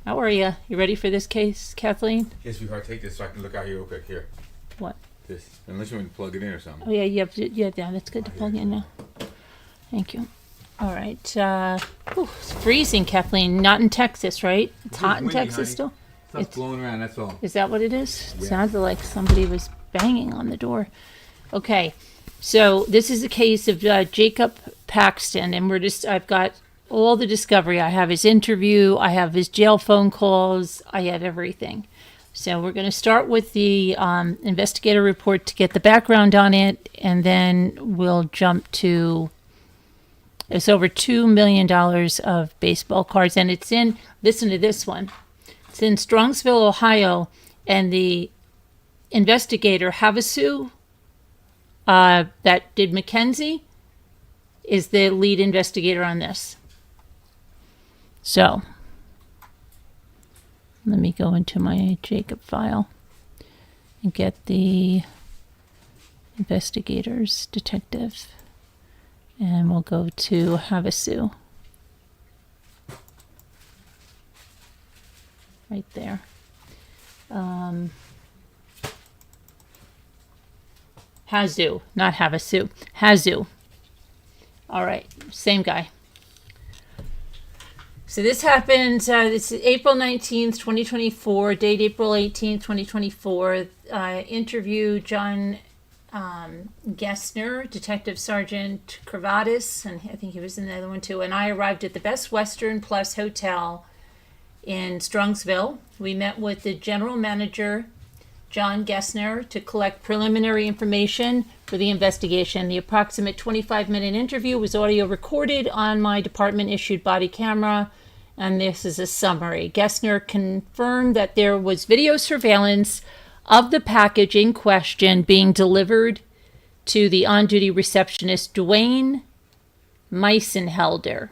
How are you? You ready for this case, Kathleen? Yes, sweetheart, take this so I can look out here real quick. Here. What? This. Unless you want to plug it in or something. Oh, yeah, yeah, that's good to plug in now. Thank you. All right. It's freezing, Kathleen. Not in Texas, right? It's hot in windy, Texas honey. still? Stuff's blowing around, that's all. Is that what it is? It Yeah. sounded like somebody was banging on the door. Okay. So this is a case of Jacob Paxton, and I've got all the discovery. I have his interview, I have his jail phone calls, I have everything. So we're going to start with the investigator report to get the background on it, and then we'll jump to it's over $2 million of baseball cards, and it's in, listen to this one, it's in Strongsville, Ohio, and the investigator, Havasu, that did Mackenzie, is the lead investigator on this. So, let me go into my Jacob file and get the investigator's detective. And we'll go to Havasu. Right there. Hazu, not Havasu. Hazu. All right, same guy. So this happened, this is April 19th, 2024, date April 18th, 2024. Interview John Gessner, Detective Sergeant Cravatis, and I think he was in the other one too, and I arrived at the Best Western Plus Hotel in Strongsville. We met with the general manager, John Gessner, to collect preliminary information for the investigation. The approximate 25-minute interview was audio recorded on my department-issued body camera, and this is a summary. Gessner confirmed that there was video surveillance of the package in question being delivered to the on-duty receptionist, Dwayne Meisenhelder,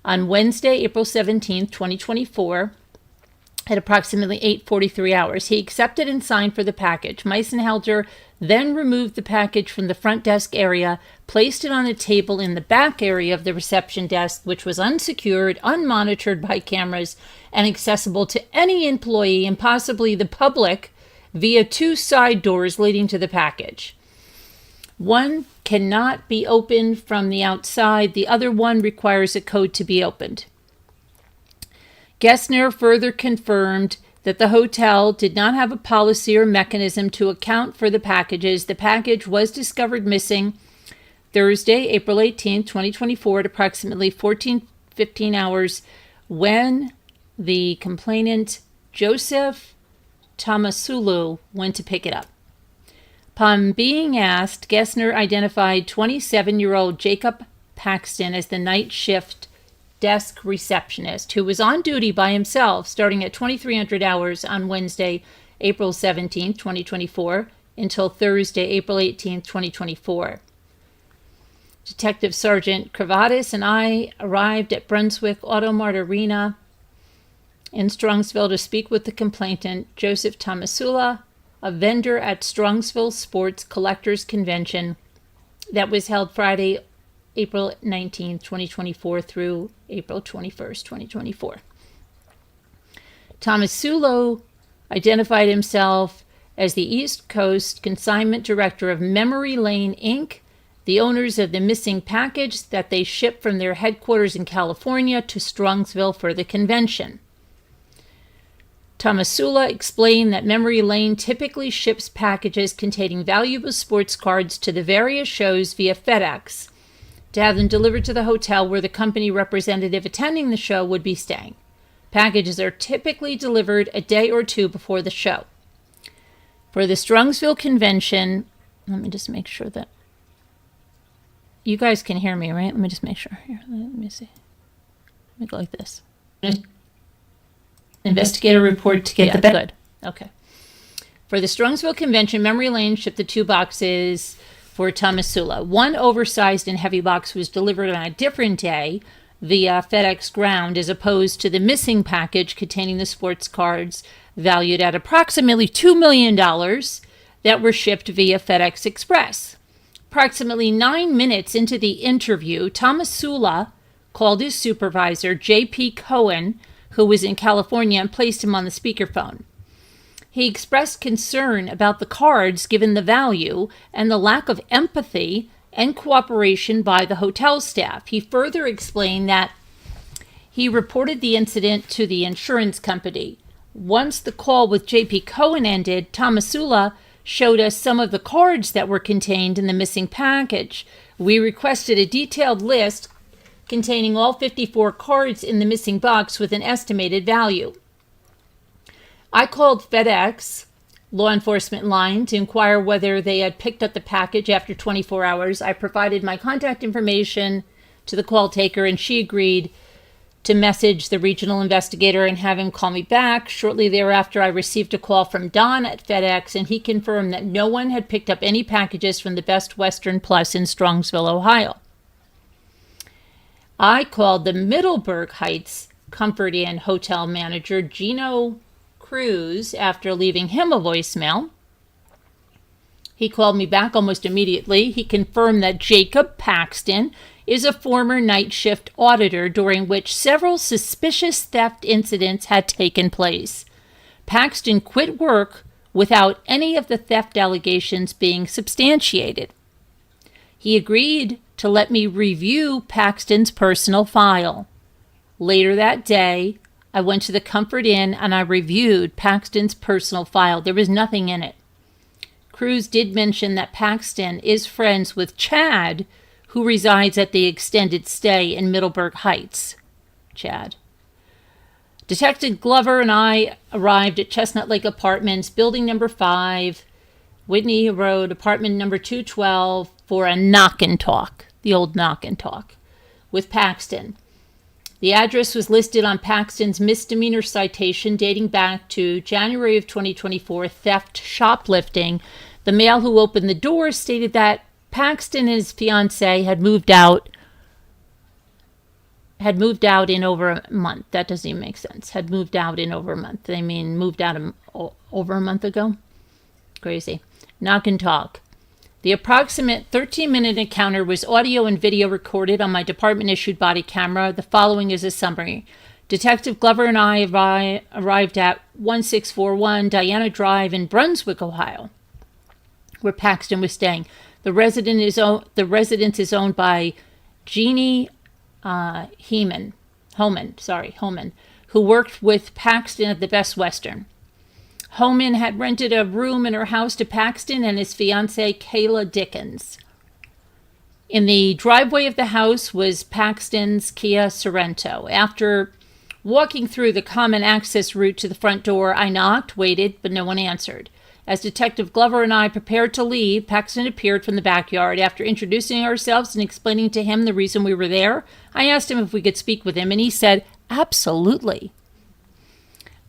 on Wednesday, April 17th, 2024, at approximately 8:43 hours. He accepted and signed for the package. Meisenhelder then removed the package from the front desk area, placed it on a table in the back area of the reception desk, which was unsecured, unmonitored by cameras, and accessible to any employee and possibly the public via two side doors leading to the package. One cannot be opened from the outside. The other one requires a code to be opened. Gessner further confirmed that the hotel did not have a policy or mechanism to account for the packages. The package was discovered missing Thursday, April 18th, 2024, at approximately 14:15 hours when the complainant, Joseph Tomasulu, went to pick it up. Upon being asked, Gessner identified 27-year-old Jacob Paxton as the night shift desk receptionist who was on duty by himself starting at 2300 hours on Wednesday, April 17, 2024, until Thursday, April 18, 2024. Detective Sergeant Cravatis and I arrived at Brunswick Automart Arena in Strongsville to speak with the complainant, Joseph Tomasula, a vendor at Strongsville Sports Collectors Convention that was held Friday, April 19, 2024 through April 21st, 2024. Tomasulo identified himself as the East Coast Consignment Director of Memory Lane, Inc., the owners of the missing package that they shipped from their headquarters in California to Strongsville for the convention. Tomasula explained that Memory Lane typically ships packages containing valuable sports cards to the various shows via FedEx, to have them delivered to the hotel where the company representative attending the show would be staying. Packages are typically delivered a day or two before the show. For the Strongsville convention, let me just make sure that you guys can hear me, right? Let me just make sure. Here, let me see. Let me go like this. Investigator report to get the good. Okay. For the Strongsville convention, Memory Lane shipped the 2 boxes for Tomasula. One oversized and heavy box was delivered on a different day via FedEx Ground, as opposed to the missing package containing the sports cards valued at approximately $2 million that were shipped via FedEx Express. Approximately 9 minutes into the interview, Tomasula called his supervisor, J.P. Cohen, who was in California, and placed him on the speakerphone. He expressed concern about the cards given the value and the lack of empathy and cooperation by the hotel staff. He further explained that he reported the incident to the insurance company. Once the call with J.P. Cohen ended, Tomasula showed us some of the cards that were contained in the missing package. We requested a detailed list containing all 54 cards in the missing box with an estimated value. I called FedEx law enforcement line to inquire whether they had picked up the package after 24 hours. I provided my contact information to the call taker, and she agreed to message the regional investigator and have him call me back. Shortly thereafter, I received a call from Don at FedEx, and he confirmed that no one had picked up any packages from the Best Western Plus in Strongsville, Ohio. I called the Middleburg Heights Comfort Inn hotel manager, Gino Cruz, after leaving him a voicemail. He called me back almost immediately. He confirmed that Jacob Paxton is a former night shift auditor during which several suspicious theft incidents had taken place. Paxton quit work without any of the theft allegations being substantiated. He agreed to let me review Paxton's personal file. Later that day, I went to the Comfort Inn and I reviewed Paxton's personal file. There was nothing in it. Cruz did mention that Paxton is friends with Chad, who resides at the extended stay in Middleburg Heights. Chad. Detective Glover and I arrived at Chestnut Lake Apartments, building number 5, Whitney Road, apartment number 212, for a knock and talk, the old knock and talk, with Paxton. The address was listed on Paxton's misdemeanor citation dating back to January of 2024, theft shoplifting. The male who opened the door stated that Paxton and his fiancée had moved out in over a month. That doesn't even make sense. Had moved out in over a month. They mean moved out over a month ago? Crazy. Knock and talk. The approximate 13-minute encounter was audio and video recorded on my department-issued body camera. The following is a summary. Detective Glover and I arrived at 1641 Diana Drive in Brunswick, Ohio, where Paxton was staying. The residence is owned by Jeannie Homan, who worked with Paxton at the Best Western. Homan had rented a room in her house to Paxton and his fiancée, Kayla Dickens. In the driveway of the house was Paxton's Kia Sorento. After walking through the common access route to the front door, I knocked, waited, but no one answered. As Detective Glover and I prepared to leave, Paxton appeared from the backyard. After introducing ourselves and explaining to him the reason we were there, I asked him if we could speak with him, and he said, "Absolutely."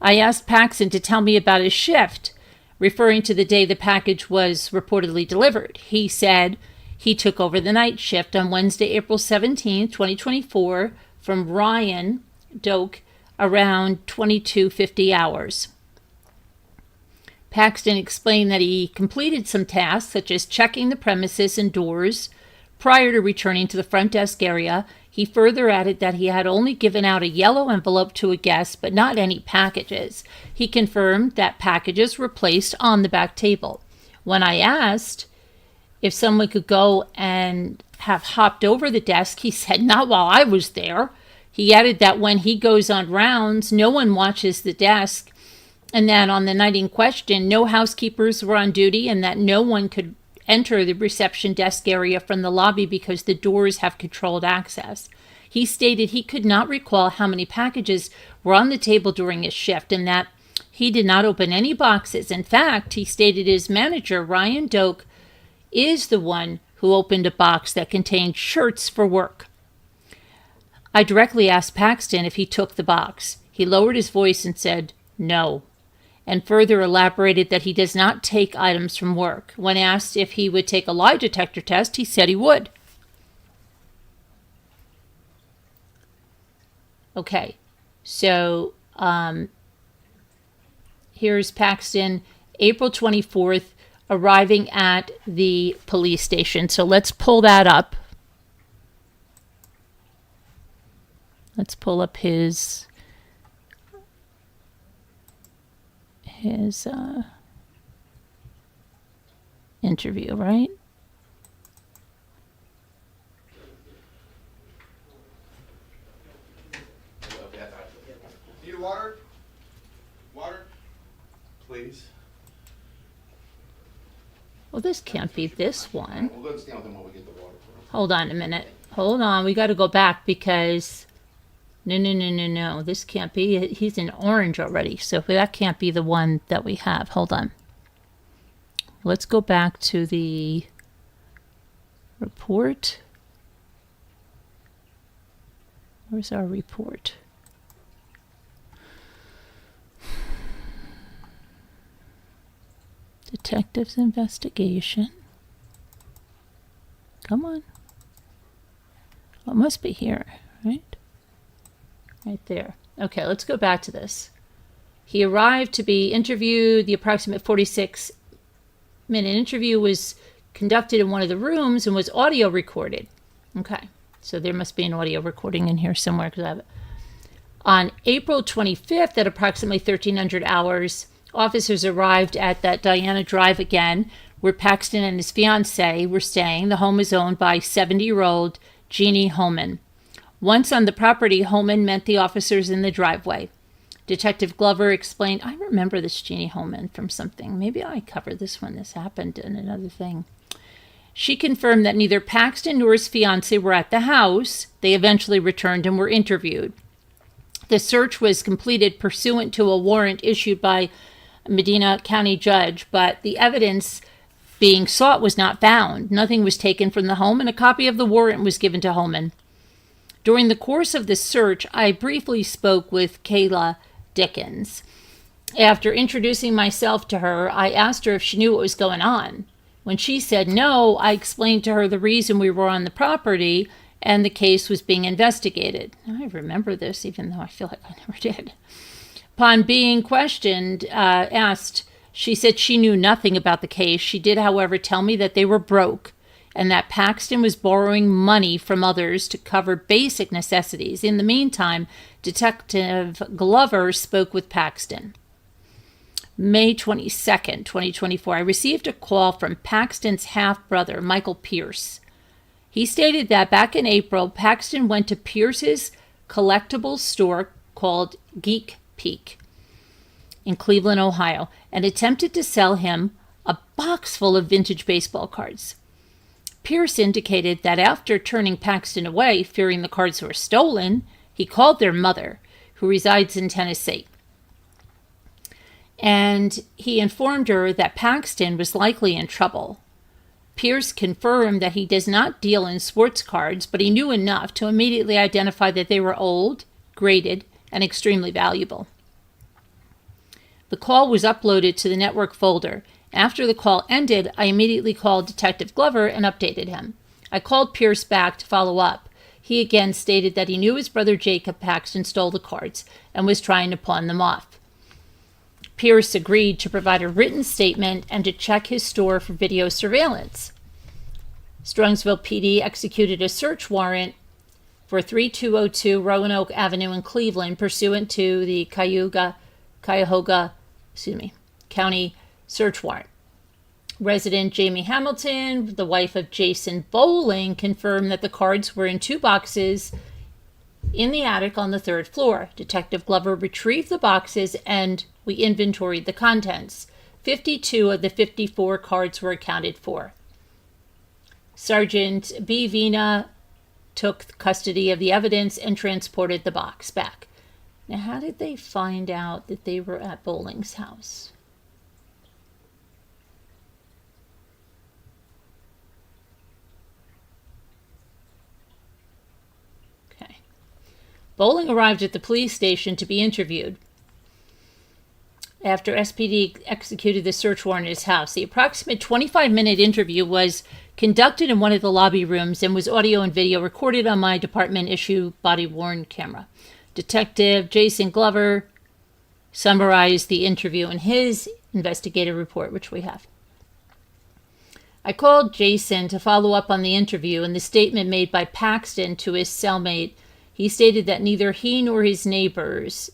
I asked Paxton to tell me about his shift, referring to the day the package was reportedly delivered. He said he took over the night shift on Wednesday, April 17, 2024, from Ryan Doak around 22:50 hours. Paxton explained that he completed some tasks, such as checking the premises and doors, prior to returning to the front desk area. He further added that he had only given out a yellow envelope to a guest, but not any packages. He confirmed that packages were placed on the back table. When I asked if someone could go and have hopped over the desk, he said, "Not while I was there." He added that when he goes on rounds, no one watches the desk, and that on the night in question, no housekeepers were on duty, and that no one could enter the reception desk area from the lobby because the doors have controlled access. He stated he could not recall how many packages were on the table during his shift, and that he did not open any boxes. In fact, he stated his manager, Ryan Doak, is the one who opened a box that contained shirts for work. I directly asked Paxton if he took the box. He lowered his voice and said, "No," and further elaborated that he does not take items from work. When asked if he would take a lie detector test, he said he would. Okay, so here's Paxton, April 24th, arriving at the police station. So let's pull that up. Let's pull up his his interview, right? Need water? Water? Please. Well, this can't be this one. We'll go and stand with him while we get the water for him. Hold on a minute. Hold on. We got to go back because... No. This can't be. He's in orange already. So that can't be the one that we have. Hold on. Let's go back to the report. Where's our report? Detective's investigation. Come on. Well, it must be here, right? Right there. Okay, let's go back to this. He arrived to be interviewed. The approximate 46-minute interview was conducted in one of the rooms and was audio recorded. Okay, so there must be an audio recording in here somewhere because I have it. On April 25th at approximately 1300 hours, officers arrived at that Diana Drive again, where Paxton and his fiancée were staying. The home is owned by 70-year-old Jeannie Holman. Once on the property, Holman met the officers in the driveway. Detective Glover explained, I remember this Jeannie Holman from something. Maybe I covered this when this happened in another thing. She confirmed that neither Paxton nor his fiancée were at the house. They eventually returned and were interviewed. The search was completed pursuant to a warrant issued by a Medina County judge, but the evidence being sought was not found. Nothing was taken from the home, and a copy of the warrant was given to Holman. During the course of the search, I briefly spoke with Kayla Dickens. After introducing myself to her, I asked her if she knew what was going on. When she said no, I explained to her the reason we were on the property and the case was being investigated. I remember this, even though I feel like I never did. Upon being questioned, she said she knew nothing about the case. She did, however, tell me that they were broke and that Paxton was borrowing money from others to cover basic necessities. In the meantime, Detective Glover spoke with Paxton. May 22nd, 2024, I received a call from Paxton's half-brother, Michael Pierce. He stated that back in April, Paxton went to Pierce's collectibles store called Geek Peak in Cleveland, Ohio, and attempted to sell him a box full of vintage baseball cards. Pierce indicated that after turning Paxton away, fearing the cards were stolen, he called their mother, who resides in Tennessee. And he informed her that Paxton was likely in trouble. Pierce confirmed that he does not deal in sports cards, but he knew enough to immediately identify that they were old, graded, and extremely valuable. The call was uploaded to the network folder. After the call ended, I immediately called Detective Glover and updated him. I called Pierce back to follow up. He again stated that he knew his brother Jacob Paxton stole the cards and was trying to pawn them off. Pierce agreed to provide a written statement and to check his store for video surveillance. Strongsville PD executed a search warrant for 3202 Roanoke Avenue in Cleveland pursuant to the Cuyahoga County search warrant. Resident Jamie Hamilton, the wife of Jason Bowling, confirmed that the cards were in 2 boxes in the attic on the 3rd floor. Detective Glover retrieved the boxes and we inventoried the contents. 52 of the 54 cards were accounted for. Sergeant B. Vina took custody of the evidence and transported the box back. Now, how did they find out that they were at Bowling's house? Okay. Bowling arrived at the police station to be interviewed after SPD executed the search warrant at his house. The approximate 25-minute interview was conducted in one of the lobby rooms and was audio and video recorded on my department-issue body-worn camera. Detective Jason Glover summarized the interview in his investigative report, which we have. I called Jason to follow up on the interview and the statement made by Paxton to his cellmate. He stated that neither he nor his neighbors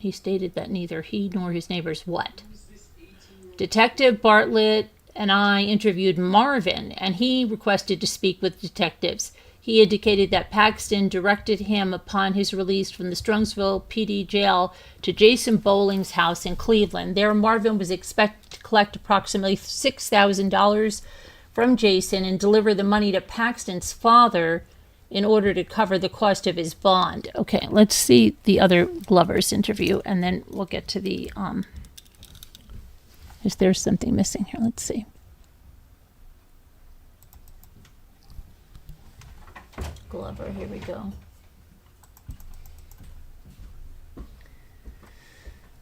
he stated that neither he nor his neighbors what? Detective Bartlett and I interviewed Marvin, and he requested to speak with detectives. He indicated that Paxton directed him upon his release from the Strongsville PD jail to Jason Bowling's house in Cleveland. There, Marvin was expected to collect approximately $6,000 from Jason and deliver the money to Paxton's father in order to cover the cost of his bond. Okay, let's see the other Glover's interview, and then we'll get to the, is there something missing here? Let's see. Glover, here we go.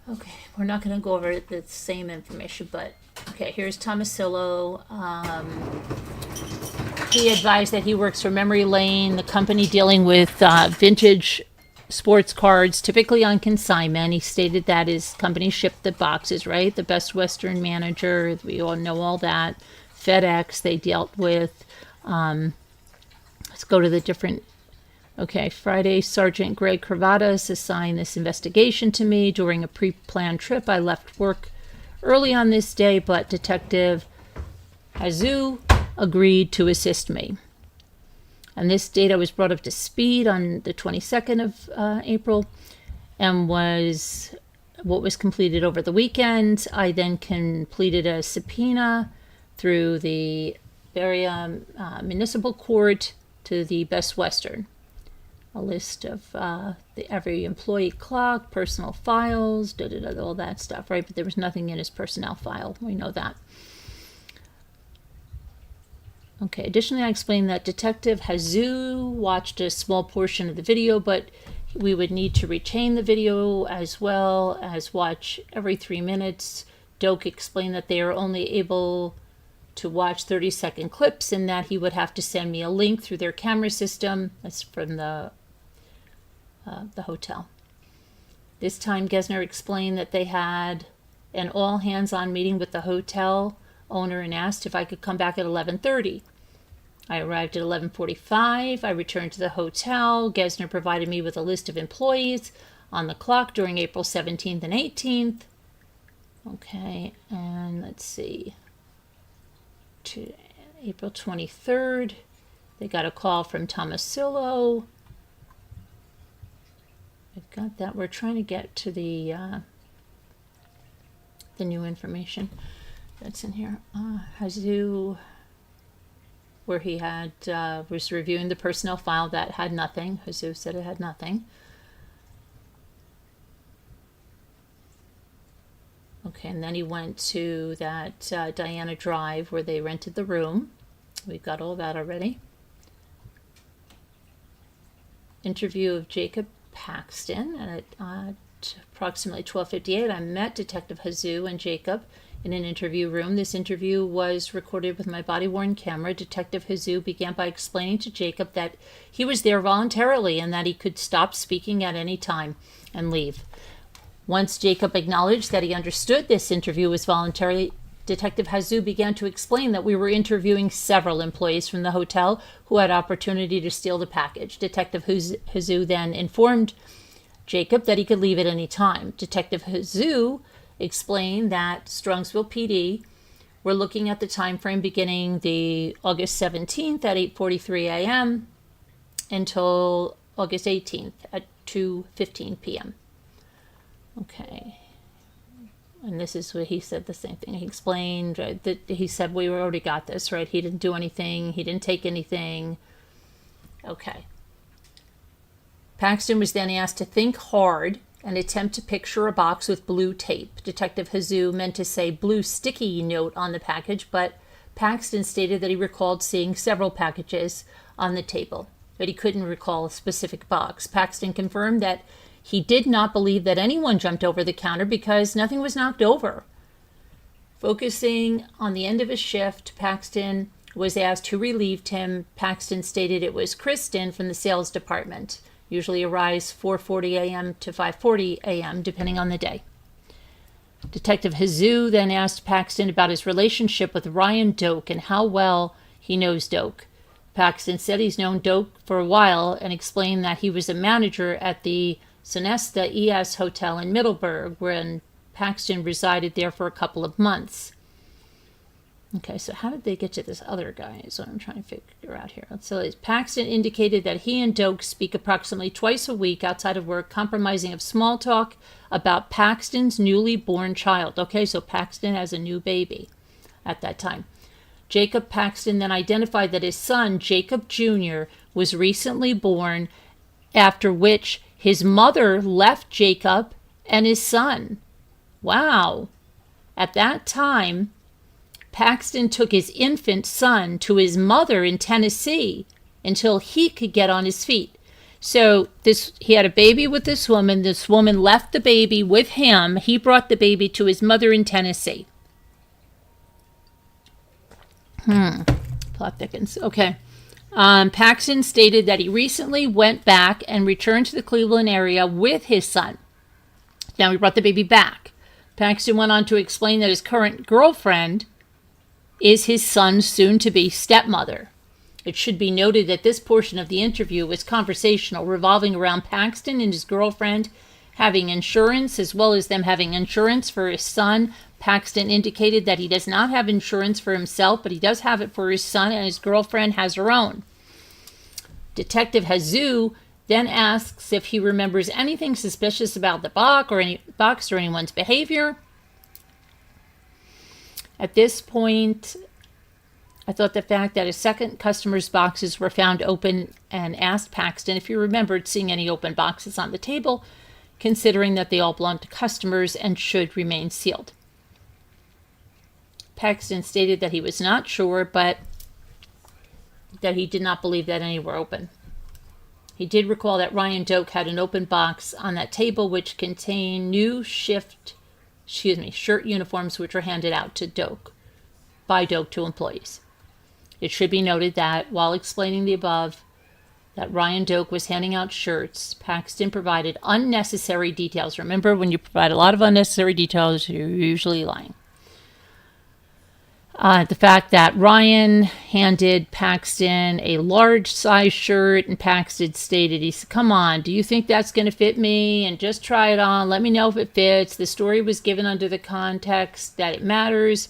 Okay, we're not going to go over the same information, but okay, here's Tomasillo. He advised that he works for Memory Lane, the company dealing with vintage sports cards, typically on consignment. He stated that his company shipped the boxes, right? The Best Western Manager, we all know all that. FedEx, they dealt with. Let's go to the different. Okay, Friday, Sergeant Greg Cravatas assigned this investigation to me during a pre-planned trip. I left work early on this day, but Detective Hazu agreed to assist me. And this data was brought up to speed on the 22nd of April and was what was completed over the weekend. I then completed a subpoena through the Berea Municipal Court to the Best Western. A list of every employee clock, personal files, all that stuff, right? But there was nothing in his personnel file. We know that. Okay, additionally, I explained that Detective Hazu watched a small portion of the video, but we would need to retain the video as well as watch every 3 minutes. Doak explained that they are only able to watch 30-second clips and that he would have to send me a link through their camera system. That's from the hotel. This time, Gesner explained that they had an all-hands-on meeting with the hotel owner and asked if I could come back at 11:30. I arrived at 11:45. I returned to the hotel. Gesner provided me with a list of employees on the clock during April 17th and 18th. Okay, and let's see. To April 23rd, they got a call from Tomasillo. I've got that. We're trying to get to the new information that's in here. Hazu, where he had was reviewing the personnel file that had nothing. Hazu said it had nothing. Okay, and then he went to that Diana Drive where they rented the room. We've got all that already. Interview of Jacob Paxton. At approximately 12:58, I met Detective Hazu and Jacob in an interview room. This interview was recorded with my body-worn camera. Detective Hazu began by explaining to Jacob that he was there voluntarily and that he could stop speaking at any time and leave. Once Jacob acknowledged that he understood this interview was voluntary, Detective Hazu began to explain that we were interviewing several employees from the hotel who had opportunity to steal the package. Detective Hazu then informed Jacob that he could leave at any time. Detective Hazu explained that Strongsville PD were looking at the time frame beginning the August 17th at 8:43 a.m. until August 18th at 2:15 p.m. Okay. And this is what he said, the same thing. He explained that he said, we already got this, right? He didn't do anything. He didn't take anything. Okay. Paxton was then asked to think hard and attempt to picture a box with blue tape. Detective Hazu meant to say blue sticky note on the package, but Paxton stated that he recalled seeing several packages on the table, but he couldn't recall a specific box. Paxton confirmed that he did not believe that anyone jumped over the counter because nothing was knocked over. Focusing on the end of his shift, Paxton was asked who relieved him. Paxton stated it was Kristen from the sales department. Usually arrives 4:40 a.m. to 5:40 a.m. depending on the day. Detective Hazu then asked Paxton about his relationship with Ryan Doak and how well he knows Doak. Paxton said he's known Doak for a while and explained that he was a manager at the Sonesta ES Hotel in Middleburg, when Paxton resided there for a couple of months. Okay, so how did they get to this other guy is what I'm trying to figure out here. So Paxton indicated that he and Doak speak approximately twice a week outside of work, compromising of small talk about Paxton's newly born child. Okay, so Paxton has a new baby at that time. Jacob Paxton then identified that his son, Jacob Jr., was recently born, after which his mother left Jacob and his son. Wow. At that time, Paxton took his infant son to his mother in Tennessee until he could get on his feet. So he had a baby with this woman. This woman left the baby with him. He brought the baby to his mother in Tennessee. Plot thickens. Okay. Paxton stated that he recently went back and returned to the Cleveland area with his son. Now he brought the baby back. Paxton went on to explain that his current girlfriend is his son's soon-to-be stepmother. It should be noted that this portion of the interview was conversational, revolving around Paxton and his girlfriend having insurance, as well as them having insurance for his son. Paxton indicated that he does not have insurance for himself, but he does have it for his son, and his girlfriend has her own. Detective Hazoo then asks if he remembers anything suspicious about the box or anyone's behavior. At this point, I thought the fact that a second customer's boxes were found open, and asked Paxton if he remembered seeing any open boxes on the table, considering that they all belonged to customers and should remain sealed. Paxton stated that he was not sure, but that he did not believe that any were open. He did recall that Ryan Doak had an open box on that table which contained new shirt uniforms which were handed out to by Doak to employees. It should be noted that while explaining the above, that Ryan Doak was handing out shirts, Paxton provided unnecessary details. Remember, when you provide a lot of unnecessary details, you're usually lying. The fact that Ryan handed Paxton a large size shirt, and Paxton stated, he said, "Come on, do you think that's going to fit me? And just try it on. Let me know if it fits." The story was given under the context that it matters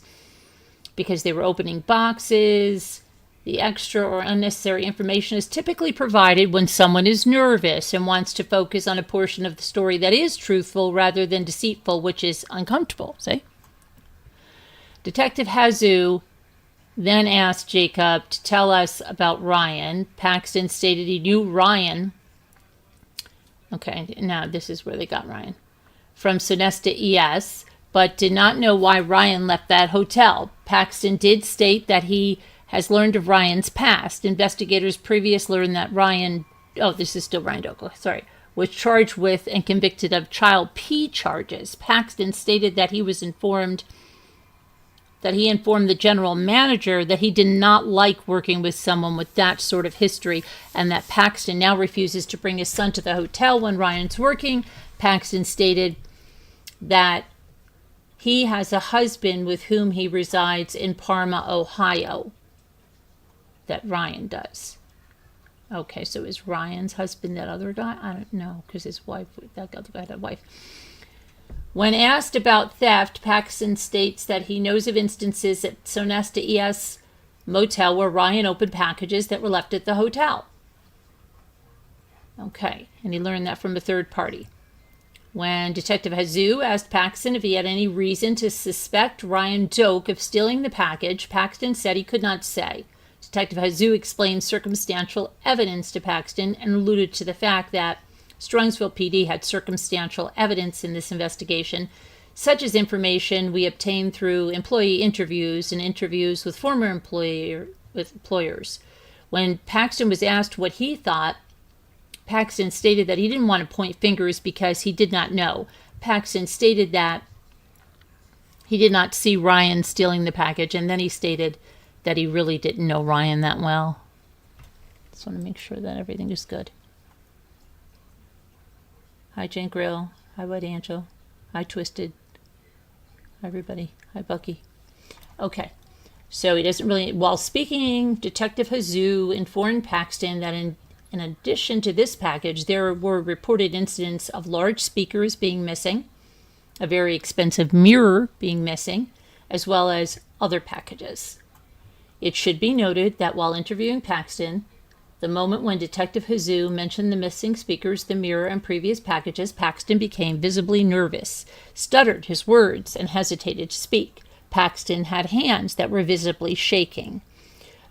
because they were opening boxes. The extra or unnecessary information is typically provided when someone is nervous and wants to focus on a portion of the story that is truthful rather than deceitful, which is uncomfortable. See? Detective Hazoo then asked Jacob to tell us about Ryan. Paxton stated he knew Ryan. Okay, now this is where they got Ryan. From Sonesta ES, but did not know why Ryan left that hotel. Paxton did state that he has learned of Ryan's past. Investigators previously learned that Ryan, this is still Ryan Doak, was charged with and convicted of child P charges. Paxton stated that he informed the general manager that he did not like working with someone with that sort of history, and that Paxton now refuses to bring his son to the hotel when Ryan's working. Paxton stated that he has a husband with whom he resides in Parma, Ohio. That Ryan does. Okay, so is Ryan's husband that other guy? I don't know, because his wife, that other guy had a wife. When asked about theft, Paxton states that he knows of instances at Sonesta ES motel where Ryan opened packages that were left at the hotel. Okay, and he learned that from a third party. When Detective Hazoo asked Paxton if he had any reason to suspect Ryan Doak of stealing the package, Paxton said he could not say. Detective Hazoo explained circumstantial evidence to Paxton and alluded to the fact that Strongsville PD had circumstantial evidence in this investigation, such as information we obtained through employee interviews and interviews with former employers. When Paxton was asked what he thought, Paxton stated that he didn't want to point fingers because he did not know. Paxton stated that he did not see Ryan stealing the package, and then he stated that he really didn't know Ryan that well. Just want to make sure that everything is good. Hi, Jane Grill. Hi, White Angel. Hi, Twisted. Hi, everybody. Hi, Bucky. Okay. So he doesn't really... While speaking, Detective Hazoo informed Paxton that In addition to this package, there were reported incidents of large speakers being missing, a very expensive mirror being missing, as well as other packages. It should be noted that while interviewing Paxton, the moment when Detective Hazoo mentioned the missing speakers, the mirror, and previous packages, Paxton became visibly nervous, stuttered his words, and hesitated to speak. Paxton had hands that were visibly shaking.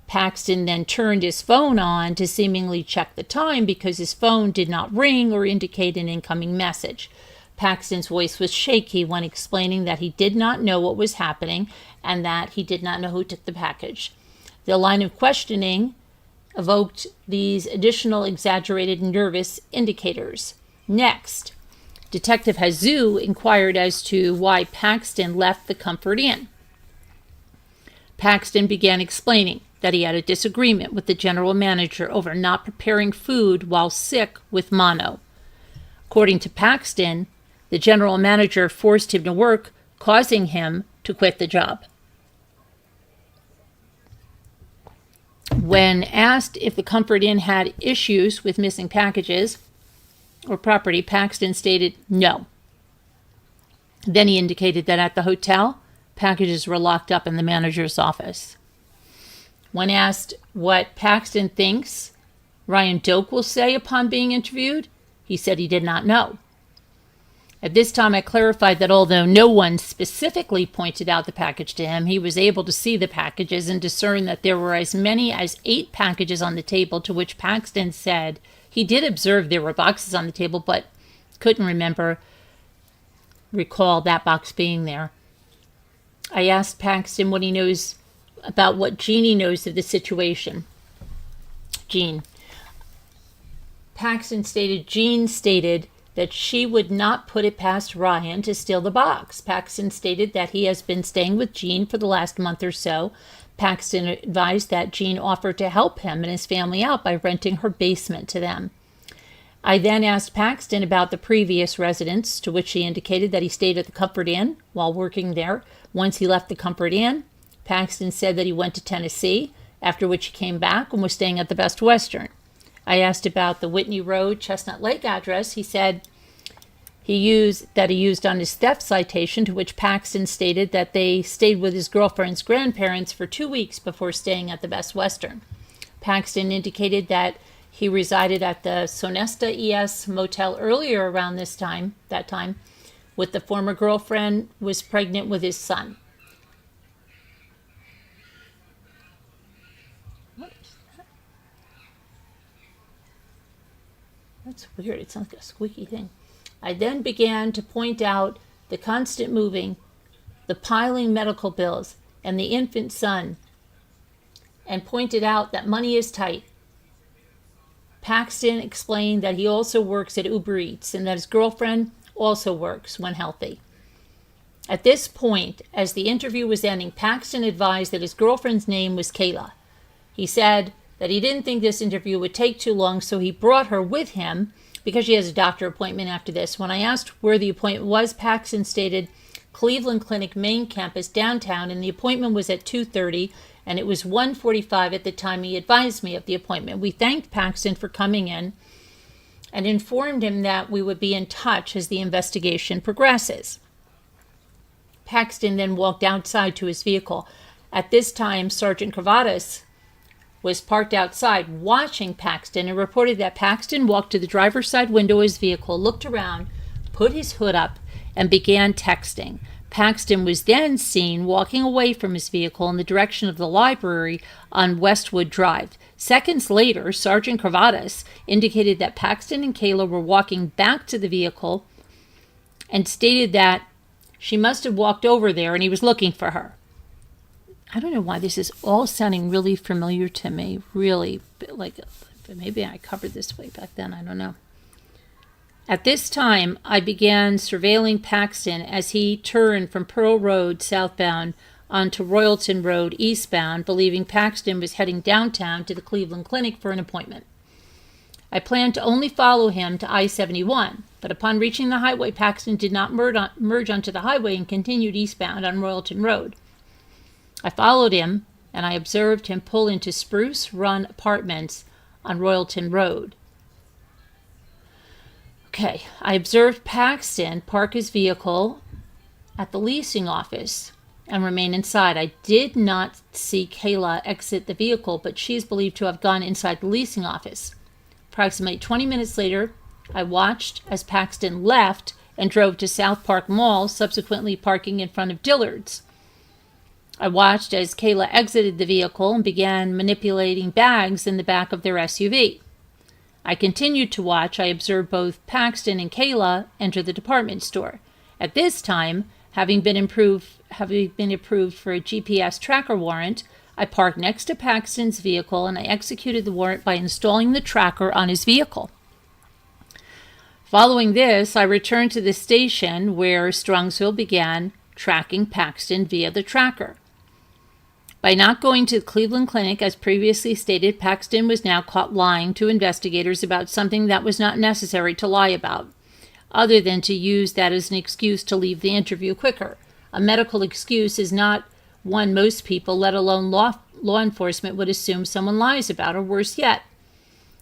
Paxton then turned his phone on to seemingly check the time because his phone did not ring or indicate an incoming message. Paxton's voice was shaky when explaining that he did not know what was happening and that he did not know who took the package. The line of questioning evoked these additional exaggerated nervous indicators. Next, Detective Hazoo inquired as to why Paxton left the Comfort Inn. Paxton began explaining that he had a disagreement with the general manager over not preparing food while sick with mono. According to Paxton, the general manager forced him to work, causing him to quit the job. When asked if the Comfort Inn had issues with missing packages or property, Paxton stated no. Then he indicated that at the hotel, packages were locked up in the manager's office. When asked what Paxton thinks Ryan Doak will say upon being interviewed, he said he did not know. At this time, I clarified that although no one specifically pointed out the package to him, he was able to see the packages and discern that there were as many as 8 packages on the table, to which Paxton said he did observe there were boxes on the table, but couldn't recall that box being there. I asked Paxton what he knows about what Jeannie knows of the situation. Jean. Paxton stated Jean stated that she would not put it past Ryan to steal the box. Paxton stated that he has been staying with Jean for the last month or so. Paxton advised that Jean offered to help him and his family out by renting her basement to them. I then asked Paxton about the previous residence, to which he indicated that he stayed at the Comfort Inn while working there. Once he left the Comfort Inn, Paxton said that he went to Tennessee, after which he came back and was staying at the Best Western. I asked about the Whitney Road, Chestnut Lake address. He said he used on his theft citation, to which Paxton stated that they stayed with his girlfriend's grandparents for 2 weeks before staying at the Best Western. Paxton indicated that he resided at the Sonesta ES motel earlier around that time, with the former girlfriend was pregnant with his son. That's weird. It sounds like a squeaky thing. I then began to point out the constant moving, the piling medical bills, and the infant son, and pointed out that money is tight. Paxton explained that he also works at Uber Eats and that his girlfriend also works when healthy. At this point, as the interview was ending, Paxton advised that his girlfriend's name was Kayla. He said that he didn't think this interview would take too long, so he brought her with him because she has a doctor appointment after this. When I asked where the appointment was, Paxton stated Cleveland Clinic main campus downtown, and the appointment was at 2:30, and it was 1:45 at the time he advised me of the appointment. We thanked Paxton for coming in and informed him that we would be in touch as the investigation progresses. Paxton then walked outside to his vehicle. At this time, Sergeant Cravatas was parked outside watching Paxton and reported that Paxton walked to the driver's side window of his vehicle, looked around, put his hood up, and began texting. Paxton was then seen walking away from his vehicle in the direction of the library on Westwood Drive. Seconds later, Sergeant Cravatas indicated that Paxton and Kayla were walking back to the vehicle and stated that she must have walked over there and he was looking for her. I don't know why this is all sounding really familiar to me, really, like maybe I covered this way back then, I don't know. At this time, I began surveilling Paxton as he turned from Pearl Road southbound onto Royalton Road eastbound, believing Paxton was heading downtown to the Cleveland Clinic for an appointment. I planned to only follow him to I-71, but upon reaching the highway, Paxton did not merge onto the highway and continued eastbound on Royalton Road. I followed him, and I observed him pull into Spruce Run Apartments on Royalton Road. Okay, I observed Paxton park his vehicle at the leasing office and remain inside. I did not see Kayla exit the vehicle, but she is believed to have gone inside the leasing office. Approximately 20 minutes later, I watched as Paxton left and drove to South Park Mall, subsequently parking in front of Dillard's. I watched as Kayla exited the vehicle and began manipulating bags in the back of their SUV. I continued to watch. I observed both Paxton and Kayla enter the department store. At this time, having been approved for a GPS tracker warrant, I parked next to Paxton's vehicle and I executed the warrant by installing the tracker on his vehicle. Following this, I returned to the station where Strongsville began tracking Paxton via the tracker. By not going to the Cleveland Clinic, as previously stated, Paxton was now caught lying to investigators about something that was not necessary to lie about, other than to use that as an excuse to leave the interview quicker. A medical excuse is not one most people, let alone law enforcement, would assume someone lies about, or worse yet,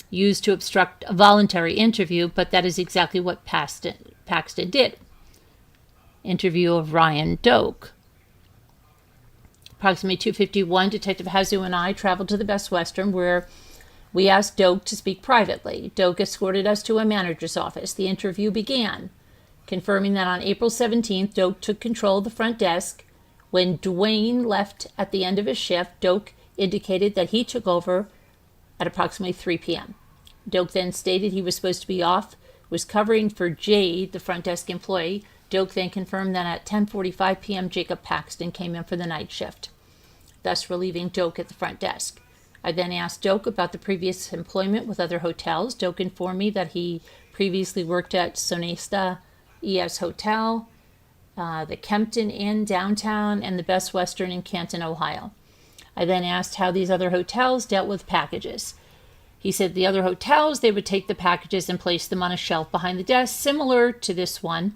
used to obstruct a voluntary interview, but that is exactly what Paxton did. Interview of Ryan Doak. Approximately 2:51, Detective Hazu and I traveled to the Best Western, where we asked Doak to speak privately. Doak escorted us to a manager's office. The interview began, confirming that on April 17th, Doak took control of the front desk. When Dwayne left at the end of his shift, Doak indicated that he took over at approximately 3 p.m. Doak then stated he was supposed to be off, was covering for Jade, the front desk employee. Doak then confirmed that at 10:45 p.m. Jacob Paxton came in for the night shift, thus relieving Doak at the front desk. I then asked Doak about the previous employment with other hotels. Doak informed me that he previously worked at Sonesta ES Hotel, the Kempton Inn downtown, and the Best Western in Canton, Ohio. I then asked how these other hotels dealt with packages. He said the other hotels, they would take the packages and place them on a shelf behind the desk, similar to this one.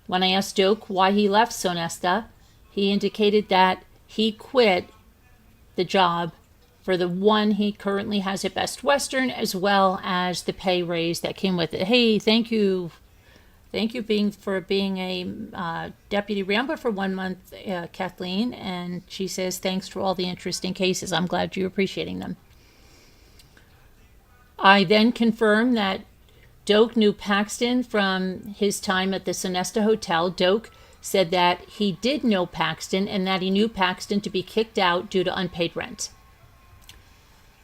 When I asked Doak why he left Sonesta, he indicated that he quit the job for the one he currently has at Best Western, as well as the pay raise that came with it. Hey, thank you for being a deputy rambler for 1 month, Kathleen. And she says, thanks for all the interesting cases. I'm glad you're appreciating them. I then confirmed that Doak knew Paxton from his time at the Sonesta Hotel. Doak said that he did know Paxton and that he knew Paxton to be kicked out due to unpaid rent.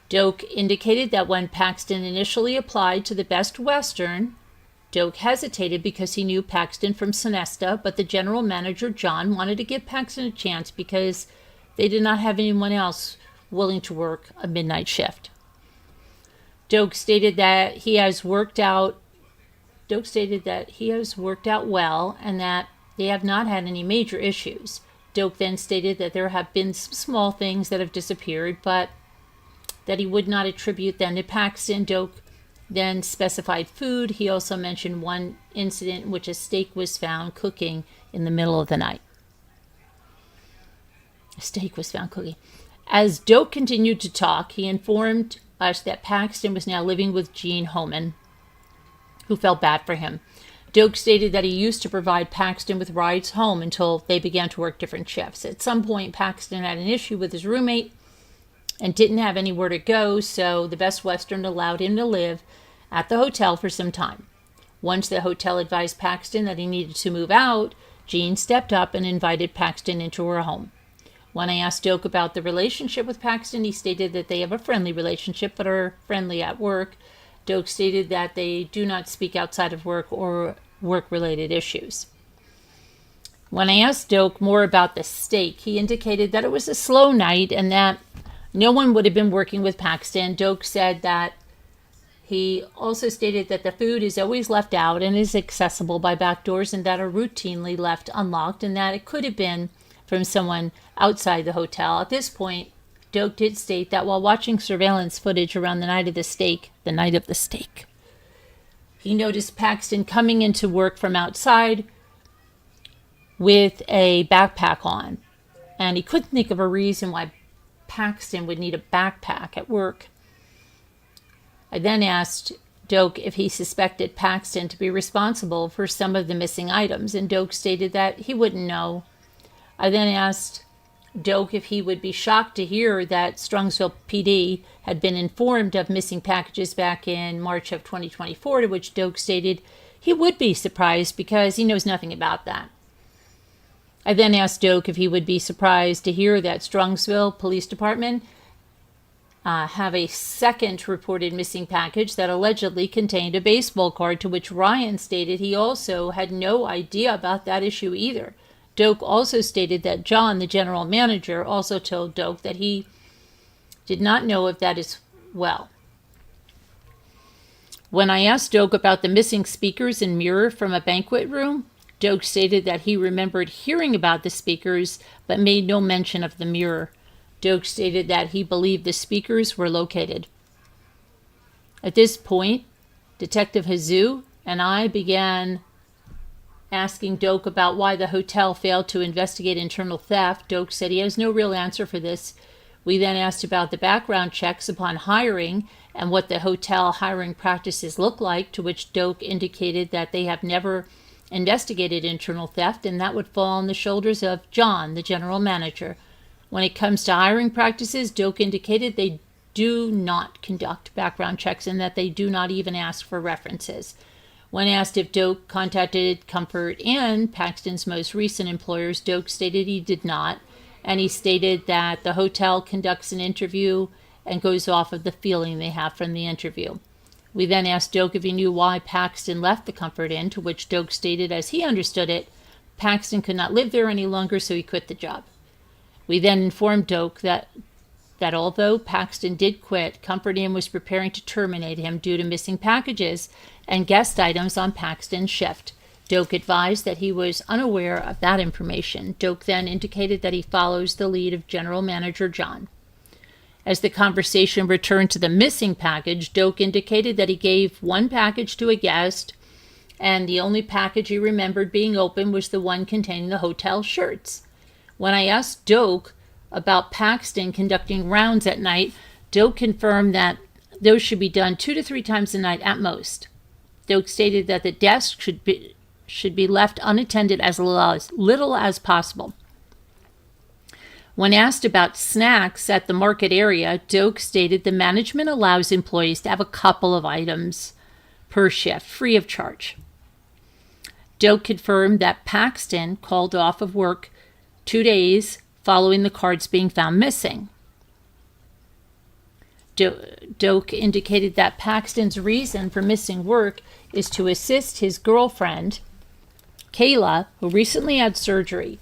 Doak indicated that when Paxton initially applied to the Best Western, Doak hesitated because he knew Paxton from Sonesta, but the general manager, John, wanted to give Paxton a chance because they did not have anyone else willing to work a midnight shift. Doak stated that he has worked out well and that they have not had any major issues. Doak then stated that there have been some small things that have disappeared, but that he would not attribute them to Paxton. Doak then specified food. He also mentioned one incident in which a steak was found cooking in the middle of the night. A steak was found cooking. As Doak continued to talk, he informed us that Paxton was now living with Gene Homan, who felt bad for him. Doak stated that he used to provide Paxton with rides home until they began to work different shifts. At some point, Paxton had an issue with his roommate and didn't have anywhere to go, so the Best Western allowed him to live at the hotel for some time. Once the hotel advised Paxton that he needed to move out, Jean stepped up and invited Paxton into her home. When I asked Doak about the relationship with Paxton, he stated that they have a friendly relationship but are friendly at work. Doak stated that they do not speak outside of work or work-related issues. When I asked Doak more about the steak, he indicated that it was a slow night and that no one would have been working with Paxton. Doak said that he also stated that the food is always left out and is accessible by back doors and that are routinely left unlocked and that it could have been from someone outside the hotel. At this point, Doak did state that while watching surveillance footage around the night of the steak, he noticed Paxton coming into work from outside with a backpack on. And he couldn't think of a reason why Paxton would need a backpack at work. I then asked Doak if he suspected Paxton to be responsible for some of the missing items, and Doak stated that he wouldn't know. I then asked Doak if he would be shocked to hear that Strongsville PD had been informed of missing packages back in March of 2024, to which Doak stated he would be surprised because he knows nothing about that. I then asked Doak if he would be surprised to hear that Strongsville Police Department have a second reported missing package that allegedly contained a baseball card, to which Ryan stated he also had no idea about that issue either. Doak also stated that John, the general manager, also told Doak that he did not know of that as well. When I asked Doak about the missing speakers and mirror from a banquet room, Doak stated that he remembered hearing about the speakers but made no mention of the mirror. Doak stated that he believed the speakers were located. At this point, Detective Hazoo and I began asking Doak about why the hotel failed to investigate internal theft. Doak said he has no real answer for this. We then asked about the background checks upon hiring and what the hotel hiring practices look like, to which Doak indicated that they have never investigated internal theft, and that would fall on the shoulders of John, the general manager. When it comes to hiring practices, Doak indicated they do not conduct background checks and that they do not even ask for references. When asked if Doak contacted Comfort and Paxton's most recent employers, Doak stated he did not, and he stated that the hotel conducts an interview and goes off of the feeling they have from the interview. We then asked Doak if he knew why Paxton left the Comfort Inn, to which Doak stated, as he understood it, Paxton could not live there any longer, so he quit the job. We then informed Doak that although Paxton did quit, Comfort Inn was preparing to terminate him due to missing packages and guest items on Paxton's shift. Doak advised that he was unaware of that information. Doak then indicated that he follows the lead of General Manager John. As the conversation returned to the missing package, Doak indicated that he gave one package to a guest, and the only package he remembered being open was the one containing the hotel shirts. When I asked Doak about Paxton conducting rounds at night, Doak confirmed that those should be done 2 to 3 times a night at most. Doak stated that the desk should be left unattended as little as possible. When asked about snacks at the market area, Doak stated the management allows employees to have a couple of items per shift, free of charge. Doak confirmed that Paxton called off of work 2 days following the cards being found missing. Doak indicated that Paxton's reason for missing work is to assist his girlfriend, Kayla, who recently had surgery.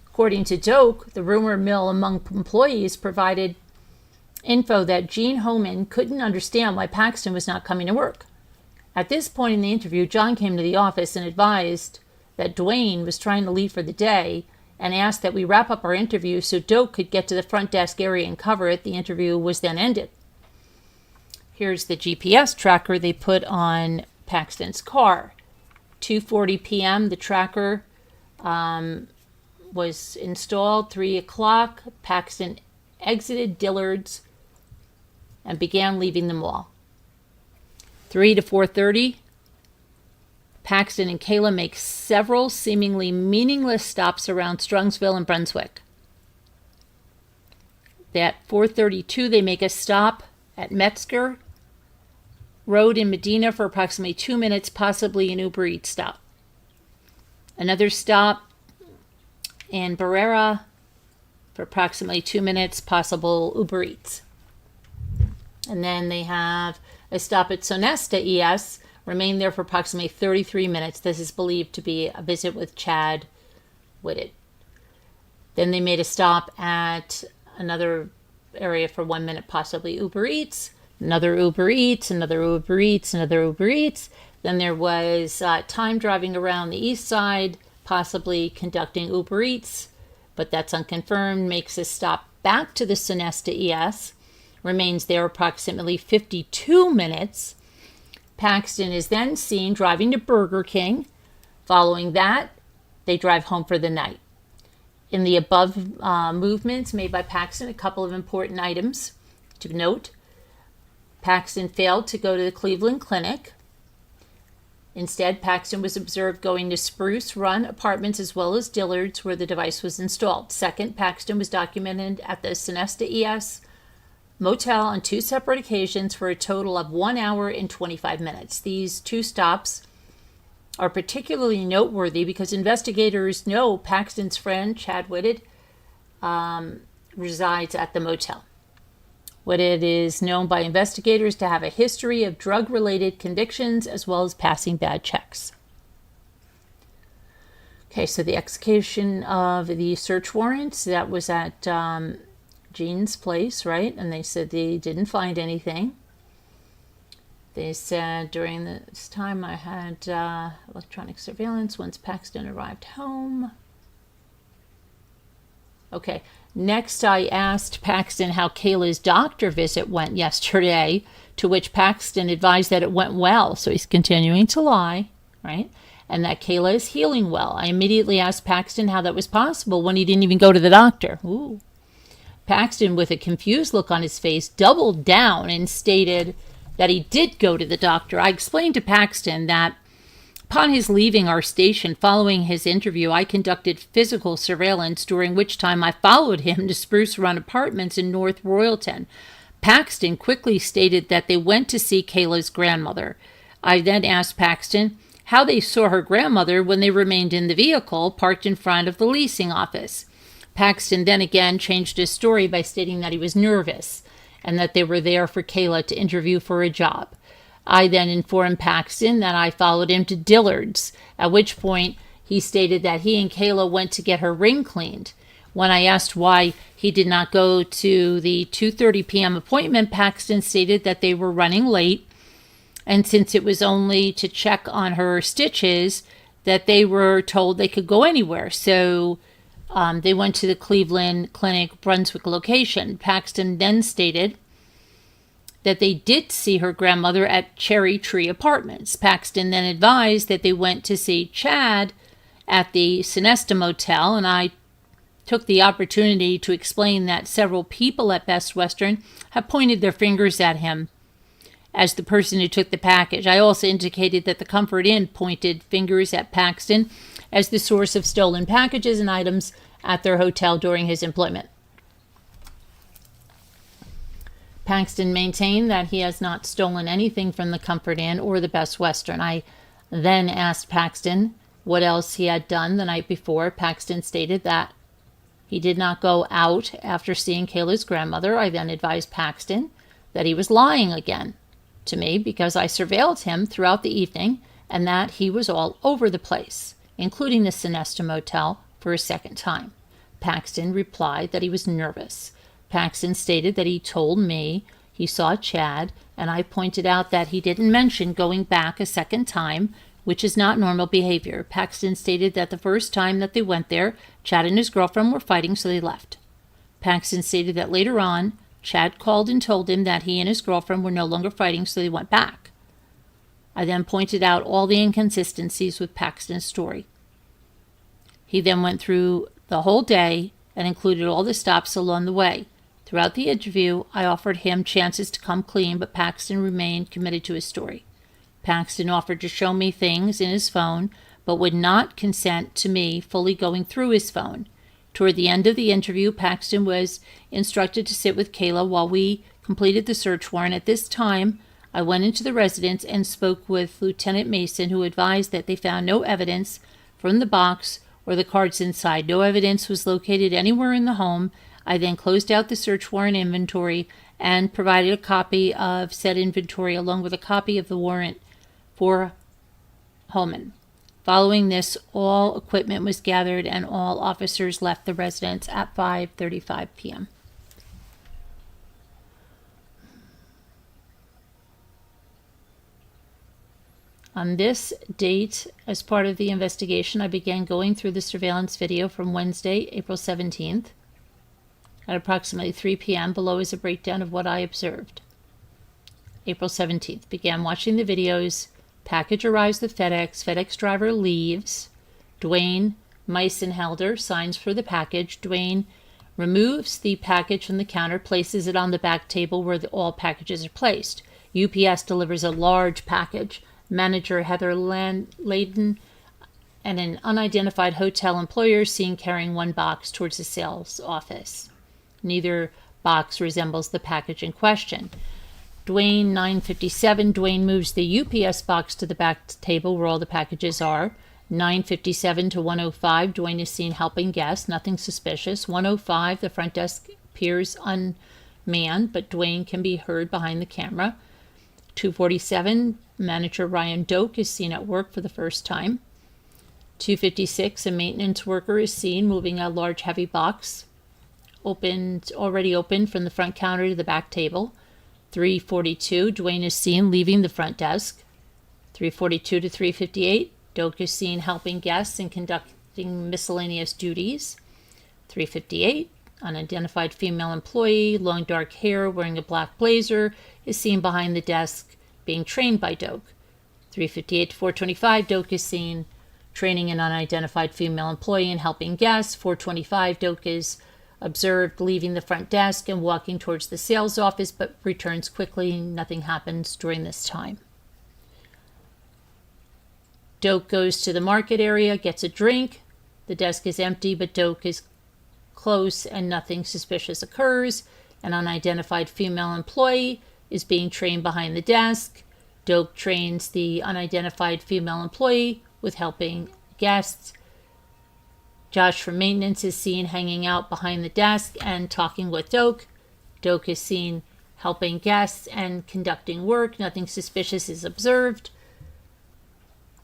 According to Doak, the rumor mill among employees provided info that Gene Homan couldn't understand why Paxton was not coming to work. At this point in the interview, John came to the office and advised that Dwayne was trying to leave for the day and asked that we wrap up our interview so Doak could get to the front desk area and cover it. The interview was then ended. Here's the GPS tracker they put on Paxton's car. 2:40 p.m. the tracker was installed. 3 o'clock, Paxton exited Dillard's and began leaving the mall. 3 to 4:30, Paxton and Kayla make several seemingly meaningless stops around Strongsville and Brunswick. At 4:32, they make a stop at Metzger Road in Medina for approximately 2 minutes, possibly an Uber Eats stop. Another stop in Barrera for approximately 2 minutes, possible Uber Eats. And then they have a stop at Sonesta ES, remain there for approximately 33 minutes. This is believed to be a visit with Chad Whitted. Then they made a stop at another area for 1 minute, possibly Uber Eats, another Uber Eats, another Uber Eats, another Uber Eats. Then there was time driving around the east side, possibly conducting Uber Eats, but that's unconfirmed. Makes a stop back to the Sonesta ES, remains there approximately 52 minutes. Paxton is then seen driving to Burger King. Following that, they drive home for the night. In the above movements made by Paxton, a couple of important items to note. Paxton failed to go to the Cleveland clinic. Instead, Paxton was observed going to Spruce Run Apartments as well as Dillard's, where the device was installed. Second, Paxton was documented at the Sonesta ES motel on 2 separate occasions for a total of 1 hour and 25 minutes. These 2 stops are particularly noteworthy because investigators know Paxton's friend, Chad Whitted, resides at the motel. Whitted is known by investigators to have a history of drug-related convictions as well as passing bad checks. Okay, so the execution of the search warrants, that was at Jean's place, right? And they said they didn't find anything. They said during this time I had electronic surveillance once Paxton arrived home. Okay, next I asked Paxton how Kayla's doctor visit went yesterday, to which Paxton advised that it went well. So he's continuing to lie, right? And that Kayla is healing well. I immediately asked Paxton how that was possible when he didn't even go to the doctor. Ooh. Paxton, with a confused look on his face, doubled down and stated that he did go to the doctor. I explained to Paxton that upon his leaving our station following his interview, I conducted physical surveillance, during which time I followed him to Spruce Run Apartments in North Royalton. Paxton quickly stated that they went to see Kayla's grandmother. I then asked Paxton how they saw her grandmother when they remained in the vehicle parked in front of the leasing office. Paxton then again changed his story by stating that he was nervous and that they were there for Kayla to interview for a job. I then informed Paxton that I followed him to Dillard's, at which point he stated that he and Kayla went to get her ring cleaned. When I asked why he did not go to the 2:30 p.m. appointment, Paxton stated that they were running late, and since it was only to check on her stitches, that they were told they could go anywhere. So they went to the Cleveland Clinic, Brunswick location. Paxton then stated that they did see her grandmother at Cherry Tree Apartments. Paxton then advised that they went to see Chad at the Sonesta Motel, and I took the opportunity to explain that several people at Best Western have pointed their fingers at him as the person who took the package. I also indicated that the Comfort Inn pointed fingers at Paxton as the source of stolen packages and items at their hotel during his employment. Paxton maintained that he has not stolen anything from the Comfort Inn or the Best Western. I then asked Paxton what else he had done the night before. Paxton stated that he did not go out after seeing Kayla's grandmother. I then advised Paxton that he was lying again to me because I surveilled him throughout the evening and that he was all over the place, including the Sonesta Motel, for a second time. Paxton replied that he was nervous. Paxton stated that he told me he saw Chad, and I pointed out that he didn't mention going back a second time, which is not normal behavior. Paxton stated that the first time that they went there, Chad and his girlfriend were fighting, so they left. Paxton stated that later on, Chad called and told him that he and his girlfriend were no longer fighting, so they went back. I then pointed out all the inconsistencies with Paxton's story. He then went through the whole day and included all the stops along the way. Throughout the interview, I offered him chances to come clean, but Paxton remained committed to his story. Paxton offered to show me things in his phone, but would not consent to me fully going through his phone. Toward the end of the interview, Paxton was instructed to sit with Kayla while we completed the search warrant. At this time, I went into the residence and spoke with Lieutenant Mason, who advised that they found no evidence from the box or the cards inside. No evidence was located anywhere in the home. I then closed out the search warrant inventory and provided a copy of said inventory along with a copy of the warrant for Holman. Following this, all equipment was gathered and all officers left the residence at 5:35 p.m. On this date, as part of the investigation, I began going through the surveillance video from Wednesday, April 17th. At approximately 3 p.m., below is a breakdown of what I observed. April 17th, began watching the videos. Package arrives with FedEx. FedEx driver leaves. Dwayne Meisenhelder signs for the package. Dwayne removes the package from the counter, places it on the back table where all packages are placed. UPS delivers a large package. Manager Heather Layden and an unidentified hotel employer seen carrying one box towards the sales office. Neither box resembles the package in question. Dwayne, 9:57. Dwayne moves the UPS box to the back table where all the packages are. 9:57 to 1:05. Dwayne is seen helping guests. Nothing suspicious. 1:05. The front desk appears unmanned, but Dwayne can be heard behind the camera. 2:47. Manager Ryan Doak is seen at work for the first time. 2:56. A maintenance worker is seen moving a large heavy box, already opened from the front counter to the back table. 3:42. Dwayne is seen leaving the front desk. 3:42 to 3:58. Doak is seen helping guests and conducting miscellaneous duties. 3:58. Unidentified female employee, long dark hair, wearing a black blazer, is seen behind the desk being trained by Doak. 3:58 to 4:25. Doak is seen training an unidentified female employee and helping guests. 4:25. Doak is observed leaving the front desk and walking towards the sales office, but returns quickly. Nothing happens during this time. Doak goes to the market area, gets a drink. The desk is empty, but Doak is close and nothing suspicious occurs. An unidentified female employee is being trained behind the desk. Doak trains the unidentified female employee with helping guests. Josh from maintenance is seen hanging out behind the desk and talking with Doak. Doak is seen helping guests and conducting work. Nothing suspicious is observed.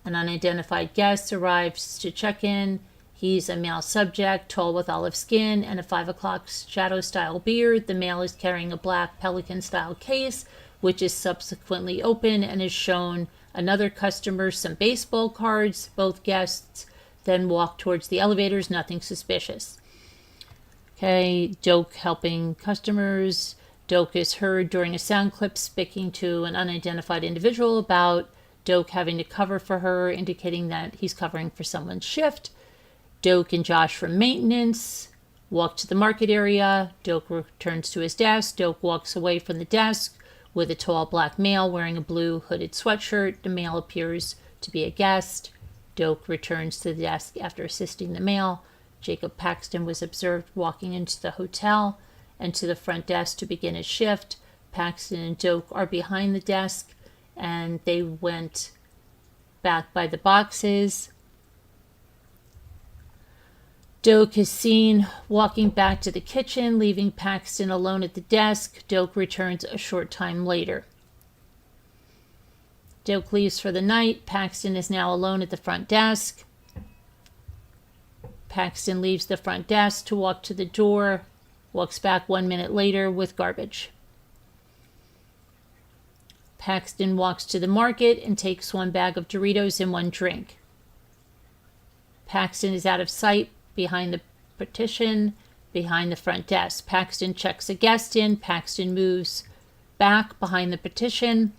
An unidentified guest arrives to check in. He's a male subject, tall with olive skin and a 5 o'clock shadow style beard. The male is carrying a black pelican style case, which is subsequently open and is shown another customer some baseball cards. Both guests then walk towards the elevators. Nothing suspicious. Okay, Doak helping customers. Doak is heard during a sound clip speaking to an unidentified individual about Doak having to cover for her, indicating that he's covering for someone's shift. Doak and Josh from maintenance walk to the market area. Doak returns to his desk. Doak walks away from the desk with a tall black male wearing a blue hooded sweatshirt. The male appears to be a guest. Doak returns to the desk after assisting the male. Jacob Paxton was observed walking into the hotel and to the front desk to begin his shift. Paxton and Doak are behind the desk and they went back by the boxes. Doak is seen walking back to the kitchen, leaving Paxton alone at the desk. Doak returns a short time later. Doak leaves for the night. Paxton is now alone at the front desk. Paxton leaves the front desk to walk to the door, walks back 1 minute later with garbage. Paxton walks to the market and takes one bag of Doritos and one drink. Paxton is out of sight behind the partition, behind the front desk. Paxton checks a guest in. Paxton moves back behind the partition.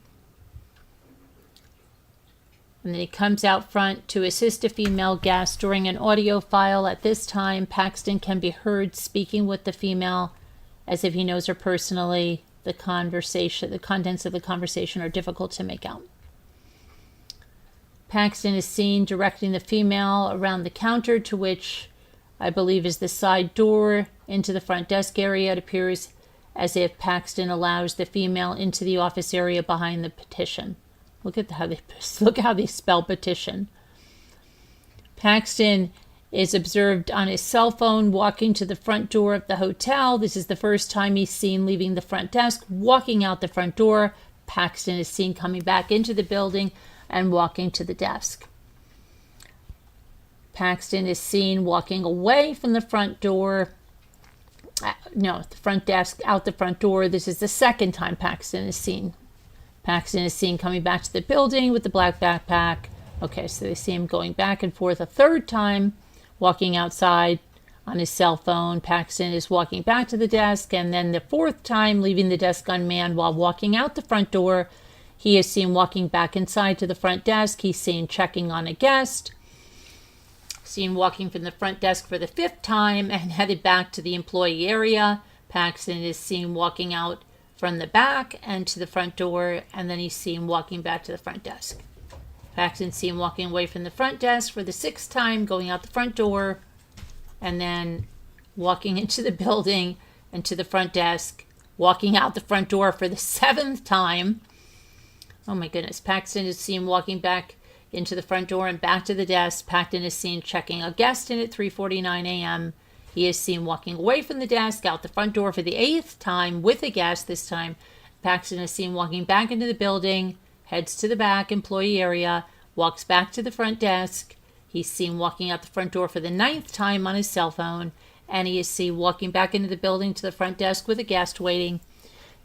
And then he comes out front to assist a female guest during an audio file. At this time, Paxton can be heard speaking with the female as if he knows her personally. The contents of the conversation are difficult to make out. Paxton is seen directing the female around the counter, to which I believe is the side door into the front desk area. It appears as if Paxton allows the female into the office area behind the petition. Look how they spell petition. Paxton is observed on his cell phone walking to the front door of the hotel. This is the first time he's seen leaving the front desk, walking out the front door. Paxton is seen coming back into the building and walking to the desk. Paxton is seen walking away from the front door. The front desk, out the front door. This is the second time Paxton is seen. Paxton is seen coming back to the building with the black backpack. Okay, so they see him going back and forth a third time, walking outside on his cell phone. Paxton is walking back to the desk, and then the fourth time leaving the desk unmanned while walking out the front door. He is seen walking back inside to the front desk. He's seen checking on a guest. Seen walking from the front desk for the fifth time and headed back to the employee area. Paxton is seen walking out from the back and to the front door, and then he's seen walking back to the front desk. Paxton's seen walking away from the front desk for the 6th time, going out the front door, and then walking into the building and to the front desk, walking out the front door for the 7th time. Oh my goodness. Paxton is seen walking back into the front door and back to the desk. Paxton is seen checking a guest in at 3:49 a.m. He is seen walking away from the desk, out the front door for the 8th time with a guest this time. Paxton is seen walking back into the building, heads to the back employee area, walks back to the front desk. He's seen walking out the front door for the 9th time on his cell phone, and he is seen walking back into the building to the front desk with a guest waiting.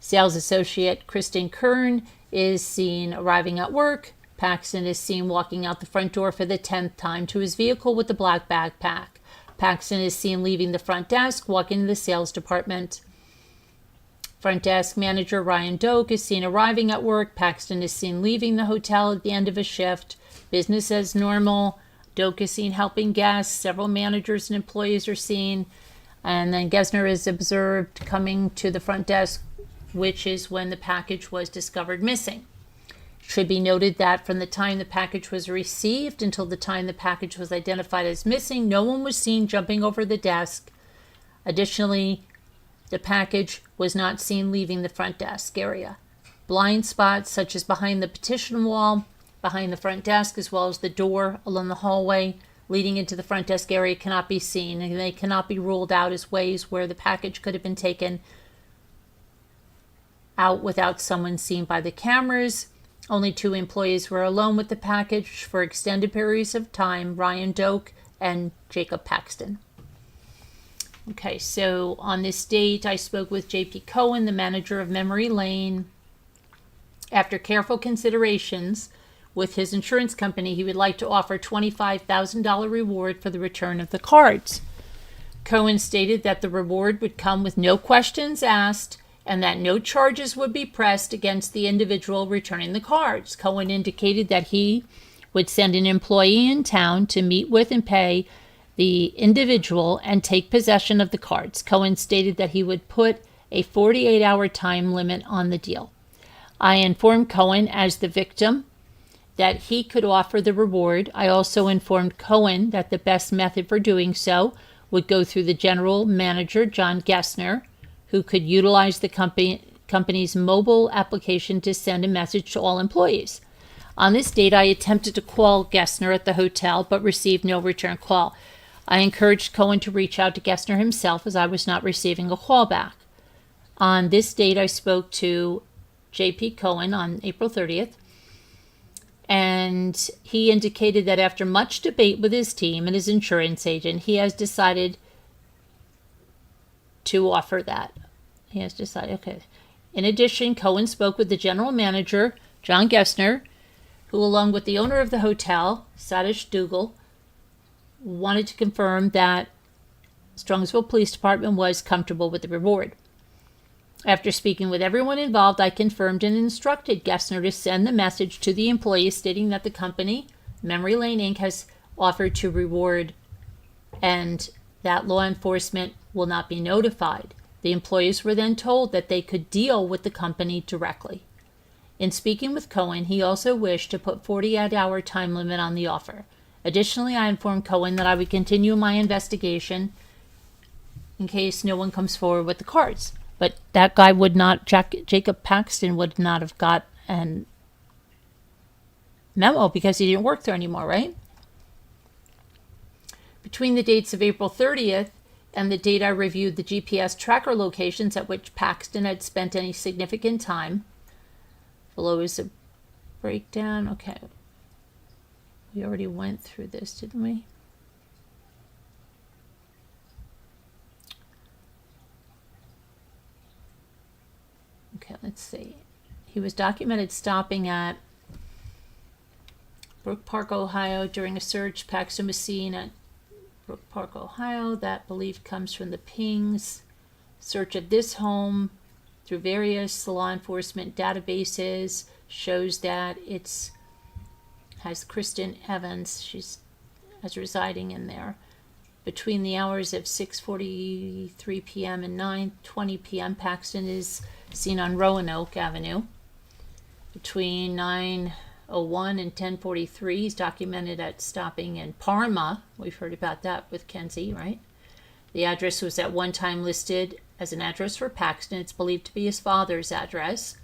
Sales associate Kristen Kern is seen arriving at work. Paxton is seen walking out the front door for the 10th time to his vehicle with the black backpack. Paxton is seen leaving the front desk, walking to the sales department. Front desk manager Ryan Doak is seen arriving at work. Paxton is seen leaving the hotel at the end of a shift. Business as normal. Doak is seen helping guests. Several managers and employees are seen. And then Gesner is observed coming to the front desk, which is when the package was discovered missing. It should be noted that from the time the package was received until the time the package was identified as missing, no one was seen jumping over the desk. Additionally, the package was not seen leaving the front desk area. Blind spots, such as behind the petition wall, behind the front desk, as well as the door along the hallway leading into the front desk area, cannot be seen, and they cannot be ruled out as ways where the package could have been taken out without someone seen by the cameras. Only 2 employees were alone with the package for extended periods of time, Ryan Doak and Jacob Paxton. Okay, so on this date, I spoke with J.P. Cohen, the manager of Memory Lane. After careful considerations with his insurance company, he would like to offer $25,000 reward for the return of the cards. Cohen stated that the reward would come with no questions asked and that no charges would be pressed against the individual returning the cards. Cohen indicated that he would send an employee in town to meet with and pay the individual and take possession of the cards. Cohen stated that he would put a 48-hour time limit on the deal. I informed Cohen, as the victim, that he could offer the reward. I also informed Cohen that the best method for doing so would go through the general manager, John Gesner, who could utilize the company's mobile application to send a message to all employees. On this date, I attempted to call Gesner at the hotel, but received no return call. I encouraged Cohen to reach out to Gesner himself, as I was not receiving a call back. On this date, I spoke to J.P. Cohen on April 30th, and he indicated that after much debate with his team and his insurance agent, he has decided to offer that. He has decided, okay. In addition, Cohen spoke with the general manager, John Gesner, who, along with the owner of the hotel, Sadish Dougal, wanted to confirm that Strongsville Police Department was comfortable with the reward. After speaking with everyone involved, I confirmed and instructed Gesner to send the message to the employees stating that the company, Memory Lane Inc., has offered to reward and that law enforcement will not be notified. The employees were then told that they could deal with the company directly. In speaking with Cohen, he also wished to put 48-hour time limit on the offer. Additionally, I informed Cohen that I would continue my investigation in case no one comes forward with the cards. But that guy would not, Jacob Paxton would not have got a memo because he didn't work there anymore, right? Between the dates of April 30th and the date I reviewed the GPS tracker locations at which Paxton had spent any significant time, below is a breakdown. Okay. We already went through this, didn't we? Okay, let's see. He was documented stopping at Brook Park, Ohio during a search. Paxton was seen at Brook Park, Ohio. That belief comes from the pings. Search of this home through various law enforcement databases shows that has Kristen Evans. She's residing in there. Between the hours of 6:43 p.m. and 9:20 p.m., Paxton is seen on Roanoke Avenue. Between 9:01 and 10:43, he's documented at stopping in Parma. We've heard about that with Kenzie, right? The address was at one time listed as an address for Paxton. It's believed to be his father's address.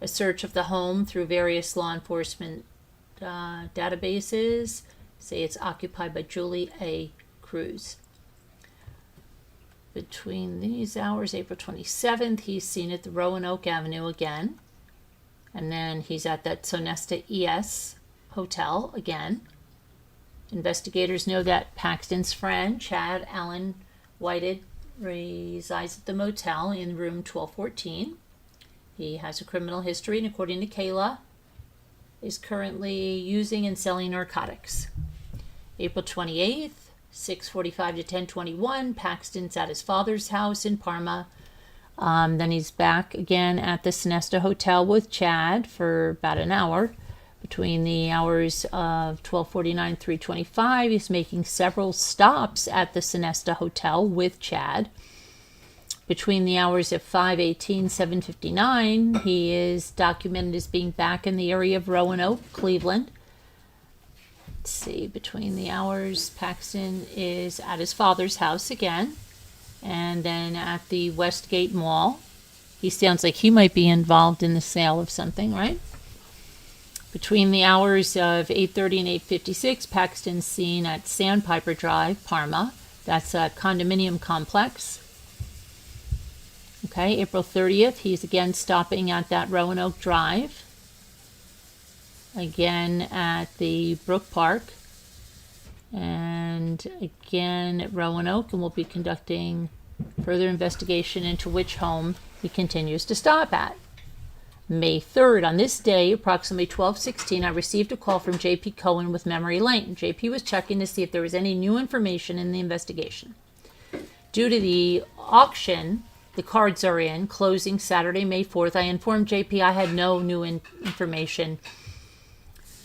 A search of the home through various law enforcement databases say it's occupied by Julie A. Cruz. Between these hours, April 27th, he's seen at the Roanoke Avenue again. And then he's at that Sonesta ES hotel again. Investigators know that Paxton's friend, Chad Allen Whited, resides at the motel in room 1214. He has a criminal history, and according to Kayla, is currently using and selling narcotics. April 28th, 6:45 to 10:21, Paxton's at his father's house in Parma. Then he's back again at the Sonesta Hotel with Chad for about an hour. Between the hours of 12:49 3:25, he's making several stops at the Sonesta Hotel with Chad. Between the hours of 5:18 7:59, he is documented as being back in the area of Roanoke, Cleveland. Let's see, between the hours, Paxton is at his father's house again, and then at the Westgate Mall. He sounds like he might be involved in the sale of something, right? Between the hours of 8:30 and 8:56, Paxton's seen at Sandpiper Drive, Parma. That's a condominium complex. Okay, April 30th, he's again stopping at that Roanoke Drive. Again at the Brook Park. And again at Roanoke, and we'll be conducting further investigation into which home he continues to stop at. May 3rd, on this day, approximately 12:16, I received a call from J.P. Cohen with Memory Lane. J.P. was checking to see if there was any new information in the investigation. Due to the auction, the cards are in, closing Saturday, May 4th. I informed J.P. I had no new information.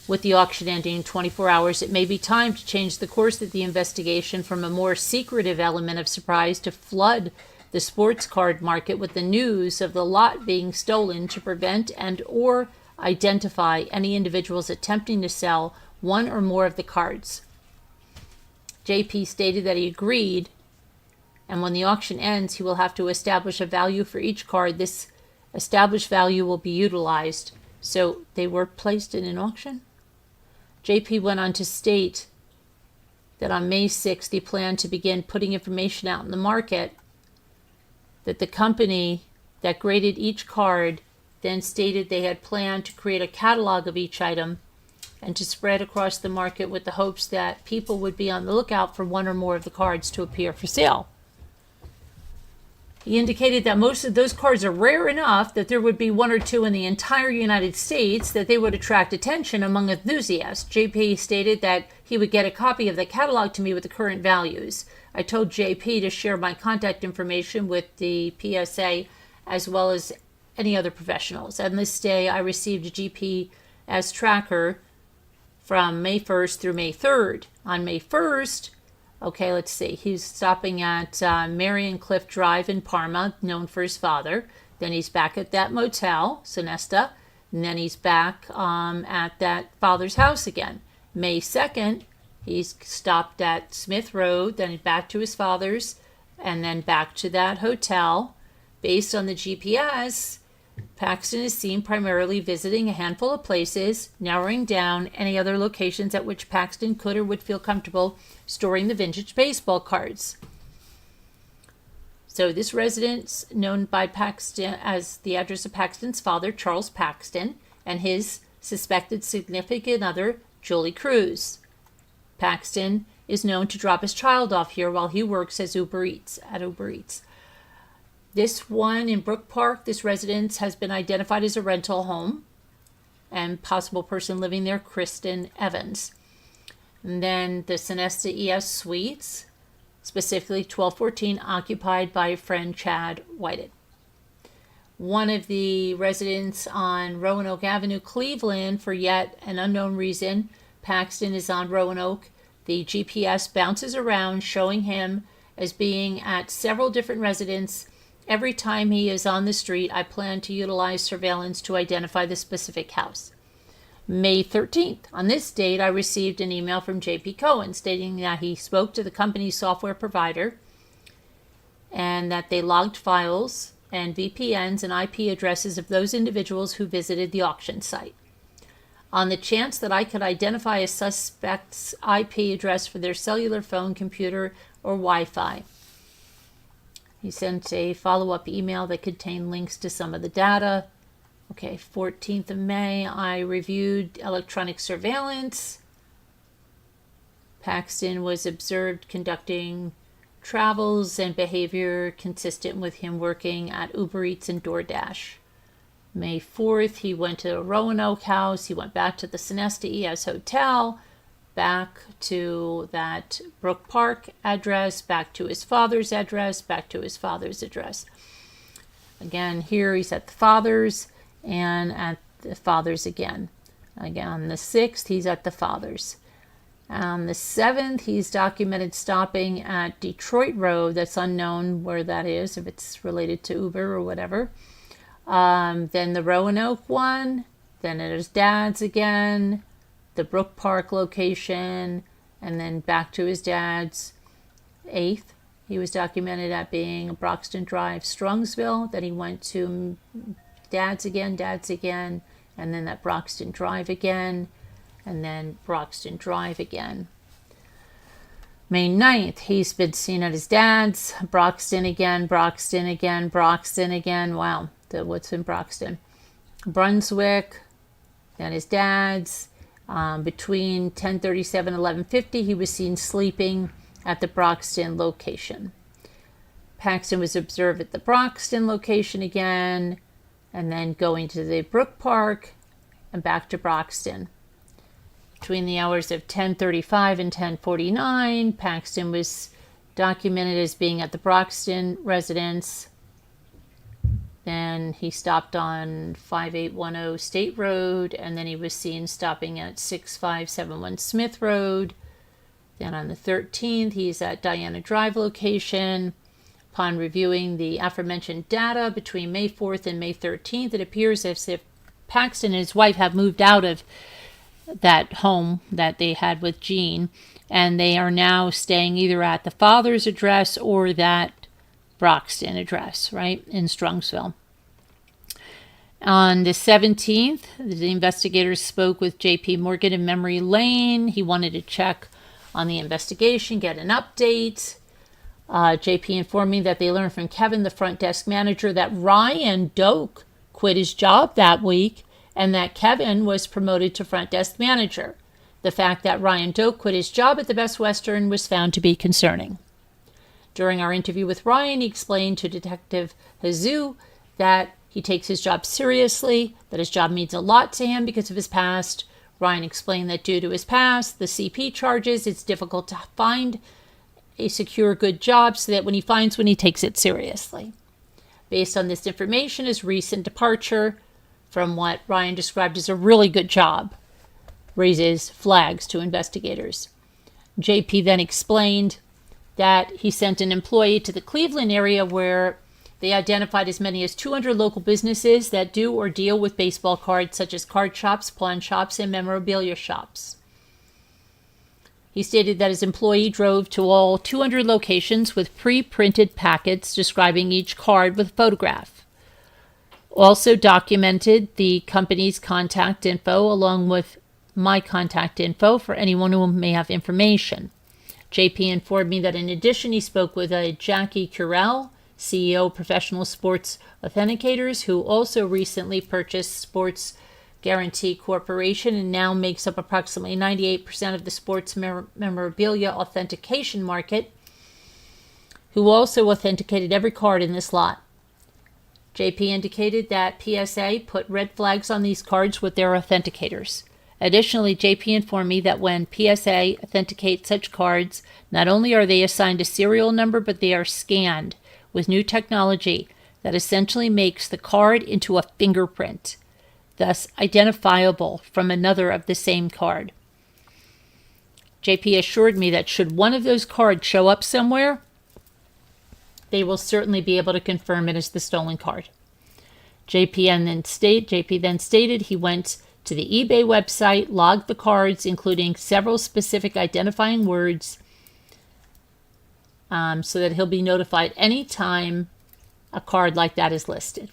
With the auction ending in 24 hours, it may be time to change the course of the investigation from a more secretive element of surprise to flood the sports card market with the news of the lot being stolen to prevent and or identify any individuals attempting to sell one or more of the cards. JP stated that he agreed, and when the auction ends, he will have to establish a value for each card. This established value will be utilized. So they were placed in an auction? JP went on to state that on May 6th, he planned to begin putting information out in the market, that the company that graded each card then stated they had planned to create a catalog of each item and to spread across the market with the hopes that people would be on the lookout for one or more of the cards to appear for sale. He indicated that most of those cards are rare enough that there would be one or two in the entire United States that they would attract attention among enthusiasts. JP stated that he would get a copy of the catalog to me with the current values. I told JP to share my contact information with the PSA as well as any other professionals. On this day, I received a GPS tracker from May 1st through May 3rd. On May 1st, okay, let's see. He's stopping at Marion Cliff Drive in Parma, known for his father. Then he's back at that motel, Sonesta. And then he's back at that father's house again. May 2nd, he's stopped at Smith Road, then back to his father's, and then back to that hotel. Based on the GPS, Paxton is seen primarily visiting a handful of places, narrowing down any other locations at which Paxton could or would feel comfortable storing the vintage baseball cards. So this residence, known by Paxton as the address of Paxton's father, Charles Paxton, and his suspected significant other, Julie Cruz. Paxton is known to drop his child off here while he works as Uber Eats. This one in Brook Park, this residence has been identified as a rental home, and possible person living there, Kristen Evans. And then the Sonesta ES Suites, specifically 1214, occupied by a friend, Chad Whited. One of the residents on Roanoke Avenue, Cleveland, for yet an unknown reason, Paxton is on Roanoke. The GPS bounces around, showing him as being at several different residences. Every time he is on the street, I plan to utilize surveillance to identify the specific house. May 13th. On this date, I received an email from J.P. Cohen stating that he spoke to the company's software provider and that they logged files and VPNs and IP addresses of those individuals who visited the auction site. On the chance that I could identify a suspect's IP address for their cellular phone, computer, or Wi-Fi. He sent a follow-up email that contained links to some of the data. Okay, 14th of May, I reviewed electronic surveillance. Paxton was observed conducting travels and behavior consistent with him working at Uber Eats and DoorDash. May 4th, he went to a Roanoke house. He went back to the Sonesta ES Hotel, back to that Brook Park address, back to his father's address, back to his father's address. Again, here he's at the father's and at the father's again. Again, on the 6th, he's at the father's. On the 7th, he's documented stopping at Detroit Road. That's unknown where that is, if it's related to Uber or whatever. Then the Roanoke one, then at his dad's again, the Brook Park location, and then back to his dad's. 8th, he was documented at being Broxton Drive, Strongsville. Then he went to dad's again, and then that Broxton Drive again, and then Broxton Drive again. May 9th, he's been seen at his dad's, Broxton again. Wow, what's in Broxton? Brunswick, then his dad's. Between 10:37 and 11:50, he was seen sleeping at the Broxton location. Paxton was observed at the Broxton location again, and then going to the Brook Park and back to Broxton. Between the hours of 10:35 and 10:49, Paxton was documented as being at the Broxton residence. Then he stopped on 5810 State Road, and then he was seen stopping at 6571 Smith Road. Then on the 13th, he's at Diana Drive location. Upon reviewing the aforementioned data between May 4th and May 13th, it appears as if Paxton and his wife have moved out of that home that they had with Jean, and they are now staying either at the father's address or that Broxton address, right, in Strongsville. On the 17th, the investigators spoke with J.P. Morgan in Memory Lane. He wanted to check on the investigation, get an update. J.P. informed me that they learned from Kevin, the front desk manager, that Ryan Doak quit his job that week and that Kevin was promoted to front desk manager. The fact that Ryan Doak quit his job at the Best Western was found to be concerning. During our interview with Ryan, he explained to Detective Hazoo that he takes his job seriously, that his job means a lot to him because of his past. Ryan explained that due to his past, the CP charges, it's difficult to find a secure, good job, so that when he finds one, he takes it seriously. Based on this information, his recent departure from what Ryan described as a really good job raises flags to investigators. JP then explained that he sent an employee to the Cleveland area where they identified as many as 200 local businesses that do or deal with baseball cards, such as card shops, pawn shops, and memorabilia shops. He stated that his employee drove to all 200 locations with pre-printed packets describing each card with a photograph. Also documented the company's contact info along with my contact info for anyone who may have information. JP informed me that in addition, he spoke with Jackie Curell, CEO of Professional Sports Authenticators, who also recently purchased Sports Guarantee Corporation and now makes up approximately 98% of the sports memorabilia authentication market, who also authenticated every card in this lot. JP indicated that PSA put red flags on these cards with their authenticators. Additionally, JP informed me that when PSA authenticates such cards, not only are they assigned a serial number, but they are scanned with new technology that essentially makes the card into a fingerprint, thus identifiable from another of the same card. JP assured me that should one of those cards show up somewhere, they will certainly be able to confirm it as the stolen card. JP then stated he went to the eBay website, logged the cards, including several specific identifying words, so that he'll be notified anytime a card like that is listed.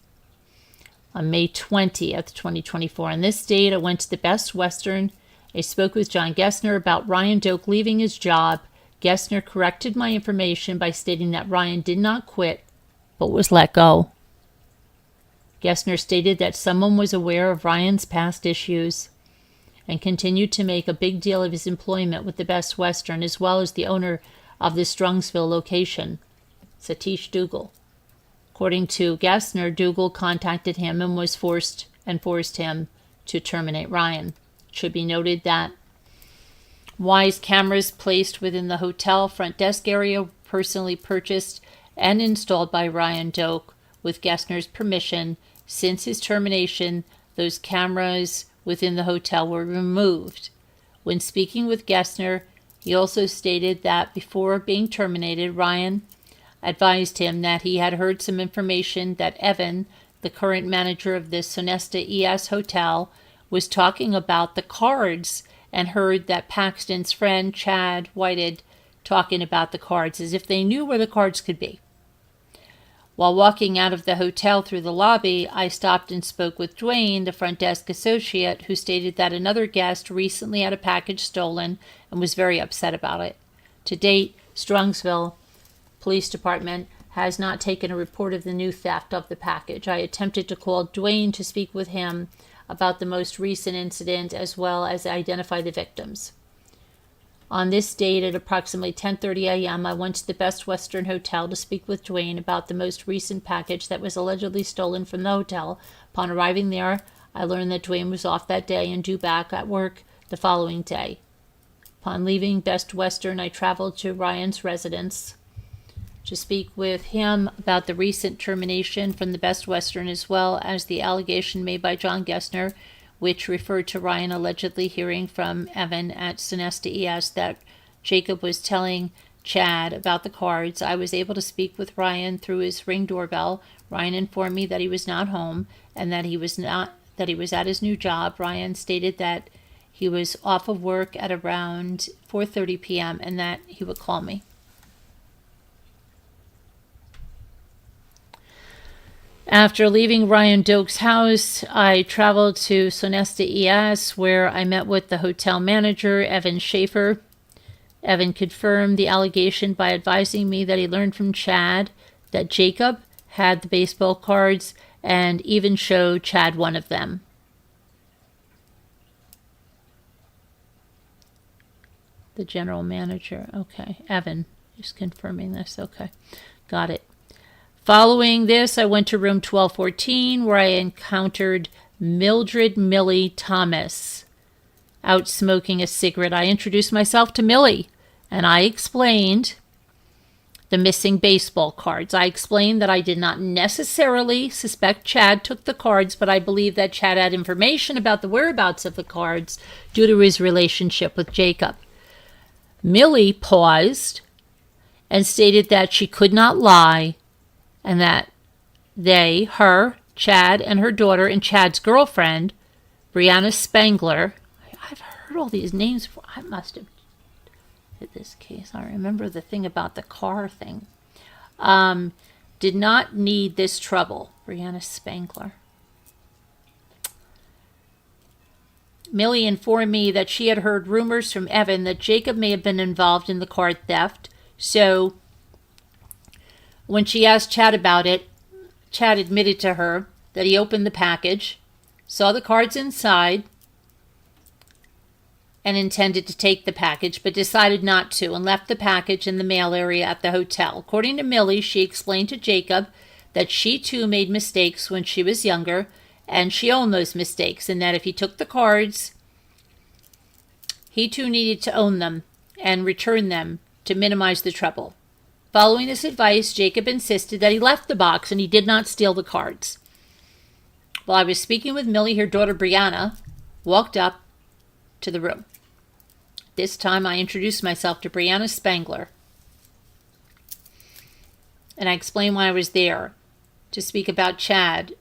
On May 20th, 2024, on this date, I went to the Best Western. I spoke with John Gessner about Ryan Doak leaving his job. Gessner corrected my information by stating that Ryan did not quit, but was let go. Gessner stated that someone was aware of Ryan's past issues and continued to make a big deal of his employment with the Best Western, as well as the owner of the Strongsville location, Satish Dougal. According to Gessner, Dougal contacted him and forced him to terminate Ryan. It should be noted that Wise cameras placed within the hotel front desk area personally purchased and installed by Ryan Doak with Gessner's permission. Since his termination, those cameras within the hotel were removed. When speaking with Gessner, he also stated that before being terminated, Ryan advised him that he had heard some information that Evan, the current manager of the Sonesta ES Hotel, was talking about the cards, and heard that Paxton's friend Chad Whited talking about the cards as if they knew where the cards could be. While walking out of the hotel through the lobby, I stopped and spoke with Dwayne, the front desk associate, who stated that another guest recently had a package stolen and was very upset about it. To date, Strongsville Police Department has not taken a report of the new theft of the package. I attempted to call Dwayne to speak with him about the most recent incident as well as identify the victims. On this date at approximately 10:30 a.m., I went to the Best Western Hotel to speak with Dwayne about the most recent package that was allegedly stolen from the hotel. Upon arriving there, I learned that Dwayne was off that day and due back at work the following day. Upon leaving Best Western, I traveled to Ryan's residence to speak with him about the recent termination from the Best Western, as well as the allegation made by John Gessner, which referred to Ryan allegedly hearing from Evan at Sonesta ES that Jacob was telling Chad about the cards. I was able to speak with Ryan through his Ring doorbell. Ryan informed me that he was not home and that he was at his new job. Ryan stated that he was off of work at around 4:30 p.m. and that he would call me. After leaving Ryan Doak's house, I traveled to Sonesta ES, where I met with the hotel manager, Evan Schaefer. Evan confirmed the allegation by advising me that he learned from Chad that Jacob had the baseball cards and even showed Chad one of them. The general manager. Okay, Evan is confirming this. Okay, got it. Following this, I went to room 1214, where I encountered Mildred Millie Thomas out smoking a cigarette. I introduced myself to Millie, and I explained the missing baseball cards. I explained that I did not necessarily suspect Chad took the cards, but I believe that Chad had information about the whereabouts of the cards due to his relationship with Jacob. Millie paused and stated that she could not lie, and that Chad and her daughter and Chad's girlfriend, Brianna Spangler, I've heard all these names before. I must have hit this case. I remember the thing about the car thing. Did not need this trouble. Brianna Spangler. Millie informed me that she had heard rumors from Evan that Jacob may have been involved in the card theft, so when she asked Chad about it, Chad admitted to her that he opened the package, saw the cards inside, and intended to take the package, but decided not to and left the package in the mail area at the hotel. According to Millie, she explained to Jacob that she too made mistakes when she was younger, and she owned those mistakes, and that if he took the cards, he too needed to own them and return them to minimize the trouble. Following this advice, Jacob insisted that he left the box and he did not steal the cards. While I was speaking with Millie, her daughter Brianna walked up to the room. This time I introduced myself to Brianna Spangler, and I explained why I was there, to speak to Chad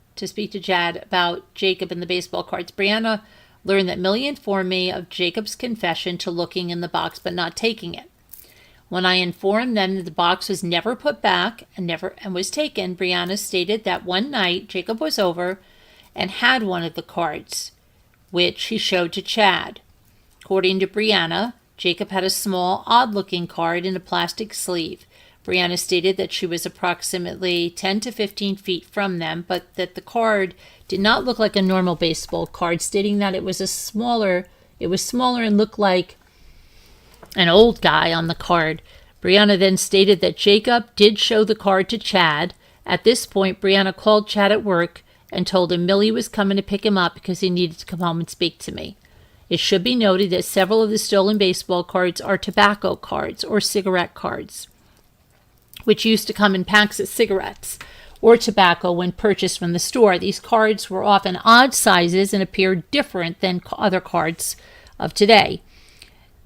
about Jacob and the baseball cards. Brianna learned that Millie informed me of Jacob's confession to looking in the box but not taking it. When I informed them that the box was never put back and was taken, Brianna stated that one night Jacob was over and had one of the cards, which he showed to Chad. According to Brianna, Jacob had a small, odd-looking card in a plastic sleeve. Brianna stated that she was approximately 10 to 15 feet from them, but that the card did not look like a normal baseball card, stating that it was smaller and looked like an old guy on the card. Brianna then stated that Jacob did show the card to Chad. At this point, Brianna called Chad at work and told him Millie was coming to pick him up because he needed to come home and speak to me. It should be noted that several of the stolen baseball cards are tobacco cards or cigarette cards, which used to come in packs of cigarettes or tobacco when purchased from the store. These cards were often odd sizes and appeared different than other cards of today.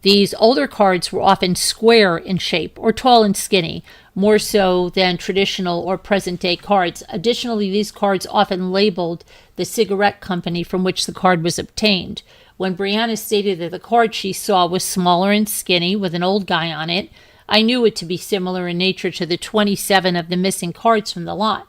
These older cards were often square in shape or tall and skinny, more so than traditional or present-day cards. Additionally, these cards often labeled the cigarette company from which the card was obtained. When Brianna stated that the card she saw was smaller and skinny with an old guy on it, I knew it to be similar in nature to the 27 of the missing cards from the lot.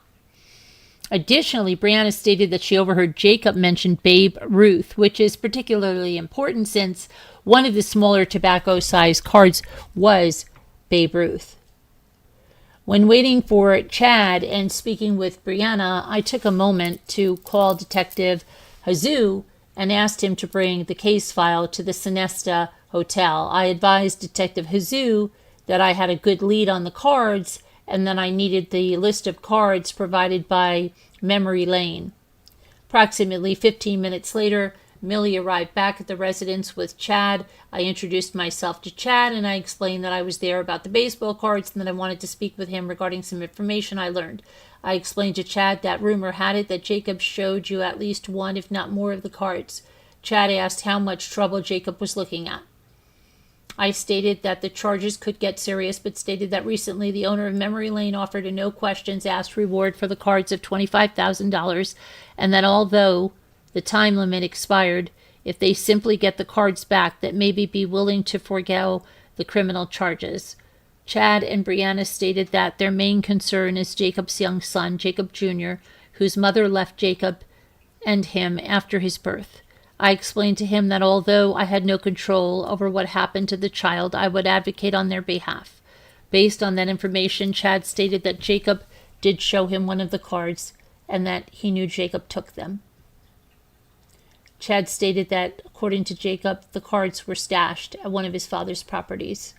Additionally, Brianna stated that she overheard Jacob mention Babe Ruth, which is particularly important since one of the smaller tobacco-sized cards was Babe Ruth. When waiting for Chad and speaking with Brianna, I took a moment to call Detective Hazoo and asked him to bring the case file to the Sonesta Hotel. I advised Detective Hazoo that I had a good lead on the cards and that I needed the list of cards provided by Memory Lane. Approximately 15 minutes later, Millie arrived back at the residence with Chad. I introduced myself to Chad and I explained that I was there about the baseball cards and that I wanted to speak with him regarding some information I learned. I explained to Chad that rumor had it that Jacob showed you at least one, if not more, of the cards. Chad asked how much trouble Jacob was looking at. I stated that the charges could get serious, but stated that recently the owner of Memory Lane offered a no-questions-asked reward for the cards of $25,000, and that although the time limit expired, if they simply get the cards back, that maybe be willing to forego the criminal charges. Chad and Brianna stated that their main concern is Jacob's young son, Jacob Jr., whose mother left Jacob and him after his birth. I explained to him that although I had no control over what happened to the child, I would advocate on their behalf. Based on that information, Chad stated that Jacob did show him one of the cards and that he knew Jacob took them. Chad stated that, according to Jacob, the cards were stashed at one of his father's properties.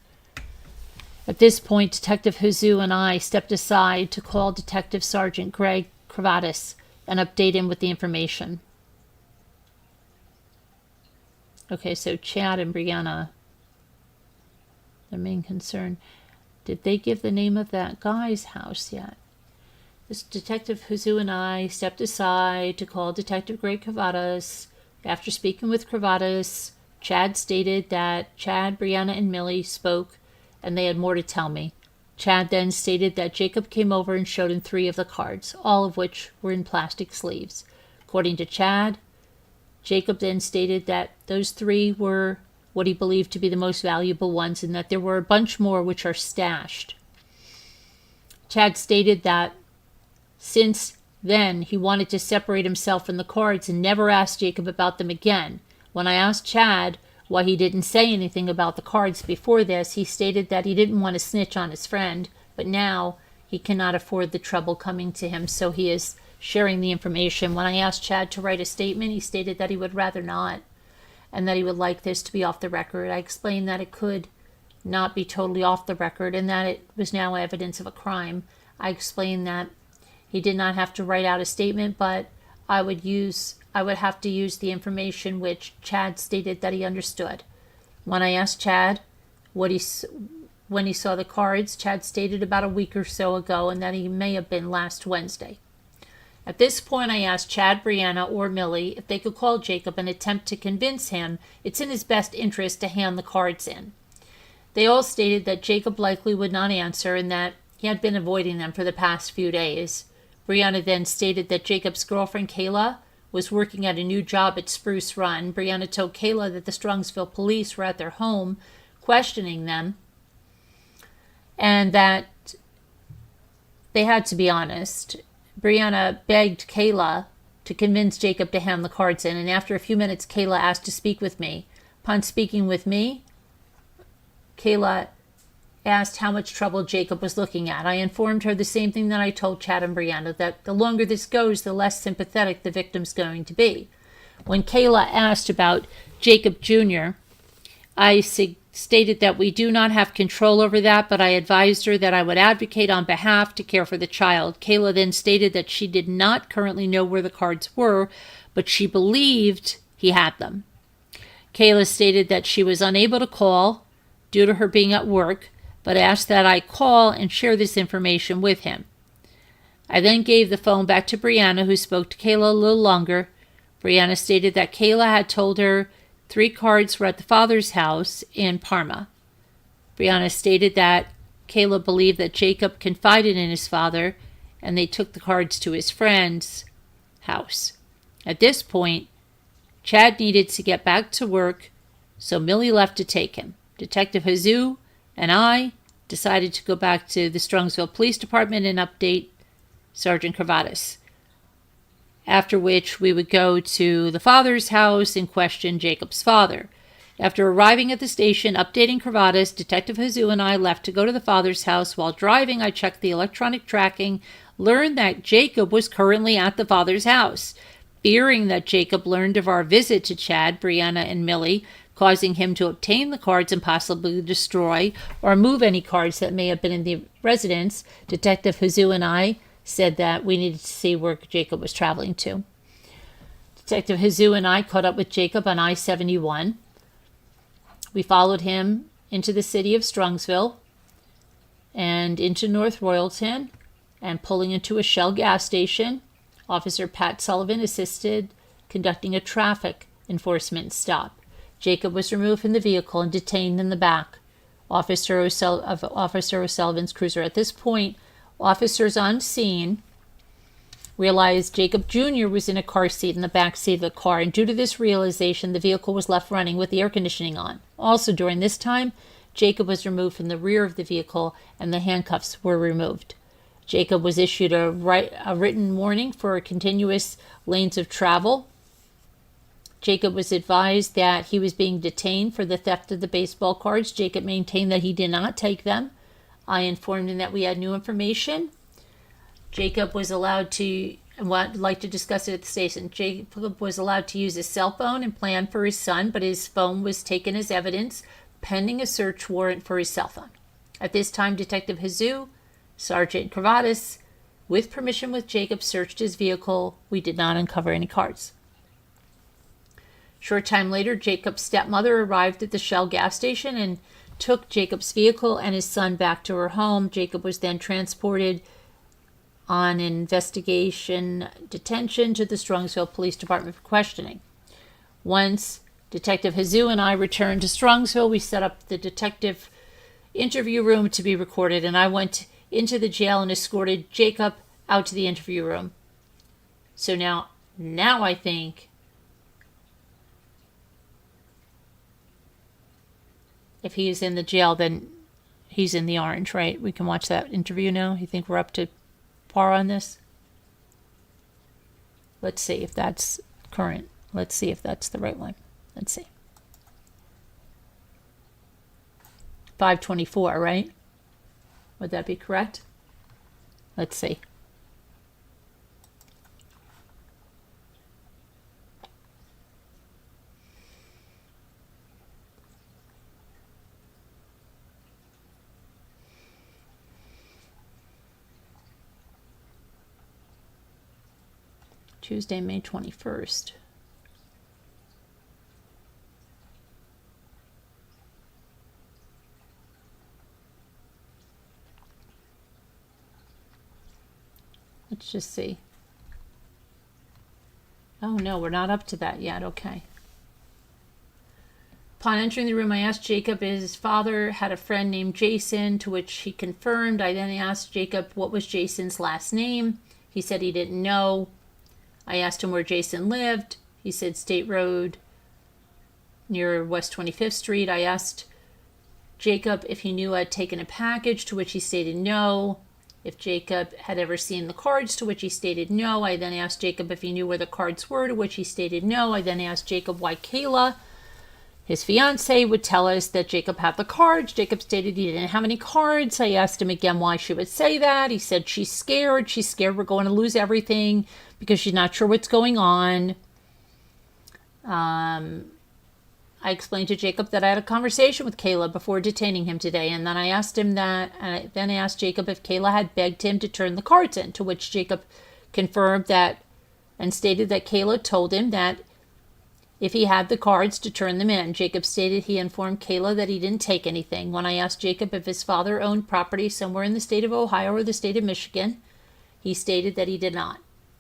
At this point, Detective Hazoo and I stepped aside to call Detective Sergeant Greg Cravatis and update him with the information. Okay, so Chad and Brianna, their main concern. Did they give the name of that guy's house yet? This Detective Hazoo and I stepped aside to call Detective Greg Cravatis. After speaking with Cravatis, Chad stated that Chad, Brianna, and Millie spoke and they had more to tell me. Chad then stated that Jacob came over and showed him 3 of the cards, all of which were in plastic sleeves. According to Chad, Jacob then stated that those 3 were what he believed to be the most valuable ones and that there were a bunch more which are stashed. Chad stated that since then he wanted to separate himself from the cards and never asked Jacob about them again. When I asked Chad why he didn't say anything about the cards before this, he stated that he didn't want to snitch on his friend, but now he cannot afford the trouble coming to him, so he is sharing the information. When I asked Chad to write a statement, he stated that he would rather not and that he would like this to be off the record. I explained that it could not be totally off the record and that it was now evidence of a crime. I explained that he did not have to write out a statement, but I would have to use the information which Chad stated that he understood. When I asked Chad when he saw the cards, Chad stated about a week or so ago and that he may have been last Wednesday. At this point, I asked Chad, Brianna, or Millie if they could call Jacob and attempt to convince him it's in his best interest to hand the cards in. They all stated that Jacob likely would not answer and that he had been avoiding them for the past few days. Brianna then stated that Jacob's girlfriend, Kayla, was working at a new job at Spruce Run. Brianna told Kayla that the Strongsville police were at their home questioning them and that they had to be honest. Brianna begged Kayla to convince Jacob to hand the cards in, and after a few minutes, Kayla asked to speak with me. Upon speaking with me, Kayla asked how much trouble Jacob was looking at. I informed her the same thing that I told Chad and Brianna, that the longer this goes, the less sympathetic the victim's going to be. When Kayla asked about Jacob Jr., I stated that we do not have control over that, but I advised her that I would advocate on behalf to care for the child. Kayla then stated that she did not currently know where the cards were, but she believed he had them. Kayla stated that she was unable to call due to her being at work, but asked that I call and share this information with him. I then gave the phone back to Brianna, who spoke to Kayla a little longer. Brianna stated that Kayla had told her 3 cards were at the father's house in Parma. Brianna stated that Kayla believed that Jacob confided in his father and they took the cards to his friend's house. At this point, Chad needed to get back to work, so Millie left to take him. Detective Jesus and I decided to go back to the Strongsville Police Department and update Sergeant Cravatis, after which we would go to the father's house and question Jacob's father. After arriving at the station, updating Cravatis, Detective Jesus and I left to go to the father's house. While driving, I checked the electronic tracking, learned that Jacob was currently at the father's house. Fearing that Jacob learned of our visit to Chad, Brianna, and Millie, causing him to obtain the cards and possibly destroy or move any cards that may have been in the residence, Detective Jesus and I said that we needed to see where Jacob was traveling to. Detective Jesus and I caught up with Jacob on I-71. We followed him into the city of Strongsville and into North Royalton, and pulling into a Shell gas station, Officer Pat Sullivan assisted conducting a traffic enforcement stop. Jacob was removed from the vehicle and detained in the back of Officer O'Sullivan's cruiser. At this point, officers on scene realized Jacob Jr. was in a car seat in the back seat of the car, and due to this realization, the vehicle was left running with the air conditioning on. Also, during this time, Jacob was removed from the rear of the vehicle and the handcuffs were removed. Jacob was issued a written warning for continuous lanes of travel. Jacob was advised that he was being detained for the theft of the baseball cards. Jacob maintained that he did not take them. I informed him that we had new information. Jacob was allowed to, and I'd like to discuss it at the station, Jacob was allowed to use his cell phone and plan for his son, but his phone was taken as evidence pending a search warrant for his cell phone. At this time, Detective Jesus, Sergeant Cravatis, with permission with Jacob, searched his vehicle. We did not uncover any cards. Short time later, Jacob's stepmother arrived at the Shell gas station and took Jacob's vehicle and his son back to her home. Jacob was then transported on investigation detention to the Strongsville Police Department for questioning. Once Detective Jesus and I returned to Strongsville, we set up the detective interview room to be recorded, and I went into the jail and escorted Jacob out to the interview room. So now I think if he is in the jail, then he's in the orange, right? We can watch that interview now. You think we're up to par on this? Let's see if that's current. Let's see if that's the right one. Let's see. 524, right? Would that be correct? Let's see. Tuesday, May 21st. Let's just see. Oh, no, we're not up to that yet. Okay. Upon entering the room, I asked Jacob if his father had a friend named Jason, to which he confirmed. I then asked Jacob what was Jason's last name. He said he didn't know. I asked him where Jason lived. He said State Road near West 25th Street. I asked Jacob if he knew I'd taken a package, to which he stated no. If Jacob had ever seen the cards, to which he stated no. I then asked Jacob if he knew where the cards were, to which he stated no. I then asked Jacob why Kayla, his fiance, would tell us that Jacob had the cards. Jacob stated he didn't have any cards. I asked him again why she would say that. He said she's scared. She's scared we're going to lose everything because she's not sure what's going on. I explained to Jacob that I had a conversation with Kayla before detaining him today, and then I asked Jacob if Kayla had begged him to turn the cards in, to which Jacob confirmed that and stated that Kayla told him that if he had the cards to turn them in. Jacob stated he informed Kayla that he didn't take anything. When I asked Jacob if his father owned property somewhere in the state of Ohio or the state of Michigan, he stated that he did not.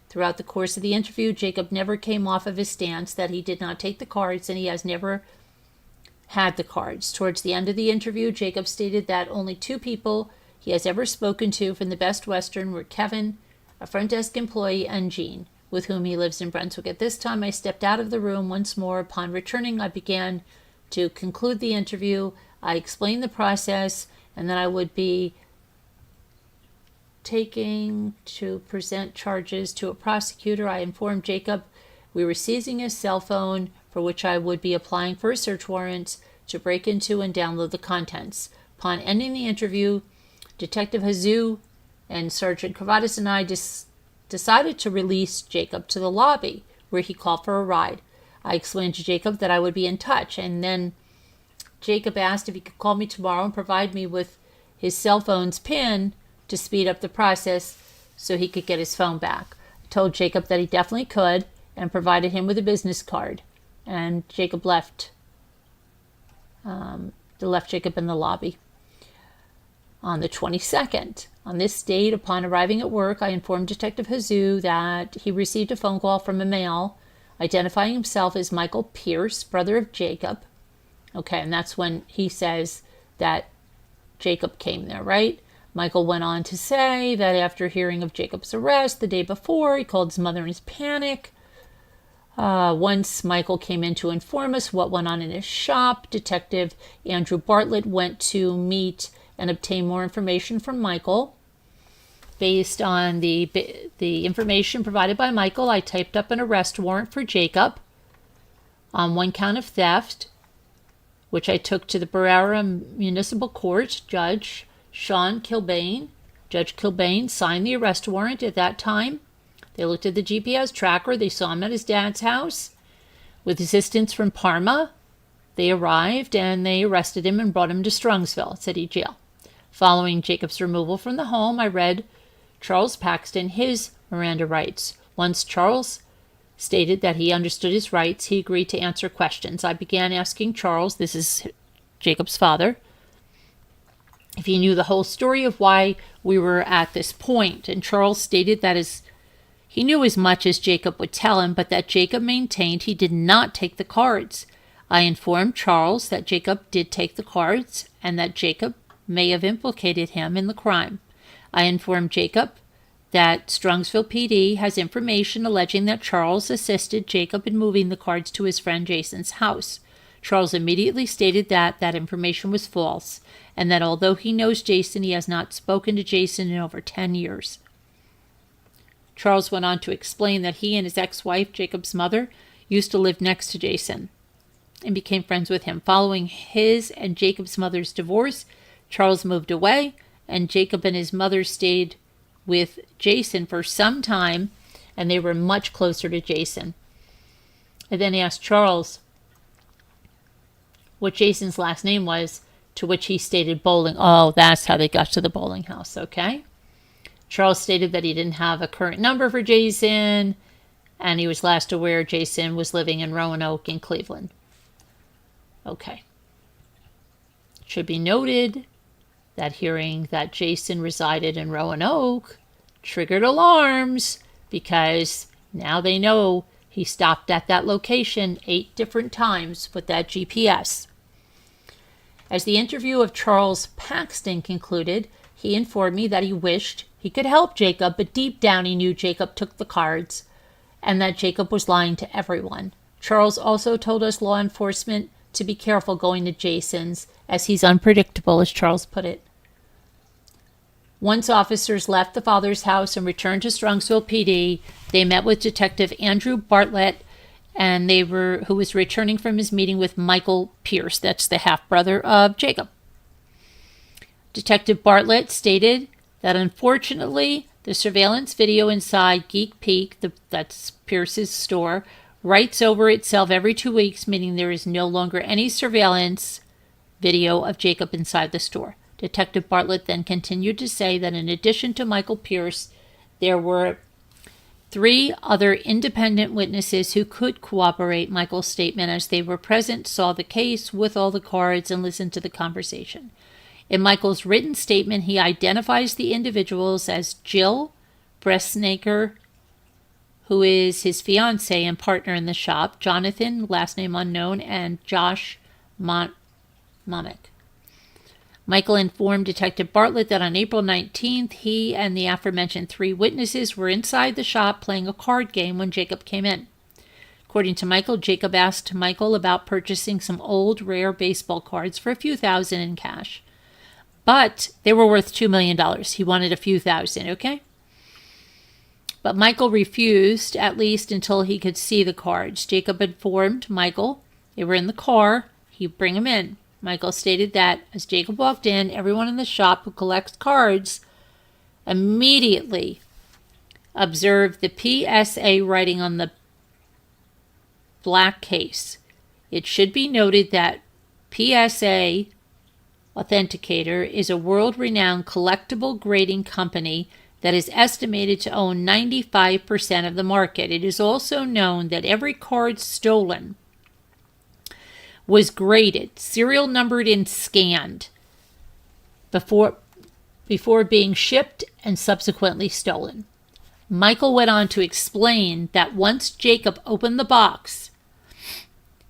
Throughout the course of the interview, Jacob never came off of his stance that he did not take the cards, and he has never had the cards. Towards the end of the interview, Jacob stated that only 2 people he has ever spoken to from the Best Western were Kevin, a front desk employee, and Jean, with whom he lives in Brunswick. At this time, I stepped out of the room once more. Upon returning, I began to conclude the interview. I explained the process, and then I would be taking to present charges to a prosecutor. I informed Jacob we were seizing his cell phone, for which I would be applying for a search warrant to break into and download the contents. Upon ending the interview, Detective Hazoo and Sergeant Kravatis and I decided to release Jacob to the lobby, where he called for a ride. I explained to Jacob that I would be in touch, and then Jacob asked if he could call me tomorrow and provide me with his cell phone's PIN to speed up the process so he could get his phone back. I told Jacob that he definitely could and provided him with a business card. And Jacob left. They left Jacob in the lobby. On the 22nd, on this date, upon arriving at work, I informed Detective Hazoo that he received a phone call from a male identifying himself as Michael Pierce, brother of Jacob. Okay, and that's when he says that Jacob came there, right? Michael went on to say that after hearing of Jacob's arrest the day before, he called his mother in his panic. Once Michael came in to inform us what went on in his shop, Detective Andrew Bartlett went to meet and obtain more information from Michael. Based on the information provided by Michael, I typed up an arrest warrant for Jacob on 1 count of theft, which I took to the Barrera Municipal Court. Judge Sean Kilbane. Judge Kilbane signed the arrest warrant at that time. They looked at the GPS tracker. They saw him at his dad's house. With assistance from Parma, they arrived and they arrested him and brought him to Strongsville City Jail. Following Jacob's removal from the home, I read Charles Paxton his Miranda rights. Once Charles stated that he understood his rights, he agreed to answer questions. I began asking Charles, this is Jacob's father, if he knew the whole story of why we were at this point. And Charles stated that he knew as much as Jacob would tell him, but that Jacob maintained he did not take the cards. I informed Charles that Jacob did take the cards and that Jacob may have implicated him in the crime. I informed Jacob that Strongsville PD has information alleging that Charles assisted Jacob in moving the cards to his friend Jason's house. Charles immediately stated that information was false, and that although he knows Jason, he has not spoken to Jason in over 10 years. Charles went on to explain that he and his ex-wife, Jacob's mother, used to live next to Jason and became friends with him. Following his and Jacob's mother's divorce, Charles moved away, and Jacob and his mother stayed with Jason for some time, and they were much closer to Jason. I then asked Charles what Jason's last name was, to which he stated Bowling. Oh, that's how they got to the bowling house, okay? Charles stated that he didn't have a current number for Jason, and he was last aware Jason was living in Roanoke in Cleveland. Okay. It should be noted that hearing that Jason resided in Roanoke triggered alarms, because now they know He stopped at that location 8 different times with that GPS. As the interview of Charles Paxton concluded, he informed me that he wished he could help Jacob, but deep down he knew Jacob took the cards and that Jacob was lying to everyone. Charles also told us law enforcement to be careful going to Jason's, as he's unpredictable, as Charles put it. Once officers left the father's house and returned to Strongsville PD, they met with Detective Andrew Bartlett, and who was returning from his meeting with Michael Pierce. That's the half-brother of Jacob. Detective Bartlett stated that unfortunately, the surveillance video inside Geek Peak, that's Pierce's store, writes over itself every 2 weeks, meaning there is no longer any surveillance video of Jacob inside the store. Detective Bartlett then continued to say that in addition to Michael Pierce, there were 3 other independent witnesses who could corroborate Michael's statement, as they were present, saw the case with all the cards, and listened to the conversation. In Michael's written statement, he identifies the individuals as Jill Bressnaker, who is his fiancé and partner in the shop, Jonathan, last name unknown, and Josh Mamek. Michael informed Detective Bartlett that on April 19th, he and the aforementioned 3 witnesses were inside the shop playing a card game when Jacob came in. According to Michael, Jacob asked Michael about purchasing some old, rare baseball cards for a few thousand in cash. But they were worth $2 million. He wanted a few thousand, okay? But Michael refused, at least until he could see the cards. Jacob informed Michael they were in the car. He'd bring them in. Michael stated that as Jacob walked in, everyone in the shop who collects cards immediately observed the PSA writing on the black case. It should be noted that PSA Authenticator is a world-renowned collectible grading company that is estimated to own 95% of the market. It is also known that every card stolen was graded, serial numbered, and scanned before being shipped and subsequently stolen. Michael went on to explain that once Jacob opened the box,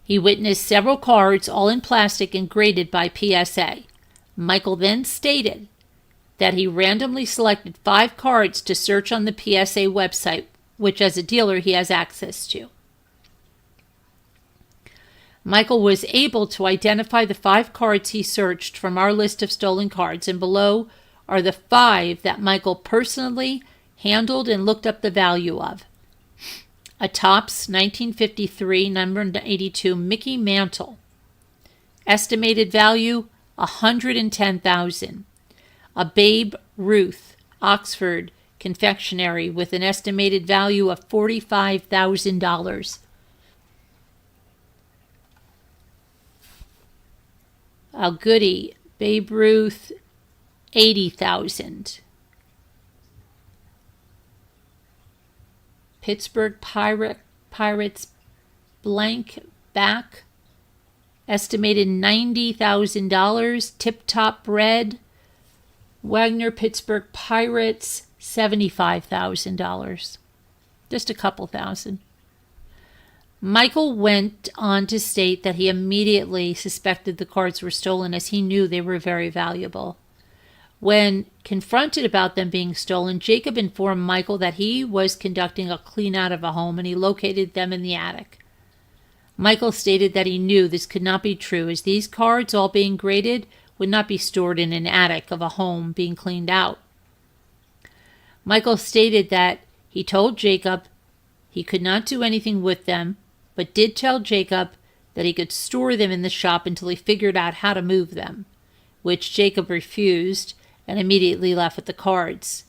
he witnessed several cards, all in plastic and graded by PSA. Michael then stated that he randomly selected 5 cards to search on the PSA website, which as a dealer he has access to. Michael was able to identify the 5 cards he searched from our list of stolen cards, and below are the 5 that Michael personally handled and looked up the value of. A Topps 1953 number 82 Mickey Mantle, estimated value $110,000. A Babe Ruth Oxford confectionery with an estimated value of $45,000. A Goodie Babe Ruth $80,000. Pittsburgh Pirates blank back, estimated $90,000. Tip Top Red Wagner Pittsburgh Pirates $75,000. Just a couple thousand. Michael went on to state that he immediately suspected the cards were stolen, as he knew they were very valuable. When confronted about them being stolen, Jacob informed Michael that he was conducting a clean out of a home and he located them in the attic. Michael stated that he knew this could not be true, as these cards, all being graded, would not be stored in an attic of a home being cleaned out. Michael stated that he told Jacob he could not do anything with them, but did tell Jacob that he could store them in the shop until he figured out how to move them, which Jacob refused and immediately left with the cards.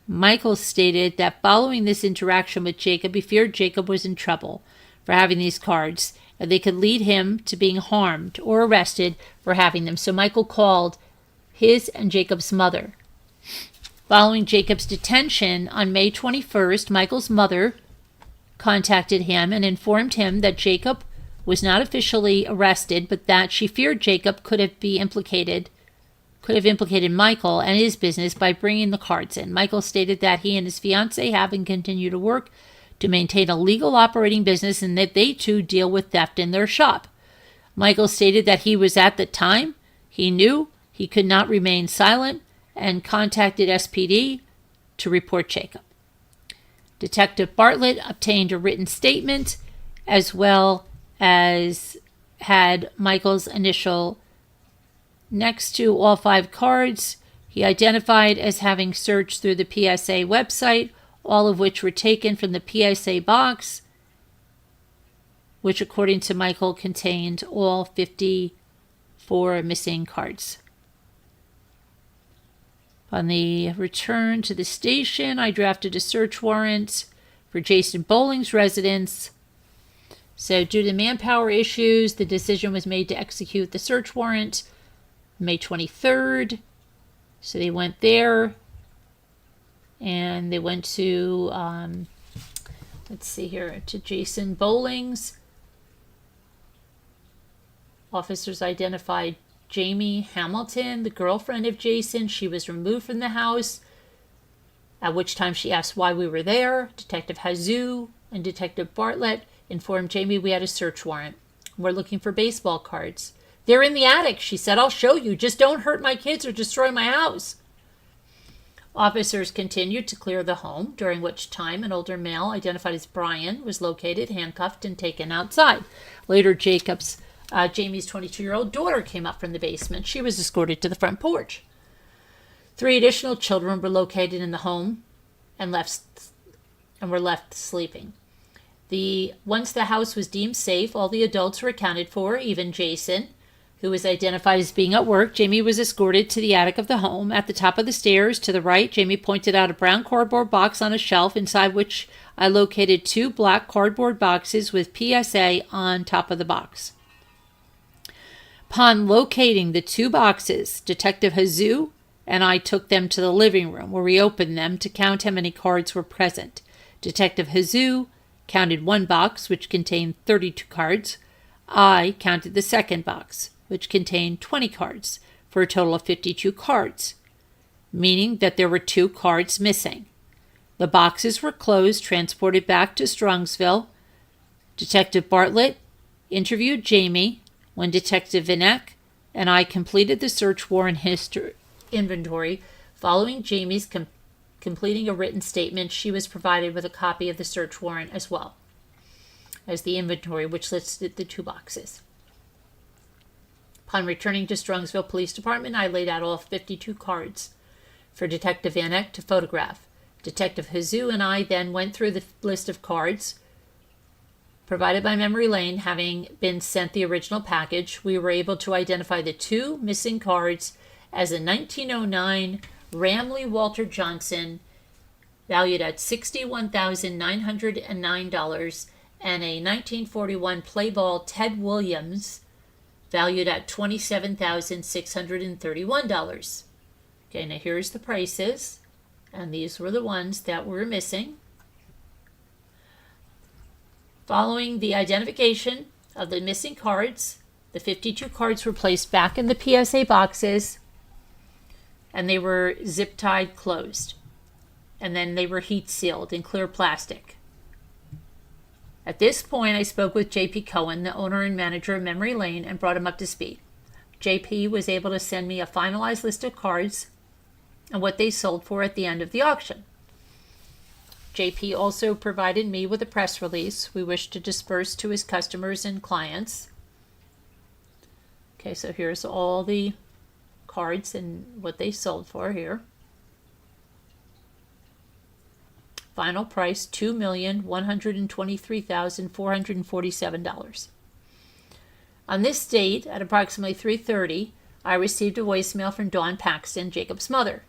Michael stated that following this interaction with Jacob, he feared Jacob was in trouble for having these cards, and they could lead him to being harmed or arrested for having them. So Michael called his and Jacob's mother. Following Jacob's detention on May 21st, Michael's mother contacted him and informed him that Jacob was not officially arrested, but that she feared Jacob could could have implicated Michael and his business by bringing the cards in. Michael stated that he and his fiancée have and continue to work to maintain a legal operating business and that they too deal with theft in their shop. Michael stated that he was at the time, he knew he could not remain silent and contacted SPD to report Jacob. Detective Bartlett obtained a written statement as well as had Michael's initial next to all 5 cards. He identified as having searched through the PSA website, all of which were taken from the PSA box, which according to Michael contained all 54 missing cards. On the return to the station, I drafted a search warrant for Jason Bowling's residence. So due to manpower issues, the decision was made to execute the search warrant May 23rd. So they went there and they went to, let's see here, to Jason Bowling's. Officers identified Jamie Hamilton, the girlfriend of Jason. She was removed from the house, at which time she asked why we were there. Detective Hazoo and Detective Bartlett informed Jamie we had a search warrant. We're looking for baseball cards. They're in the attic, she said. I'll show you. Just don't hurt my kids or destroy my house. Officers continued to clear the home, during which time an older male identified as Brian was located, handcuffed, and taken outside. Later, Jamie's 22-year-old daughter came up from the basement. She was escorted to the front porch. 3 additional children were located in the home and were left sleeping. Once the house was deemed safe, all the adults were accounted for, even Jason, who was identified as being at work. Jamie was escorted to the attic of the home. At the top of the stairs to the right, Jamie pointed out a brown cardboard box on a shelf, inside which I located 2 black cardboard boxes with PSA on top of the box. Upon locating the 2 boxes, Detective Hazoo and I took them to the living room where we opened them to count how many cards were present. Detective Hazoo counted 1 box, which contained 32 cards. I counted the second box, which contained 20 cards, for a total of 52 cards, meaning that there were 2 cards missing. The boxes were closed, transported back to Strongsville. Detective Bartlett interviewed Jamie when Detective Vinek and I completed the search warrant inventory. Following Jamie's completing a written statement, she was provided with a copy of the search warrant as well as the inventory, which listed the 2 boxes. Upon returning to Strongsville Police Department, I laid out all 52 cards for Detective Vinek to photograph. Detective Hazoo and I then went through the list of cards provided by Memory Lane. Having been sent the original package, we were able to identify the 2 missing cards as a 1909 Ramley Walter Johnson, valued at $61,909, and a 1941 Playball Ted Williams, valued at $27,631. Okay, now here's the prices, and these were the ones that were missing. Following the identification of the missing cards, the 52 cards were placed back in the PSA boxes, and they were zip tied closed. And then they were heat sealed in clear plastic. At this point, I spoke with J.P. Cohen, the owner and manager of Memory Lane, and brought him up to speed. J.P. was able to send me a finalized list of cards and what they sold for at the end of the auction. J.P. also provided me with a press release we wish to disperse to his customers and clients. Okay, so here's all the cards and what they sold for here. Final price, $2,123,447. On this date, at approximately 3:30, I received a voicemail from Dawn Paxton, Jacob's mother.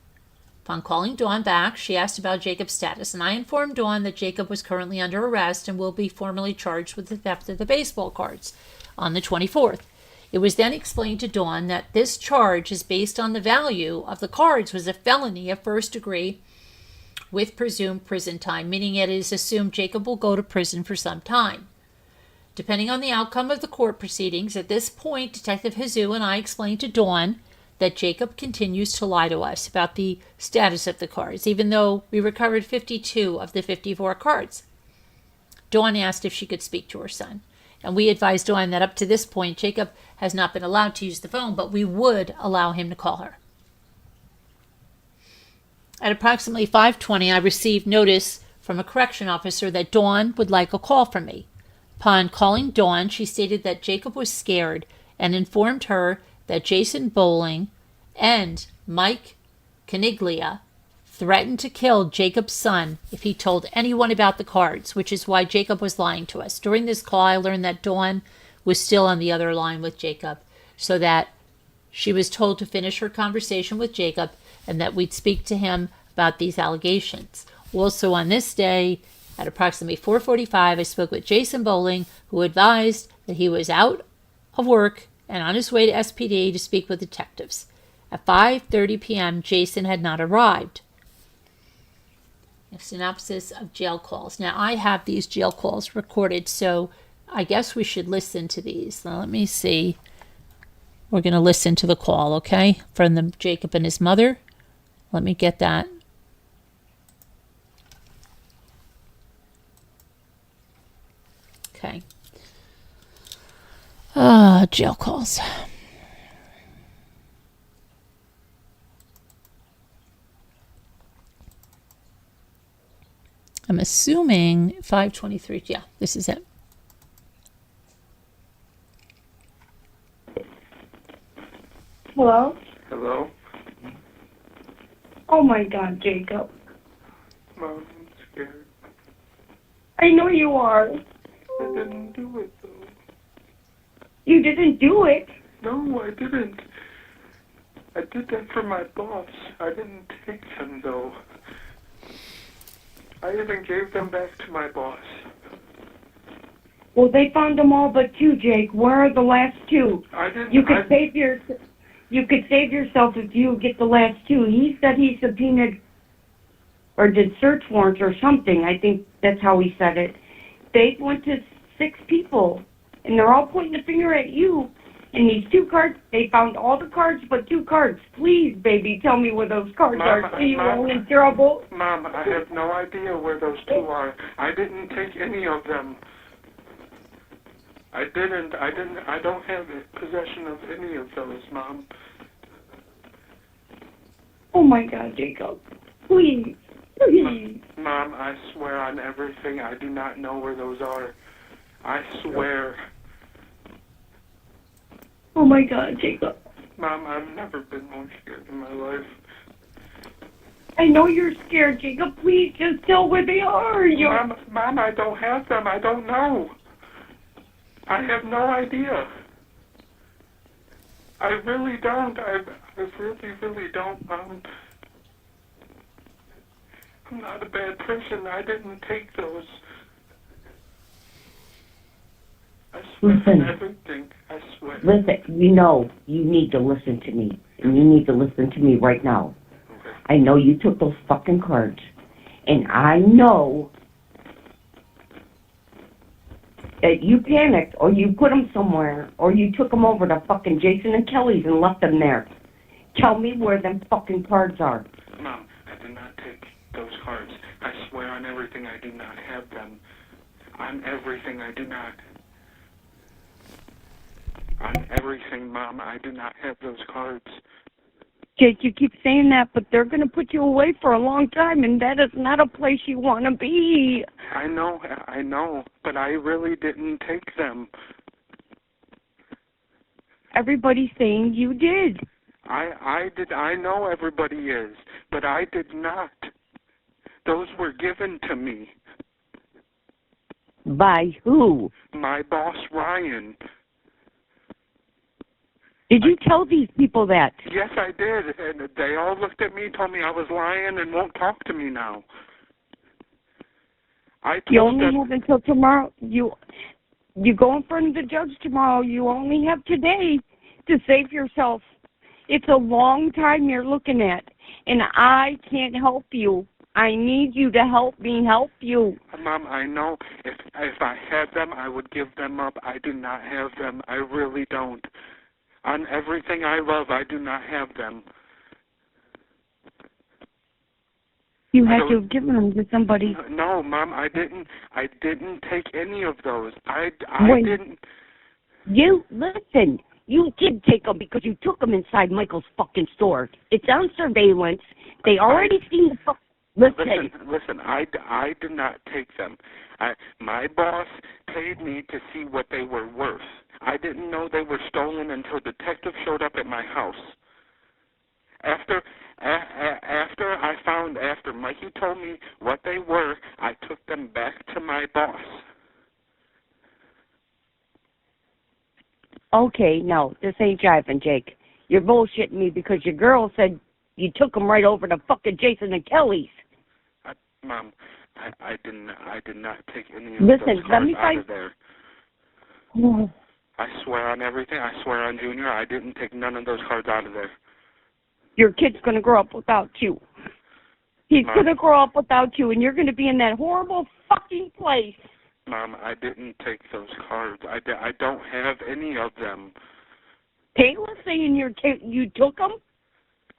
Upon calling Dawn back, she asked about Jacob's status, and I informed Dawn that Jacob was currently under arrest and will be formally charged with the theft of the baseball cards on the 24th. It was then explained to Dawn that this charge is based on the value of the cards was a felony of first degree with presumed prison time, meaning it is assumed Jacob will go to prison for some time. Depending on the outcome of the court proceedings, at this point, Detective Hazoo and I explained to Dawn that Jacob continues to lie to us about the status of the cards, even though we recovered 52 of the 54 cards. Dawn asked if she could speak to her son, and we advised Dawn that up to this point, Jacob has not been allowed to use the phone, but we would allow him to call her. At approximately 5:20, I received notice from a correction officer that Dawn would like a call from me. Upon calling Dawn, she stated that Jacob was scared and informed her that Jason Bowling and Mike Caniglia threatened to kill Jacob's son if he told anyone about the cards, which is why Jacob was lying to us. During this call, I learned that Dawn was still on the other line with Jacob, so that she was told to finish her conversation with Jacob and that we'd speak to him about these allegations. Also on this day, at approximately 4:45, I spoke with Jason Bowling, who advised that he was out of work and on his way to SPD to speak with detectives. At 5:30 p.m., Jason had not arrived. A synopsis of jail calls. Now, I have these jail calls recorded, so I guess we should listen to these. Now, let me see. We're going to listen to the call, okay, from Jacob and his mother. Let me get that. Okay. Jail calls. I'm assuming 5:23. Yeah, this is it. Hello? Hello? Oh my God, Jacob. Mom, I'm scared. I know you are. I didn't do it, though. You didn't do it. No, I didn't. I did that for my boss. I didn't take them, though. I even gave them back to my boss. Well, they found them all but two, Jake. Where are the last two? I didn't. You could save yourself if you get the last two. He said he subpoenaed or did search warrants or something. I think that's how he said it. They went to 6 people, and they're all pointing the finger at you. And these 2 cards, they found all the cards but 2 cards. Please, baby, tell me where those cards are. Are you in trouble? Mom, I have no idea where those 2 are. I didn't take any of them. I don't have possession of any of those, Mom. Oh my God, Jacob. Please. Please. Mom, I swear on everything, I do not know where those are. I swear. Oh my God, Jacob. Mom, I've never been more scared in my life. I know you're scared, Jacob. Please just tell where they are. Mom, I don't have them. I don't know. I have no idea. I really don't. I really don't, Mom. I'm not a bad person. I didn't take those. I swear on everything. I swear. Listen, you need to listen to me. And you need to listen to me right now. Okay. I know you took those fucking cards. And I know that you panicked, or you put them somewhere, or you took them over to fucking Jason and Kelly's and left them there. Tell me where them fucking cards are. Mom, I did not take those cards. I swear on everything I do not have them. On everything I do not. On everything, Mom, I do not have those cards. Jake, you keep saying that, but they're going to put you away for a long time, and that is not a place you want to be. I know, but I really didn't take them. Everybody's saying you did. I did. I know everybody is, but I did not. Those were given to me. By who? My boss, Ryan. Did you tell these people that? Yes, I did, and they all looked at me, told me I was lying, and won't talk to me now. You only have until tomorrow. You go in front of the judge tomorrow. You only have today to save yourself. It's a long time you're looking at, and I can't help you. I need you to help me help you. Mom, I know if I had them, I would give them up. I do not have them. I really don't. On everything I love, I do not have them. You had to have given them to somebody. No, Mom, I didn't take any of those. I didn't. You, listen, you did take them because you took them inside Michael's fucking store. It's on surveillance. They already seen the Listen, I did not take them. My boss paid me to see what they were worth. I didn't know they were stolen until a detective showed up at my house. After Mikey told me what they were, I took them back to my boss. Okay, no, this ain't jiving, Jake. You're bullshitting me because your girl said you took them right over to fucking Jason and Kelly's. Mom, I did not take any of those cards out of there. I swear on everything. I swear on Junior, I didn't take none of those cards out of there. Your kid's going to grow up without you. He's going to grow up without you, and you're going to be in that horrible fucking place. Mom, I didn't take those cards. I don't have any of them. Kayla's saying you took them?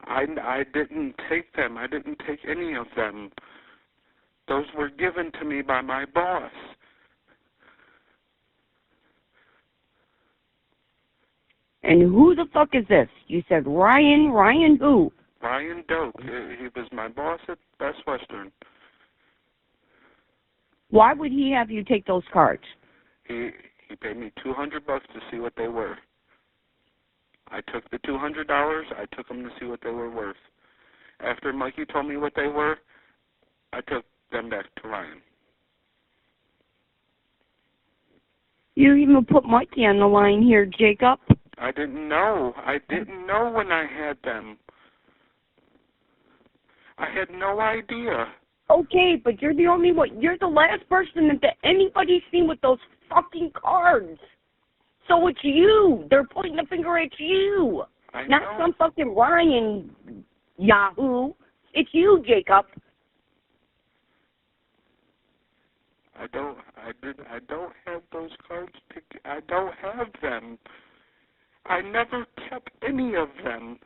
I didn't take them. I didn't take any of them. Those were given to me by my boss. And who the fuck is this? You said Ryan. Ryan who? Ryan Doak. He was my boss at Best Western. Why would he have you take those cards? He paid me $200 to see what they were. I took the $200. I took them to see what they were worth. After Mikey told me what they were, I took them back to Ryan. You even put Mikey on the line here, Jacob. I didn't know. I didn't know when I had them. I had no idea. Okay, but you're the only one. You're the last person that anybody's seen with those fucking cards. So it's you. They're pointing the finger at you. Not some fucking Ryan Yahoo. It's you, Jacob. I don't have those cards picked. I don't have them. I never kept any of them.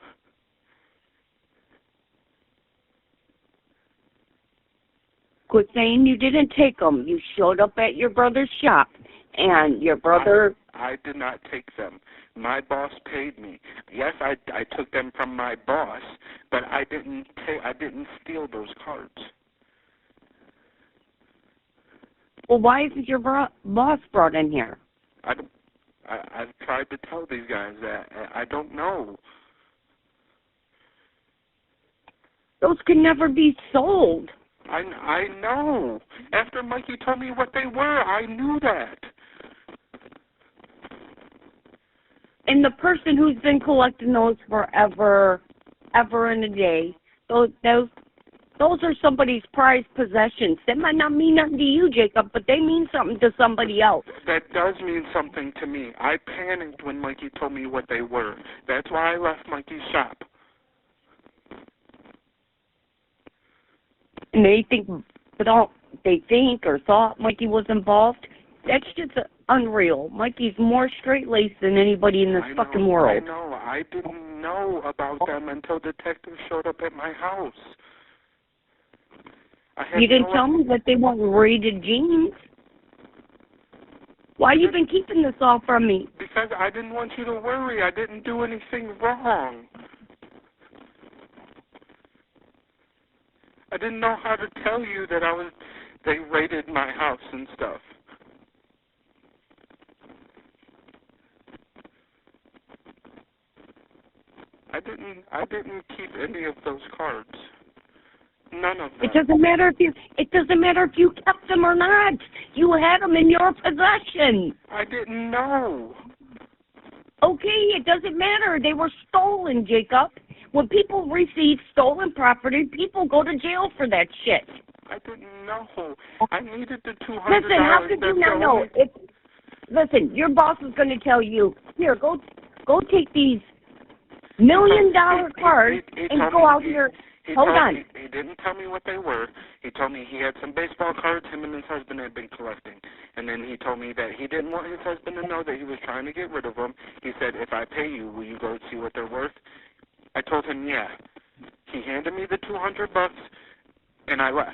Quit saying you didn't take them. You showed up at your brother's shop, and your brother... I did not take them. My boss paid me. Yes, I took them from my boss, but I didn't steal those cards. Well, why isn't your boss brought in here? I've tried to tell these guys that. I don't know. Those can never be sold. I know. After Mikey told me what they were, I knew that. And the person who's been collecting those forever, ever and a day, those are somebody's prized possessions. That might not mean nothing to you, Jacob, but they mean something to somebody else. That does mean something to me. I panicked when Mikey told me what they were. That's why I left Mikey's shop. And they think or thought Mikey was involved. That's just unreal. Mikey's more straight-laced than anybody in this fucking world. I know. I didn't know about them until detectives showed up at my house. You didn't tell me that they weren't rated jeans. Why you been keeping this all from me? Because I didn't want you to worry. I didn't do anything wrong. I didn't know how to tell you that they raided my house and stuff. I didn't keep any of those cards. None of them. It doesn't matter if you kept them or not. You had them in your possession. I didn't know. Okay, it doesn't matter. They were stolen, Jacob. When people receive stolen property, people go to jail for that shit. I didn't know. I needed the $200. Listen, how could you not know? Listen, your boss is going to tell you, here, go take these $1 million cards and go out here. Hold on. He didn't tell me what they were. He told me he had some baseball cards him and his husband had been collecting. And then he told me that he didn't want his husband to know that he was trying to get rid of them. He said, if I pay you, will you go see what they're worth? I told him, yeah. He handed me the $200, and I left.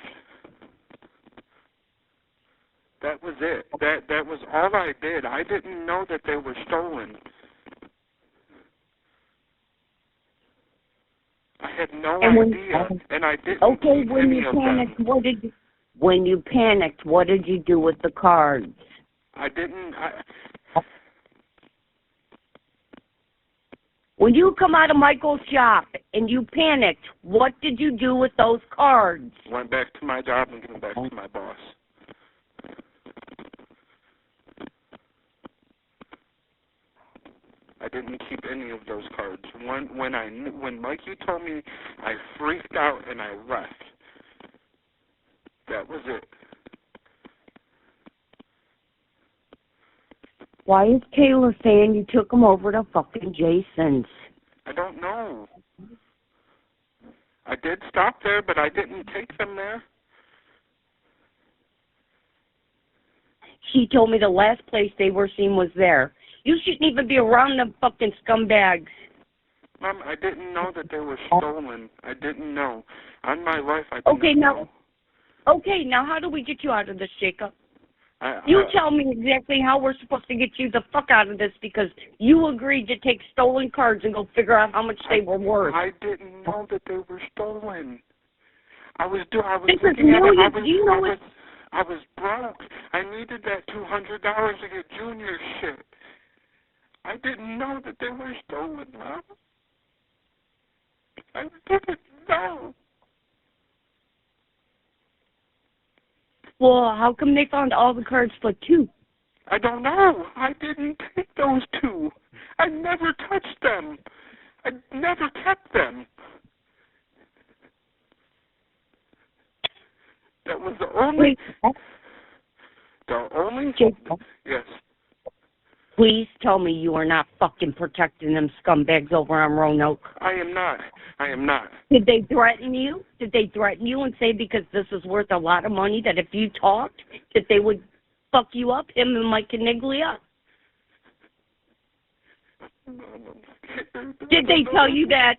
That was it. That was all I did. I didn't know that they were stolen. I had no idea, and I didn't keep any of them. When you panicked, what did you do with the cards? When you come out of Michael's shop and you panicked, what did you do with those cards? Went back to my job and gave them back to my boss. I didn't keep any of those cards. When Mikey told me, I freaked out and I left. That was it. Why is Taylor saying you took him over to fucking Jason's? I don't know. I did stop there, but I didn't take them there. She told me the last place they were seen was there. You shouldn't even be around them fucking scumbags. Mom, I didn't know that they were stolen. I didn't know. On my life, I didn't know. Okay, now how do we get you out of this, Jacob? You tell me exactly how we're supposed to get you the fuck out of this, because you agreed to take stolen cards and go figure out how much they were worth. I didn't know that they were stolen. I was broke. I needed that $200 to get Junior shit. I didn't know that they were stolen, Mom. I didn't know. Well, how come they found all the cards but 2? I don't know. I didn't take those 2. I never touched them. I never kept them. That was the only... Jacob, yes. Please tell me you are not fucking protecting them scumbags over on Roanoke. I am not. Did they threaten you? Did they threaten you and say because this is worth a lot of money that if you talked that they would fuck you up, him and Mike Caniglia? Did they tell you that?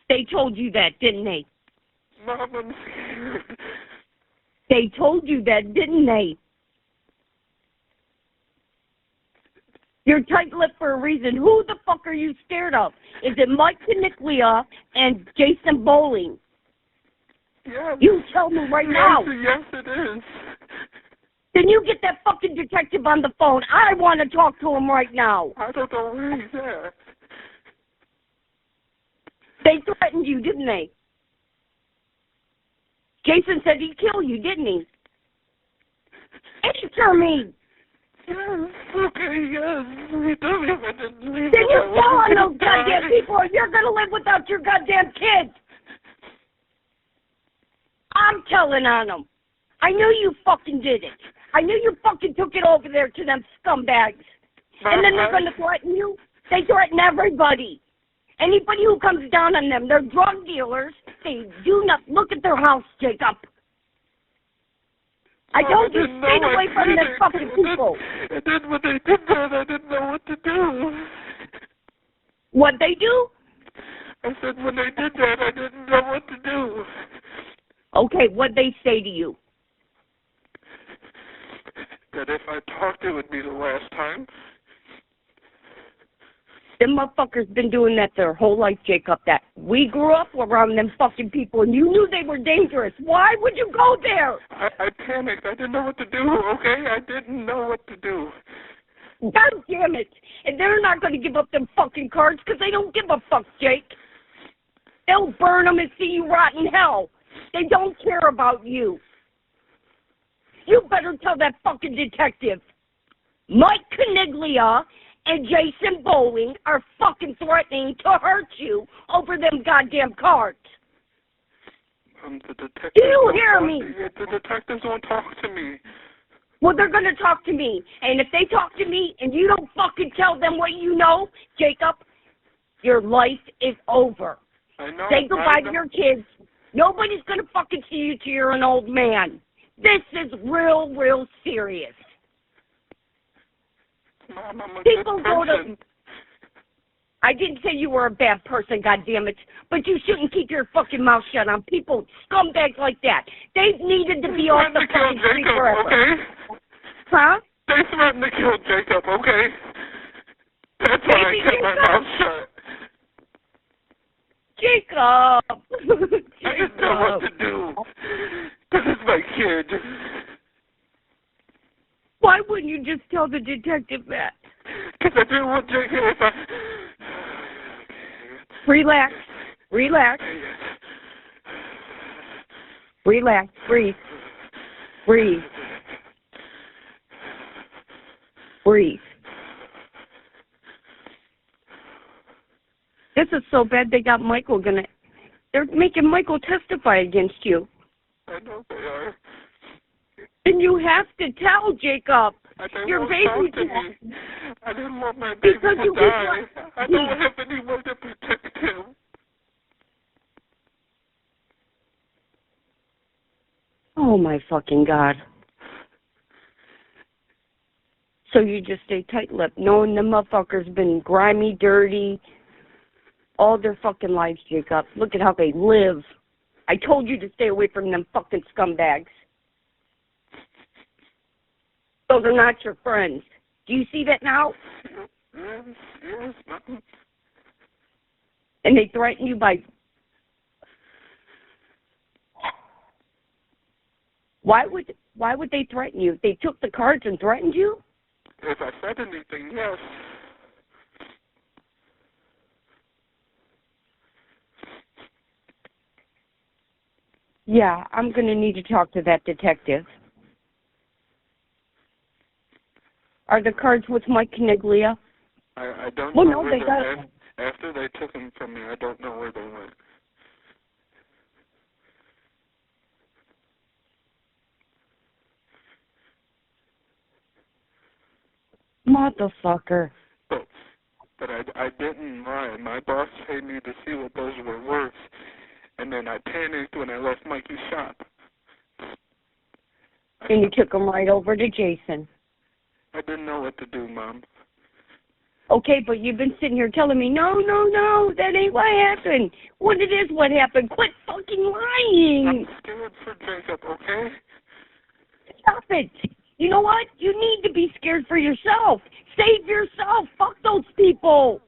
They told you that, didn't they? Mom, I'm scared. They told you that, didn't they? You're tight-lipped for a reason. Who the fuck are you scared of? Is it Mike Caniglia and Jason Bowling? Yes. You tell me right now. Yes, it is. Then you get that fucking detective on the phone. I want to talk to him right now. I don't know where he's at. They threatened you, didn't they? Jason said he'd kill you, didn't he? Answer me. Yes, okay, yes. He told me if I didn't leave. Then you tell on those goddamn people or you're going to live without your goddamn kids. I'm telling on them. I knew you fucking did it. I knew you fucking took it over there to them scumbags. And then they're going to threaten you. They threaten everybody. Anybody who comes down on them, they're drug dealers. They do not look at their house, Jacob. I told you, stay away from them fucking people. And then when they did that, I didn't know what to do. What they do? I said when they did that, I didn't know what to do. Okay, what'd they say to you? That if I talked, it would be the last time. Them motherfuckers been doing that their whole life, Jacob. That we grew up around them fucking people, and you knew they were dangerous. Why would you go there? I panicked. I didn't know what to do, okay? I didn't know what to do. God damn it. And they're not going to give up them fucking cards because they don't give a fuck, Jake. They'll burn them and see you rot in hell. They don't care about you. You better tell that fucking detective. Mike Caniglia and Jason Bowling are fucking threatening to hurt you over them goddamn cards. The detectives Do you hear me? The detectives won't talk to me. Well, they're going to talk to me. And if they talk to me and you don't fucking tell them what you know, Jacob, your life is over. I know. Say goodbye to your kids. Nobody's going to fucking see you till you're an old man. This is real serious. Mom, I'm a People good go person. to... I didn't say you were a bad person, goddammit, but you shouldn't keep your fucking mouth shut on people, scumbags like that. They needed to be off the fucking street forever. Okay? Huh? They threatened to kill Jacob, okay? That's why I kept my mouth shut. Jacob! I didn't know what to do. This is my kid. Why wouldn't you just tell the detective that? Because I didn't want Jacob if I... Relax. Relax. Relax. Breathe. Breathe. Breathe. This is so bad they got Michael gonna... They're making Michael testify against you. I know they are. And you have to tell, Jacob. Your baby... I didn't want my baby Because to you die. I don't have anyone to protect him. Oh, my fucking God. So you just stay tight-lipped, knowing the motherfuckers been grimy, dirty, all their fucking lives, Jacob. Look at how they live. I told you to stay away from them fucking scumbags. Those are not your friends. Do you see that now? Yes, Mom. And they threaten you by... Why would they threaten you? They took the cards and threatened you? If I said anything, yes. Yeah, I'm going to need to talk to that detective. Are the cards with Mike Caniglia? I don't Well, know no, where they they're got... After they took him from me, I don't know where they went. Motherfucker. But I didn't lie. My boss paid me to see what those were worth, and then I panicked when I left Mikey's shop. And you took them right over to Jason. I didn't know what to do, Mom. Okay, but you've been sitting here telling me, no, that ain't what happened. What it is what happened. Quit fucking lying. I'm scared for Jacob, okay? Stop it. You know what? You need to be scared for yourself. Save yourself. Fuck those people.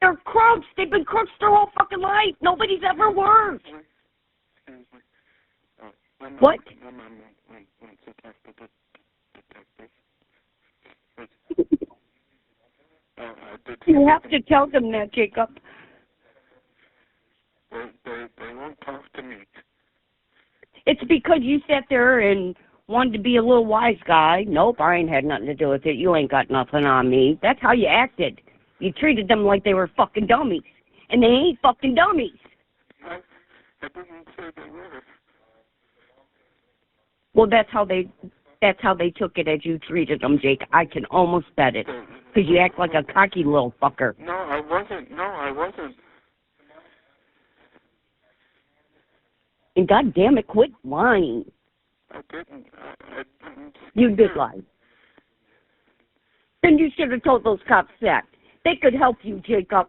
They're crooks. They've been crooks their whole fucking life. Nobody's ever worked. Excuse me. My mom, What? My mom wants to talk to the detective. You have to tell them that, Jacob. They won't talk to me. It's because you sat there and wanted to be a little wise guy. Nope, I ain't had nothing to do with it. You ain't got nothing on me. That's how you acted. You treated them like they were fucking dummies. And they ain't fucking dummies. I didn't say they were. Well, that's how they took it as you treated them, Jake. I can almost bet it. Because you act like a cocky little fucker. No, I wasn't. And goddamn it, quit lying. I didn't. You did lie. Then you should have told those cops that. They could help you, Jacob.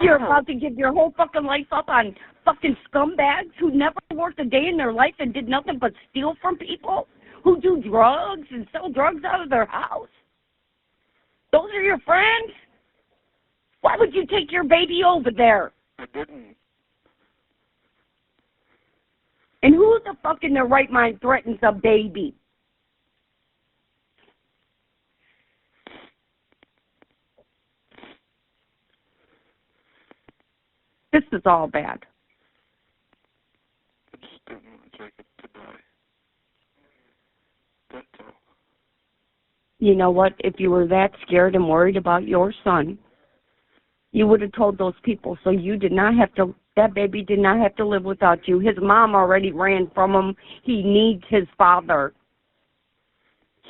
You're about to give your whole fucking life up on fucking scumbags who never worked a day in their life and did nothing but steal from people, who do drugs and sell drugs out of their house. Those are your friends? Why would you take your baby over there? I didn't. And who the fuck in their right mind threatens a baby? This is all bad. I just didn't want Jacob to die. That's all. You know what? If you were that scared and worried about your son, you would have told those people so you did not have to, that baby did not have to live without you. His mom already ran from him. He needs his father.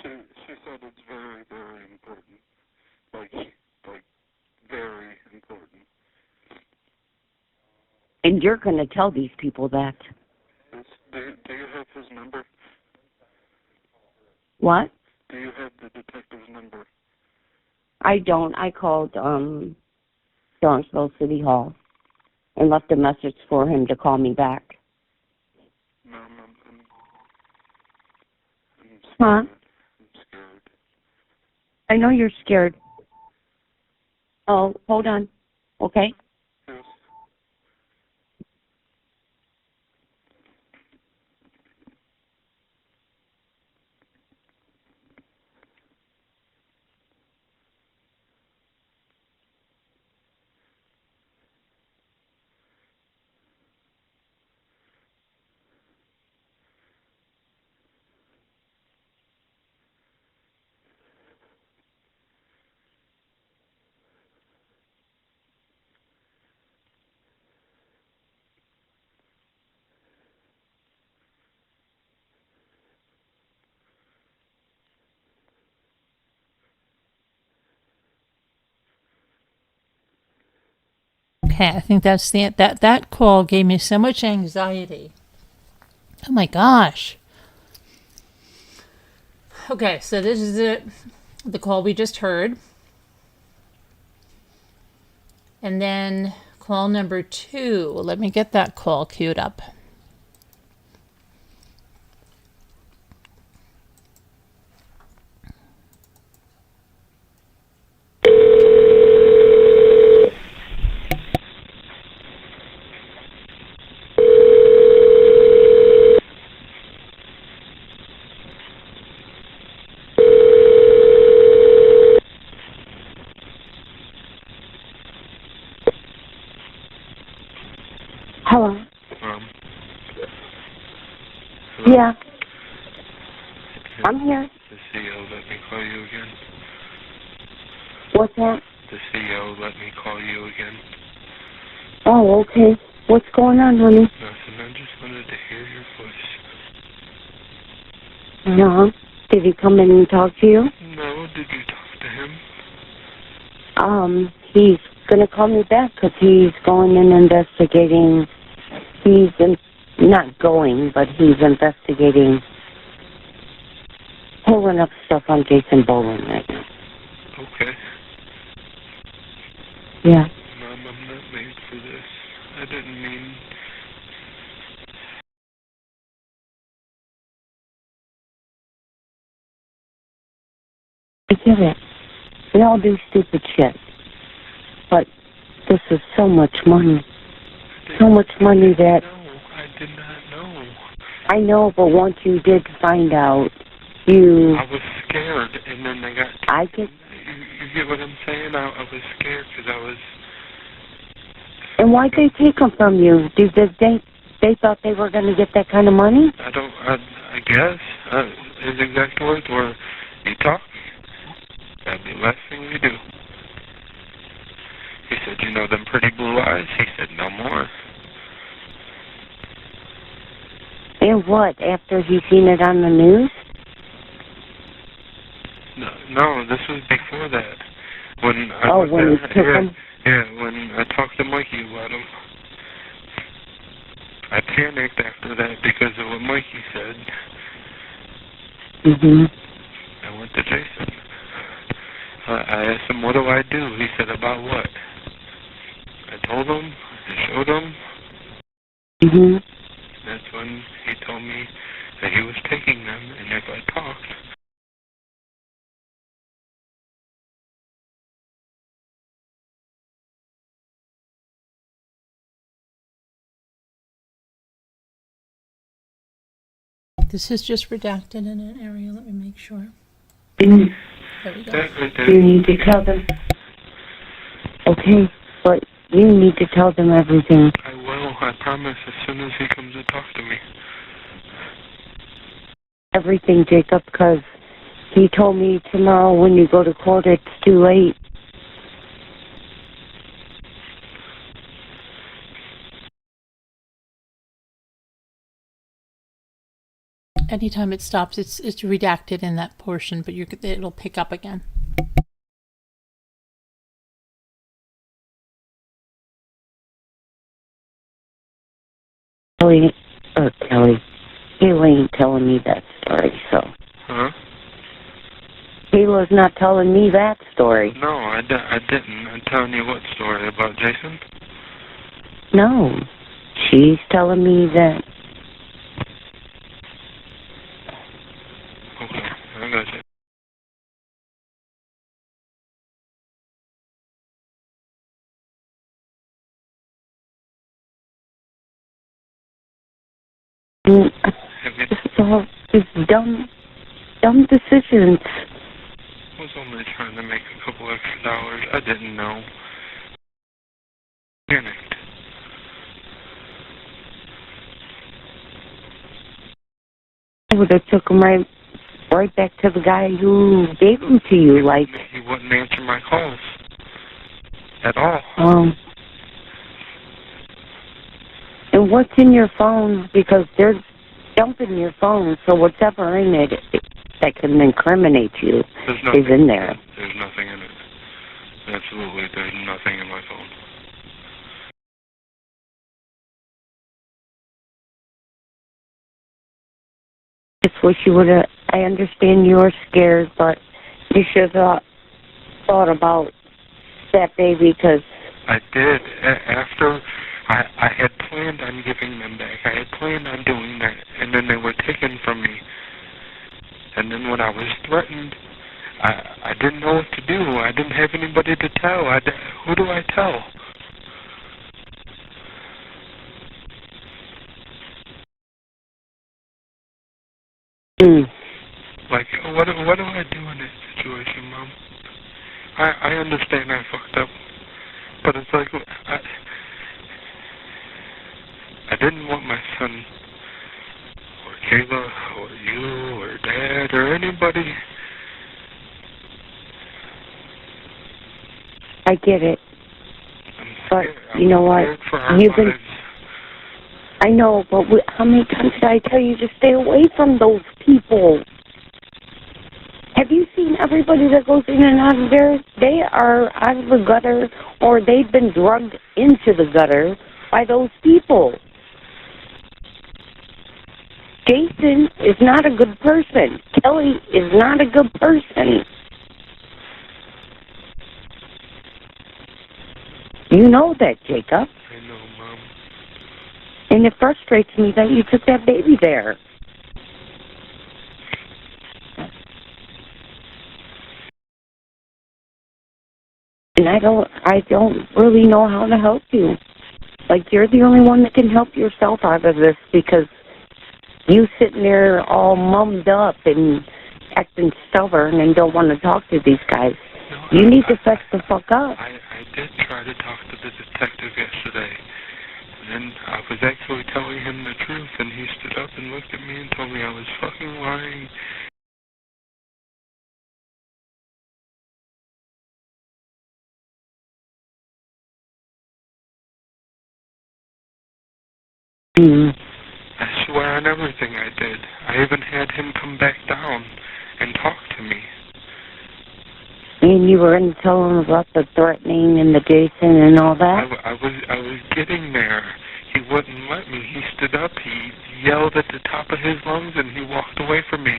She said it's very, very important. Like very important. And you're going to tell these people that. Do you have his number? What? Do you have the detective's number? I don't. I called Lawrenceville City Hall and left a message for him to call me back. Mom, I'm scared. Huh? I'm scared. I know you're scared. Oh, hold on. Okay? Yes. Okay, I think that's that call gave me so much anxiety. Oh my gosh. Okay, so this is the call we just heard. And then call number 2. Let me get that call queued up. Hello? Hello? Yeah. I'm here. The CEO let me call you again. What's that? The CEO let me call you again. Oh, okay. What's going on, honey? Nothing. I just wanted to hear your voice. No. Did he come in and talk to you? No, did you talk to him? He's gonna call me back because he's going and investigating. Not going, but he's investigating, pulling up stuff on Jason Boland right now. Okay. Yeah. Mom, I'm not made for this. I didn't mean... I get it. We all do stupid shit. But this is so much money. So much money that... No, I did not know. I know, but once you did find out, you... I was scared, and then they got... I get... You get what I'm saying? I was scared because I was... And why'd they take them from you? They thought they were going to get that kind of money? I guess. His exact words were, you talk, that'd be the last thing you do. He said, you know them pretty blue eyes? He said, no more. And what, after he seen it on the news? No, this was before that. When When he took him? Yeah, when I talked to Mikey about him. I panicked after that because of what Mikey said. Mm-hmm. I went to Jason. I asked him, what do I do? He said, about what? I told him, I showed him. Mm-hmm. That's when he told me that he was taking them, and if I talked... This is just redacted in an area. Let me make sure. Mm. There we go. You need to tell them. Okay, but you need to tell them everything. I will, I promise, as soon as he comes to talk to me. Everything, Jacob, because he told me tomorrow when you go to court it's too late. Anytime it stops, it's redacted in that portion, but it'll pick up again. Kelly ain't telling me that story, so. Huh? Kayla's not telling me that story. No, I didn't. I'm telling you what story about Jason? No. She's telling me that. Okay, I got you. This is all just dumb decisions. I was only trying to make a couple extra dollars. I didn't know. Panicked. I would have took him right back to the guy who gave them to you, like. He wouldn't answer my calls. At all. And what's in your phone? Because they're dumping your phone, so whatever in it that can incriminate you is in there. There's nothing in it. Absolutely, there's nothing in my phone. Just wish you would have. I understand you're scared, but you should have thought about that baby, because I did. After I had planned on giving them back. I had planned on doing that, and then they were taken from me. And then when I was threatened, I didn't know what to do. I didn't have anybody to tell. Who do I tell? Like, what do I do in this situation, Mom? I understand I fucked up, but it's like, I didn't want my son, or Kayla, or you, or Dad, or anybody. I get it. But you know what? You've been. I know, but how many times did I tell you to stay away from those people? Have you seen everybody that goes in and out of there? They are out of the gutter, or they've been drugged into the gutter by those people. Jason is not a good person. Kelly is not a good person. You know that, Jacob. I know, Mom. And it frustrates me that you took that baby there. And I don't really know how to help you. Like, you're the only one that can help yourself out of this, because you sitting there all mummed up and acting stubborn and don't want to talk to these guys. No, you need to fess the fuck up. I did try to talk to the detective yesterday. And then I was actually telling him the truth, and he stood up and looked at me and told me I was fucking lying. I swear on everything I did. I even had him come back down and talk to me. And you were going to tell him about the threatening and the Jason and all that? I was getting there. He wouldn't let me. He stood up, he yelled at the top of his lungs, and he walked away from me.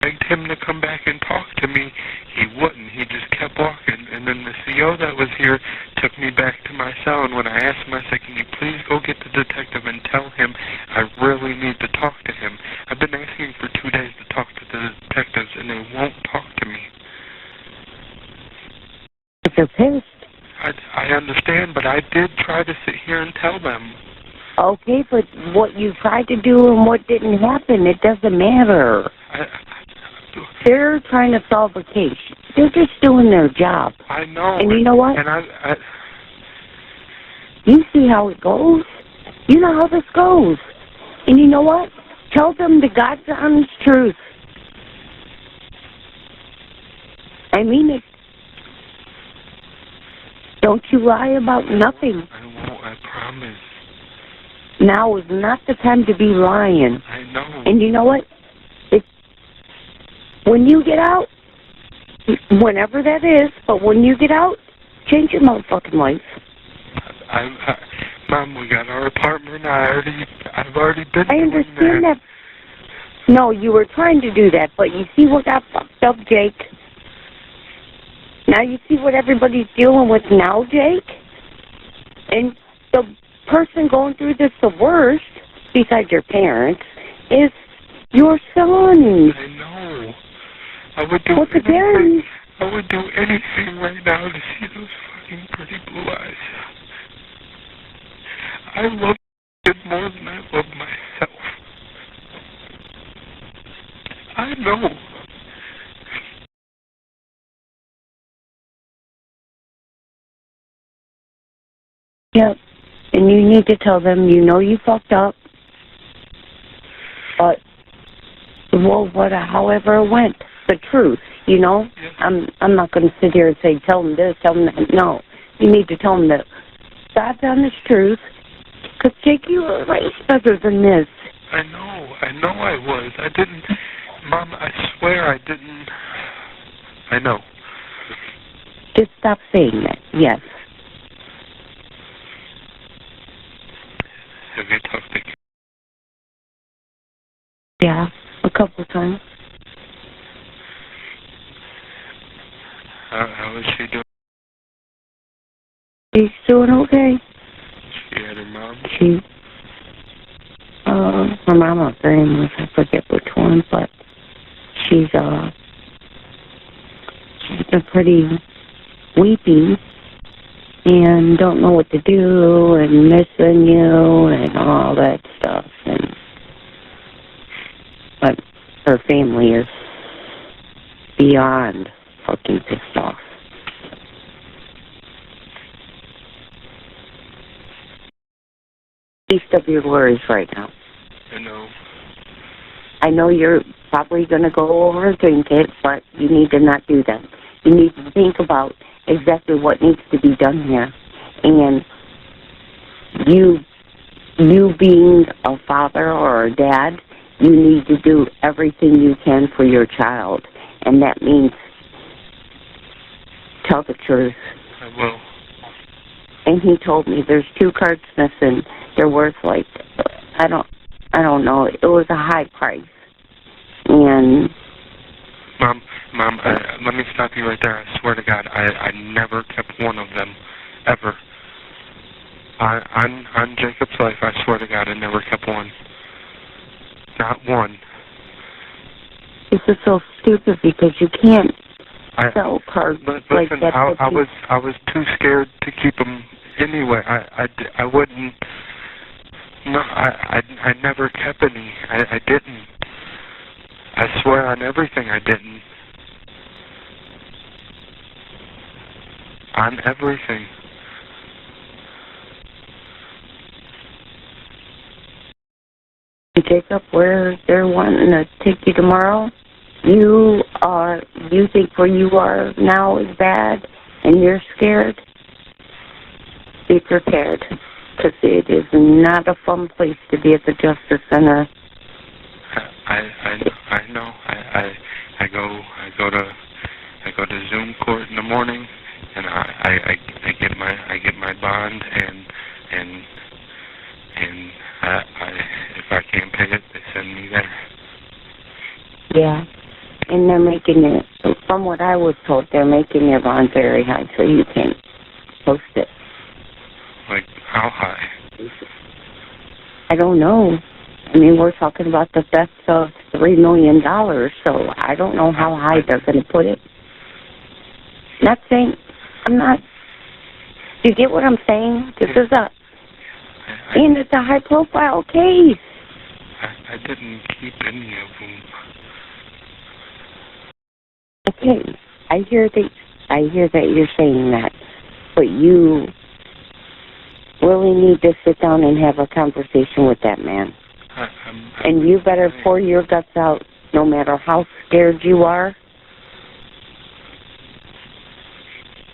I begged him to come back and talk to me. He wouldn't. He just kept walking. And then the CO that was here took me back to my cell, and when I asked him, I said, can you please go get the detective and tell him I really need to talk to him? I've been asking for 2 days to talk to the detectives, and they won't talk to me. But they're pissed. I understand, but I did try to sit here and tell them. Okay, but what you tried to do and what didn't happen, it doesn't matter. They're trying to solve a case. They're just doing their job. I know. And you know what? And you see how it goes. You know how this goes. And you know what? Tell them the God's honest truth. I mean it. Don't you lie about nothing. I won't, I promise. Now is not the time to be lying. I know. And you know what? When you get out, whenever that is, but when you get out, change your motherfucking life. Mom, we got our apartment. I've already been. I understand that. No, you were trying to do that, but you see what got fucked up, Jake? Now you see what everybody's dealing with now, Jake? And the person going through this the worst, besides your parents, is your son. I know. I would do What the anything. parents? I would do anything right now to see those fucking pretty blue eyes. I love it more than I love myself. I know. Yep. And you need to tell them you know you fucked up. But, well, however it went, the truth, you know? Yes. I'm not going to sit here and say, tell them this, tell them that. No. You need to tell them that God's honest truth. Because, Jake, you were raised better than this. I know I was. I didn't, Mom, I swear I didn't. I know. Just stop saying that, yes. Have you talked to Yeah, a couple times. How is she doing? She's doing okay. She had her mom? Her mama very much, I forget which one, but she's been pretty weepy and don't know what to do and missing you and all that stuff. But her family is beyond fucking pissed off. Least of your worries right now. I know. I know you're probably going to go over and drink it, but you need to not do that. You need to think about exactly what needs to be done here. And you being a father or a dad, you need to do everything you can for your child. And that means tell the truth. I will. And he told me there's 2 cards missing. They're worth like, I don't know. It was a high price. And Mom, let me stop you right there. I swear to God, I never kept one of them, ever. On Jacob's life, I swear to God, I never kept one. Not one. this is so stupid because you can't sell cards Listen, like that. I was too scared to keep them anyway. I wouldn't. No, I never kept any. I didn't. I swear on everything I didn't. On everything. Jacob, where they're wanting to take you tomorrow, you think where you are now is bad and you're scared? Be prepared, because it is not a fun place to be at the Justice Center. I know. I go to Zoom court in the morning, and I get my bond, and if I can't pay it, they send me there. Yeah, and they're making it, from what I was told, they're making your bond very high so you can't post it. Like, how high? I don't know. I mean, we're talking about the theft of $3 million, so I don't know how high they're going to put it. Not saying, I'm not, do you get what I'm saying? This is and it's a high-profile case. I didn't keep any of them. Okay, I hear that you're saying that, but you really need to sit down and have a conversation with that man. And you better pour your guts out no matter how scared you are.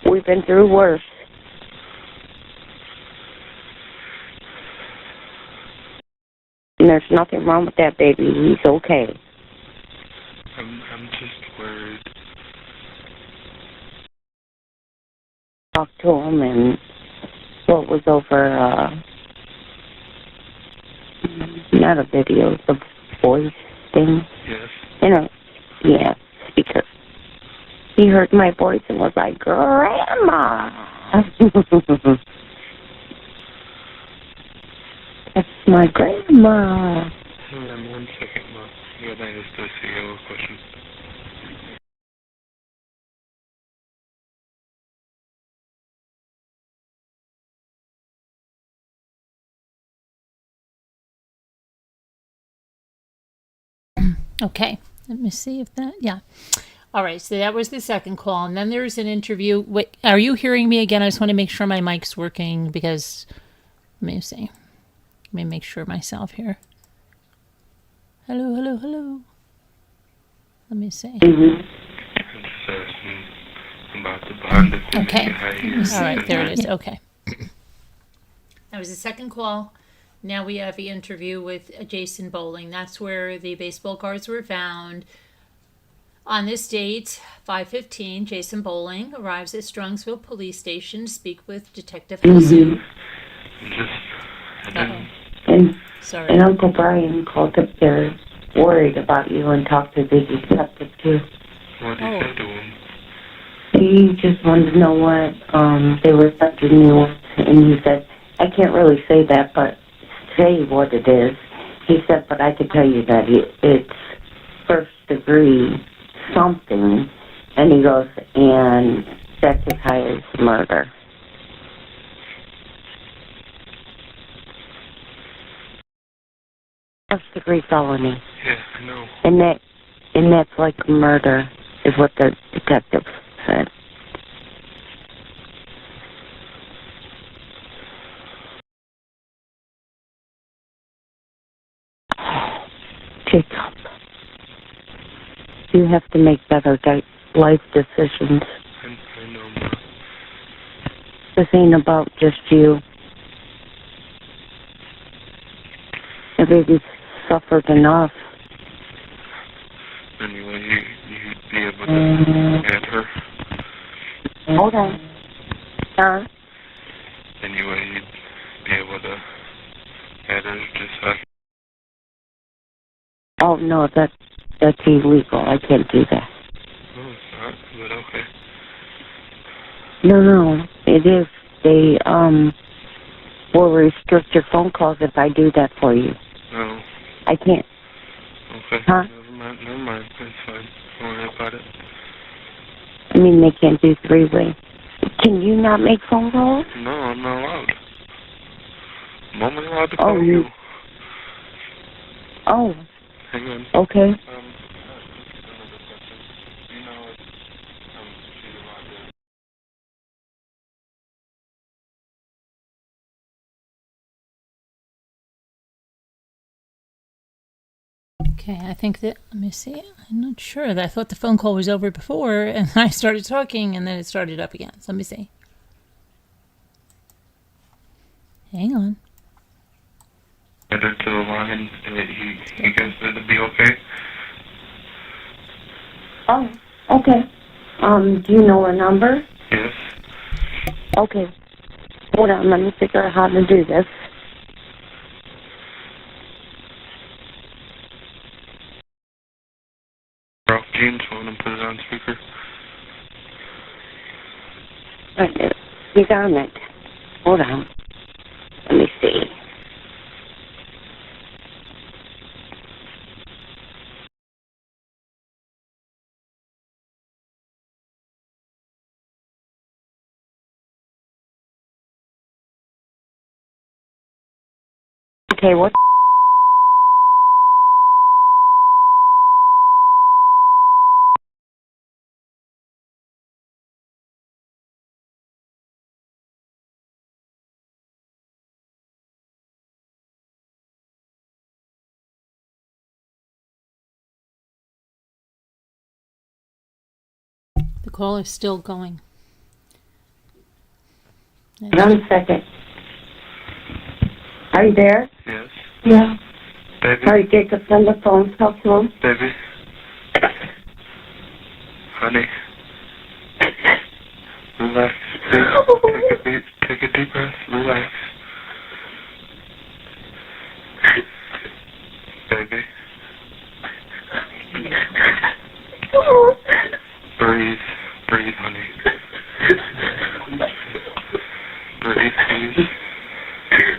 We've been through worse. And there's nothing wrong with that baby. He's okay. I'm just worried. Talk to him and what was over, not a video, the voice. Paxton? Yes. Yes, because he heard my voice and was like, Grandma! That's my grandma. Hold on 1 second, Mom. Yeah, that is the CEO question. Okay, let me see if that, yeah. All right, so that was the second call. And then there's an interview. Wait, are you hearing me again? I just want to make sure my mic's working because, let me see. Let me make sure myself here. Hello, hello, hello. Let me see. About the bond. Okay, all right, there it is. Okay. That was the second call. Now we have the interview with Jason Bowling. That's where the baseball cards were found. On this date, 5:15, Jason Bowling arrives at Strongsville Police Station to speak with Detective Hudson. Sorry. And Uncle Brian called up there worried about you and talked to the detective too. What did they do? He just wanted to know what they were sending you, and he said, I can't really say that, but say what it is. He said, but I could tell you that it's first degree something, and he goes, and that's as high as murder. First degree felony. Yeah, I know. And that's like murder, is what the detective said. Jacob, you have to make better life decisions. I know, Mom. This ain't about just you. The baby's suffered enough. Anyway, you'd be able to add her. Hold on. Huh? Anyway, you'd be able to add her just Oh, no, that's illegal. I can't do that. Oh, it's not, but okay. No, it is. They, will restrict your phone calls if I do that for you. No. I can't. Okay. Huh? Never mind. It's fine. Don't worry about it. I mean, they can't do three-way. Can you not make phone calls? No, I'm not allowed. I'm only allowed to call you. Oh. Hang on. Okay. Another question. You know if she's allowed to... Okay, I think that, let me see. I'm not sure. I thought the phone call was over before, and I started talking, and then it started up again. So let me see. Hang on. Add her to the line. You guys better be okay? Oh, okay. Do you know a number? Yes. Okay. Hold on, let me figure out how to do this. Off Jean's phone and put it on speaker. Right, you got it. Hold on. Let me see. Okay, what? The call is still going. Hold on a second. Are you there? Yes. Yeah. Baby. All right, Jacob, send the phone. Talk to him. Baby. Honey. Relax. Take a deep breath. Relax. Baby.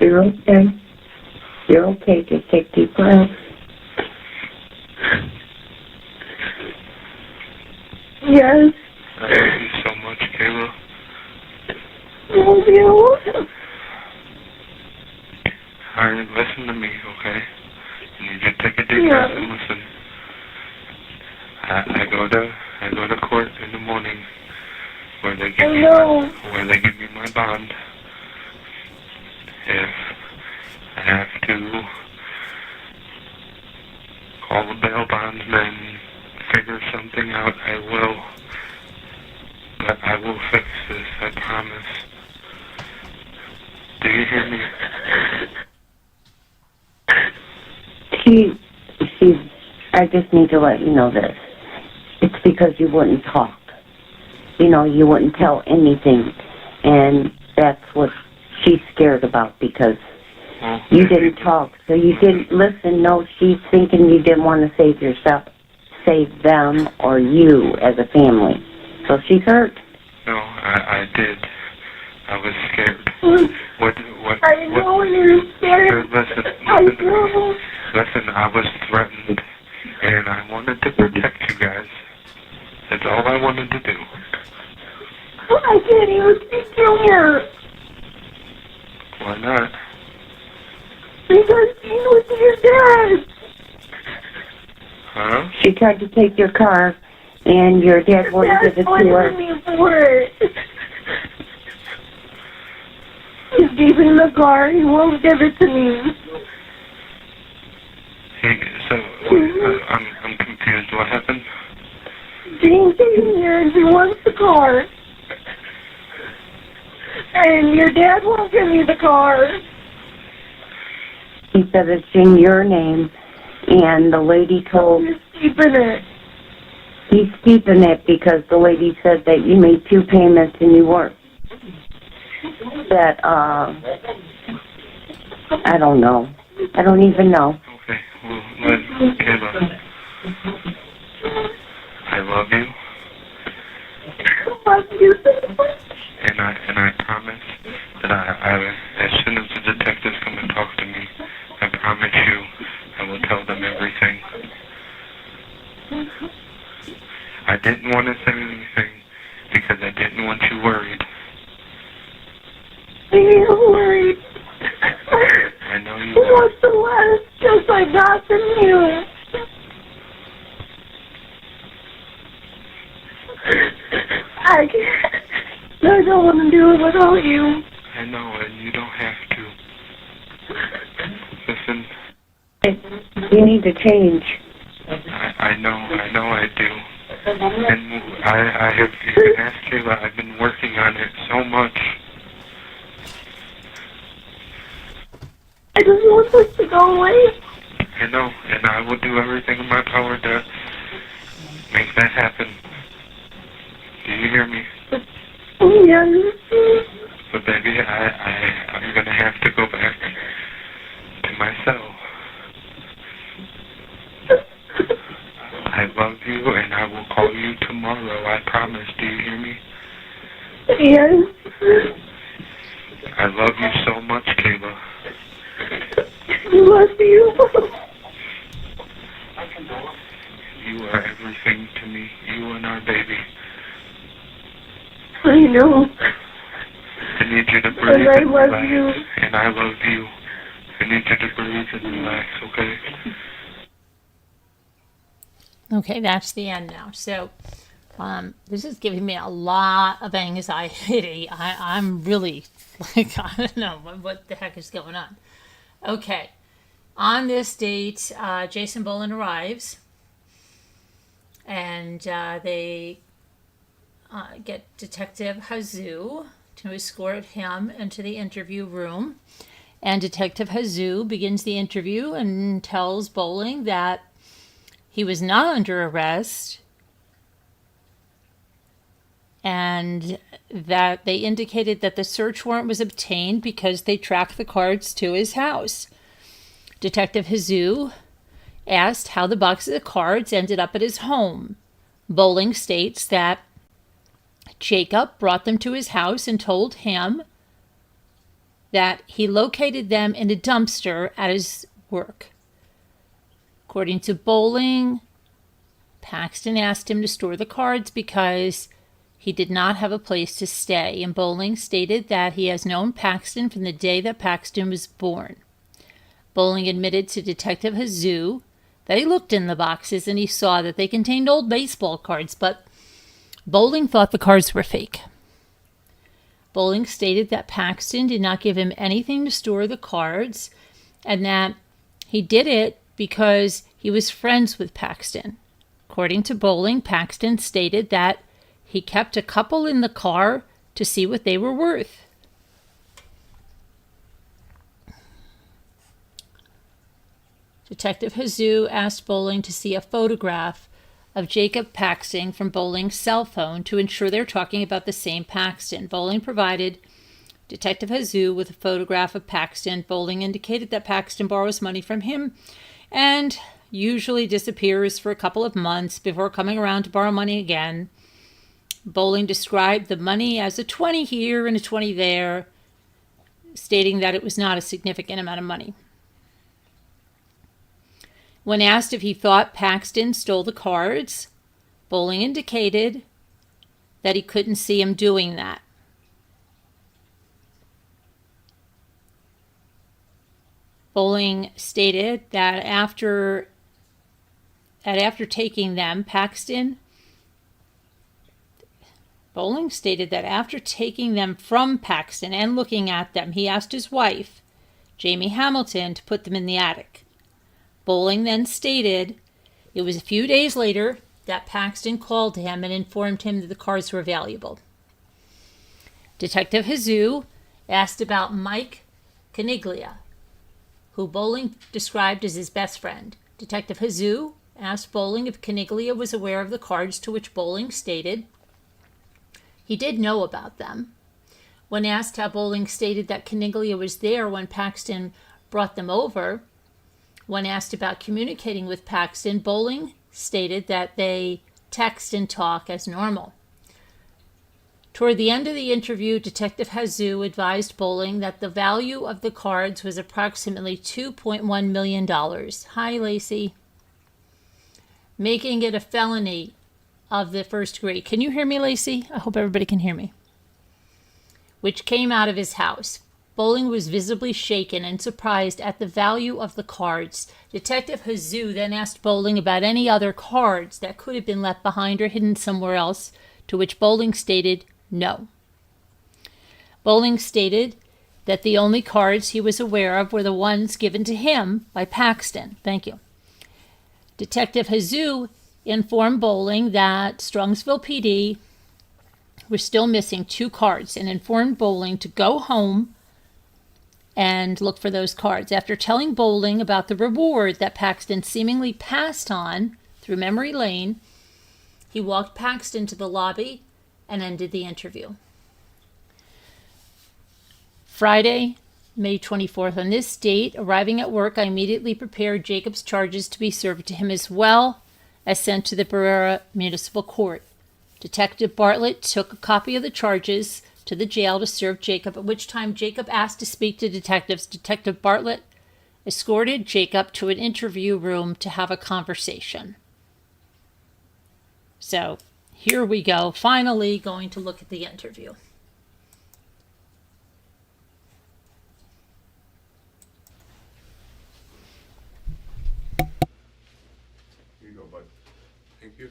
You're okay. You're okay. Just take deep breaths. Yes. I love you so much, Kayla. Love you. Alright, listen to me, okay? You just take a deep breath and listen. I go to court in the morning where they give me my bond. If I have to call the bail bondsman, figure something out, I will. But I will fix this, I promise. Do you hear me? I just need to let you know this. It's because you wouldn't talk. You know, you wouldn't tell anything. And that's what she's scared about, because you didn't talk. So you didn't listen. No, she's thinking you didn't want to save yourself, save them or you as a family. So she's hurt. No, I did. I was scared. I know you're scared. Listen, I was threatened, and I wanted to protect you guys. That's all I wanted to do. I can't even speak to her. Why not? Because she was your dad. Huh? She tried to take your car, and your dad wouldn't give it to her. Me for it. He's keeping the car. He won't give it to me. I'm confused. What happened? Gene came here and he wants the car. And your dad won't give me the car. He said it's in your name, and the lady told... He's keeping it. He's keeping it because the lady said that you made 2 payments and you weren't. That, I don't know. I don't even know. Okay, well, Kayla, I love you. I love you so much. And I promise that I as soon as the detectives come and talk to me, I promise you I will tell them everything. I didn't want to say anything because I didn't want you worried. I am worried. I know you are. What's the last kiss I got from you? I can't. I don't want to do it without you. I know, and you don't have to. Listen. You need to change. I know I do. And I have, you can ask Kayla, I've been working on it so much. I just want this to go away. I know, and I will do everything in my power to make that happen. Do you hear me? Yes. But baby, I'm gonna have to go back to my cell. I love you, and I will call you tomorrow, I promise. Do you hear me? Yes. I love you so much, Kayla. I love you. You are everything to me, you and our baby. I know. I need you to breathe and I and love relax. You. And I love you. I need you to breathe and relax, okay? Okay, that's the end now. So this is giving me a lot of anxiety. I'm really, like, I don't know what the heck is going on. Okay, on this date, Jason Boland arrives, and they get Detective Hazoo to escort him into the interview room. And Detective Hazoo begins the interview and tells Bowling that he was not under arrest, and that they indicated that the search warrant was obtained because they tracked the cards to his house. Detective Hazoo asked how the boxes of cards ended up at his home. Bowling states that Jacob brought them to his house and told him that he located them in a dumpster at his work. According to Bowling, Paxton asked him to store the cards because he did not have a place to stay, and Bowling stated that he has known Paxton from the day that Paxton was born. Bowling admitted to Detective Hazoo that he looked in the boxes and he saw that they contained old baseball cards, but Bowling thought the cards were fake. Bowling stated that Paxton did not give him anything to store the cards and that he did it because he was friends with Paxton. According to Bowling, Paxton stated that he kept a couple in the car to see what they were worth. Detective Hazoo asked Bowling to see a photograph of Jacob Paxton from Bowling's cell phone to ensure they're talking about the same Paxton. Bowling provided Detective Hazoo with a photograph of Paxton. Bowling indicated that Paxton borrows money from him and usually disappears for a couple of months before coming around to borrow money again. Bowling described the money as a 20 here and a 20 there, stating that it was not a significant amount of money. When asked if he thought Paxton stole the cards, Bowling indicated that he couldn't see him doing that. Bowling stated that after taking them, Bowling stated that after taking them from Paxton and looking at them, he asked his wife, Jamie Hamilton, to put them in the attic. Bowling then stated it was a few days later that Paxton called to him and informed him that the cards were valuable. Detective Hazoo asked about Mike Caniglia, who Bowling described as his best friend. Detective Hazoo asked Bowling if Caniglia was aware of the cards, to which Bowling stated he did know about them. When asked how Bowling stated that Caniglia was there when Paxton brought them over, when asked about communicating with Paxton, Bowling stated that they text and talk as normal. Toward the end of the interview, Detective Hazoo advised Bowling that the value of the cards was approximately $2.1 million. Hi, Lacey. Making it a felony of the first grade. Can you hear me, Lacey? I hope everybody can hear me. Which came out of his house. Bowling was visibly shaken and surprised at the value of the cards. Detective Hazoo then asked Bowling about any other cards that could have been left behind or hidden somewhere else, to which Bowling stated no. Bowling stated that the only cards he was aware of were the ones given to him by Paxton. Thank you. Detective Hazoo informed Bowling that Strongsville PD were still missing 2 cards and informed Bowling to go home and look for those cards. After telling Bowling about the reward that Paxton seemingly passed on through memory lane, he walked Paxton to the lobby and ended the interview. Friday, May 24th. On this date, arriving at work, I immediately prepared Jacob's charges to be served to him as well as sent to the Barrera Municipal Court. Detective Bartlett took a copy of the charges to the jail to serve Jacob, at which time Jacob asked to speak to detectives. Detective Bartlett escorted Jacob to an interview room to have a conversation. So here we go, finally going to look at the interview. Here you go, bud. Thank you.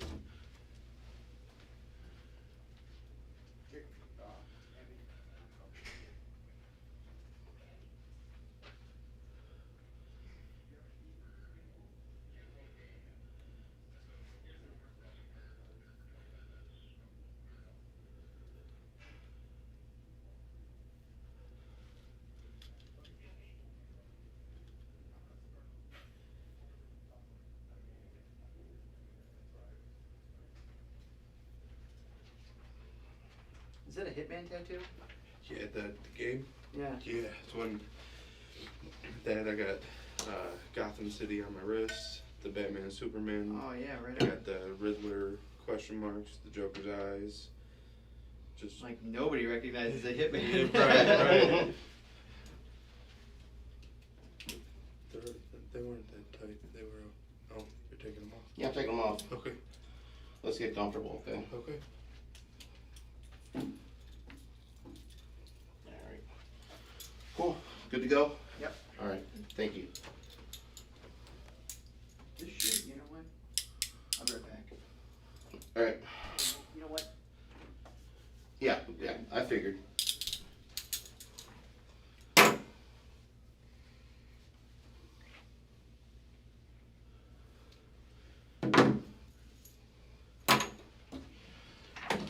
Is that a Hitman tattoo? Yeah, the game? Yeah. Yeah, it's when that I got Gotham City on my wrist, the Batman Superman. Oh yeah, right I on. got the Riddler question marks, the Joker's eyes. Just Like nobody recognizes a Hitman. right, right. They were. Oh, you're taking them off. Yeah, I'm taking them off. Okay. Let's get comfortable, okay? Okay. Alright. Cool. Good to go? Yep. Alright, thank you. This shit, you know what? I'll be right back. Alright. You know what? Yeah, I figured.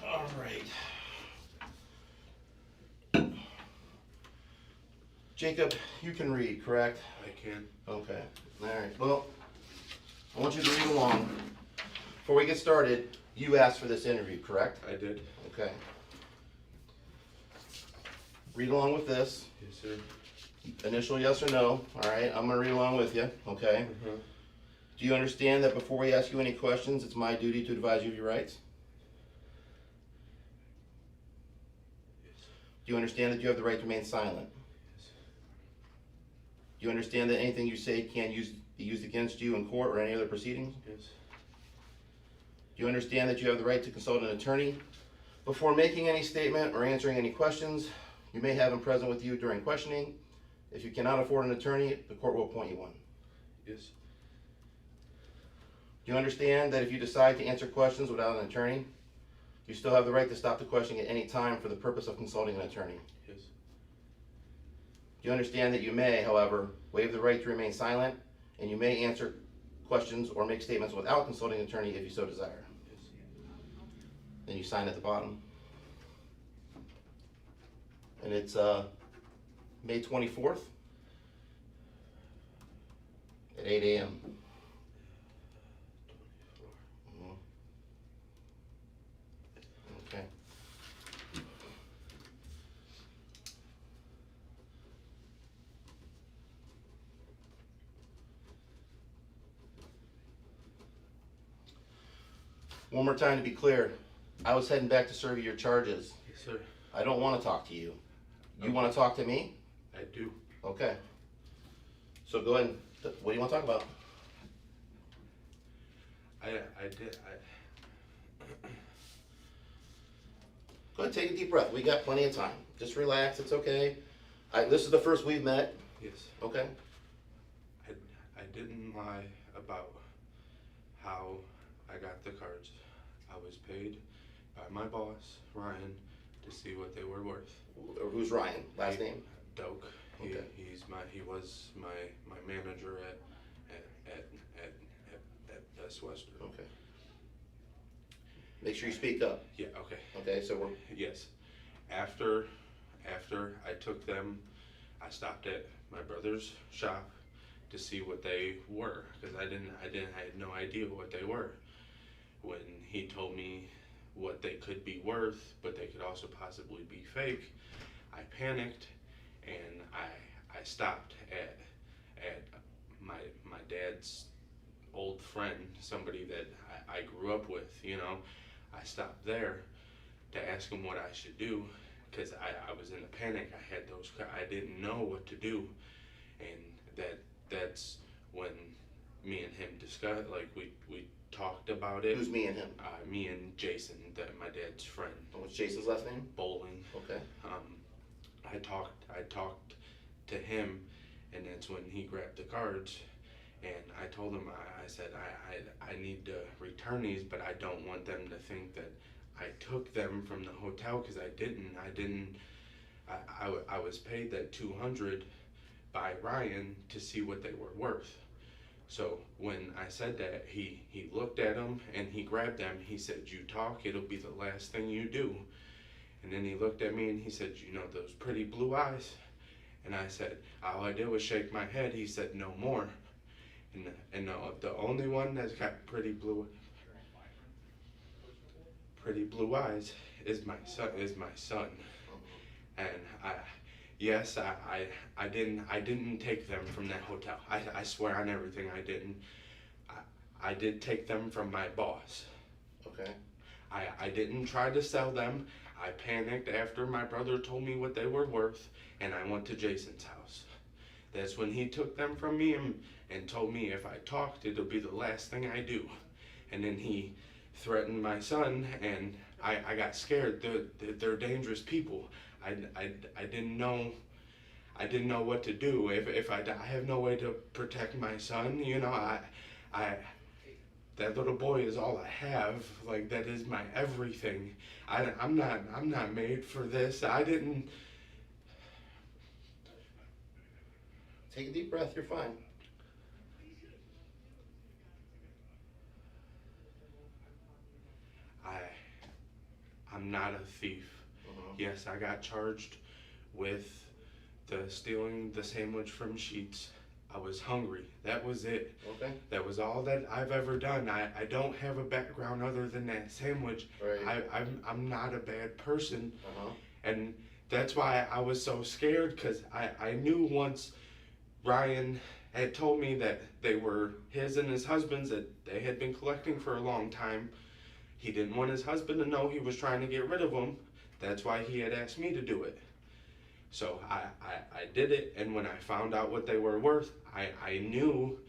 Alright. Jacob, you can read, correct? I can. Okay. Alright, well, I want you to read along. Before we get started, you asked for this interview, correct? I did. Okay. Read along with this. Yes, sir. Initial yes or no. Alright, I'm gonna read along with you, okay? Uh-huh. Do you understand that before we ask you any questions, it's my duty to advise you of your rights? Yes. Do you understand that you have the right to remain silent? Yes. Do you understand that anything you say can be used against you in court or any other proceedings? Yes. Do you understand that you have the right to consult an attorney before making any statement or answering any questions? You may have him present with you during questioning. If you cannot afford an attorney, the court will appoint you one. Yes. Do you understand that if you decide to answer questions without an attorney, you still have the right to stop the questioning at any time for the purpose of consulting an attorney? Yes. Do you understand that you may, however, waive the right to remain silent, and you may answer questions or make statements without consulting an attorney if you so desire? Yes. Then you sign at the bottom. And it's May 24th at 8 a.m. 24. Okay. One more time to be clear, I was heading back to serve you your charges. Yes, sir. I don't want to talk to you. You Okay. want to talk to me? I do. Okay. So go ahead. What do you want to talk about? I did. Go ahead, take a deep breath. We got plenty of time. Just relax. It's okay. This is the first we've met. Yes. Okay. I didn't lie about how I got the cards. I was paid by my boss, Ryan, to see what they were worth. Who's Ryan? Last name? Doak. Okay. He was my manager at Best Western. Okay. Make sure you speak up. Yeah, okay. Okay, so we're Yes. After I took them, I stopped at my brother's shop to see what they were, because I had no idea what they were. When he told me what they could be worth, but they could also possibly be fake, I panicked and I stopped at my dad's old friend, somebody that I grew up with, you know. I stopped there to ask him what I should do, because I was in a panic. I didn't know what to do, and that's when me and him discussed, like we talked about it. who's me and him? Me and Jason, my dad's friend. What's Jason's last name? Bowling. Okay. I talked to him, and that's when he grabbed the cards, and I told him, I said, I need to return these, but I don't want them to think that I took them from the hotel, because I didn't. I was paid that $200 by Ryan to see what they were worth. So when I said that, he looked at them and he grabbed them. He said, "You talk, it'll be the last thing you do." And then he looked at me and he said, "You know those pretty blue eyes?" And I said, "All I did was shake my head." He said, "No more." And the only one that's got pretty blue eyes is my son. And I didn't take them from that hotel. I swear on everything I didn't. I did take them from my boss. Okay. I didn't try to sell them. I panicked after my brother told me what they were worth, and I went to Jason's house. That's when he took them from me and told me if I talked, it'll be the last thing I do. And then he threatened my son, and I got scared. They're dangerous people. I didn't know. I didn't know what to do. If I have no way to protect my son, you know, that little boy is all I have. Like, that is my everything. I'm not made for this. I didn't. Take a deep breath. You're fine. I'm not a thief. Yes, I got charged with stealing the sandwich from Sheets. I was hungry. That was it. Okay. That was all that I've ever done. I don't have a background other than that sandwich. Right. I'm not a bad person. Uh-huh. And that's why I was so scared, because I knew once Ryan had told me that they were his and his husband's, that they had been collecting for a long time. He didn't want his husband to know he was trying to get rid of them. That's why he had asked me to do it. So I did it, and when I found out what they were worth, I knew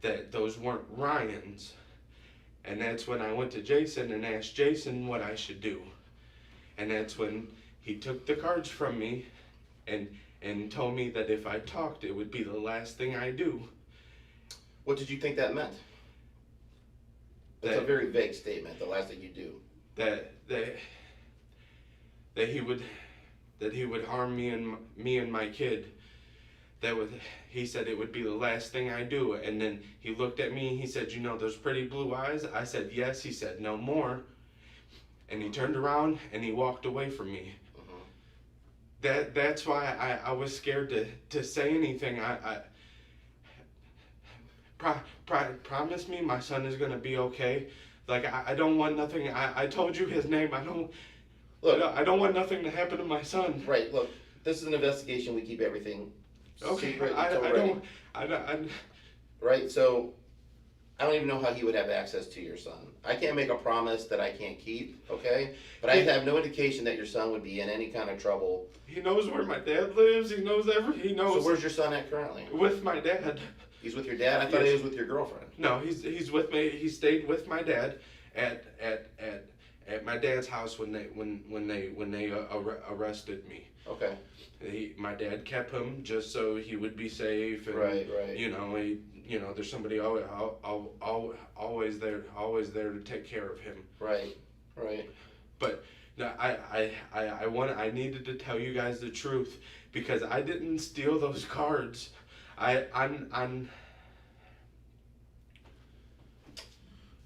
that those weren't Ryan's. And that's when I went to Jason and asked Jason what I should do. And that's when he took the cards from me and told me that if I talked, it would be the last thing I do. What did you think that meant? That's a very vague statement. The last thing you do. That he would harm me and my kid. He said it would be the last thing I do. And then he looked at me and he said, "You know those pretty blue eyes?" I said, "Yes." He said, "No more." And he turned around and he walked away from me. That's why I was scared to say anything. Promise me my son is gonna be okay. Like, I don't want nothing. I told you his name. I don't want nothing to happen to my son. Right. Look, this is an investigation. We keep everything secret. I don't. Right. So I don't even know how he would have access to your son. I can't make a promise that I can't keep. Okay. But I have no indication that your son would be in any kind of trouble. He knows where my dad lives. He knows He knows. So where's your son at currently? With my dad. He's with your dad? I thought he was with your girlfriend. No, he's with me. He stayed with my dad at my dad's house when they arrested me. Okay. My dad kept him just so he would be safe. And, right. You know, there's somebody always there to take care of him. Right. But I needed to tell you guys the truth, because I didn't steal those cards.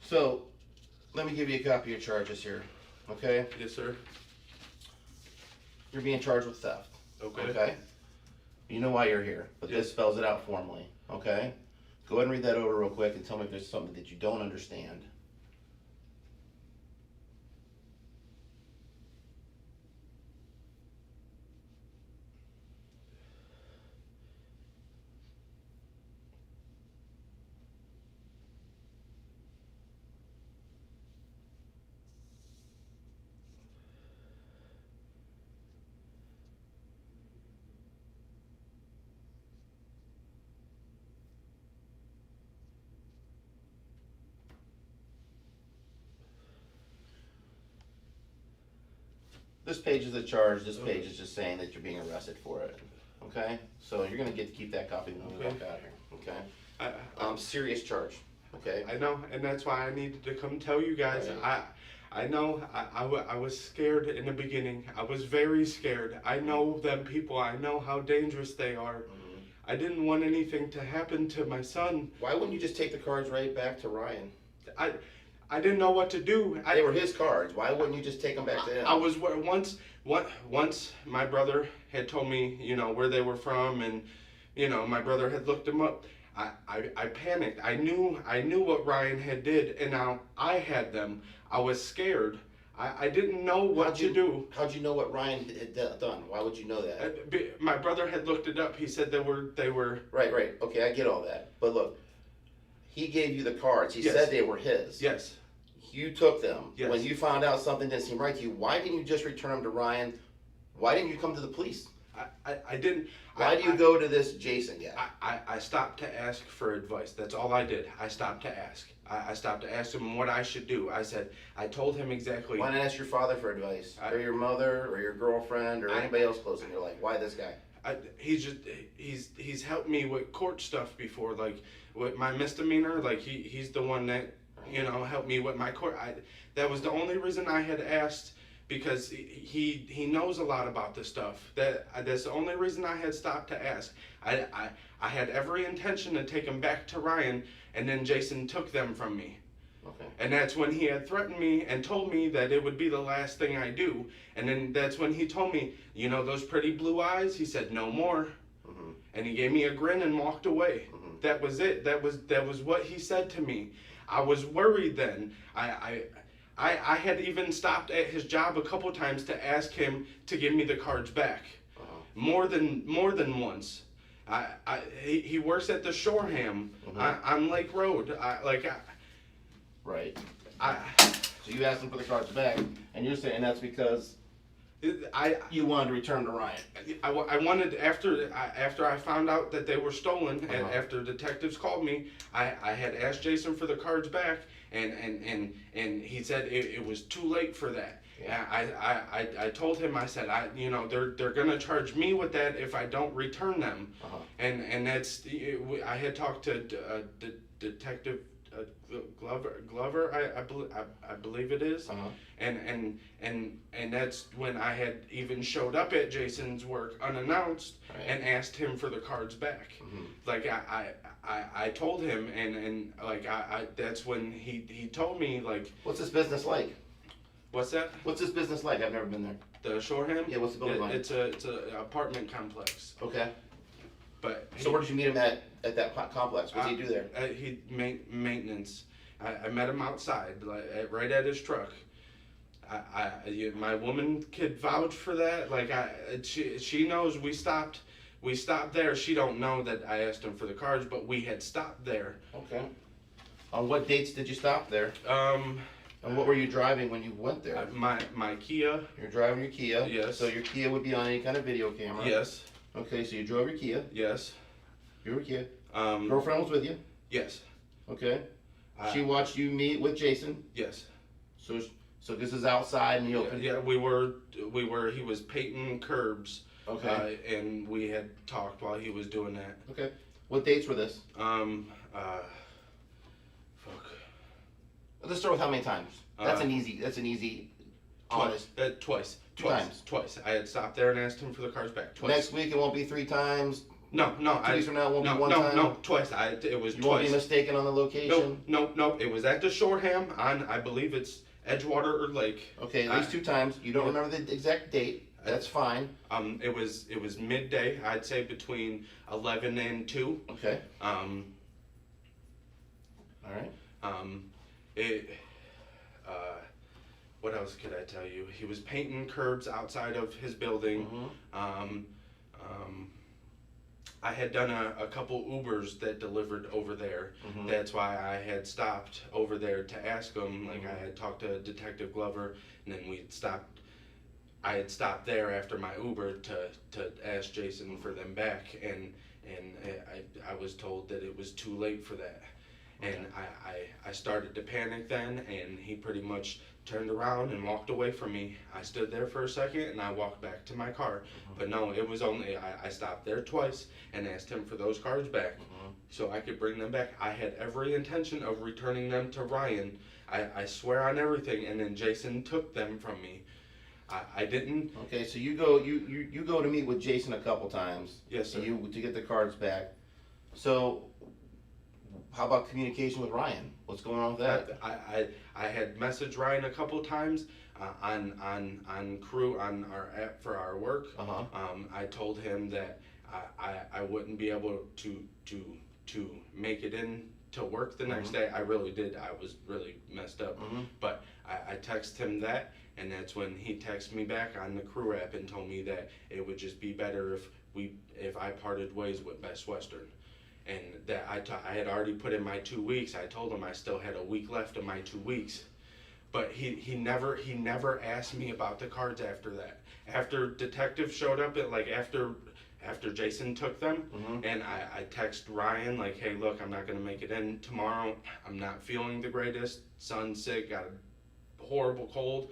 So, let me give you a copy of your charges here, okay? Yes, sir. You're being charged with theft. Okay. You know why you're here, but this spells it out formally, okay? Go ahead and read that over real quick and tell me if there's something that you don't understand. This page is the charge, this page is just saying that you're being arrested for it, okay? So you're gonna get to keep that copy when we walk out here, okay? Serious charge, okay? I know, and that's why I needed to come tell you guys. Right. I know I was scared in the beginning. I was very scared. I know them people. I know how dangerous they are. Mm-hmm. I didn't want anything to happen to my son. Why wouldn't you just take the cards right back to Ryan? I didn't know what to do. They were his cards. Why wouldn't you just take them back to him? I was once my brother had told me, you know, where they were from, and you know, my brother had looked them up. I panicked. I knew what Ryan had did, and now I had them. I was scared. I didn't know what to do. How'd you know what Ryan had done? Why would you know that? My brother had looked it up. He said they were. Right. Okay, I get all that. But look, he gave you the cards. He said they were his. Yes. You took them. Yes. When you found out something didn't seem right to you, why didn't you just return them to Ryan? Why didn't you come to the police? I didn't. Why do you go to this Jason guy? I stopped to ask for advice. That's all I did. I stopped to ask. I stopped to ask him what I should do. I told him exactly. Why not ask your father for advice? Or your mother, or your girlfriend, or anybody else close in your life? Why this guy? He's helped me with court stuff before, like with my misdemeanor. Like he's the one that helped me with my court. That was the only reason I had asked, because he knows a lot about this stuff. That's the only reason I had stopped to ask. I had every intention to take him back to Ryan, and then Jason took them from me. Okay. And that's when he had threatened me and told me that it would be the last thing I do. And then that's when he told me, those pretty blue eyes? He said, no more. Mm-hmm. And he gave me a grin and walked away. Mm-hmm. That was it. That was what he said to me. I was worried then. I had even stopped at his job a couple times to ask him to give me the cards back. Uh-huh. More than once. He works at the Shoreham on Lake Road. Right. So you asked him for the cards back, and you're saying that's because you wanted to return to Ryan. I wanted, after I found out that they were stolen, and after detectives called me, I had asked Jason for the cards back, and he said it was too late for that. Yeah. I told him, I said, they're gonna charge me with that if I don't return them. And that's, I had talked to Detective Glover, I believe it is. And that's when I had even showed up at Jason's work unannounced and asked him for the cards back. Like I told him, and like that's when he told me, like, what's this business like? What's that? What's this business like? I've never been there. The Shoreham? Yeah, what's the building like? It's an apartment complex. Okay. But so where did you meet him at that complex? What did he do there? He maintenance. I met him outside, right at his truck. My woman could vouch for that. Like she knows we stopped there. She don't know that I asked him for the cards, but we had stopped there. Okay. On what dates did you stop there? And what were you driving when you went there? My Kia. You're driving your Kia. Yes. So your Kia would be on any kind of video camera. Yes. Okay, so you drove your Kia. Yes. You were Kia. Girlfriend was with you. Yes. Okay. She watched you meet with Jason. Yes. So this is outside in the open. Yeah, we were. He was painting curbs. Okay. And we had talked while he was doing that. Okay. What dates were this? Let's start with how many times. That's an easy. Honest. Twice. Two times. Twice. I had stopped there and asked him for the cards back. Twice. Next week it won't be 3 times. No. 2 weeks from now it won't be 1 time. No, twice. It was you twice. You won't be mistaken on the location. No. It was at the Shoreham on, I believe it's Edgewater or Lake. Okay, at least 2 times. You don't remember the exact date. That's fine. It was midday. I'd say between 11 and 2. Okay. All right. What else could I tell you? He was painting curbs outside of his building. I had done a couple Ubers that delivered over there. That's why I had stopped over there to ask him. Like I had talked to Detective Glover, and then I had stopped there after my Uber to ask Jason for them back, and I was told that it was too late for that. And I started to panic then, and he pretty much turned around and walked away from me. I stood there for a second, and I walked back to my car. But no, it was only, I stopped there twice and asked him for those cards back so I could bring them back. I had every intention of returning them to Ryan. I swear on everything, and then Jason took them from me. I didn't. Okay, so you go to meet with Jason a couple times. Yes, sir. To get the cards back. So how about communication with Ryan? What's going on with that? I had messaged Ryan a couple times on Crew, on our app for our work. I told him that I wouldn't be able to make it in to work the next day. I really did. I was really messed up. But I texted him that, and that's when he texted me back on the Crew app and told me that it would just be better if I parted ways with Best Western. And that I had already put in my 2 weeks. I told him I still had a week left of my 2 weeks, but he never asked me about the cards after that. after detective showed up, after Jason took them, Mhm. and I text Ryan like, hey, look, I'm not gonna make it in tomorrow. I'm not feeling the greatest. Son's sick, got a horrible cold.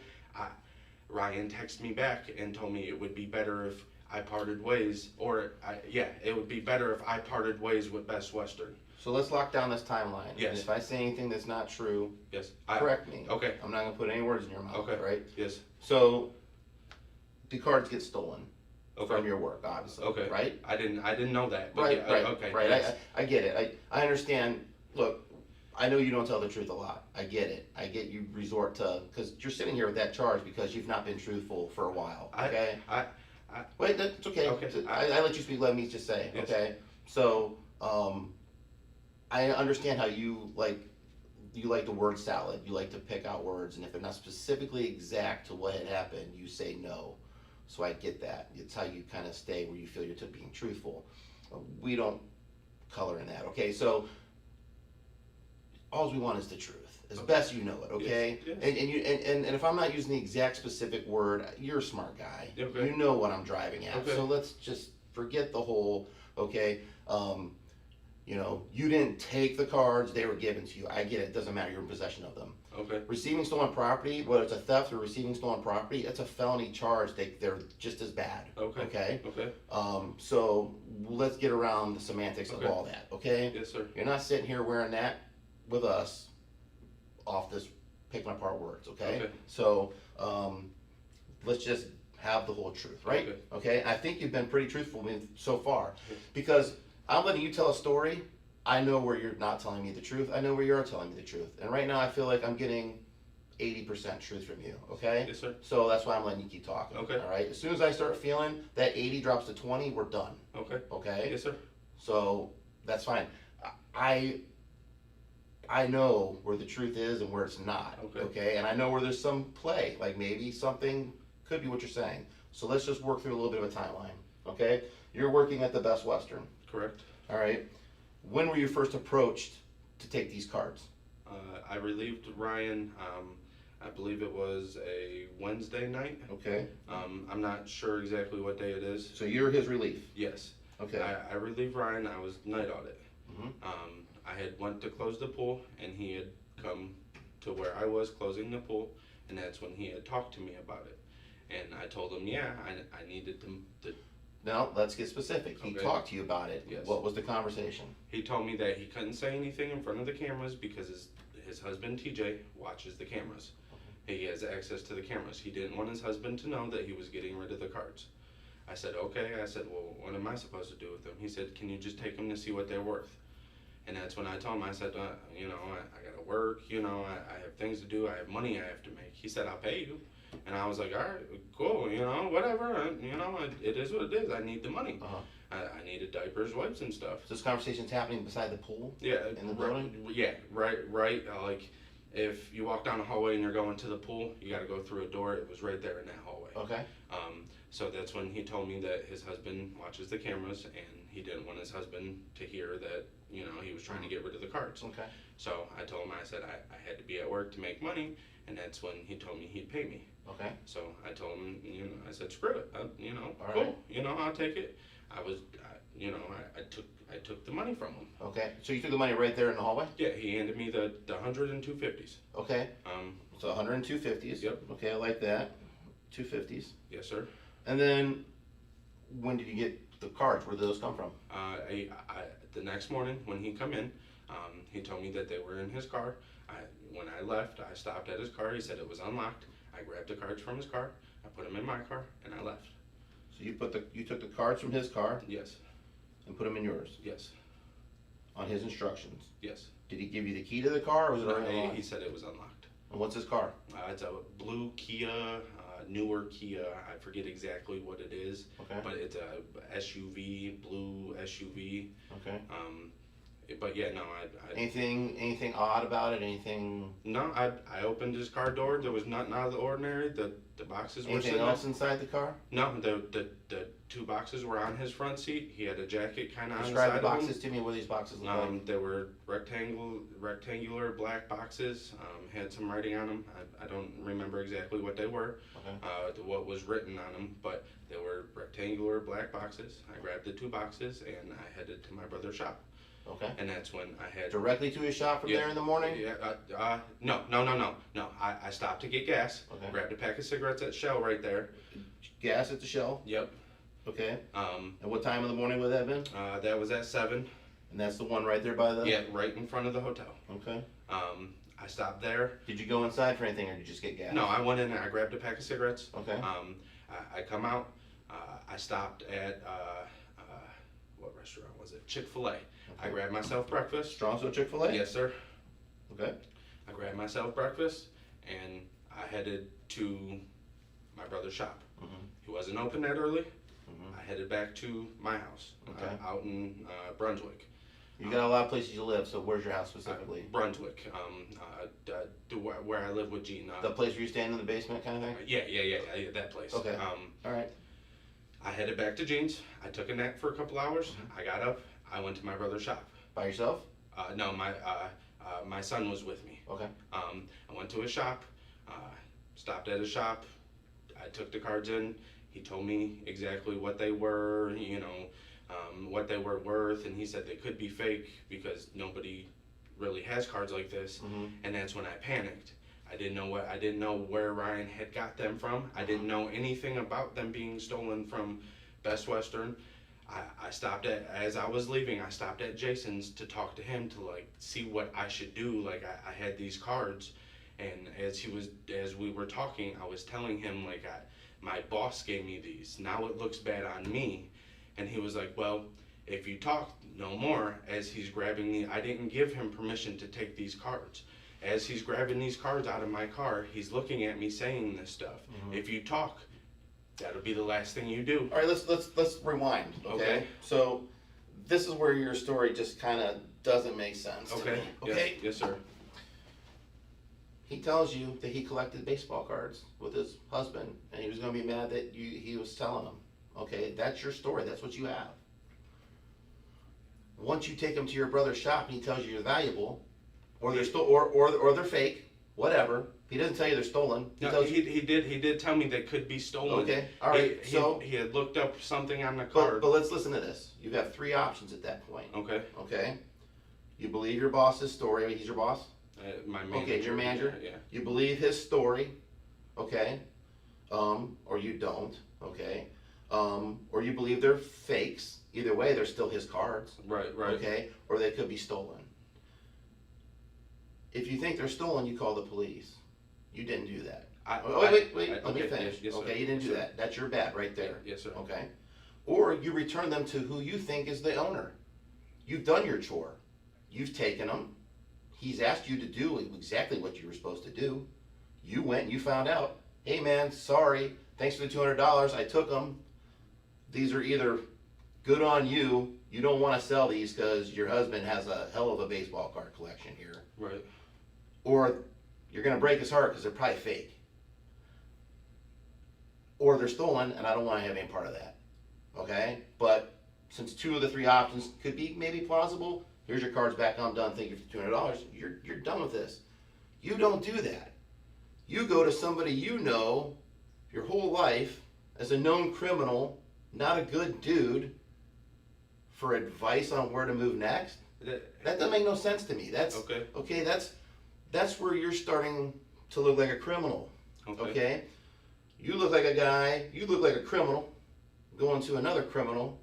Ryan texted me back and told me it would be better if I parted ways, it would be better if I parted ways with Best Western. So let's lock down this timeline. Yes. And if I say anything that's not true, Yes. correct me. Okay. I'm not gonna put any words in your mouth. Okay. Right? Yes. So the cards get stolen Okay. from your work, obviously. Okay. Right? I didn't know that. But Right. yeah, Right. Okay. Right. Yes. I get it. I understand. Look, I know you don't tell the truth a lot. I get it. I get you resort to, because you're sitting here with that charge because you've not been truthful for a while. Okay. Wait, that's okay. Okay. I let you speak. Let me just say. Yes. Okay. So, I understand how you like the word salad. You like to pick out words, and if they're not specifically exact to what had happened, you say no. So I get that. It's how you kind of stay where you feel you're being truthful. We don't color in that. Okay. So all we want is the truth, as best you know it. Okay. Yes. And if I'm not using the exact specific word, you're a smart guy. Okay. You know what I'm driving at. Okay. So let's just forget the whole. Okay. You didn't take the cards, they were given to you. I get it, it doesn't matter, you're in possession of them. Okay. Receiving stolen property, whether it's a theft or receiving stolen property, it's a felony charge. They're just as bad. Okay. Okay? Okay. So let's get around the semantics Okay. of all that, okay? Yes, sir. You're not sitting here wearing that with us off this picking apart words, okay? Okay. So let's just have the whole truth, right? Okay? I think you've been pretty truthful with me so far, because I'm letting you tell a story. I know where you're not telling me the truth. I know where you are telling me the truth. And right now I feel like I'm getting 80% truth from you, okay? Yes, sir. So that's why I'm letting you keep talking. Okay. All right? As soon as I start feeling that 80 drops to 20, we're done. Okay. Okay? Yes, sir. So that's fine. I know where the truth is and where it's not. Okay. And I know where there's some play. Like maybe something could be what you're saying. So let's just work through a little bit of a timeline. Okay? You're working at the Best Western. Correct. All right. When were you first approached to take these cards? I relieved Ryan. I believe it was a Wednesday night. Okay. I'm not sure exactly what day it is. So you're his relief. Yes. Okay. I relieved Ryan. I was night audit. Mhm. I had went to close the pool, and he had come to where I was closing the pool, and that's when he had talked to me about it. And I told him, yeah, I needed to. Now let's get specific. He Okay. talked to you about it. Yes. What was the conversation? He told me that he couldn't say anything in front of the cameras because his husband TJ watches the cameras. He has access to the cameras. He didn't want his husband to know that he was getting rid of the cards. I said, okay. I said, well, what am I supposed to do with them? He said, can you just take them to see what they're worth? And that's when I told him, I said, I gotta work, I have things to do, I have money I have to make. He said, I'll pay you. And I was like, all right, cool, whatever, it is what it is. I need the money. I needed diapers, wipes, and stuff. So this conversation's happening beside the pool? Yeah. In the building? Yeah, right. Like, if you walk down the hallway and you're going to the pool, you gotta go through a door. It was right there in that hallway. Okay. So that's when he told me that his husband watches the cameras, and he didn't want his husband to hear that, he was trying to get rid of the cards. Okay. So I told him, I said I had to be at work to make money, and that's when he told me he'd pay me. Okay. So I told him, I said, screw it, All cool, right. I'll take it. I took the money from him. Okay. So you took the money right there in the hallway? Yeah, he handed me the 100 and 250s. Okay. So 100 and 250s. Yep. Okay, I like that. 250s. Yes, sir. And then when did you get the cards? Where did those come from? The next morning when he come in, he told me that they were in his car. When I left, I stopped at his car. He said it was unlocked. I grabbed the cards from his car. I put them in my car, and I left. So you took the cards from his car Yes. and put them in yours Yes. on his instructions. Yes. Did he give you the key to the car, or was it already He unlocked? said it was unlocked. And what's his car? It's a blue Kia, newer Kia. I forget exactly what it is, Okay. but it's a SUV, blue SUV. Okay. but yeah, no, I Anything odd about it? Anything? no, I opened his car door. There was nothing out of the ordinary. The boxes were Anything sitting else inside the car? No, the two boxes were on his front seat. He had a jacket kind of on the Describe side the of him. boxes to me. What do these boxes look like? They were rectangular black boxes. Had some writing on them. I don't remember exactly what they were, Okay. what was written on them, but they were rectangular black boxes. I grabbed the two boxes and I headed to my brother's shop. Okay. And that's when I had Directly to his shop from there in the morning? Yeah. No. I stopped to get gas. Okay. Grabbed a pack of cigarettes at Shell right there. Gas at the Shell? Yep. Okay. And what time of the morning would that have been? That was at 7. And that's the one right there by the... Yeah, right in front of the hotel. Okay. I stopped there. Did you go inside for anything or did you just get gas? No, I went in and I grabbed a pack of cigarettes. Okay. I come out. I stopped at what restaurant was it? Chick-fil-A. I grabbed myself breakfast. Strong's Chick-fil-A? Yes, sir. Okay. I grabbed myself breakfast and I headed to my brother's shop. Mm-hmm. He wasn't open that early. Mm-hmm. I headed back to my house Okay. out in Brunswick. You got a lot of places you live, so where's your house specifically? Brunswick, where I live with Gene. The place where you stand in the basement kind of thing? Yeah, that place. Okay. All right. I headed back to Gene's. I took a nap for a couple hours. I got up. I went to my brother's shop. By yourself? No, my son was with me. Okay. I went to his shop. Stopped at his shop. I took the cards in. He told me exactly what they were. What they were worth, and he said they could be fake because nobody really has cards like this. Mm-hmm. And that's when I panicked. I didn't know where Ryan had got them from. I didn't know anything about them being stolen from Best Western. I stopped as I was leaving, I stopped at Jason's to talk to him to see what I should do. I had these cards, and as we were talking, I was telling him my boss gave me these. Now it looks bad on me. And he was like, well, if you talk no more, as he's grabbing I didn't give him permission to take these cards. As he's grabbing these cards out of my car, he's looking at me saying this stuff. Mm-hmm. If you talk, that'll be the last thing you do. All right, let's rewind, okay? So this is where your story just kind of doesn't make sense. Okay. Okay? Yes, sir. He tells you that he collected baseball cards with his husband, and he was going to be mad that he was selling them. Okay, that's your story. That's what you have. Once you take them to your brother's shop and he tells you you're valuable, or they're or they're fake, whatever. He doesn't tell you they're stolen. He did tell me they could be stolen. Okay, all right. He had looked up something on the card. But let's listen to this. You have 3 options at that point. Okay. Okay. You believe your boss's story. He's your boss. My manager. Okay, your manager. Yeah. You believe his story. Okay. Or you don't. Okay. Or you believe they're fakes. Either way, they're still his cards. Right. Okay? Or they could be stolen. If you think they're stolen, you call the police. You didn't do that. Wait, let me finish. Yes, okay, you didn't do that. That's your bad right there. Yes, sir. Okay? Or you return them to who you think is the owner. You've done your chore. You've taken them. He's asked you to do exactly what you were supposed to do. You went and you found out, hey man, sorry, thanks for the $200, I took them. These are either good on you, you don't want to sell these because your husband has a hell of a baseball card collection here. Right. Or you're going to break his heart because they're probably fake. Or they're stolen and I don't want to have any part of that. Okay? But since 2 of the 3 options could be maybe plausible, here's your cards back, I'm done, thank you for $200. You're done with this. You don't do that. You go to somebody you know your whole life as a known criminal, not a good dude, for advice on where to move next. That doesn't make no sense to me. That's okay. That's where you're starting to look like a criminal. Okay? You look like a guy. You look like a criminal going to another criminal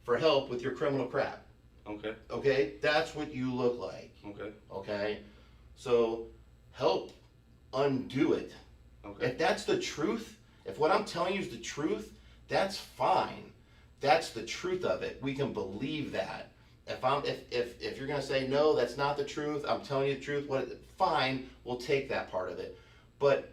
for help with your criminal crap. Okay? That's what you look like. Okay? So help undo it. If that's the truth, if what I'm telling you is the truth, that's fine. That's the truth of it. We can believe that. If you're gonna say no, that's not the truth, I'm telling you the truth, fine, we'll take that part of it. But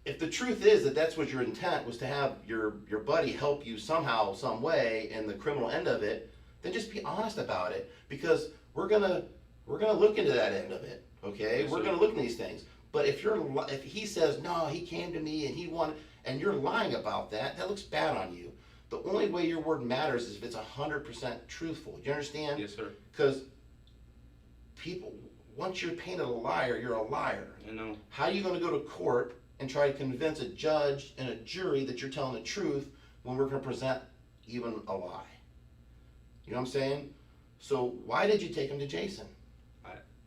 if the truth is that that's what your intent was, to have your buddy help you somehow, some way in the criminal end of it, then just be honest about it, because we're gonna look into that end of it. Okay, Yes, we're sir. gonna look into these things. But if if he says no, he came to me and he wanted, and you're lying about that, that looks bad on you. The only way your word matters is if it's 100% truthful. Do you understand? Yes, sir. Because people, once you're painted a liar, you're a liar. I know. How are you going to go to court and try to convince a judge and a jury that you're telling the truth when we're going to present even a lie? You know what I'm saying? So why did you take him to Jason?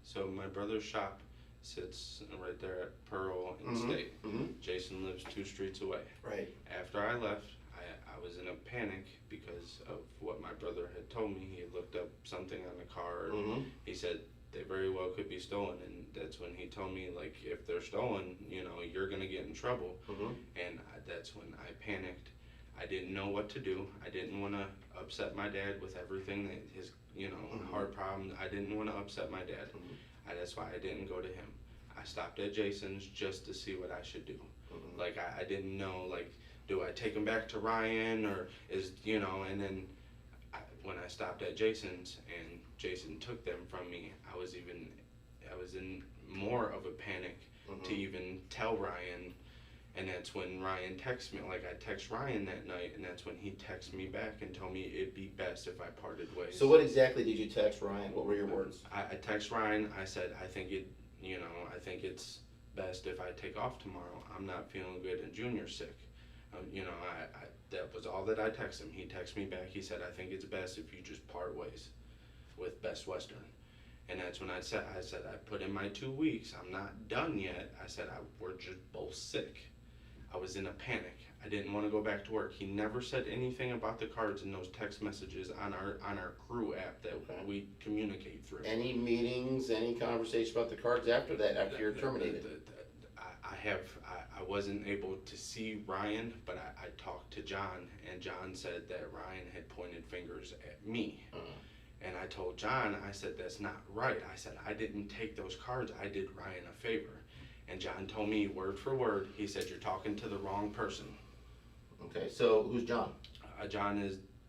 So my brother's shop sits right there at Pearl and State. Mm-hmm. Jason lives 2 streets away. Right. After I left, I was in a panic because of what my brother had told me. He had looked up something on the car. Mm-hmm. He said they very well could be stolen, and that's when he told me, like, if they're stolen, you know, you're gonna get in trouble. Mm-hmm. And that's when I panicked. I didn't know what to do. I didn't want to upset my dad with everything that his, you know, hard problem. I didn't want to upset my dad. That's why I didn't go to him. I stopped at Jason's just to see what I should do. Like, I didn't know, like, do I take him back to Ryan, or is, you know, and then when I stopped at Jason's and Jason took them from me, I was in more of a panic to even tell Ryan. And that's when Ryan texted me. Like, I text Ryan that night, and that's when he texted me back and told me it'd be best if I parted ways. So what exactly did you text Ryan? What were your words? I text Ryan. I said, I think it's best if I take off tomorrow. I'm not feeling good, and Junior's sick. You know, that was all that I texted him. He texted me back. He said, I think it's best if you just part ways with Best Western. And that's when I said, I put in my 2 weeks. I'm not done yet. I said, we're just both sick. I was in a panic. I didn't want to go back to work. He never said anything about the cards in those text messages on our crew app that we communicate through. Any meetings, any conversation about the cards after that, after you're terminated? I wasn't able to see Ryan, but I talked to John, and John said that Ryan had pointed fingers at me. And I told John, I said, that's not right. I said, I didn't take those cards. I did Ryan a favor. And John told me word for word, he said, you're talking to the wrong person. Okay, so who's John? John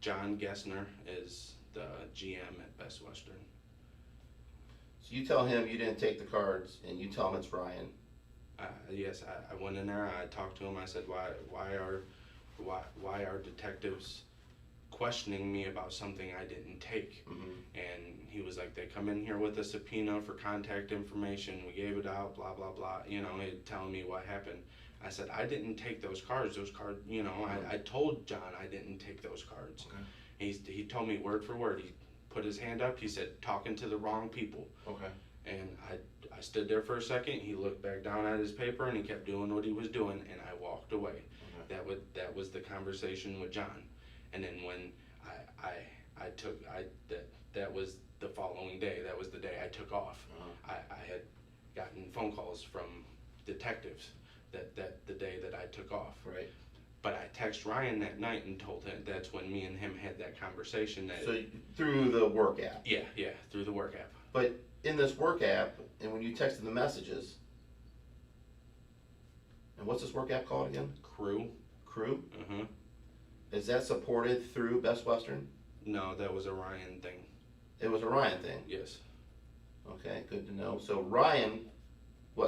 Gessner is the GM at Best Western. So you tell him you didn't take the cards, and you tell him it's Ryan. Yes, I went in there, I talked to him, I said, why are detectives questioning me about something I didn't take? And he was like, they come in here with a subpoena for contact information, we gave it out, blah blah blah, you know, telling me what happened. I said, I didn't take those cards, you know, I told John I didn't take those cards. He told me word for word. He put his hand up, he said, talking to the wrong people. And I stood there for a second, he looked back down at his paper, and he kept doing what he was doing, and I walked away. That was the conversation with John. And then when that was the following day, that was the day I took off. I had gotten phone calls from detectives that the day that I took off. Right. But I texted Ryan that night and told him, that's when me and him had that conversation. So through the work app? Yeah, through the work app. But in this work app, and when you texted the messages, and what's this work app called again? Crew. Is that supported through Best Western? No, that was a Ryan thing. It was a Ryan thing? Yes. Okay, good to know. So Ryan,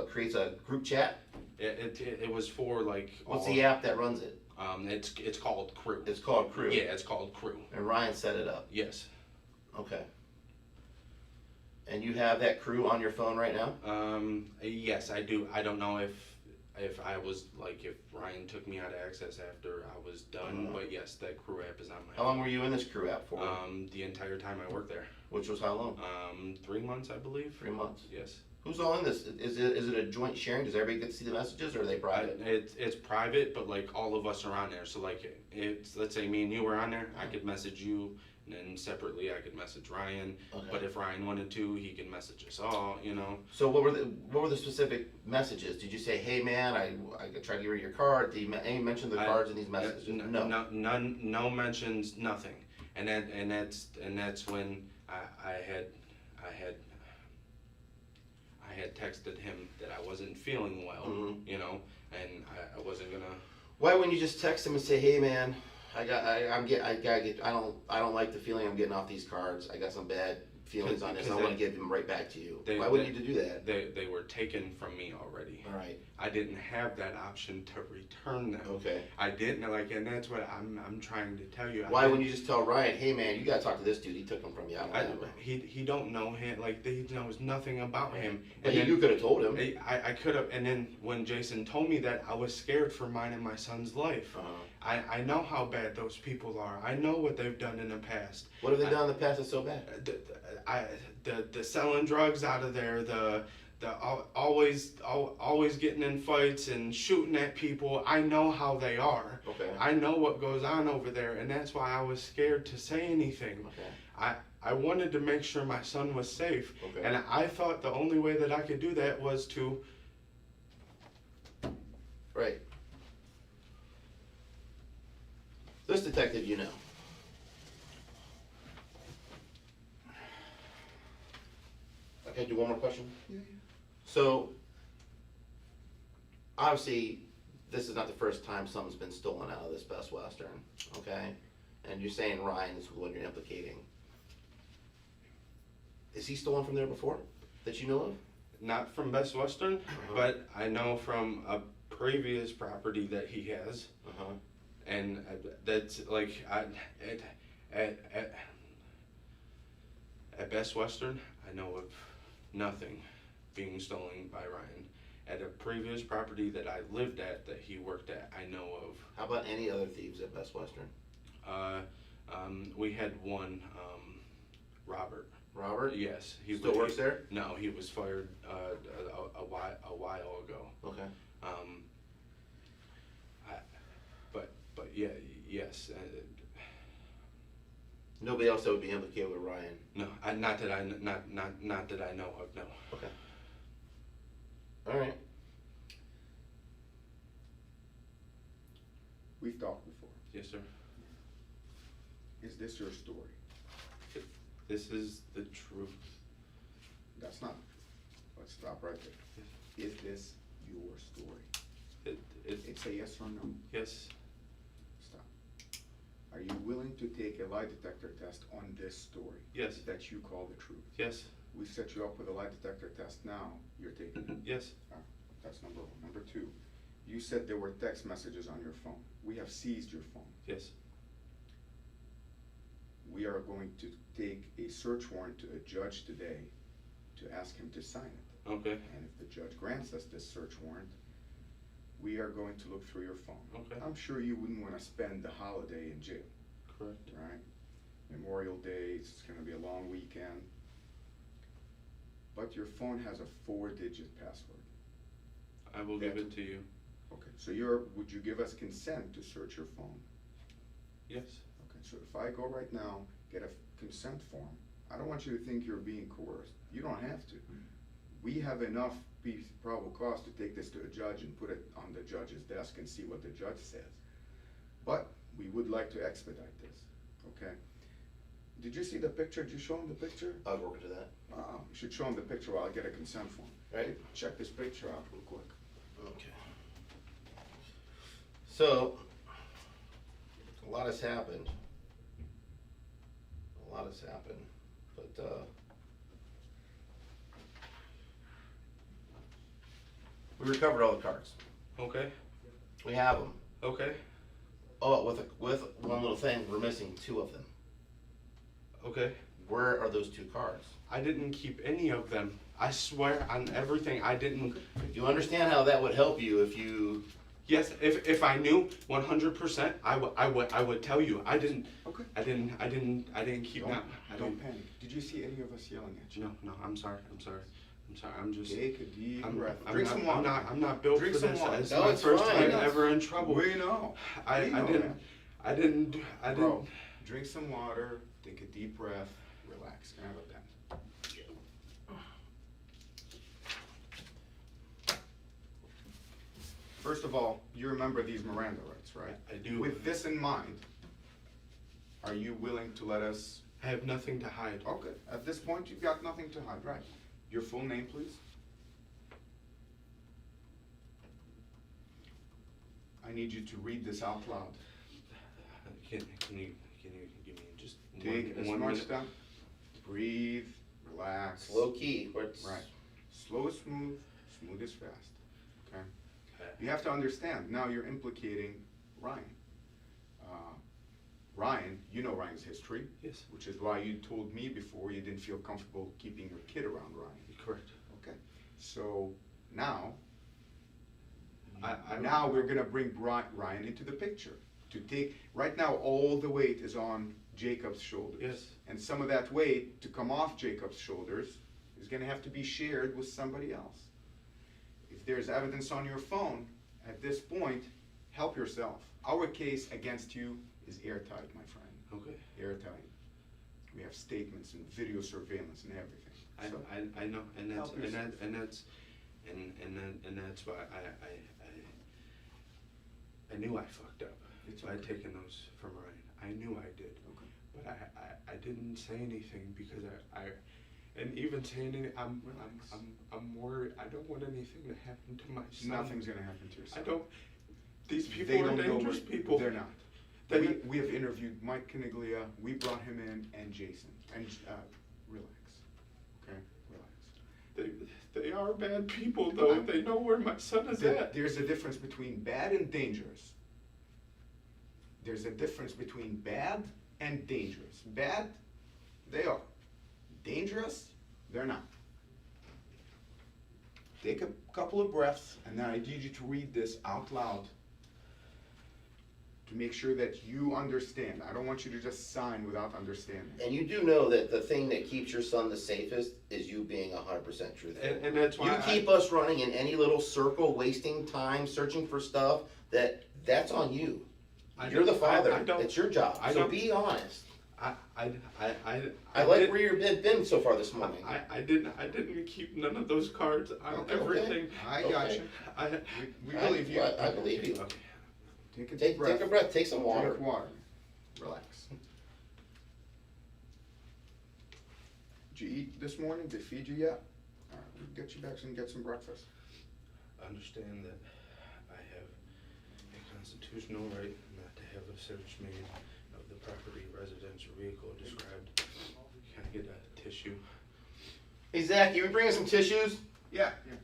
creates a group chat? It was for, like... What's the app that runs it? It's called Crew. It's called Crew? Yeah, it's called Crew. And Ryan set it up? Yes. Okay. And you have that Crew on your phone right now? Yes, I do. I don't know if I was, like, if Ryan took me out of access after I was done, but yes, that Crew app is on my phone. How long were you in this Crew app for? The entire time I worked there. Which was how long? 3 months, I believe. 3 months? Yes. Who's all in this? Is it a joint sharing? Does everybody get to see the messages, or are they private? It's private, but, like, all of us are on there. So, like, let's say me and you were on there, I could message you, and then separately I could message Ryan. Okay. But if Ryan wanted to, he can message us all, you know. So what were the specific messages? Did you say, hey man, I tried to give you your card? Did any mention the cards in these messages? No. None. No mentions. Nothing. And that's when I had texted him that I wasn't feeling well, you know, and I wasn't gonna. Why wouldn't you just text him and say, hey man, I don't like the feeling I'm getting off these cards. I got some bad feelings on this. I want to give them right back to you. Why would you do that? They were taken from me already. All right. I didn't have that option to return them. Okay. I didn't, and that's what I'm trying to tell you. Why wouldn't you just tell Ryan, hey man, you gotta talk to this dude, he took them from you. He don't know him, he knows nothing about him. But you could have told him. I could have, and then when Jason told me that, I was scared for mine and my son's life. I know how bad those people are. I know what they've done in the past. What have they done in the past that's so bad? The selling drugs out of there, the always getting in fights and shooting at people. I know how they are. Okay. I know what goes on over there, and that's why I was scared to say anything. Okay. I wanted to make sure my son was safe, Okay. and I thought the only way that I could do that was to. Right. This detective, you know. Okay, do one more question? Yeah. So, obviously, this is not the first time something's been stolen out of this Best Western, okay? And you're saying Ryan is who you're implicating. Is he stolen from there before, that you know of? Not from Best Western, but I know from a previous property that he has. And that's like, at Best Western, I know of nothing being stolen by Ryan. At a previous property that I lived at, that he worked at, I know of. How about any other thieves at Best Western? We had one, Robert. Robert? Yes. He still works there? No, he was fired a while ago. Okay. But yeah, yes. Nobody else that would be implicated with Ryan? No, not that I know of. No. Okay. All right. We've talked before. Yes, sir. Is this your story? This is the truth. That's not. Let's stop right there. Is this your story? It's a yes or no. Yes. Stop. Are you willing to take a lie detector test on this story? Yes. That you call the truth? Yes. We set you up with a lie detector test now. You're taking it? Yes. That's number one. Number two, you said there were text messages on your phone. We have seized your phone. Yes. We are going to take a search warrant to a judge today to ask him to sign it. Okay. And if the judge grants us this search warrant, we are going to look through your phone. Okay. I'm sure you wouldn't want to spend the holiday in jail. Correct. Right? Memorial Day, it's going to be a long weekend. But your phone has a 4-digit password. I will give it to you. Okay, so would you give us consent to search your phone? Yes. Okay, so if I go right now, get a consent form, I don't want you to think you're being coerced. You don't have to. We have enough probable cause to take this to a judge and put it on the judge's desk and see what the judge says. But we would like to expedite this, okay? Did you see the picture? Did you show him the picture? I'll work into that. You should show him the picture while I get a consent form. Right. Check this picture out real quick. Okay. So, a lot has happened. But, we recovered all the cards. Okay. We have them. Okay. Oh, with one little thing, we're missing 2 of them. Okay. Where are those 2 cards? I didn't keep any of them. I swear on everything, I didn't. Do you understand how that would help you if you? Yes, if I knew 100%, I would tell you. I didn't. Okay. I didn't keep that. Don't panic. Did you see any of us yelling at you? No, I'm sorry. I'm just. Take a deep breath. Drink some water. water. I'm not built Drink for some this. water. It's No, my it's first fine. time ever in trouble. We know. I didn't. Bro, drink some water. Take a deep breath. Relax. Can I have a pen? First of all, you remember these Miranda rights, right? I do. With this in mind, are you willing to let us? I have nothing to hide. Okay, at this point, you've got nothing to hide, right? Your full name, please? I need you to read this out loud. Can you give me just Take as one much minute? time. Breathe, relax. Low key. What's Right. Slow is smooth, smooth is fast. Okay? You have to understand, now you're implicating Ryan. Ryan, you know Ryan's history. Yes. Which is why you told me before you didn't feel comfortable keeping your kid around Ryan. Correct. Okay. So now, I now we're gonna bring Ryan into the picture. To take, right now, all the weight is on Jacob's shoulders. Yes. And some of that weight to come off Jacob's shoulders is gonna have to be shared with somebody else. If there's evidence on your phone, at this point, help yourself. Our case against you is airtight, my friend. Okay. Airtight. We have statements and video surveillance and everything. So, I know, and that's help yourself. that's why I knew I fucked up It's by okay. taking those from Ryan. I knew I did. Okay. But I didn't say anything because and even saying it, I'm worried. I don't want anything to happen to my son. Nothing's gonna happen to your son. I don't. These people They are don't know dangerous what- people. They're not. They- We have interviewed Mike Caniglia, we brought him in, and Jason, and, relax, okay, relax. They are bad people though. They know where my son is at. There's a difference between bad and dangerous. There's a difference between bad and dangerous. Bad, they are. Dangerous, they're not. Take a couple of breaths, and then I need you to read this out loud to make sure that you understand. I don't want you to just sign without understanding. And you do know that the thing that keeps your son the safest is you being 100% truthful. And that's why you keep us running in any little circle, wasting time, searching for stuff, that's on you. You're the father. It's your job. So be honest. I like where you've been so far this morning. I didn't keep none of those cards on Okay. everything. I got you. We believe you. I believe you. Okay. Take a Take a breath. Take some water. Drink water. Relax. Did you eat this morning? Did they feed you yet? All right, we'll get you back and get some breakfast. Understand that I have a constitutional right not to have a search made of the property, residence, or vehicle described. Can I get a tissue? Hey Zach, you bring us some tissues? Yeah. There's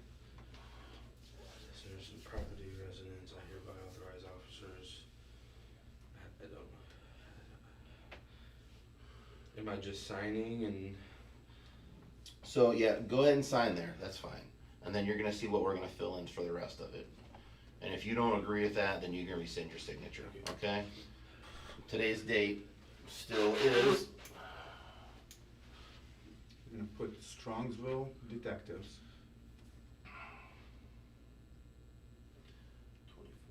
some property, residence, I hereby authorize officers. I don't know. Am I just signing and? So yeah, go ahead and sign there. That's fine. And then you're gonna see what we're gonna fill in for the rest of it. And if you don't agree with that, then you're gonna rescind your signature, okay? Today's date still is. We're gonna put Strongsville Detectives.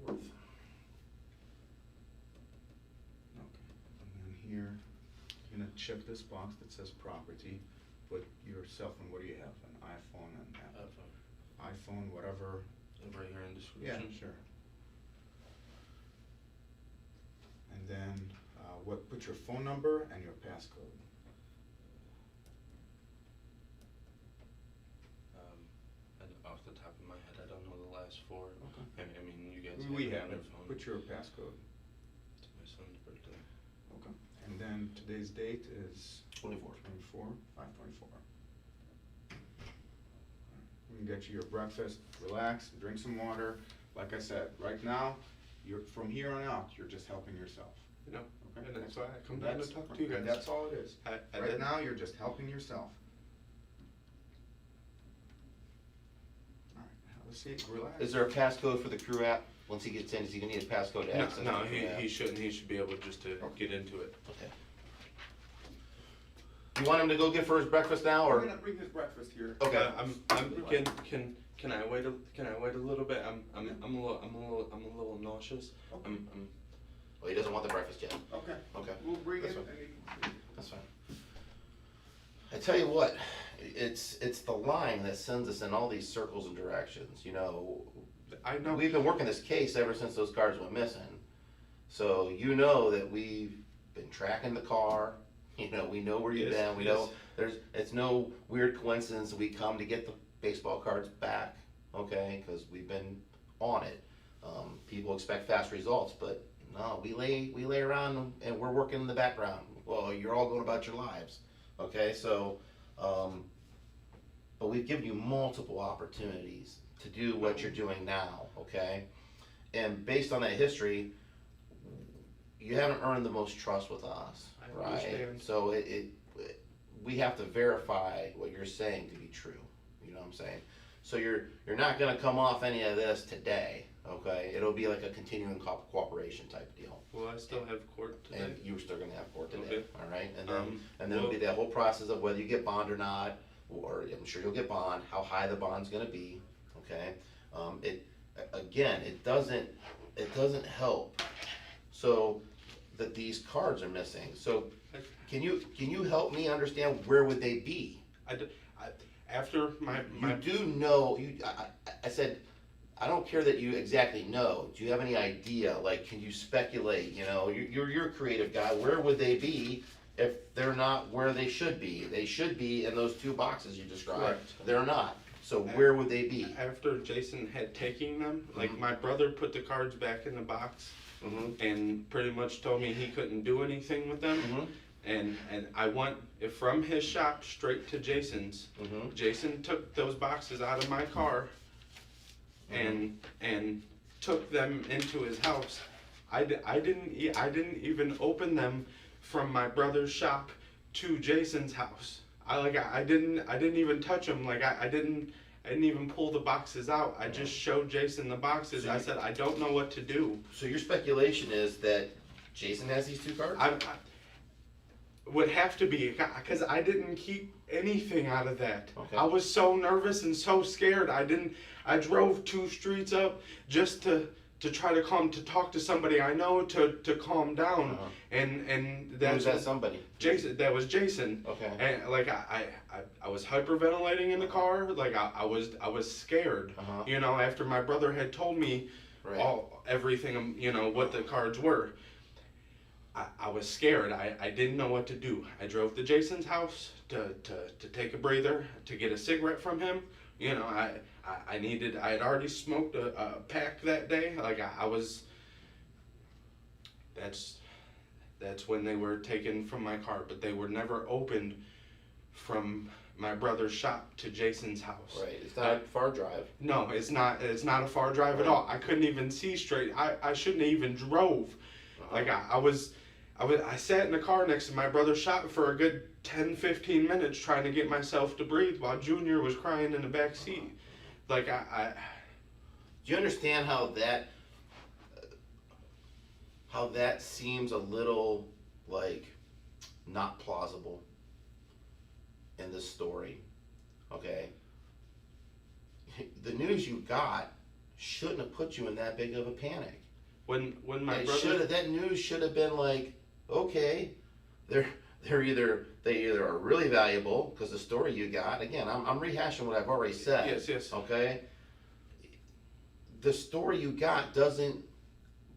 24th. Okay. And then here, you're gonna check this box that says property. Put your cell phone, what do you have? An iPhone and Apple? iPhone, whatever. Right here in Yeah, description. sure. And then, put your phone number and your passcode. And off the top of my head, I don't know the last four. Okay. I mean, you guys We it have on your it. phone. Put your passcode. It's my son's birthday. Okay. And then today's date is 24. 5/24. We can get you your breakfast, relax, drink some water. Like I said, right now, from here on out, you're just helping yourself. You know, Okay? and that's why I come down to talk to you guys. That's all it is. I Right did- now, you're just helping yourself. All right, have a seat, relax. Is there a passcode for the crew app? Once he gets in, is he gonna need a passcode to access? No, the crew app? he shouldn't. He should be able just to get into it. Okay. You want him to go get for his breakfast now, We're or? gonna bring his breakfast here. Okay. Can I wait a little bit? I'm a little nauseous. Okay. Well, he doesn't want the breakfast yet. Okay. Okay. We'll bring That's it. fine. and you can see. That's fine. I tell you what, it's the line that sends us in all these circles and directions, you know. I know. We've been working this case ever since those cars went missing. So you know that we've been tracking the car, you know, we know where you've Yes, been, we yes. know, it's no weird coincidence that we come to get the baseball cards back, okay, cause we've been on it. People expect fast results, but No, we lay around and we're working in the background. Well, you're all going about your lives. Okay, so, but we've given you multiple opportunities to do what you're doing now, okay? And based on that history, you haven't earned the most trust with us, I right? understand. So we have to verify what you're saying to be true. You know what I'm saying? So you're not gonna come off any of this today, okay? It'll be like a continuing cooperation type deal. Will I still have court today? And you're still gonna have court today, Okay. all right? And then it'll be that whole process of whether you get bond or not, or I'm sure you'll get bond, how high the bond's gonna be, okay? It doesn't help, so that these cards are missing. So can you help me understand where would they be? After my You do know, I said, I don't care that you exactly know. Do you have any idea? Like, can you speculate? You know, you're a creative guy. Where would they be if they're not where they should be? They should be in those two boxes you described. Correct. They're not. So where would they be? After Jason had taken them, like my brother put the cards back in the box and pretty much told me he couldn't do anything with them. And I went from his shop straight to Jason's. Jason took those boxes out of my car and took them into his house. I didn't even open them from my brother's shop to Jason's house. I didn't even touch them. Like I didn't even pull the boxes out. I just showed Jason the boxes. So I said I don't know what to do. So your speculation is that Jason has these two cards? I would have to be, because I didn't keep anything out of that. Okay. I was so nervous and so scared. I drove 2 streets up just to try to talk to somebody I know to calm down. And that's Who's that somebody? Jason. That was Jason. Okay. And like I was hyperventilating in the car. Like I was scared. You know, after my brother had told me everything. You know what the cards were. I was scared. I didn't know what to do. I drove to Jason's house to take a breather, to get a cigarette from him. You know, I had already smoked a pack that day. Like I was, that's when they were taken from my car, but they were never opened from my brother's shop to Jason's house. Right, it's not a far drive. No, it's not a far drive at all. I couldn't even see straight. I shouldn't have even drove. Like I sat in the car next to my brother's shop for a good 10-15 minutes trying to get myself to breathe while Junior was crying in the back seat. Like Do you understand how that seems a little like not plausible in this story? Okay. The news you got shouldn't have put you in that big of a panic. When my brother, that news should have been like, okay, they either are really valuable because the story you got, again, I'm rehashing what I've already said. Yes. Okay. The story you got doesn't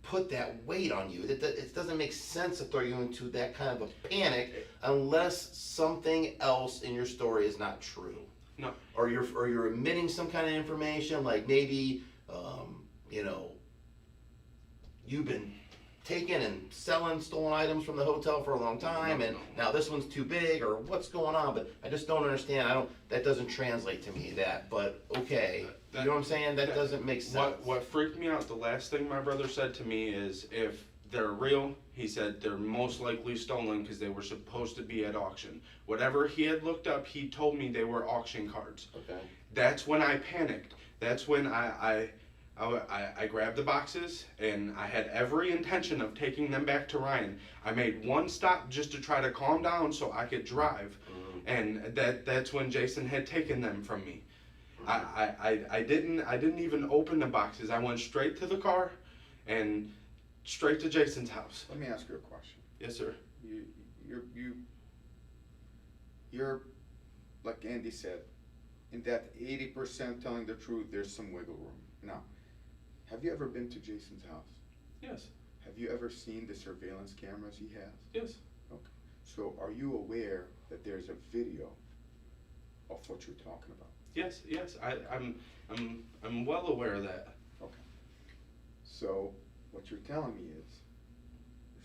put that weight on you. It doesn't make sense to throw you into that kind of a panic unless something else in your story is not true. No. Or you're omitting some kind of information, like maybe you've been taking and selling stolen items from the hotel for a long time, and now this one's too big, or what's going on? But I just don't understand. That doesn't translate to me. But okay, you know what I'm saying? That doesn't make sense. What freaked me out, the last thing my brother said to me is, if they're real, he said they're most likely stolen because they were supposed to be at auction. Whatever he had looked up, he told me they were auction cards. Okay. That's when I panicked. That's when I grabbed the boxes, and I had every intention of taking them back to Ryan. I made one stop just to try to calm down so I could drive, and that's when Jason had taken them from me. I didn't even open the boxes. I went straight to the car, and straight to Jason's house. Let me ask you a question. Yes, sir. You're like Andy said, in that 80% telling the truth, there's some wiggle room. Now, have you ever been to Jason's house? Yes. Have you ever seen the surveillance cameras he has? Yes. Okay. So are you aware that there's a video of what you're talking about? Yes. I'm well aware of that. Okay. So what you're telling me is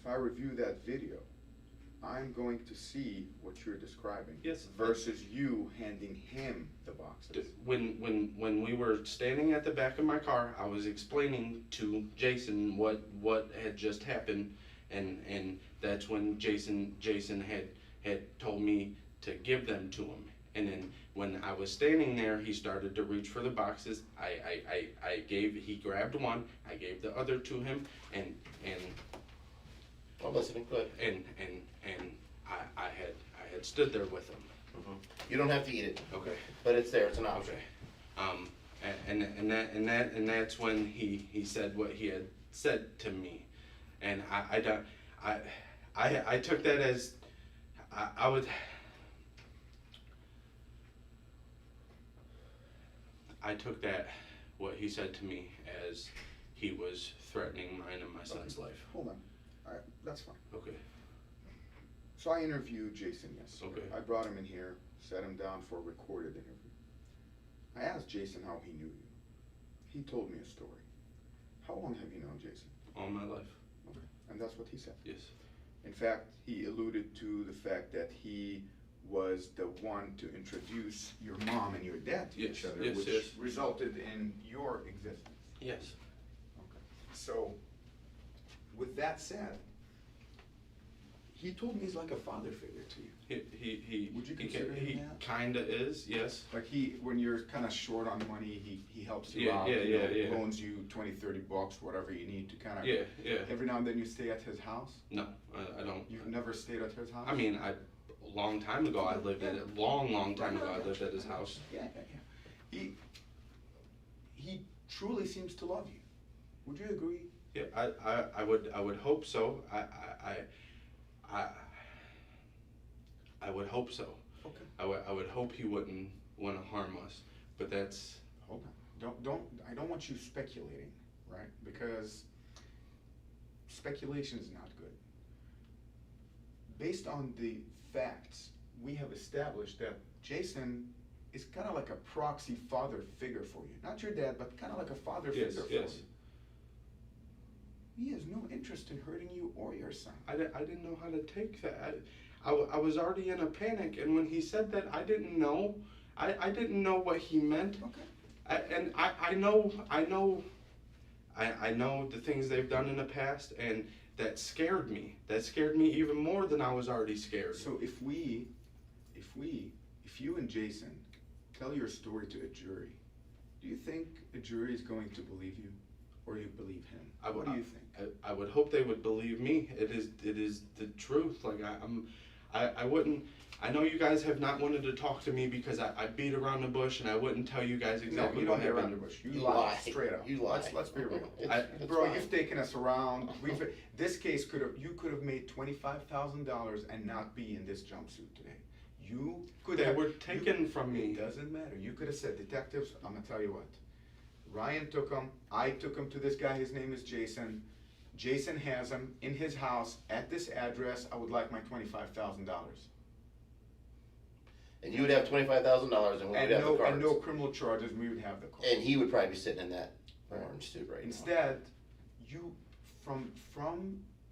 if I review that video, I'm going to see what you're describing. Yes. Versus you handing him the boxes. When we were standing at the back of my car, I was explaining to Jason what had just happened, and that's when Jason had told me to give them to him. And then when I was standing there, he started to reach for the boxes. He grabbed one, I gave the other to him, and I'm listening, go ahead. and I had stood there with him. You don't have to eat it. Okay. But it's there, it's an option. Okay. And that's when he said what he had said to me, and I took that as I took that what he said to me as he was threatening mine and my son's life. Hold on. All right, that's fine. Okay. So I interviewed Jason yesterday. Okay. I brought him in here, sat him down for a recorded interview. I asked Jason how he knew you. He told me a story. How long have you known Jason? All my life. Okay. And that's what he said. Yes. In fact, he alluded to the fact that he was the one to introduce your mom and your dad to each other, which resulted in your existence. Yes. Okay. So, with that said, he told me he's like a father figure to you. He Would you consider him that? Kinda is, yes. Like when you're kind of short on money, he helps you out. Yeah. Loans you $20-$30, whatever you need to kind of. Yeah. Every now and then you stay at his house. No, I don't. You've never stayed at his house. I mean, a long time ago I lived at it. Long time ago I lived at his house. Yeah. He truly seems to love you. Would you agree? Yeah, I would hope so. I would hope so. Okay. I would hope he wouldn't want to harm us, but that's. Hold on. I don't want you speculating, right? Because speculation is not good. Based on the facts, we have established that Jason is kind of like a proxy father figure for you. Not your dad, but kind of like a father figure for you. He has no interest in hurting you or your son. I didn't know how to take that. I was already in a panic, and when he said that, I didn't know. I didn't know what he meant. Okay. I know the things they've done in the past, and that scared me. That scared me even more than I was already scared. So if you and Jason tell your story to a jury, do you think a jury is going to believe you, or you believe him? What do you think? I would hope they would believe me. It is the truth. Like I wouldn't. I know you guys have not wanted to talk to me because I beat around the bush, and I wouldn't tell you guys exactly you what don't beat around the happened. bush. You lie straight up. You lie. Let's be real. Bro, You've taken us around. This case you could have made $25,000 and not be in this jumpsuit today. You could They have. were taken from me. It doesn't matter. You could have said, detectives, I'm gonna tell you what. Ryan took him. I took him to this guy. His name is Jason. Jason has him in his house at this address. I would like my $25,000. And you would have $25,000 and we would have the cards. And no criminal charges. We would have the cards. And he would probably be sitting in that orange suit right now. Instead, you from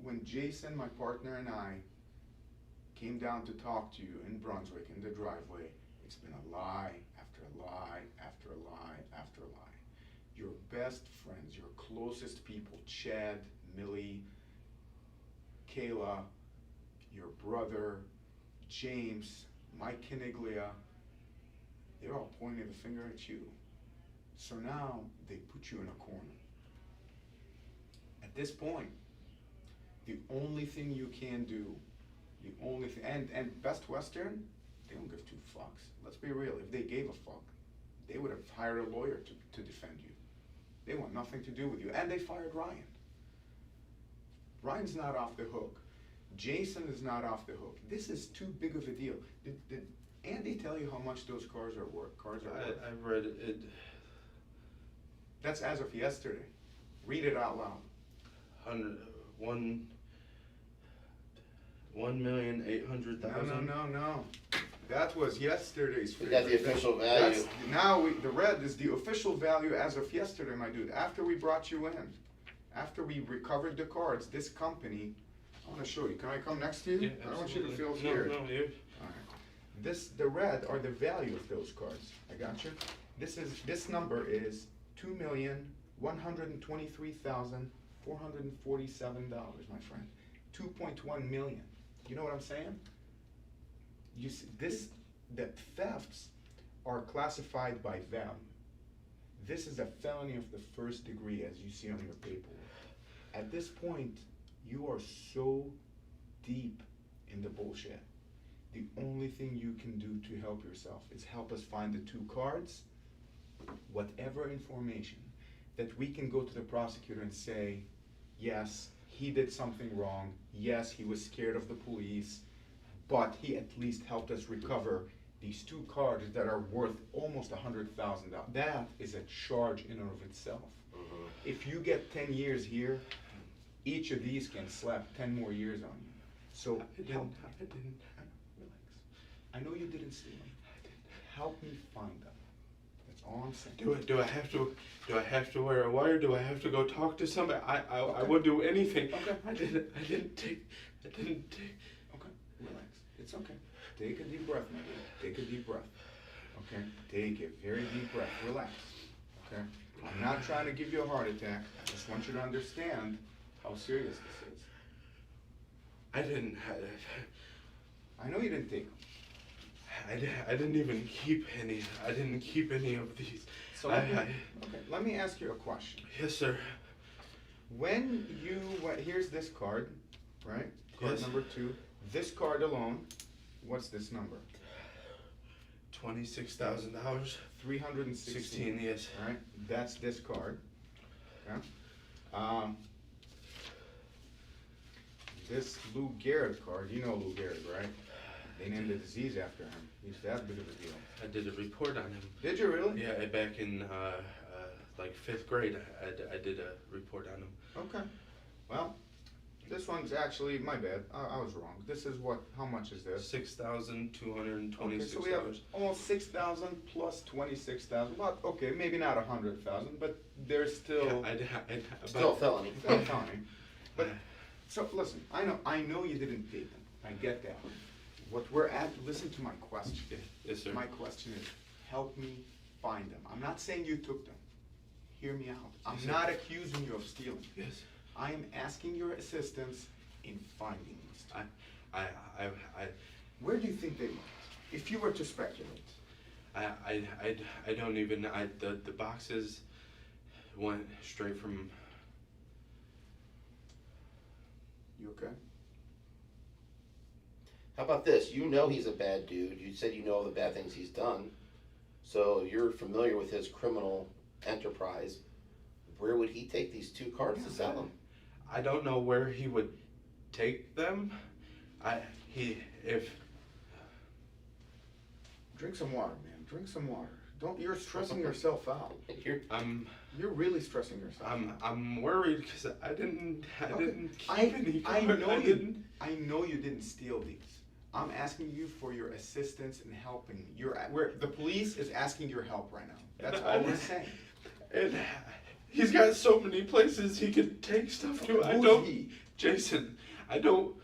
when Jason, my partner, and I came down to talk to you in Brunswick in the driveway, it's been a lie after a lie after a lie after a lie. Your best friends, your closest people, Chad, Millie, Kayla, your brother, James, Mike Caniglia, they're all pointing the finger at you. So now they put you in a corner. At this point, the only thing you can do, and Best Western, they don't give two fucks. Let's be real. If they gave a fuck, they would have hired a lawyer to defend you. They want nothing to do with you. And they fired Ryan. Ryan's not off the hook. Jason is not off the hook. This is too big of a deal. Did Andy tell you how much those cars are worth? I've read it. That's as of yesterday. Read it out loud. 1,800,000. No. That was yesterday's figure. That's the official value. The red is the official value as of yesterday, my dude. After we brought you in, after we recovered the cards, this company, want to show you. Can I come next to you? Yeah, I don't want you to feel absolutely. scared. No, you. All right. The red are the value of those cards. I got you. This number is $2,123,447, my friend. 2.1 million. You know what I'm saying? You see, the thefts are classified by value. This is a felony of the first degree, as you see on your paperwork. At this point, you are so deep in the bullshit. The only thing you can do to help yourself is help us find the 2 cards, whatever information, that we can go to the prosecutor and say, yes, he did something wrong, yes, he was scared of the police, but he at least helped us recover these 2 cards that are worth almost $100,000. That is a charge in and of itself. If you get 10 years here, each of these can slap 10 more years on you. So I didn't. relax. I know you didn't steal them. Help me find them. That's all I'm saying. Do I have to wear a wire? Do I have to go talk to somebody? I would do anything. Okay. I didn't take. Okay, relax. It's okay. Take a deep breath, my dude. Take a deep breath. Okay? Take a very deep breath. Relax. Okay? I'm not trying to give you a heart attack. I just want you to understand how serious this is. I didn't. I know you didn't take them. I didn't even keep any. I didn't keep any of these. So let me ask you a question. Yes, sir. When you here's this card, right? Card Yes. number 2. This card alone, what's this number? $26,000. 316. Yes. All right, that's this card. Okay. This Lou Gehrig card, you know Lou Gehrig, right? They named a disease after him. He's that big of a deal. I did a report on him. Did you really? Yeah, back in like 5th grade, I did a report on him. Okay. Well, this one's actually my bad. I was wrong. This is what? How much is this? $6,226. Okay, so we have almost 6,000 plus 26,000. Well, okay, maybe not 100,000, but there's still Still a felony. still a felony. But so listen, I know you didn't take them. I get that. What we're at, listen to my question. Yes, sir. My question is, help me find them. I'm not saying you took them. Hear me out. I'm Yes, sir. not accusing you of stealing. Yes. I am asking your assistance in finding these two. Where do you think they went? If you were to speculate. I don't even. The boxes went straight from. You okay? How about this? You know he's a bad dude. You said you know all the bad things he's done. So you're familiar with his criminal enterprise. Where would he take these 2 cards to sell them? I don't know where he would take them. Drink some water, man. Drink some water. You're stressing yourself out. You're really stressing yourself out. I'm worried because I didn't keep any I card. I know you didn't steal these. I'm asking you for your assistance in helping. The police is asking your help right now. That's all we're saying. And he's got so many places he could take stuff to. Who's he? Jason, I don't.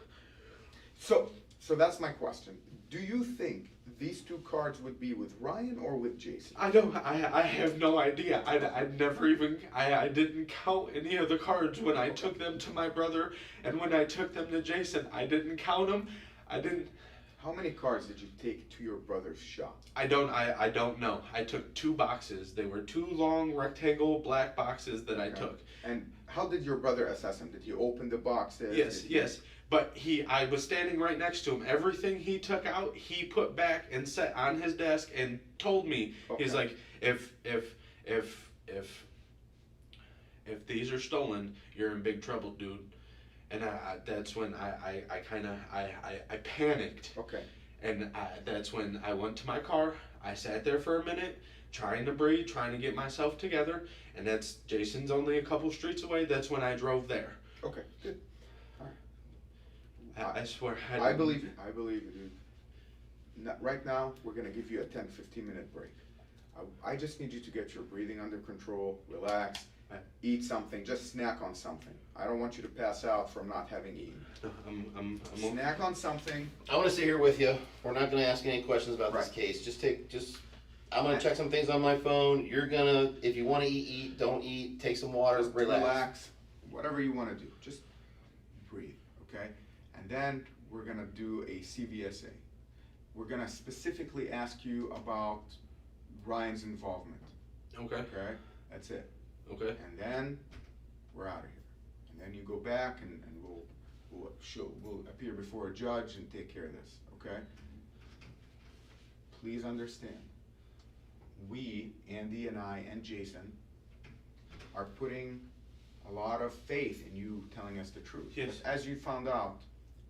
So that's my question. Do you think these 2 cards would be with Ryan or with Jason? I don't. I have no idea. I never even. I didn't count any of the cards when I took them to my brother, and when I took them to Jason, I didn't count them. I didn't. How many cards did you take to your brother's shop? I don't know. I took 2 boxes. They were 2 long rectangle black boxes that I took. And how did your brother assess them? Did he open the boxes? Yes. But I was standing right next to him. Everything he took out, he put back and set on his desk and told me. Okay. He's like, if these are stolen, you're in big trouble, dude. And that's when I panicked. Okay. And that's when I went to my car. I sat there for a minute, trying to breathe, trying to get myself together. And Jason's only a couple streets away. That's when I drove there. Okay, good. I swear. I believe you, dude. Right now, we're going to give you a 10-15 minute break. I just need you to get your breathing under control, relax, Eat something, just snack on something. I don't want you to pass out from not having eaten. I'm Snack on something. I want to sit here with you. We're not going to ask any questions about this Right. case. I'm going to check some things on my phone. You're going to, if you want to eat, don't eat, take some water, Just relax. Whatever you want to do, just breathe, okay? And then we're gonna do a CVSA. We're gonna specifically ask you about Ryan's involvement. Okay. Okay, that's it. Okay. And then we're out of here. And then you go back and we'll appear before a judge and take care of this, okay? Please understand, we, Andy and I and Jason, are putting a lot of faith in you telling us the truth. Yes. But as you found out,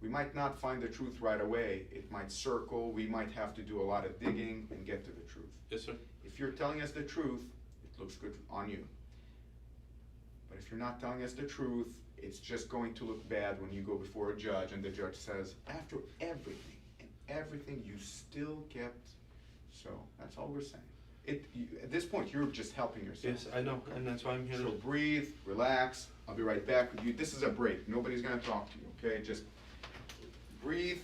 we might not find the truth right away. It might circle. We might have to do a lot of digging and get to the truth. Yes, sir. If you're telling us the truth, it looks good on you. But if you're not telling us the truth, it's just going to look bad when you go before a judge and the judge says, after everything, you still kept. So that's all we're saying. At this point, you're just helping yourself. Yes, I know, and that's why I'm here. So breathe, relax. I'll be right back with you. This is a break. Nobody's gonna talk to you, okay? Just breathe.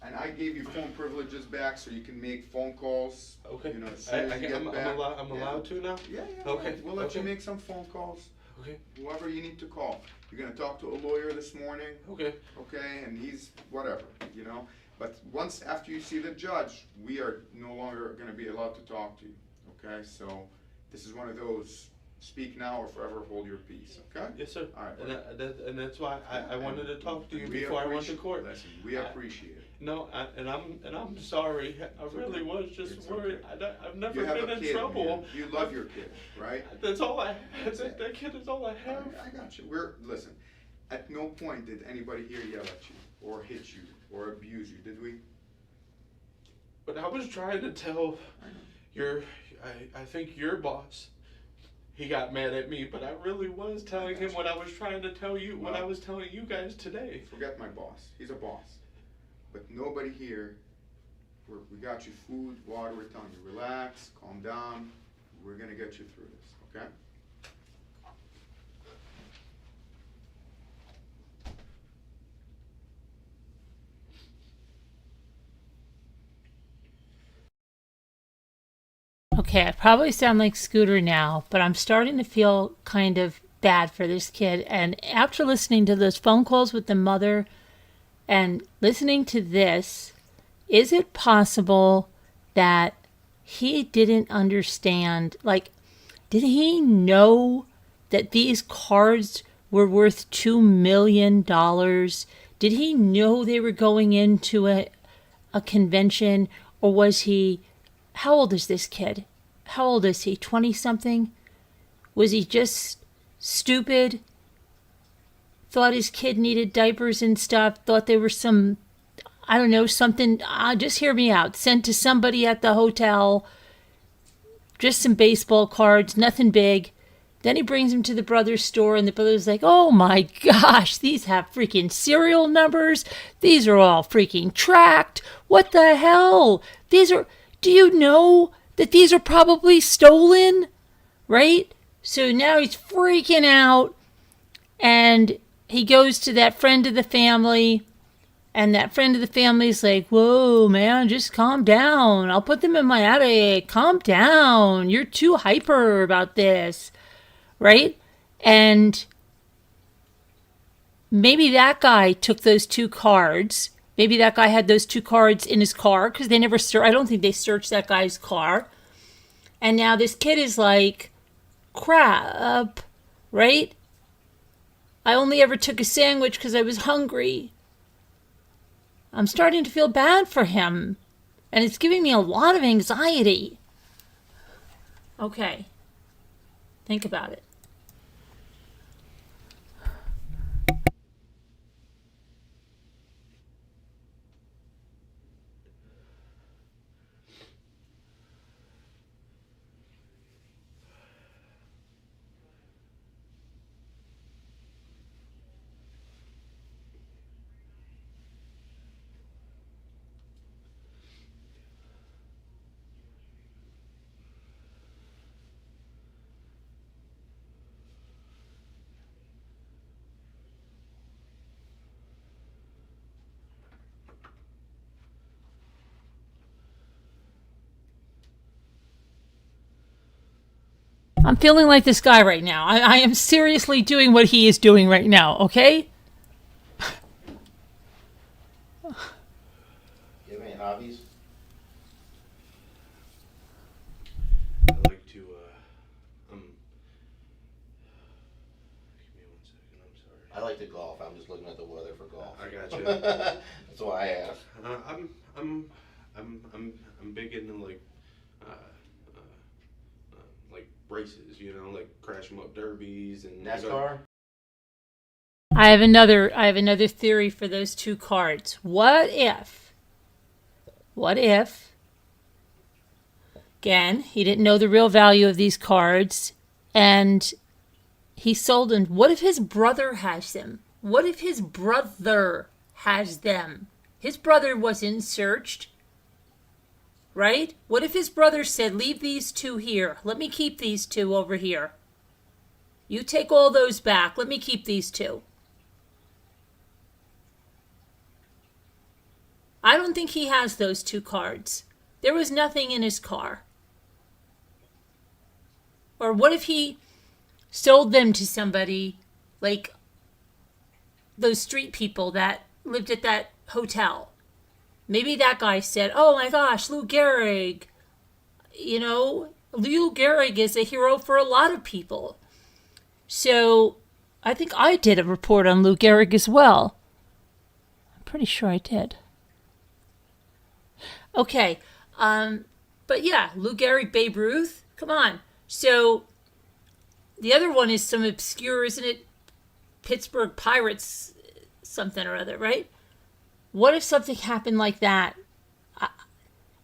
And I gave you phone privileges back so you can make phone calls. Okay. You know, as soon as you get back. I'm allowed to now? Yeah. Okay. We'll let you Okay. make some phone calls. Okay. Whoever you need to call. You're gonna talk to a lawyer this morning. Okay. Okay, and he's whatever, you know. But once after you see the judge, we are no longer gonna be allowed to talk to you. Okay, so this is one of those speak now or forever hold your peace. Okay. Yes, sir. All right. And that's why I wanted to talk to you We before I went to court. Listen, we appreciate it. No, I'm sorry. I really was just It's worried. okay. I've never You have been a in kid, trouble. man. You love your kid, right? That's all I have. That kid is all I have. I got you. Listen. At no point did anybody here yell at you or hit you or abuse you, did we? But I was trying to tell I think your boss, he got mad at me, but I really was telling him what I was trying to tell you, what I was telling you guys today. Forget my boss. He's a boss. But nobody here, we got you food, water, we're telling you, relax, calm down. We're gonna get you through this, okay? Okay, I probably sound like Scooter now, but I'm starting to feel kind of bad for this kid. And after listening to those phone calls with the mother and listening to this, is it possible that he didn't understand? Like, did he know that these cards were worth $2 million? Did he know they were going into a convention? Or was he, how old is this kid? How old is he? 20-something? Was he just stupid? Thought his kid needed diapers and stuff? Thought they were some, I don't know, something, just hear me out. Sent to somebody at the hotel. Just some baseball cards, nothing big. Then he brings him to the brother's store, and the brother's like, oh my gosh, these have freaking serial numbers. These are all freaking tracked. What the hell? Do you know that these are probably stolen? Right? So now he's freaking out, and he goes to that friend of the family, and that friend of the family's like, whoa, man, just calm down. I'll put them in my attic. Calm down. You're too hyper about this. Right? And maybe that guy took those two cards. Maybe that guy had those two cards in his car because they never I don't think they searched that guy's car. And now this kid is like, crap, right? I only ever took a sandwich because I was hungry. I'm starting to feel bad for him. And it's giving me a lot of anxiety. Okay. Think about it. I'm feeling like this guy right now. I am seriously doing what he is doing right now, okay? You have any hobbies? I like to, give me 1 second, I'm sorry. I like to golf. I'm just looking at the weather for golf. I gotcha. That's why I asked. I'm big into like races, you know, like crash 'em up derbies and NASCAR? I have another theory for those two cards. What if, again, he didn't know the real value of these cards and he sold them. What if his brother has them? What if his brother has them? His brother wasn't searched, right? What if his brother said, leave these two here. Let me keep these two over here. You take all those back. Let me keep these two. I don't think he has those two cards. There was nothing in his car. Or what if he sold them to somebody like those street people that lived at that hotel? Maybe that guy said, oh my gosh, Lou Gehrig. You know, Lou Gehrig is a hero for a lot of people. So I think I did a report on Lou Gehrig as well. I'm pretty sure I did. Okay, but yeah, Lou Gehrig, Babe Ruth, come on. So the other one is some obscure, isn't it? Pittsburgh Pirates, something or other, right? What if something happened like that?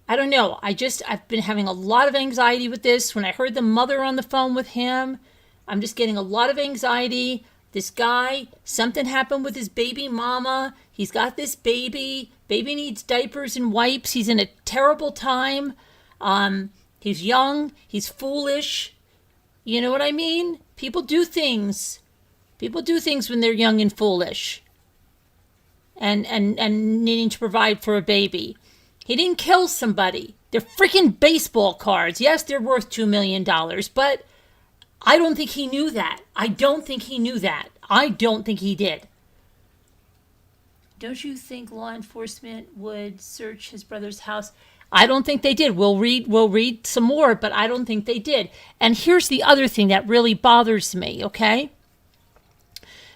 I don't know. I've been having a lot of anxiety with this. When I heard the mother on the phone with him, I'm just getting a lot of anxiety. This guy, something happened with his baby mama. He's got this baby. Baby needs diapers and wipes. He's in a terrible time. He's young. He's foolish. You know what I mean? People do things. People do things when they're young and foolish. And needing to provide for a baby. He didn't kill somebody. They're freaking baseball cards. Yes, they're worth $2 million, but I don't think he knew that. I don't think he did. Don't you think law enforcement would search his brother's house? I don't think they did. We'll read some more, but I don't think they did. And here's the other thing that really bothers me, okay?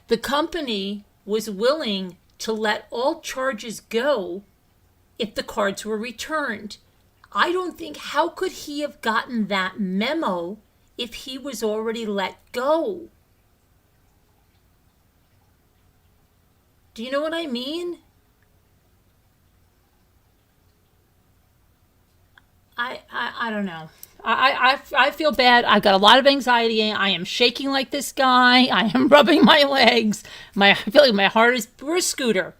The company was willing to let all charges go if the cards were returned. I don't think, how could he have gotten that memo if he was already let go? Do you know what I mean? I don't know. I feel bad. I've got a lot of anxiety. I am shaking like this guy. I am rubbing my legs. I feel like my heart is... Where's Scooter?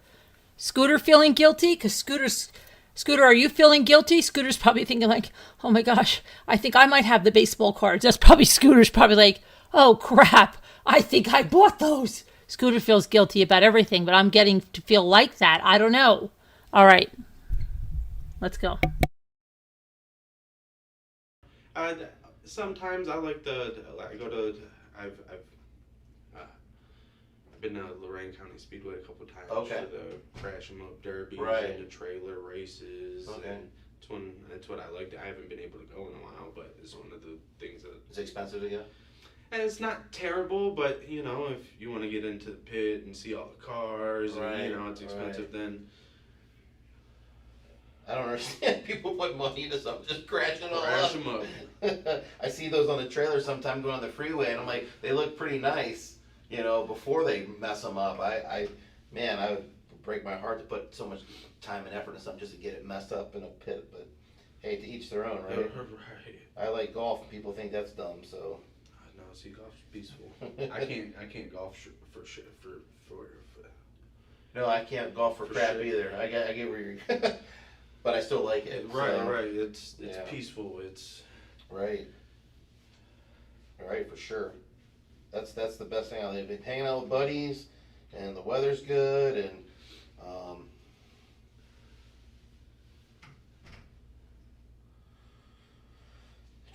Scooter feeling guilty? Because Scooter, are you feeling guilty? Scooter's probably thinking like, oh my gosh, I think I might have the baseball cards. That's probably Scooter's probably like, oh crap, I think I bought those. Scooter feels guilty about everything, but I'm getting to feel like that. I don't know. All right, let's go. Sometimes I like I've been to Lorain County Speedway a couple times Okay. for the crash 'em up derbies Right. and the trailer races. Okay. And that's what I like. I haven't been able to go in a while, but it's one of the things that... It's expensive to get? And it's not terrible, but you know, if you want to get into the pit and see all the cars, Right, and you know it's expensive, then I don't understand people put money into something just crashing all crash up. 'em up. I see those on the trailer sometime going on the freeway, and I'm like, they look pretty nice, you know, before they mess them up. I would break my heart to put so much time and effort into something just to get it messed up in a pit. But hey, to each their own, right? Right. I like golf, and people think that's dumb, so. No, see, golf's peaceful. I can't golf for shit for. No, I can't golf for crap shit. either. I get where you're, but I still like it. Right, so. right. It's Yeah. peaceful. It's Right. Right, for sure. That's the best thing. I've been hanging out with buddies, and the weather's good, and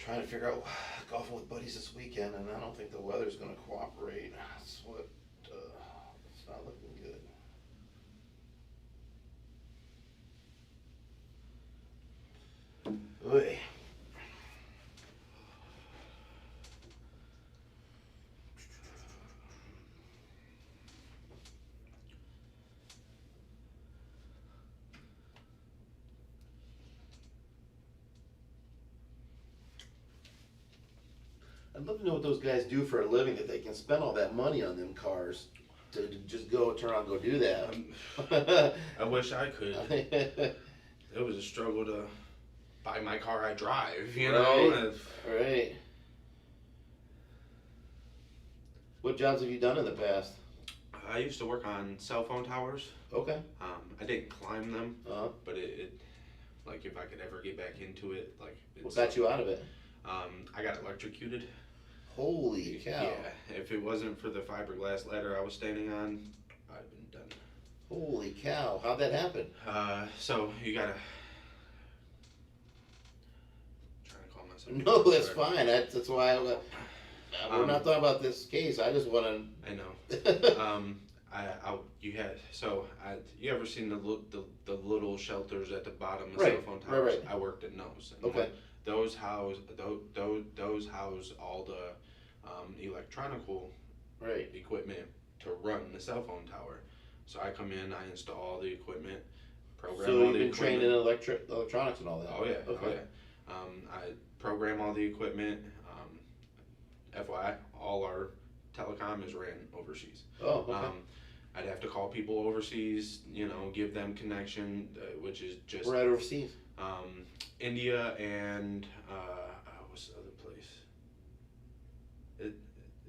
trying to figure out golfing with buddies this weekend, and I don't think the weather's going to cooperate. That's what, it's not looking good. Oy. I'd love to know what those guys do for a living that they can spend all that money on them cars to just go turn around and go do that. I wish I could. It was a struggle to buy my car I drive, you know? Right. What jobs have you done in the past? I used to work on cell phone towers. Okay. I didn't climb them, Uh-huh. but it like if I could ever get back into it, like What got you out of it? I got electrocuted. Holy cow. Yeah, if it wasn't for the fiberglass ladder I was standing on, I'd been done. Holy cow. How'd that happen? So you gotta. I'm trying to call myself. No, that's fine. That's why we're not talking about this case. I just want I know. You ever seen the little shelters at the bottom of cell phone towers? Right. I worked in those. And Okay. Those house all the electronical equipment to run the cell phone tower. So I come in, I install all the equipment, program So all you've the been equipment. trained in electronics and all that? Oh yeah, Okay. I program all the equipment. FYI, all our telecom is ran overseas. Oh, okay. I'd have to call people overseas, give them connection, which is just We're at overseas. India and what's the other place? It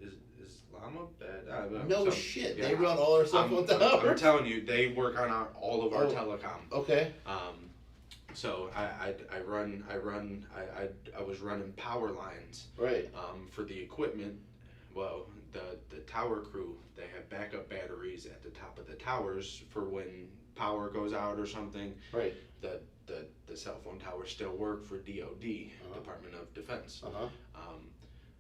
is Islamabad. I don't know. No shit. They run all our cell phone towers. I'm telling you, they work on all of our telecom. Okay. So I was running power lines. Right. For the equipment. Well, the tower crew, they have backup batteries at the top of the towers for when power goes out or something. Right. The cell phone towers still work for DOD, Department of Defense.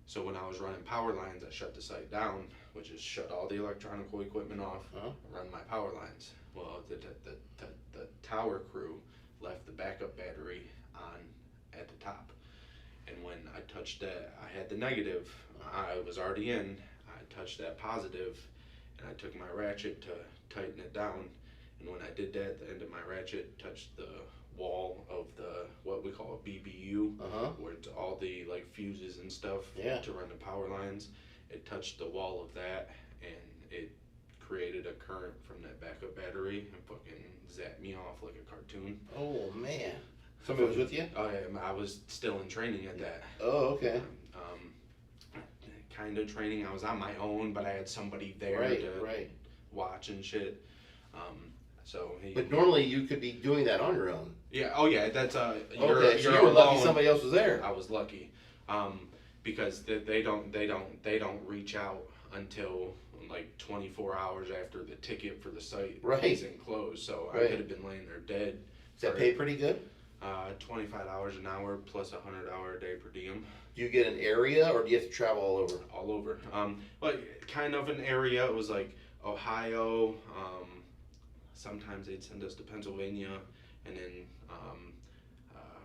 So when I was running power lines, I shut the site down, which is shut all the electronical equipment off, run my power lines. Well, the tower crew left the backup battery on at the top. And when I touched that, I had the negative, I was already in, I touched that positive, and I took my ratchet to tighten it down. And when I did that, the end of my ratchet touched the wall of what we call a BBU, where it's all the fuses and stuff to run the power lines. It touched the wall of that, and it created a current from that backup battery and fucking zapped me off like a cartoon. Oh man. Somebody was with you? Oh yeah, I was still in training at that. Oh, okay. Kind of training. I was on my own, but I had somebody there to watch and shit. But normally you could be doing that on your own. Yeah. Oh yeah. That's okay. So you were lucky somebody else was there. I was lucky, because they don't reach out until 24 hours after the ticket for the site isn't closed. So I could have been laying there dead. Does that pay pretty good? $25 an hour plus $100 a day per diem. Do you get an area, or do you have to travel all over? All over. Kind of an area. It was like Ohio. Sometimes they'd send us to Pennsylvania, and then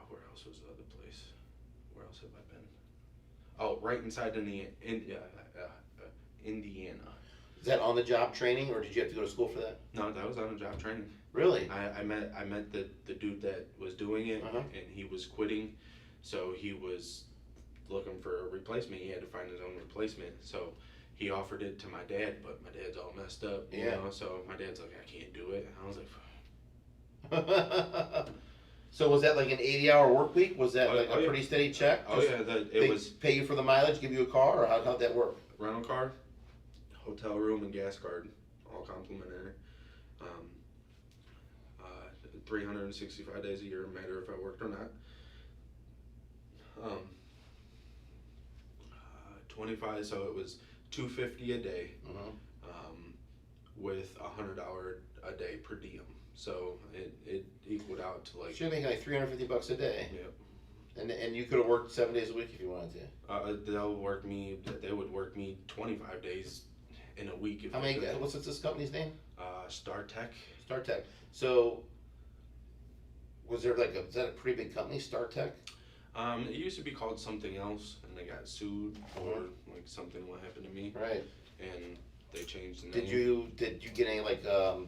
where else was the other place? Where else have I been? Oh, right inside Indiana. Is that on the job training, or did you have to go to school for that? No, that was on the job training. Really? I met the dude that was doing it, and he was quitting, so he was looking for a replacement. He had to find his own replacement, so he offered it to my dad, but my dad's all messed up, you know, so my dad's like, I can't do it. And I was like, So was that like an 80-hour work week? Was that a pretty steady check? It was. Pay you for the mileage, give you a car, or how'd that work? Rental car, hotel room, and gas card, all complimentary. 365 days a year, no matter if I worked or not. 25, so it was $250 a day, with $100 a day per diem. So it equaled out to So you're making like $350 a day. Yep. And you could have worked 7 days a week if you wanted to. They would work me 25 days in a week. If How many? What's this company's name? Star Tech. Star Tech. So, was there is that a pretty big company, Star Tech? It used to be called something else, and they got sued for like something what happened to me. Right. And they changed the name. Did you get any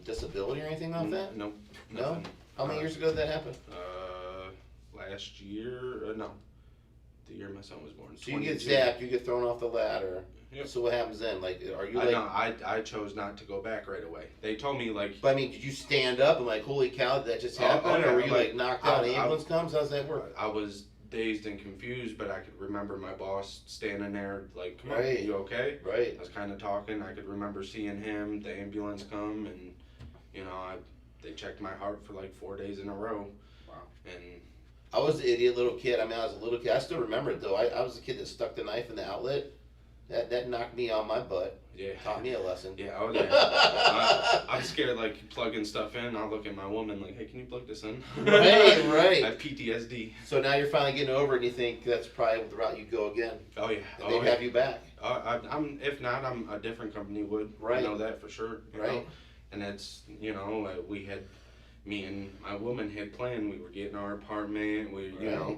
disability or anything off that? Nope. No. Nothing. How many years ago did that happen? Last year. No. The year my son was born. So you get 22. zapped, you get thrown off the ladder. Yep. So what happens then? Are you I chose not to go back right away. They told me But I mean, did you stand up and holy cow, did that just happen? yeah, or were you knocked out? The ambulance comes? How's that work? I was dazed and confused, but I could remember my boss standing there come Right. on, you okay? Right. I was kind of talking. I could remember seeing him, the ambulance come, and they checked my heart for 4 days in a row. Wow. And I was the idiot little kid. I mean, I was a little kid. I still remember it though. I was the kid that stuck the knife in the outlet. That knocked me on my butt. yeah. Taught me a lesson. Yeah, I'm scared, plugging stuff in. I'll look at my woman hey, can you plug this in? Right. I have PTSD. So now you're finally getting over it and you think that's probably the route you go again. Oh, yeah. And they'd have you back. If not, a different company would. Right. I know that for sure. You Right. know? And that's, me and my woman had planned. We were getting our apartment.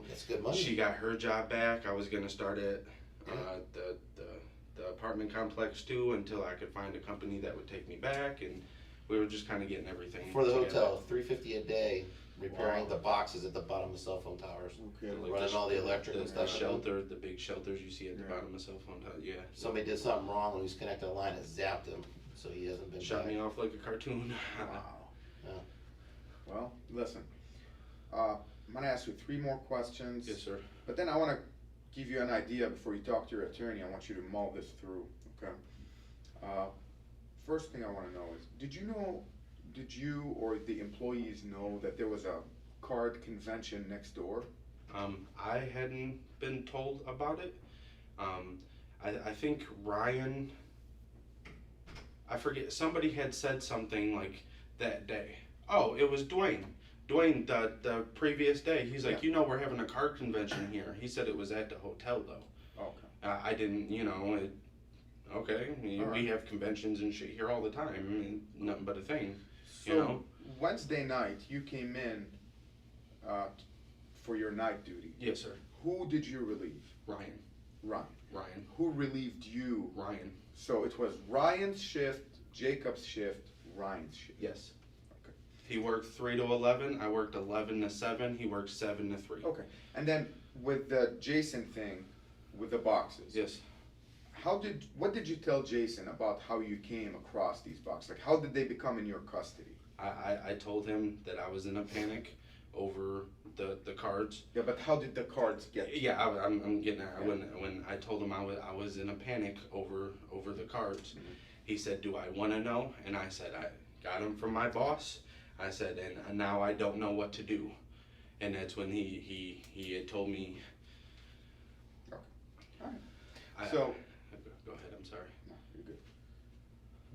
That's good money. She got her job back. I was gonna start at the apartment complex too until I could find a company that would take me back, and we were just kind of getting everything For the together. hotel, $350 a day, repairing the boxes at the bottom of cell phone towers, Okay. running all the electric and The stuff. shelter, the big shelters you see at the bottom of cell phone tower. Yeah. Somebody did something wrong when he was connecting a line and zapped him, so he hasn't been Shot back. me off like a cartoon. Wow. Yeah. Well, listen. I'm gonna ask you 3 more questions. Yes, sir. But then I want to give you an idea before you talk to your attorney. I want you to mull this through, okay? First thing I want to know is, did you or the employees know that there was a card convention next door? I hadn't been told about it. I think Ryan, I forget, somebody had said something that day. Oh, it was Dwayne. Dwayne, the previous day, he's like, we're having a card convention here. He said it was at the hotel though. Okay. I didn't, okay, we have conventions and shit here all the time. I mean, nothing but a thing, So Wednesday night, you came in for your night duty. Yes, sir. Who did you relieve? Ryan. Ryan. Who relieved you? Ryan. So it was Ryan's shift, Jacob's shift, Ryan's shift. Yes. He worked 3 to 11. I worked 11 to 7. He worked 7 to 3. Okay. And then with the Jason thing, with the boxes. Yes. What did you tell Jason about how you came across these boxes? How did they become in your custody? I told him that I was in a panic over the cards. Yeah, but how did the cards get? Yeah, I'm getting there. When I told him I was in a panic over the cards, he said, "Do I want to know?" And I said, "I got them from my boss." I said, and now I don't know what to do. And that's when he had told me. Okay. All right. Go ahead, I'm sorry. No, you're good.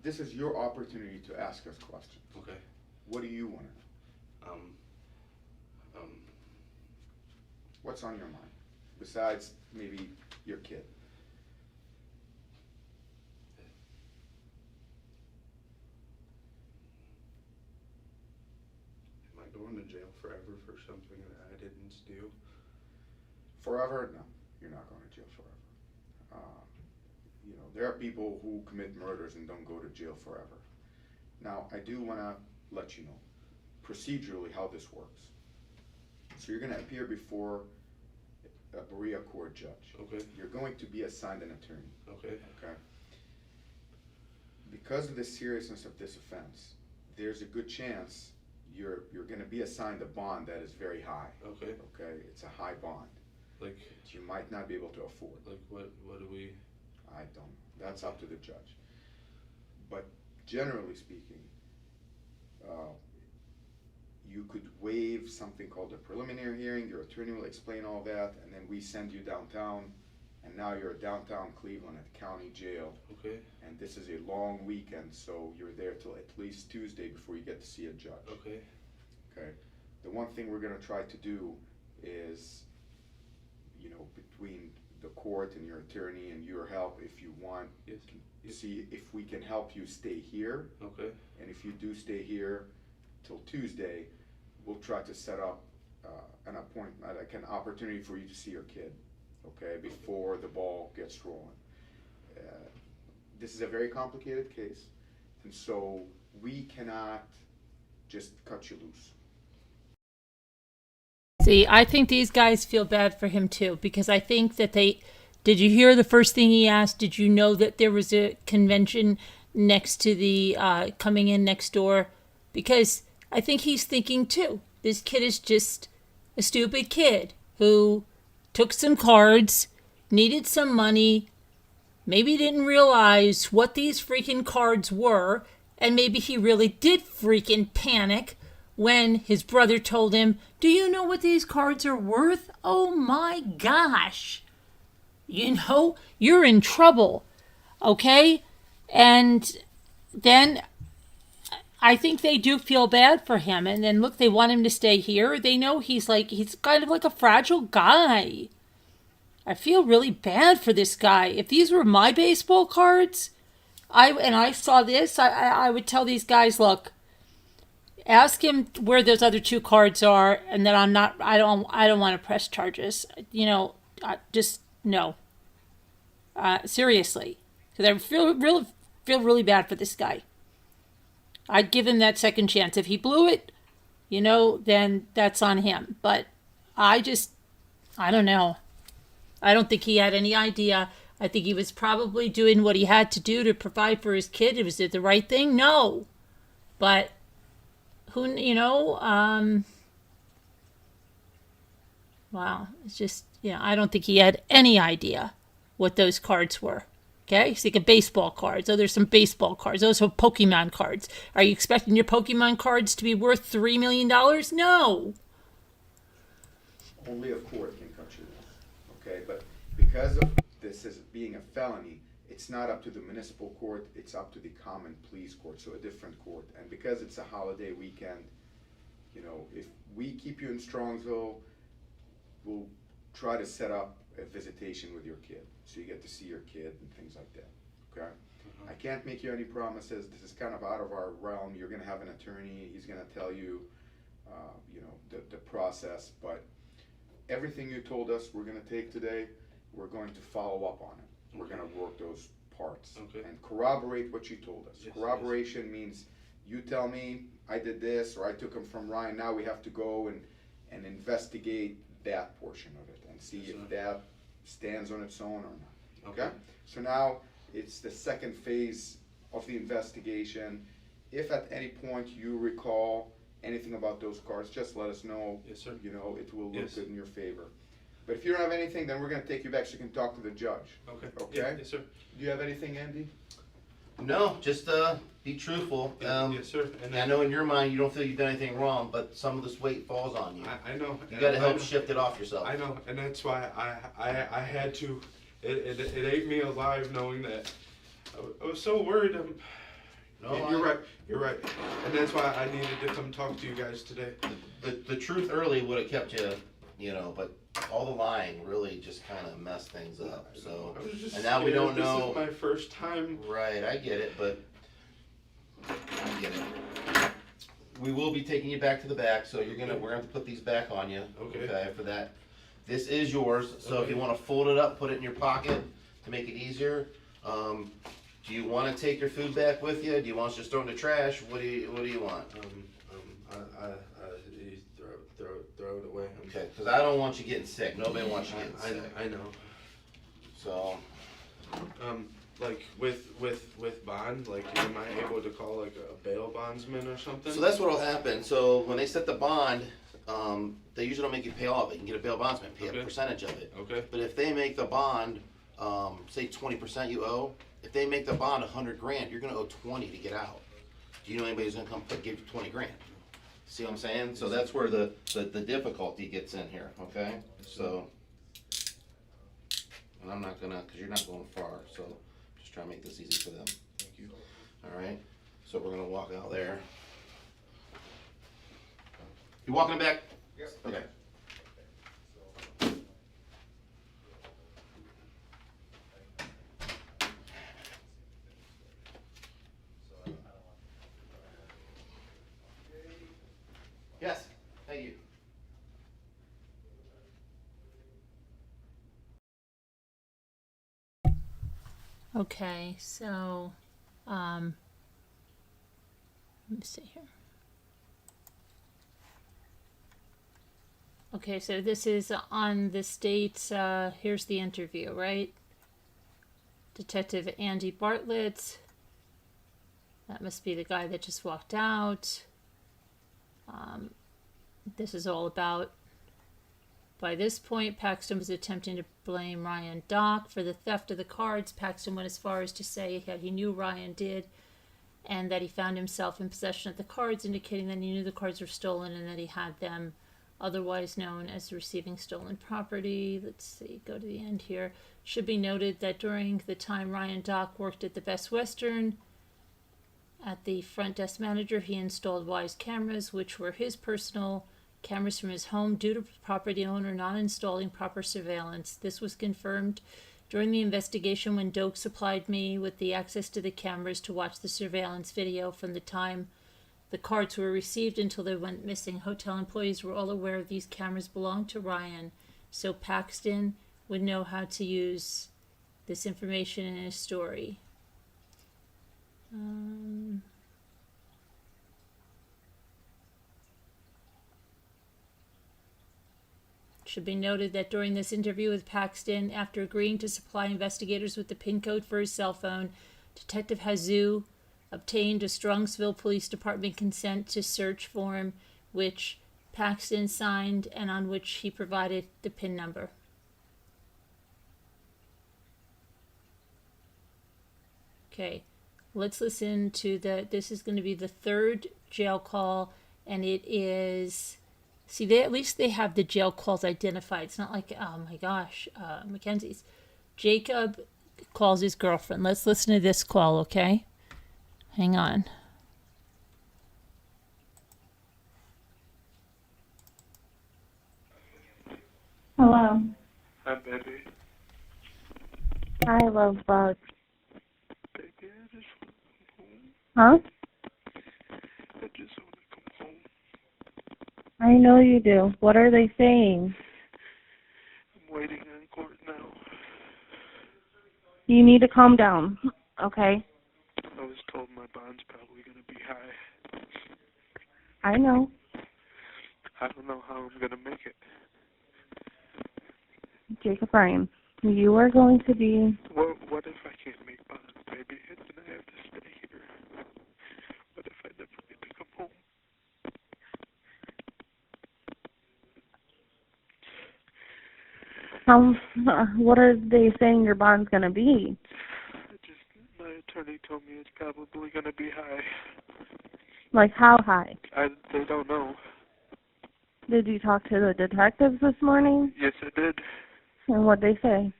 This is your opportunity to ask us questions. Okay. What do you want to know? What's on your mind? Besides maybe your kid. Am I going to jail forever for something that I didn't do? Forever? No, you're not going to jail forever. There are people who commit murders and don't go to jail forever. Now, I do want to let you know procedurally how this works. So you're going to appear before a Berea court judge. Okay. You're going to be assigned an attorney. Okay. Okay. Because of the seriousness of this offense, there's a good chance you're going to be assigned a bond that is very high. Okay. Okay. It's a high bond. Like. That you might not be able to afford. Like what do we? I don't. That's up to the judge. But generally speaking, you could waive something called a preliminary hearing. Your attorney will explain all that, and then we send you downtown, and now you're downtown Cleveland at the county jail. Okay. And this is a long weekend, so you're there till at least Tuesday before you get to see a judge. Okay. Okay. The one thing we're going to try to do is you know, between the court and your attorney and your help, if you want, Yes. see if we can help you stay here. Okay. And if you do stay here till Tuesday, we'll try to set up an appointment, like an opportunity for you to see your kid, okay, before the ball gets rolling. This is a very complicated case, and so we cannot just cut you loose. See, I think these guys feel bad for him too, because I think that did you hear the first thing he asked? Did you know that there was a convention next to the, coming in next door? Because I think he's thinking too, this kid is just a stupid kid who took some cards, needed some money, maybe didn't realize what these freaking cards were, and maybe he really did freaking panic when his brother told him, do you know what these cards are worth? Oh my gosh. You know, you're in trouble. Okay? And then I think they do feel bad for him. And then look, they want him to stay here. They know he's kind of like a fragile guy. I feel really bad for this guy. If these were my baseball cards, I saw this, I would tell these guys, look, ask him where those other two cards are, and then I don't want to press charges. You know, just no. Seriously, because I feel really bad for this guy. I'd give him that second chance. If he blew it, you know, then that's on him. But I don't know. I don't think he had any idea. I think he was probably doing what he had to do to provide for his kid. Was it the right thing? No. But who, you know, wow. It's just, I don't think he had any idea what those cards were. Okay? He's thinking baseball cards. Oh, there's some baseball cards. Those are Pokemon cards. Are you expecting your Pokemon cards to be worth $3 million? No. Only a court can cut you loose, okay? But because of this as being a felony, it's not up to the municipal court, it's up to the common pleas court, so a different court. And because it's a holiday weekend, you know, if we keep you in Strongsville, we'll try to set up a visitation with your kid, so you get to see your kid and things like that, okay? I can't make you any promises. This is kind of out of our realm. You're gonna have an attorney, he's gonna tell you, you know, the process, but everything you told us we're gonna take today, we're going to follow up on it. We're gonna work those parts and corroborate what you told us. Yes, Corroboration means you tell me I did this or I took them from Ryan. Now we have to go and investigate that portion of it and see if that stands on its own or not. Okay? So now it's the second phase of the investigation. If at any point you recall anything about those cards, just let us know. Yes, sir. You know, it will look good in your favor. But if you don't have anything, then we're going to take you back so you can talk to the judge. Okay. Okay? Yeah, yes, sir. Do you have anything, Andy? No, just be truthful. Yes, sir. And I know in your mind you don't feel you've done anything wrong, but some of this weight falls on you. I know. You got to help shift it off yourself. I know, and that's why I had to. It ate me alive knowing that. I was so worried. You're right, and that's why I needed to come talk to you guys today. The truth early would have kept you, you know, but all the lying really just kind of messed things up. So, I was just and now we don't scared. know. This is my first time. Right, I get it, but I get it. We will be taking you back to the back, so we're gonna have to put these back on you. Okay. For that, this is yours. So if you want to fold it up, put it in your pocket to make it easier. Do you want to take your food back with you? Do you want us to just throw it in the trash? What do you want? Throw it away. Okay, because I don't want you getting sick. Nobody wants you getting sick. I know. So, like with bond, like am I able to call like a bail bondsman or something? so that's what'll happen. So when they set the bond, they usually don't make you pay all of it. You can get a bail bondsman, pay a percentage of it. Okay. But if they make the bond, say 20% you owe, if they make the bond $100,000, you're gonna owe 20 to get out. Do you know anybody who's gonna come give you 20 grand? See what I'm saying? So that's where the difficulty gets in here, okay? So, and I'm not gonna, cause you're not going far, so just try to make this easy for them. Thank you. All right, so we're gonna walk out there. You walking back? Yes. Okay. Okay, so, let me see here. Okay, so this is on the state's, here's the interview, right? Detective Andy Bartlett. That must be the guy that just walked out. This is all about, by this point, Paxton was attempting to blame Ryan Dock for the theft of the cards. Paxton went as far as to say that he knew Ryan did and that he found himself in possession of the cards, indicating that he knew the cards were stolen and that he had them, otherwise known as receiving stolen property. Let's see, go to the end here. Should be noted that during the time Ryan Dock worked at the Best Western, at the front desk manager, he installed Wise cameras, which were his personal cameras from his home due to the property owner not installing proper surveillance. This was confirmed during the investigation when Doak supplied me with the access to the cameras to watch the surveillance video from the time the cards were received until they went missing. Hotel employees were all aware these cameras belonged to Ryan, so Paxton would know how to use this information in his story. Should be noted that during this interview with Paxton, after agreeing to supply investigators with the PIN code for his cell phone, Detective Hazoo obtained a Strongsville Police Department consent to search form, which Paxton signed and on which he provided the PIN number. Okay, let's listen to this is going to be the third jail call, and it is, see, at least they have the jail calls identified. It's not like, oh my gosh, Mackenzie's. Jacob calls his girlfriend. Let's listen to this call, okay? Hang on. Hello. Hi, baby. Hi, love bug. Baby, I just want to come home. Huh? I just want to come home. I know you do. What are they saying? I'm waiting in court now. You need to calm down, okay? I was told my bond's probably going to be high. I know. I don't know how I'm going to make it. Jacob Ryan, you are going to be... What if I can't make bond, baby, and then I have to stay here? What if I never get to come home? What are they saying your bond's going to be? My attorney told me it's probably going to be high. Like how high? They don't know. Did you talk to the detectives this morning? Yes, I did. And what'd they say?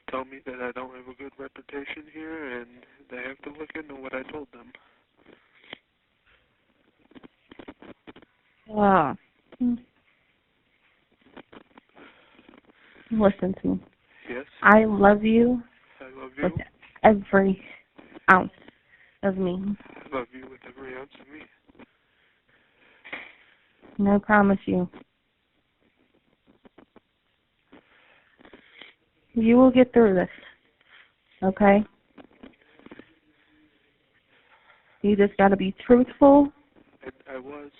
Told me that I don't have a good reputation here, and they have to look into what I told them. Listen to me. Yes? I love you. I love you. With every ounce of me. I love you with every ounce of me. And I promise you, you will get through this. Okay? You just got to be truthful. I was.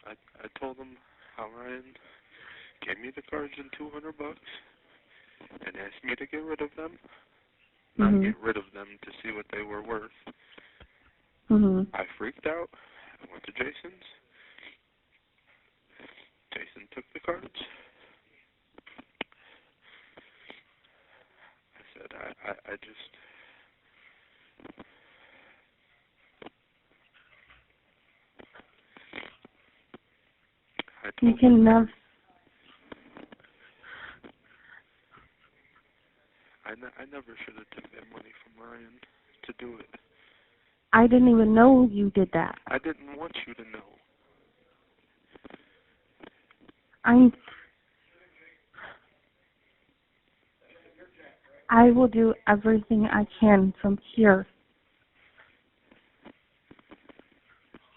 I told them how Ryan gave me the cards and $200 and asked me to get rid of them. Not get rid of them, to see what they were worth. I freaked out. I went to Jason's. Jason took the cards. I said, I just... You can never... I never should have took that money from Ryan to do it. I didn't even know you did that. I didn't want you to know. I will do everything I can from here.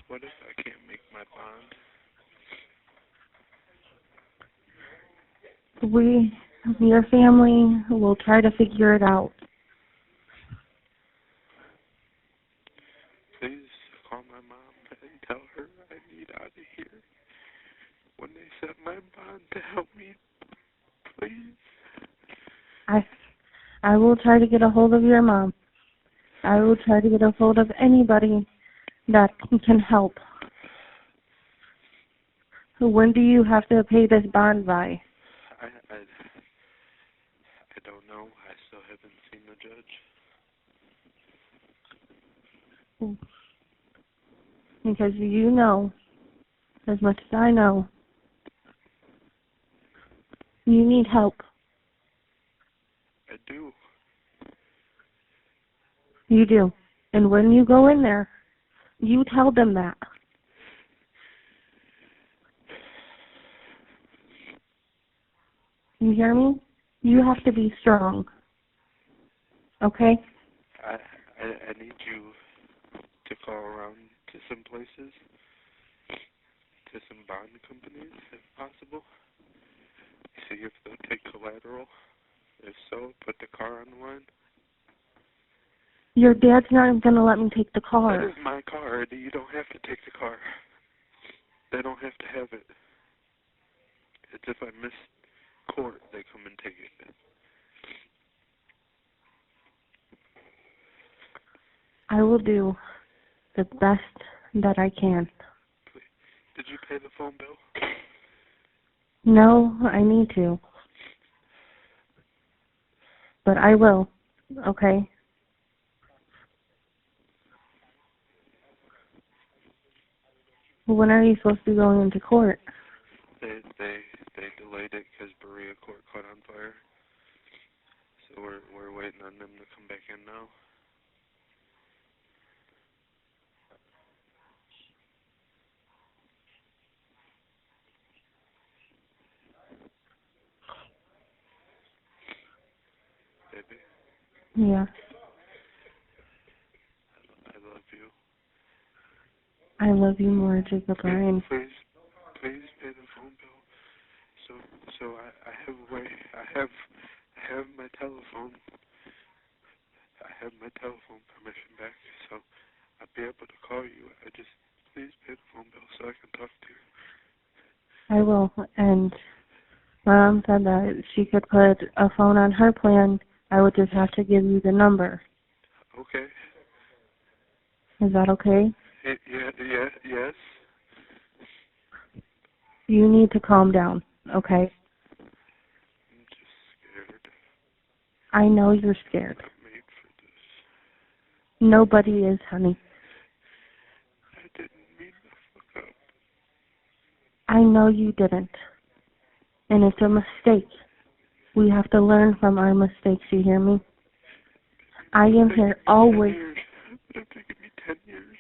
What if I can't make my bond? Your family will try to figure it out. Please call my mom and tell her I need out of here. When they set my bond to help me, please. I will try to get a hold of your mom. I will try to get a hold of anybody that can help. When do you have to pay this bond by? I don't know. I still haven't seen the judge. Because you know, as much as I know, you need help. I do. You do. And when you go in there, you tell them that. You hear me? You have to be strong. Okay? I need you to call around to some places, to some bond companies, if possible. See if they'll take collateral. If so, put the car on the line. Your dad's not going to let me take the car. That is my car. You don't have to take the car. They don't have to have it. It's if I miss court, they come and take it. I will do the best that I can. Please. Did you pay the phone bill? No, I need to. But I will, okay? When are you supposed to be going into court? They delayed it because Berea Court caught on fire. So we're waiting on them to come back in now. Baby. Yeah. I love you. I love you more, Jacob Ryan. Please pay the phone bill. So I have a way. I have my telephone. I have my telephone permission back, so I'll be able to call you. Please pay the phone bill so I can talk to you. I will. And Mom said that she could put a phone on her plan. I would just have to give you the number. Okay. Is that okay? Yes. You need to calm down, okay? I'm just scared. I know you're scared. I'm made for this. Nobody is, honey. I didn't mean to fuck up. I know you didn't. And it's a mistake. We have to learn from our mistakes, you hear me? I am here always. It would have taken me 10 years.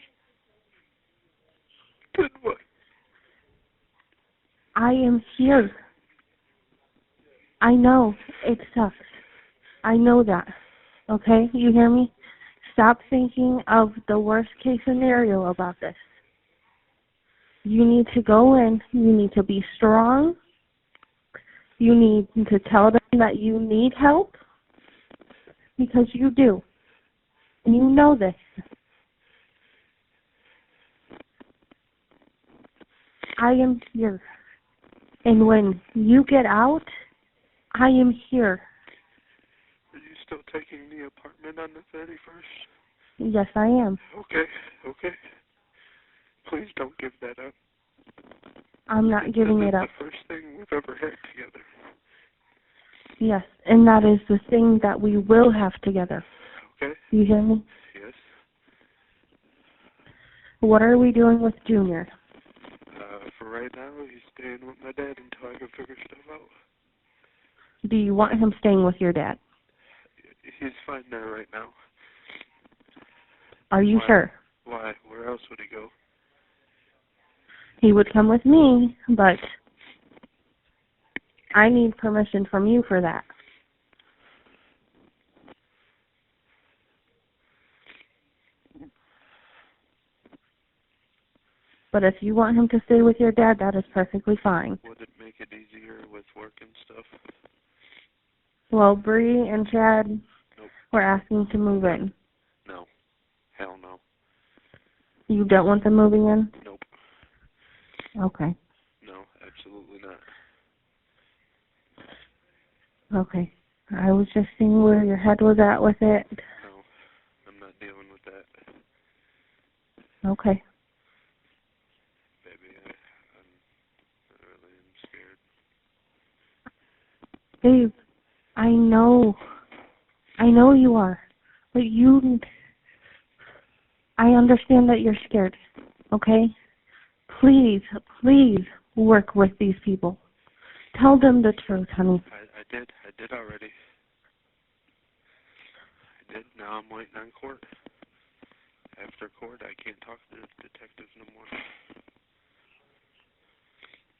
Then what? I am here. I know. It sucks. I know that. Okay? You hear me? Stop thinking of the worst case scenario about this. You need to go in. You need to be strong. You need to tell them that you need help. Because you do. And you know this. I am here. And when you get out, I am here. Are you still taking the apartment on the 31st? Yes, I am. Okay. Please don't give that up. I'm not giving it up. This is the first thing we've ever had together. Yes, and that is the thing that we will have together. Okay. You hear me? Yes. What are we doing with Junior? For right now, he's staying with my dad until I can figure stuff out. Do you want him staying with your dad? He's fine there right now. Are you sure? Why? Where else would he go? He would come with me, but I need permission from you for that. But if you want him to stay with your dad, that is perfectly fine. Would it make it easier with work and stuff? Well, Bree and Chad Nope. were asking to move in. No. Hell no. You don't want them moving in? Nope. Okay. No, absolutely not. Okay. I was just seeing where your head was at with it. No, I'm not dealing with that. Okay. Baby, I really am scared. Babe, I know you are. But I understand that you're scared. Okay? Please work with these people. Tell them the truth, honey. I did already. I did. Now I'm waiting on court. After court, I can't talk to the detectives no more.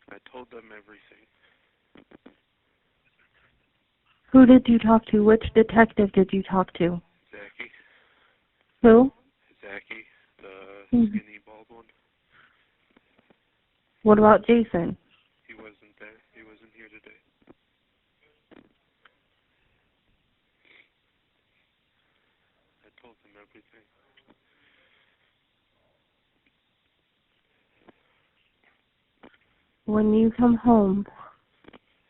I told them everything. Who did you talk to? Which detective did you talk to? Zachy. Who? Zachy, the Mhm. skinny bald one. What about Jason? He wasn't there. He wasn't here today. I told them everything. When you come home,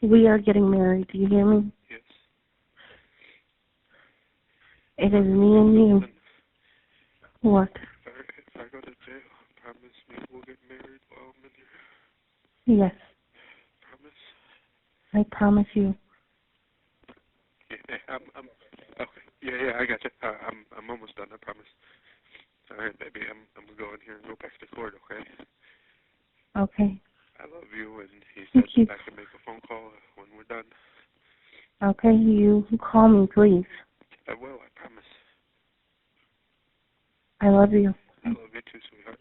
we are getting married. Do you hear me? Yes. It is me and you. Listen, What? if I go to jail, promise me we'll get married while I'm in here. Yes, Promise? I promise you. Yeah, I'm okay. Yeah, I got you. I'm almost done, I promise. All right, baby, I'm gonna go in here and go back to court, okay? Okay. I love you, and he said Thank you. I can make a phone call when we're done. Okay, you call me, please. I will, I promise. I love you. I love you too, sweetheart.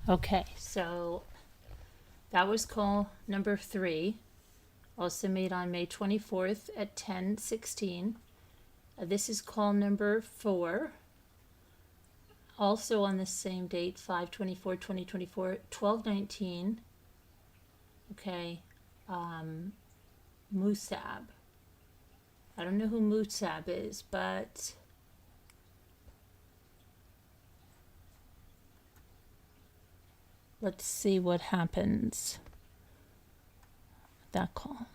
Okay, so that was call number 3, also made on May 24th at 10:16. This is call number 4, also on the same date, 5/24/2024, 12:19. Okay, Musab. I don't know who Musab is, but let's see what happens with that call.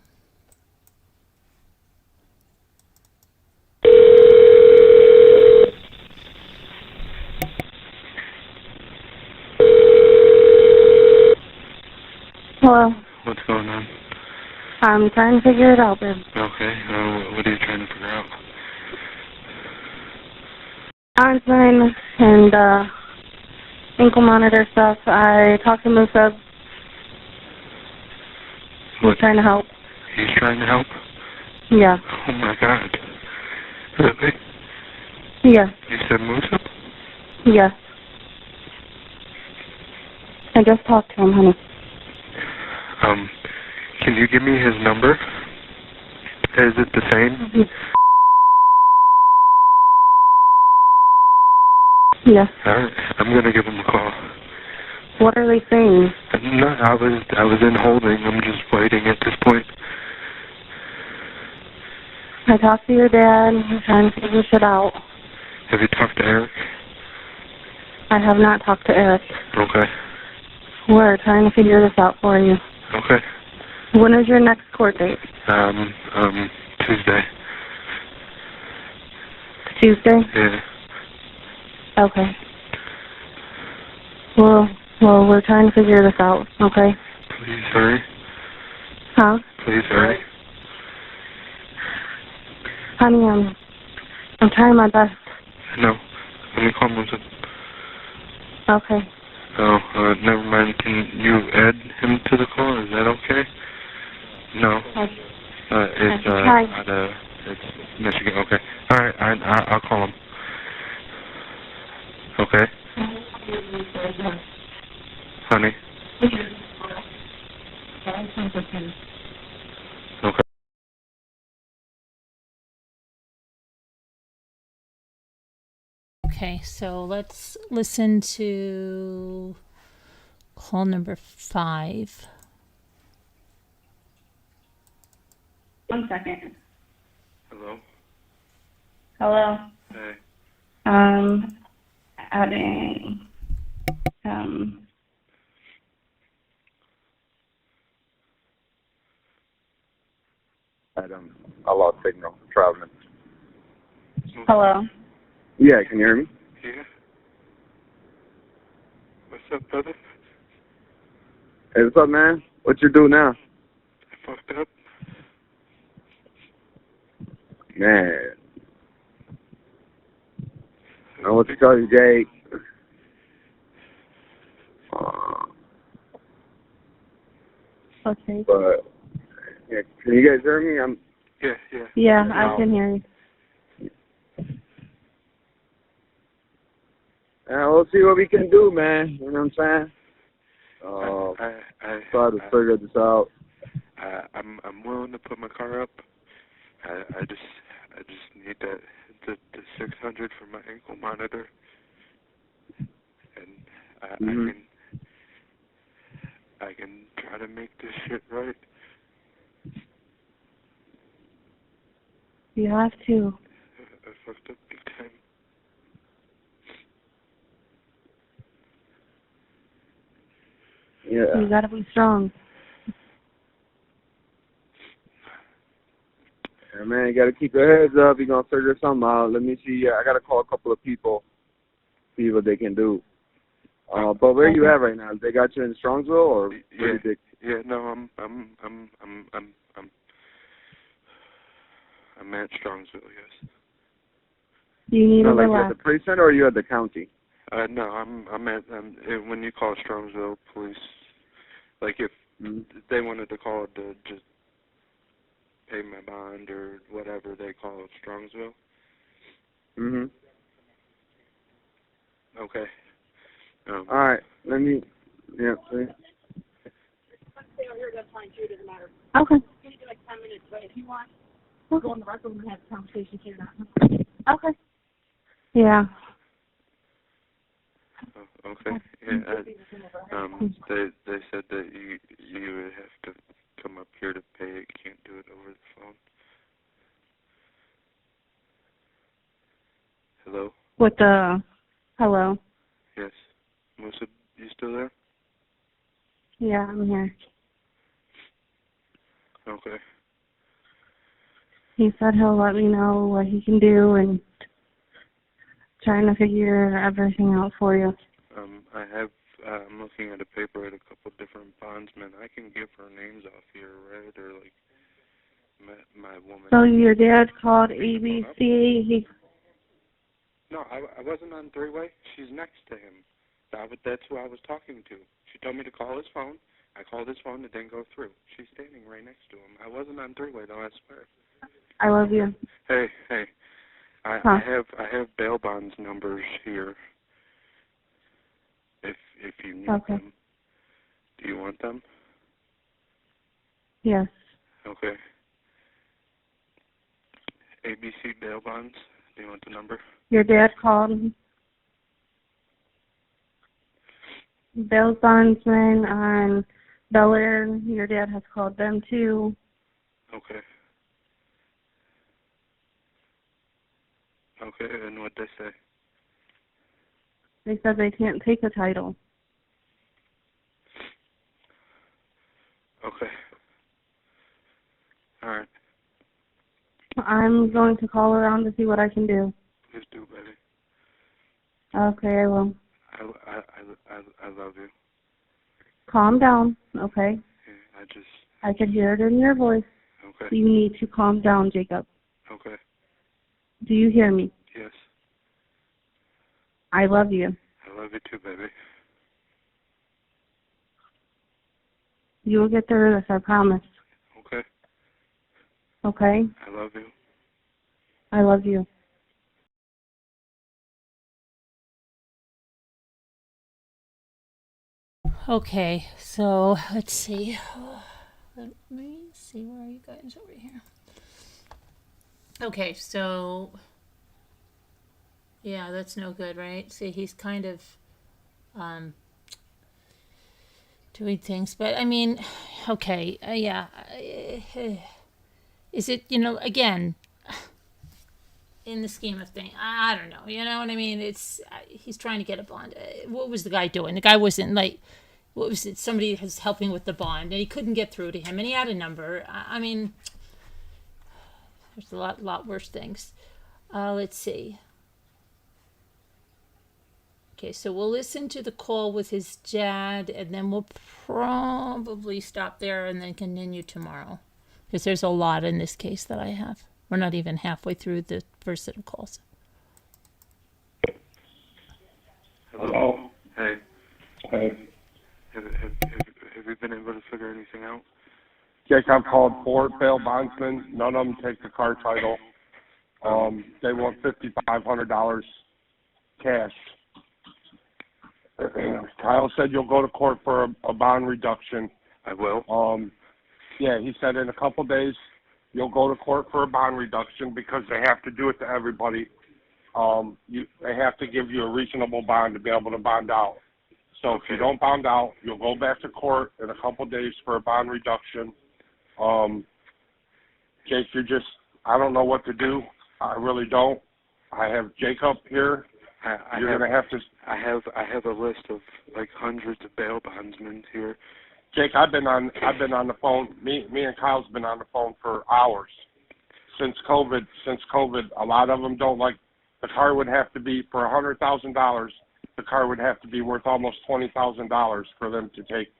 Hello. What's going on? I'm trying to figure it out, babe. Okay, what are you trying to figure out? Einstein and ankle monitor stuff. I talked to Musa. He's trying to help. He's trying to help? Yeah. Oh my god. Really? Yes. You said Musa? Yes. I just talked to him, honey. Can you give me his number? Is it the same? Yes. Alright, I'm gonna give him a call. What are they saying? No, I was in holding. I'm just waiting at this point. I talked to your dad. I'm trying to figure shit out. Have you talked to Eric? I have not talked to Eric. Okay. We're trying to figure this out for you. Okay. When is your next court date? Tuesday. Tuesday? Yeah. Okay. Well, we're trying to figure this out, okay? Please hurry. Huh? Please hurry. Honey, I'm trying my best. No. Let me call Musa. Okay. Oh, never mind. Can you add him to the call? Is that okay? No. It's Michigan. Okay. All right. I'll call him. Okay. Honey. Okay. Okay, so let's listen to call number 5. 1 second. Hello? Hello. Hey. Adding, I lost signal. Traveling. hello. Yeah, can you hear me? Yeah. What's up, brother? Hey, what's up, man? What you do now? I fucked up. Man. I don't know what to tell you, Jake. Okay. But, yeah, can you guys hear me? Yeah. Yeah, I can hear you. We'll see what we can do, man. You know what I'm saying? Try to figure this out. I'm willing to put my car up. I just need the 600 for my ankle monitor, and I can try to make this shit right. You have to. I fucked up big time. Yeah. You gotta be strong. Yeah, man, you gotta keep your heads up. You're gonna figure something out. Let me see. I gotta call a couple of people, see what they can do. But where you at right now? They got you in Strongsville or where did they? Yeah, no, I'm at Strongsville, yes. You need to Like you at relax. the precinct or are you at the county? No, I'm at when you call Strongsville police, like if they wanted to call it to just pay my bond or whatever, they call it Strongsville. Okay. All right. Let me. Yeah. See. Okay. Like 10 minutes, but if you want, we'll go in the restroom and have a conversation here now. Okay. Yeah. Okay. Yeah. They said that you would have to come up here to pay it. You can't do it over the phone. Hello. With the hello. Yes. Musa, you still there? Yeah, I'm here. Okay. He said he'll let me know what he can do and trying to figure everything out for you. I'm looking at a paper at a couple different bondsmen. I can give her names off here, right? Or like my woman. So your dad called ABC. No, I wasn't on three-way. She's next to him. That's who I was talking to. She told me to call his phone. I called his phone. It didn't go through. She's standing right next to him. I wasn't on three-way, though, I swear. I love you. Hey. I have bail bonds numbers here. If you need them. Do you want them? Yes. Okay. ABC bail bonds. Do you want the number? Your dad called bail bondsman on Bel Air. Your dad has called them too. Okay. Okay, and what'd they say? They said they can't take a title. Okay. All right. I'm going to call around to see what I can do. Please do, baby. Okay, I will. I love you. Calm down, okay? Yeah, I can hear it in your voice. Okay. You need to calm down, Jacob. Okay. Do you hear me? Yes. I love you. I love you too, baby. You will get through this, I promise. Okay. Okay? I love you. I love you. Okay, so let's see. Let me see, where are you guys over here? Okay, so yeah, that's no good, right? See, he's kind of doing things. But I mean, okay, yeah. Is it, again, in the scheme of things, I don't know. You know what I mean? It's he's trying to get a bond. What was the guy doing? The guy wasn't like, what was it? Somebody was helping with the bond, and he couldn't get through to him, and he had a number. I mean, there's a lot worse things. Let's see. Okay, so we'll listen to the call with his dad, and then we'll probably stop there and then continue tomorrow, because there's a lot in this case that I have. We're not even halfway through the first set of calls. Hello. Hey. Hey. Have you been able to figure anything out? Jacob called 4 bail bondsmen. None of them take the car title. They want $5,500 cash. Kyle said you'll go to court for a bond reduction. I will. Yeah, he said in a couple days you'll go to court for a bond reduction because they have to do it to everybody. They have to give you a reasonable bond to be able to bond out. So if you don't bond out, you'll go back to court in a couple days for a bond reduction. Jake, I don't know what to do. I really don't. I have Jacob here. You're gonna have to. I have a list of like hundreds of bail bondsmen here. Jake, I've been on the phone. Me and Kyle's been on the phone for hours since COVID. A lot of them don't like. The car would have to be for $100,000. The car would have to be worth almost $20,000 for them to take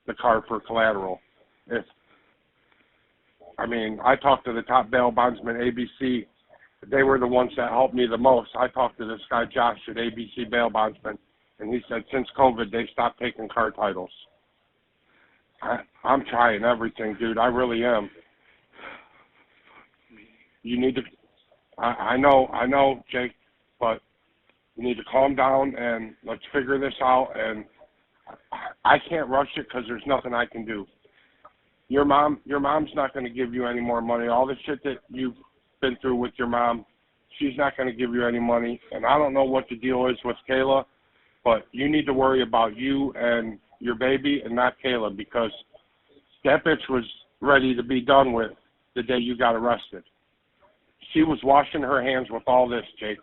the car for collateral. I talked to the top bail bondsman, ABC. They were the ones that helped me the most. I talked to this guy, Josh, at ABC Bail Bondsman, and he said since COVID, they stopped taking car titles. I'm trying everything, dude. I really am. You need to, I know, Jake, but you need to calm down and let's figure this out. And I can't rush it because there's nothing I can do. Your mom's not going to give you any more money. All the shit that you've been through with your mom, she's not going to give you any money. And I don't know what the deal is with Kayla, but you need to worry about you and your baby and not Kayla, because that bitch was ready to be done with the day you got arrested. She was washing her hands with all this, Jake.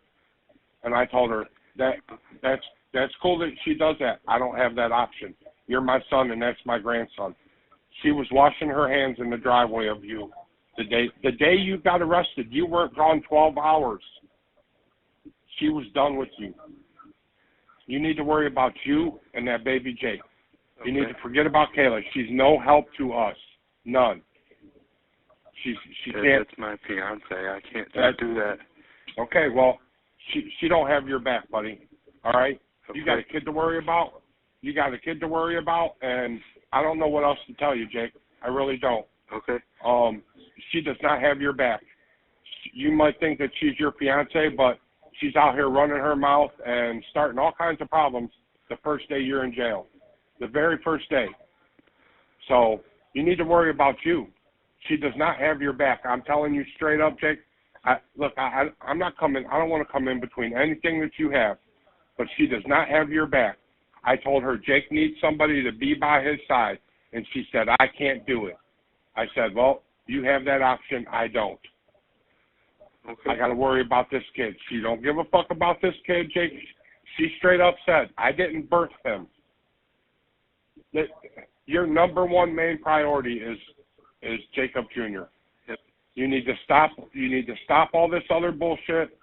And I told her that's cool that she does that. I don't have that option. You're my son and that's my grandson. She was washing her hands in the driveway of you. The day you got arrested, you weren't gone 12 hours. She was done with you. You need to worry about you and that baby Jake. You need to forget about Kayla. She's no help to us. None. She can't. That's my fiance. I can't do that. Okay, well, she don't have your back, buddy. All right? Okay. You got a kid to worry about. And I don't know what else to tell you, Jake. I really don't. Okay. She does not have your back. You might think that she's your fiance, but she's out here running her mouth and starting all kinds of problems the first day you're in jail. The very first day. So you need to worry about you. She does not have your back. I'm telling you straight up, Jake. I'm not coming. I don't want to come in between anything that you have, but she does not have your back. I told her Jake needs somebody to be by his side, and she said, I can't do it. I said, well, you have that option. I don't. Okay. I got to worry about this kid. She don't give a fuck about this kid, Jake. She straight up said, I didn't birth him. Your number one main priority is Jacob Jr. Yep. You need to stop all this other bullshit.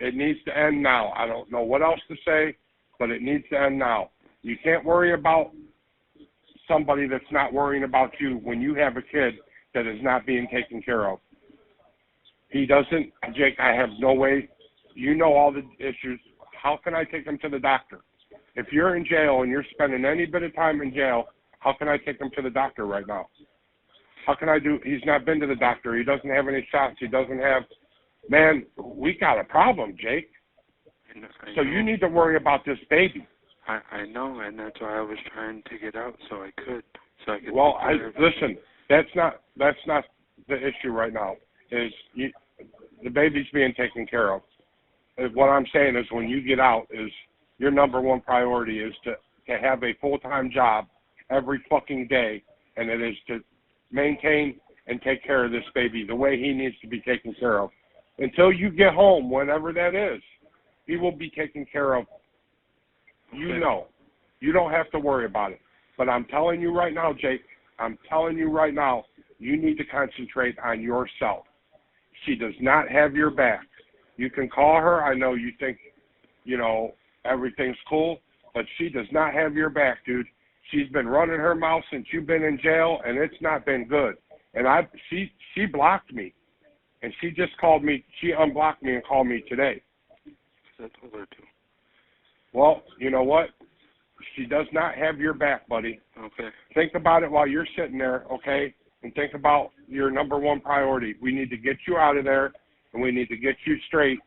It needs to end now. I don't know what else to say, but it needs to end now. You can't worry about somebody that's not worrying about you when you have a kid that is not being taken care of. He doesn't, Jake, I have no way. You know all the issues. How can I take him to the doctor? If you're in jail and you're spending any bit of time in jail, how can I take him to the doctor right now? How can I do? He's not been to the doctor. He doesn't have any shots. He doesn't have. Man, we got a problem, Jake. So you need to worry about this baby. I know, and that's why I was trying to get out so I could. Well, listen. That's not the issue right now. The baby's being taken care of. What I'm saying is, when you get out, is your number one priority is to have a full-time job every fucking day, and it is to maintain and take care of this baby the way he needs to be taken care of. Until you get home, whenever that is, he will be taken care of. You know. You don't have to worry about it. But I'm telling you right now, Jake, I'm telling you right now, you need to concentrate on yourself. She does not have your back. You can call her. I know you think, everything's cool, but she does not have your back, dude. She's been running her mouth since you've been in jail, and it's not been good. And she blocked me, and she just called me. She unblocked me and called me today. I told her to. Well, you know what? She does not have your back, buddy. Okay. Think about it while you're sitting there, okay? And think about your number one priority. We need to get you out of there, and we need to get you straight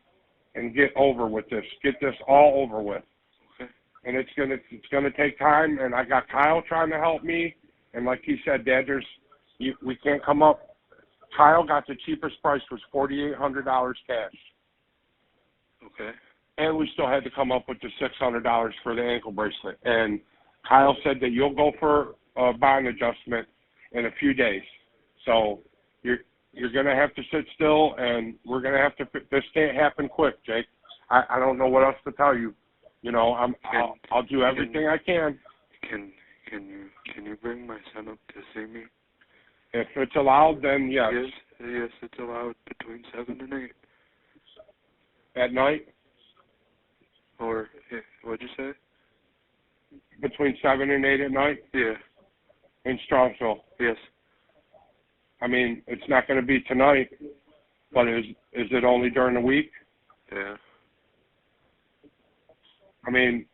and get over with this. Get this all over with. Okay. And it's gonna take time. And I got Kyle trying to help me. And like he said, Dad, we can't come up. Kyle got the cheapest price was $4,800 cash. Okay. And we still had to come up with the $600 for the ankle bracelet. And Kyle said that you'll go for a bond adjustment in a few days. So you're going to have to sit still, and we're going to have to. This can't happen quick, Jake. I don't know what else to tell you. I'll do everything I can. Can you bring my son up to see me? If it's allowed, then yes. Yes, it's allowed between 7 and 8. At night? Or, what'd you say? Between 7 and 8 at night? Yeah. In Strongsville? Yes. I mean, it's not going to be tonight, but is it only during the week? Yeah. I mean,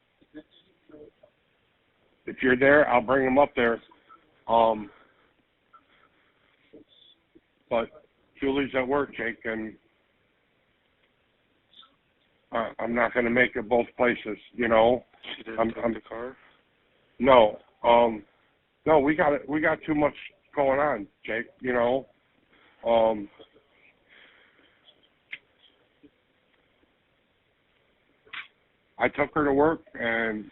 if you're there, I'll bring him up there. But Julie's at work, Jake, and I'm not going to make it both places, She didn't take the car? No. No, we got too much going on, Jake, I took her to work and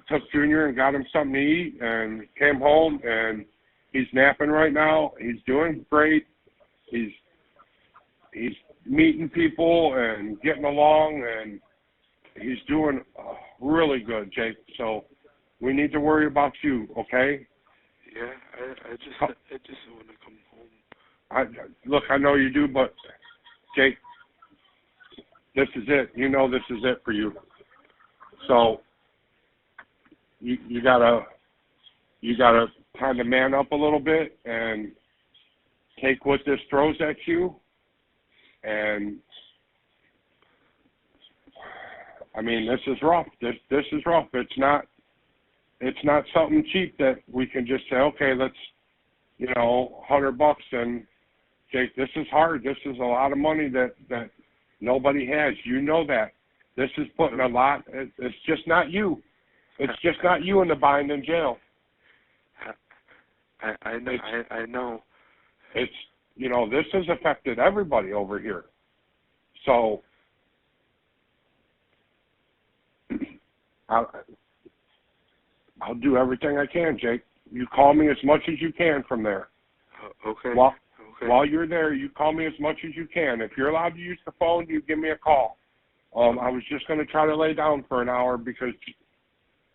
took Junior and got him something to eat and came home, and he's napping right now. He's doing great. He's meeting people and getting along, and he's doing really good, Jake. So we need to worry about you, okay? Yeah, I just want to come home. Look, I know you do, but Jake, this is it. This is it for you. So you gotta kind of man up a little bit and take what this throws at you. And I mean, this is rough. This is rough. It's not something cheap that we can just say, okay, let's, $100 and Jake, this is hard. This is a lot of money that nobody has. You know that. This is putting a lot. It's just not you. It's just not you in the bind in jail. I know. It's, this has affected everybody over here. So I'll do everything I can, Jake. You call me as much as you can from there. Okay. While you're there, you call me as much as you can. If you're allowed to use the phone, you give me a call. I was just going to try to lay down for an hour because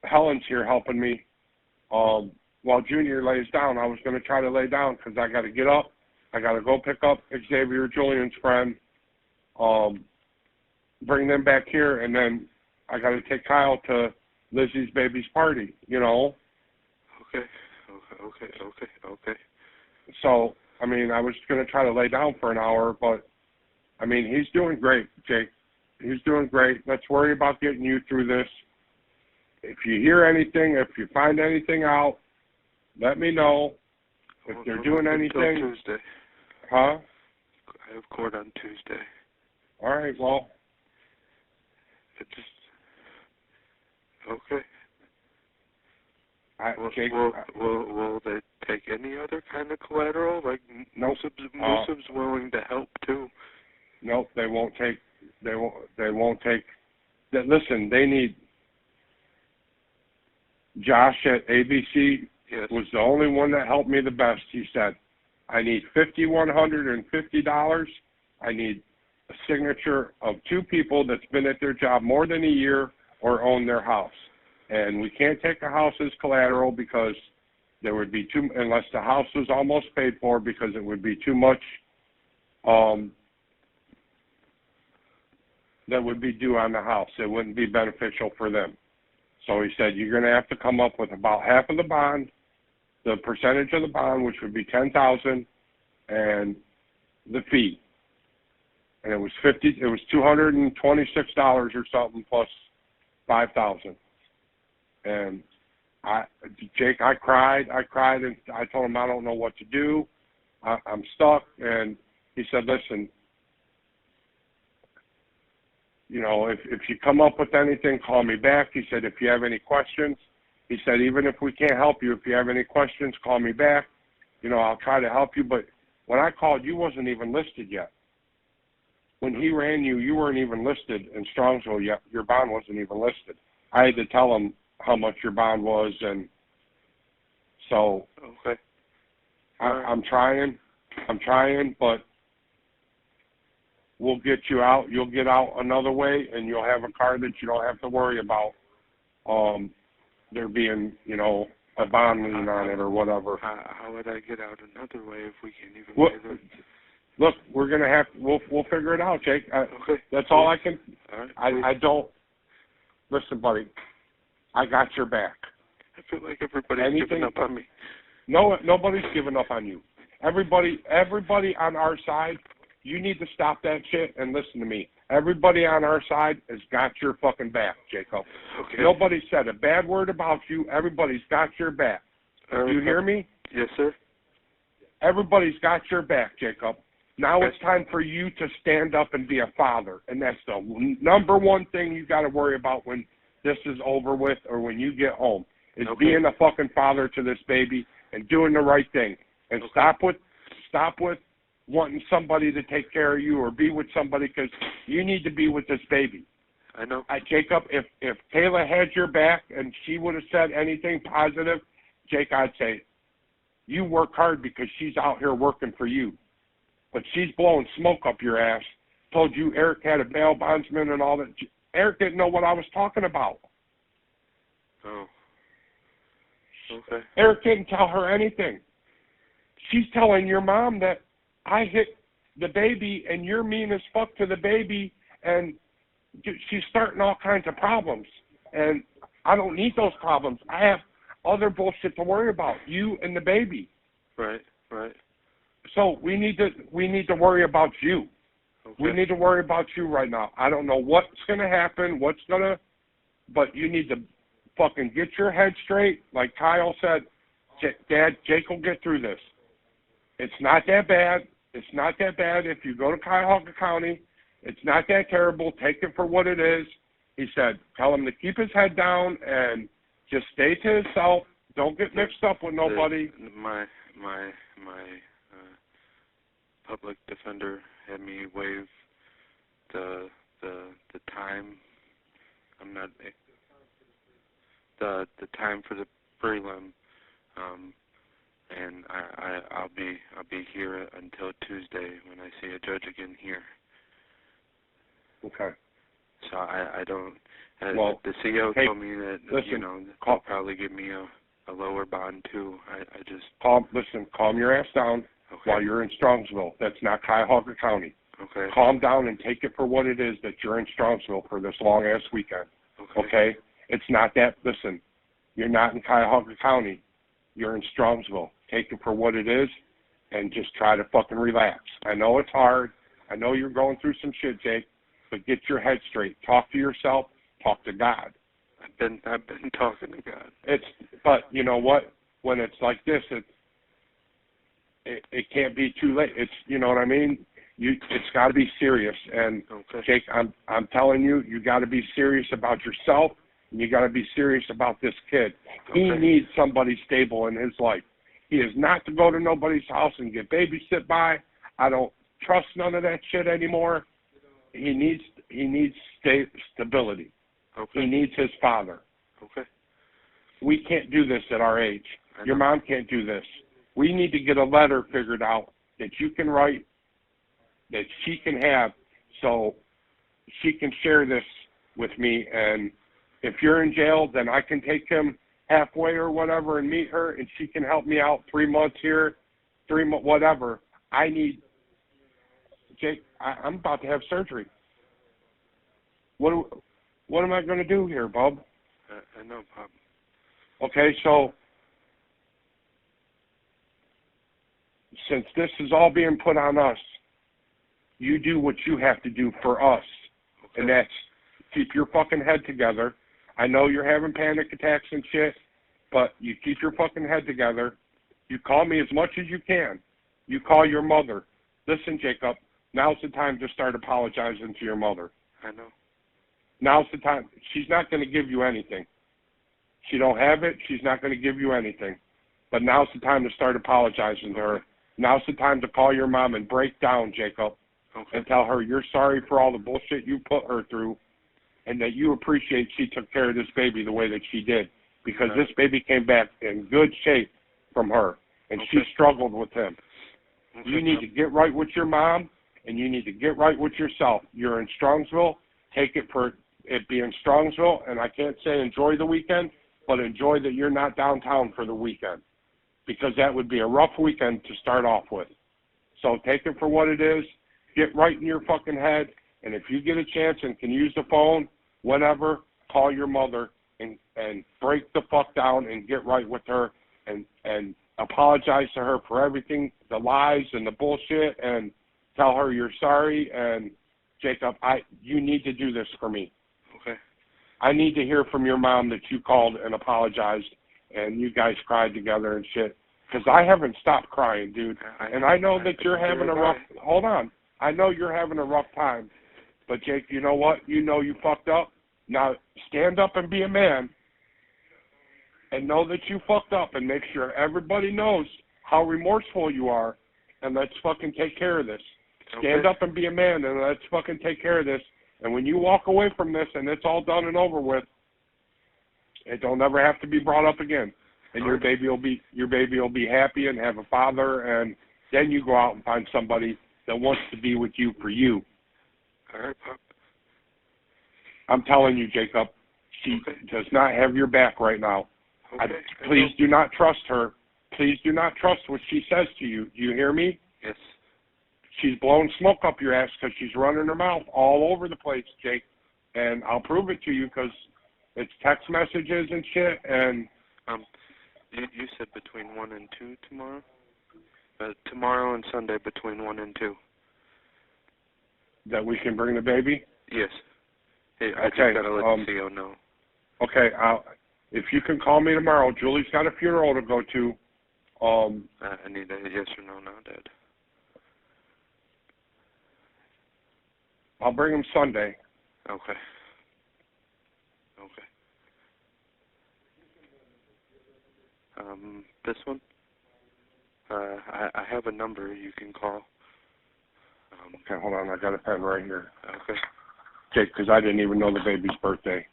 Helen's here helping me. While Junior lays down, I was going to try to lay down because I got to get up. I got to go pick up Xavier, Julian's friend, bring them back here, and then I got to take Kyle to Lizzie's baby's party, Okay. So, I mean, I was going to try to lay down for an hour, but, I mean, he's doing great, Jake. He's doing great. Let's worry about getting you through this. If you hear anything, if you find anything out, let me know. If they're doing anything. Tuesday. Huh? I have court on Tuesday. All right, well. Okay. Jake, will they take any other kind of collateral? Like Musib's willing to help too. Nope, they won't take. Listen, they need. Josh at ABC was the only one that helped me the best. He said, I need $5,150. I need a signature of 2 people that's been at their job more than a year or own their house. And we can't take a house as collateral because there would be unless the house was almost paid for, because it would be too much that would be due on the house. It wouldn't be beneficial for them. So he said, you're going to have to come up with about half of the bond, the percentage of the bond, which would be $10,000, and the fee. And it was $226 or something plus $5,000. And Jake, I cried, and I told him I don't know what to do. I'm stuck. And he said, listen, you know, if you come up with anything, call me back. He said, if you have any questions, he said, even if we can't help you, if you have any questions, call me back. You know, I'll try to help you. But when I called, you wasn't even listed yet. When he ran you, you weren't even listed in Strongsville yet. Your bond wasn't even listed. I had to tell him how much your bond was, and so okay. I'm trying, but we'll get you out. You'll get out another way, and you'll have a car that you don't have to worry about there being, you know, a bond lien on it or whatever. How would I get out another way if we can't even pay the... Look, we're gonna have we'll figure it out, Jake. Okay. That's all I can. All right, I don't. Listen, buddy. I got your back. I feel like everybody's giving up on me. No, nobody's giving up on you. Everybody on our side, you need to stop that shit and listen to me. Everybody on our side has got your fucking back, Jacob. Okay. Nobody said a bad word about you. Everybody's got your back. Do you hear me? Yes, sir. Everybody's got your back, Jacob. Now it's time for you to stand up and be a father. And that's the number one thing you got to worry about when this is over with or when you get home, is being a fucking father to this baby and doing the right thing. And stop with wanting somebody to take care of you or be with somebody, because you need to be with this baby. I know. Jacob, if Kayla had your back and she would have said anything positive, Jake, I'd say, you work hard because she's out here working for you. But she's blowing smoke up your ass. Told you Eric had a bail bondsman and all that. Eric didn't know what I was talking about. Oh. Okay. Eric didn't tell her anything. She's telling your mom that I hit the baby and you're mean as fuck to the baby, and she's starting all kinds of problems. And I don't need those problems. I have other bullshit to worry about, you and the baby. Right. So we need to worry about you. Okay. We need to worry about you right now. I don't know what's going to happen, but you need to fucking get your head straight. Like Kyle said, Dad, Jake will get through this. It's not that bad. It's not that bad if you go to Cuyahoga County. It's not that terrible. Take it for what it is. He said, tell him to keep his head down and just stay to himself. Don't get mixed up with nobody. My public defender had me waive the time. I'm not the time for the prelim, and I'll be here until Tuesday when I see a judge again here. Okay. So I don't. Well, the CO told me that listen, they'll probably give me a lower bond too. I just calm your ass down. Okay. While you're in Strongsville. That's not Cuyahoga County. Okay. Calm down and take it for what it is that you're in Strongsville for this long-ass weekend. Okay? It's not that. Listen, you're not in Cuyahoga County. You're in Strongsville. Take it for what it is and just try to fucking relax. I know it's hard. I know you're going through some shit, Jake, but get your head straight. Talk to yourself. Talk to God. I've been talking to God. But you know what? When it's like this, it can't be too late. It's, you know what I mean? It's got to be serious. And Jake, I'm telling you, you got to be serious about yourself, and you got to be serious about this kid. He needs somebody stable in his life. He is not to go to nobody's house and get babysit by. I don't trust none of that shit anymore. He needs stability. He needs his father. Okay. we can't do this at our age. Your mom can't do this. We need to get a letter figured out that you can write, that she can have, so she can share this with me. And if you're in jail, then I can take him halfway or whatever and meet her, and she can help me out 3 months here, 3 months, whatever. I need, Jake, I'm about to have surgery. What am I going to do here, bub? I know, Pop. Okay, so since this is all being put on us, you do what you have to do for us. Okay. And that's keep your fucking head together. I know you're having panic attacks and shit, but you keep your fucking head together. You call me as much as you can. You call your mother. Listen, Jacob, now's the time to start apologizing to your mother. I know. Now's the time. She's not going to give you anything. She don't have it. She's not going to give you anything. But now's the time to start apologizing to her. Now's the time to call your mom and break down, Jacob, and tell her you're sorry for all the bullshit you put her through and that you appreciate she took care of this baby the way that she did, because this baby came back in good shape from her, and she struggled with him. You need to get right with your mom, and you need to get right with yourself. You're in Strongsville. Take it for it being Strongsville, and I can't say enjoy the weekend, but enjoy that you're not downtown for the weekend, because that would be a rough weekend to start off with. So take it for what it is. Get right in your fucking head, and if you get a chance and can use the phone, whatever, call your mother and break the fuck down and get right with her and apologize to her for everything, the lies and the bullshit, and tell her you're sorry. And Jacob, you need to do this for me. Okay. I need to hear from your mom that you called and apologized and you guys cried together and shit. Because I haven't stopped crying, dude. And I know that you're having a rough... Hold on. I know you're having a rough time. But, Jake, you know what? You know you fucked up. Now, stand up and be a man. And know that you fucked up. And make sure everybody knows how remorseful you are. And let's fucking take care of this. Stand up and be a man. And let's fucking take care of this. And when you walk away from this and it's all done and over with, it don't ever have to be brought up again. And your baby will be happy and have a father, and then you go out and find somebody that wants to be with you for you. All right, Pop. I'm telling you, Jacob, she does not have your back right now. Okay. Please do not trust her. Please do not trust what she says to you. Do you hear me? Yes. She's blowing smoke up your ass because she's running her mouth all over the place, Jake. And I'll prove it to you because it's text messages and shit. And you said between 1 and 2 tomorrow? Tomorrow and Sunday between 1 and 2. That we can bring the baby? Yes. Hey, I just got to let the CO know. Okay. If you can call me tomorrow, Julie's got a funeral to go to. I need a yes or no now, Dad. I'll bring him Sunday. Okay. This one? I have a number you can call. Okay, hold on. I got a pen right here. Okay. Jake, because I didn't even know the baby's birthday.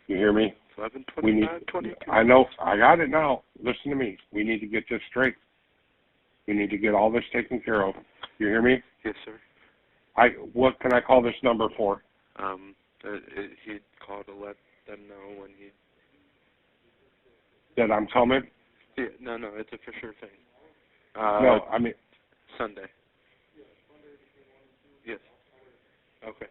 You hear me? 11/25/22. I know. I got it now. Listen to me. We need to get this straight. We need to get all this taken care of. You hear me? Yes, sir. What can I call this number for? He'd call to let them know when he... That I'm coming? Yeah, no, it's a for sure thing. No, I mean... Sunday. Yes. Okay.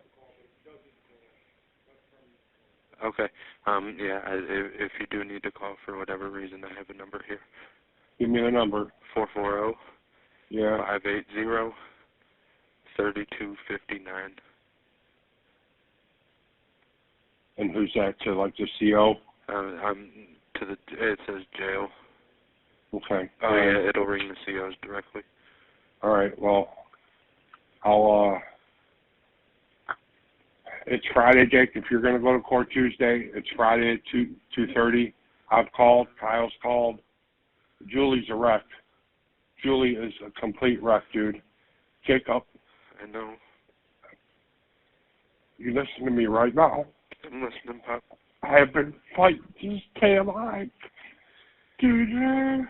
Okay. If you do need to call for whatever reason, I have a number here. Give me the number. 440. Yeah. 580. 3259. And who's that? To like the CO? It says jail. Okay. Oh yeah, it'll ring the COs directly. All right. Well, it's Friday, Jake. If you're going to go to court Tuesday, it's Friday at 2:30. I've called. Kyle's called. Julie's a wreck. Julie is a complete wreck, dude. Jacob. I know. You listen to me right now. I'm listening, Pop. I have been fighting to stay alive. Dude,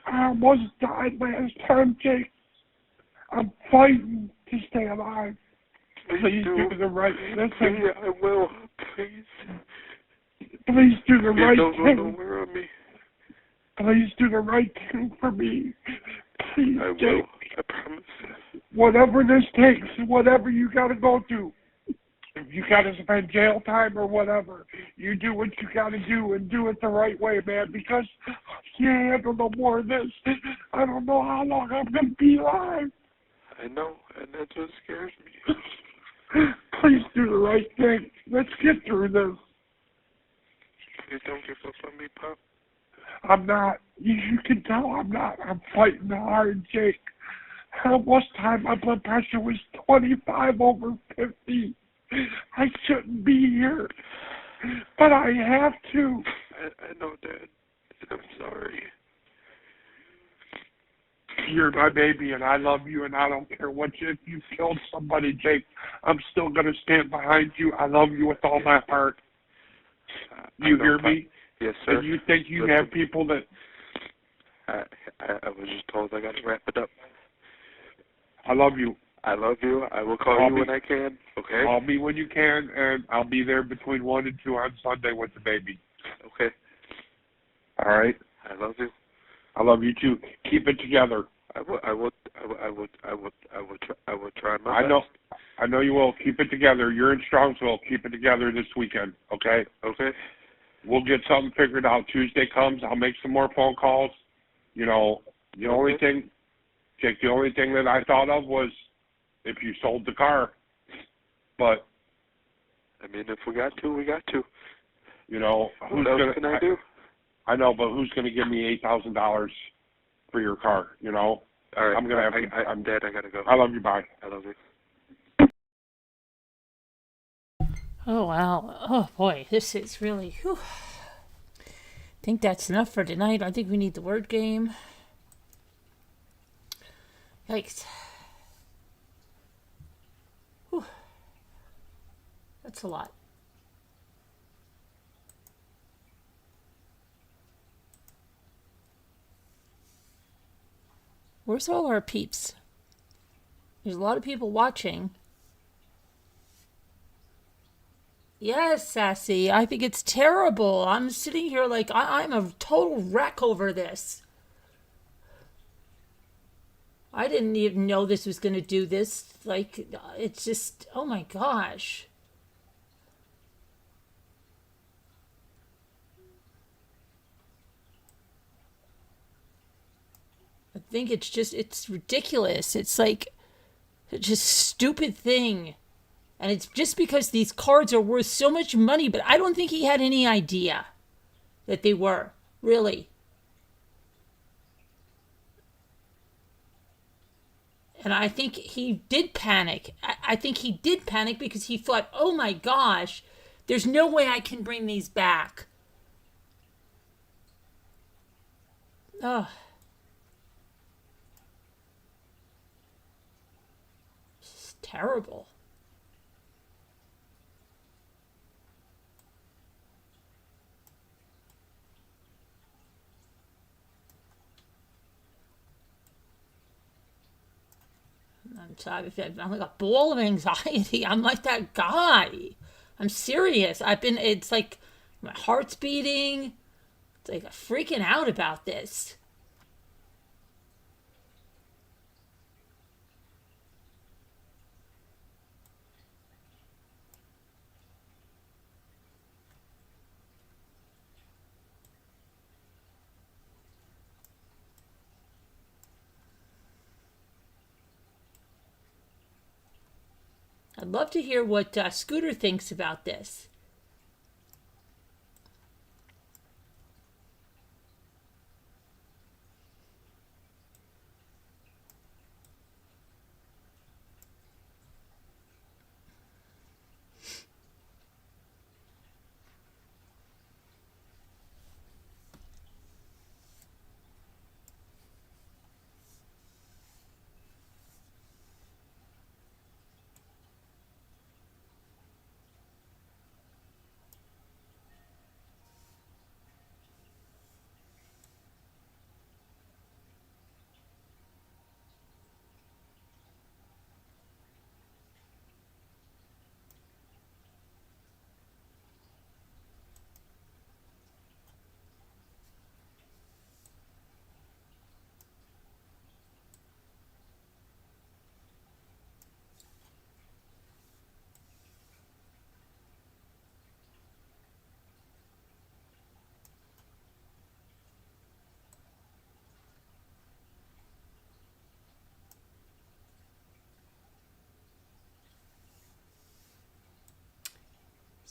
I almost died last time, Jake. I'm fighting to stay alive. Please do the right thing. Yeah, I will. Please. Please do the right don't thing. go nowhere on me. Please do the right thing for me. Please, I Jake. will. I promise. Whatever this takes, whatever you gotta go through. If you gotta spend jail time or whatever, you do what you gotta do and do it the right way, man, because I can't handle no more of this. I don't know how long I'm gonna be alive. I know, and that's what scares me. Please do the right thing. Let's get through this. Please don't give up on me, Pop. I'm not. You can tell I'm not. I'm fighting hard, Jake. Most time my blood pressure was 25/50. I shouldn't be here, but I have to. I know, Dad, and I'm sorry. You're my baby, and I love you, and I don't care if you killed somebody, Jake. I'm still going to stand behind you. I love you with all my heart. You hear me? Yes, sir. And you think you have people that... I was just told I got to wrap it up. I love you. I love you. I will call you when I can, okay? Call me when you can, and I'll be there between 1 and 2 on Sunday with the baby. Okay. All right? I love you. I love you too. Keep it together. I will try my best. I know you will. Keep it together. You're in Strongsville. Keep it together this weekend, okay? Okay. We'll get something figured out. Tuesday comes. I'll make some more phone calls. You know, the only thing, Jake, the only thing that I thought of was if you sold the car. But I mean, if we got to, we got to. You know, what else can I do? I know, but who's going to give me $8,000 for your car? You know. All right. I'm gonna have. I'm dead. I gotta go. I love you. Bye. I love you. Oh, wow. Oh, boy. This is really... Whew. I think that's enough for tonight. I think we need the word game. Yikes. Whew. That's a lot. Where's all our peeps? There's a lot of people watching. Yes, Sassy. I think it's terrible. I'm sitting here like I'm a total wreck over this. I didn't even know this was going to do this. Like, it's just, oh my gosh. I think it's ridiculous. It's like, it's just a stupid thing. And it's just because these cards are worth so much money, but I don't think he had any idea that they were, really. And I think he did panic. I think he did panic because he thought, oh my gosh, there's no way I can bring these back. Oh. It's terrible. I'm like a ball of anxiety. I'm like that guy. I'm serious. It's like my heart's beating. It's like I'm freaking out about this. I'd love to hear what Scooter thinks about this.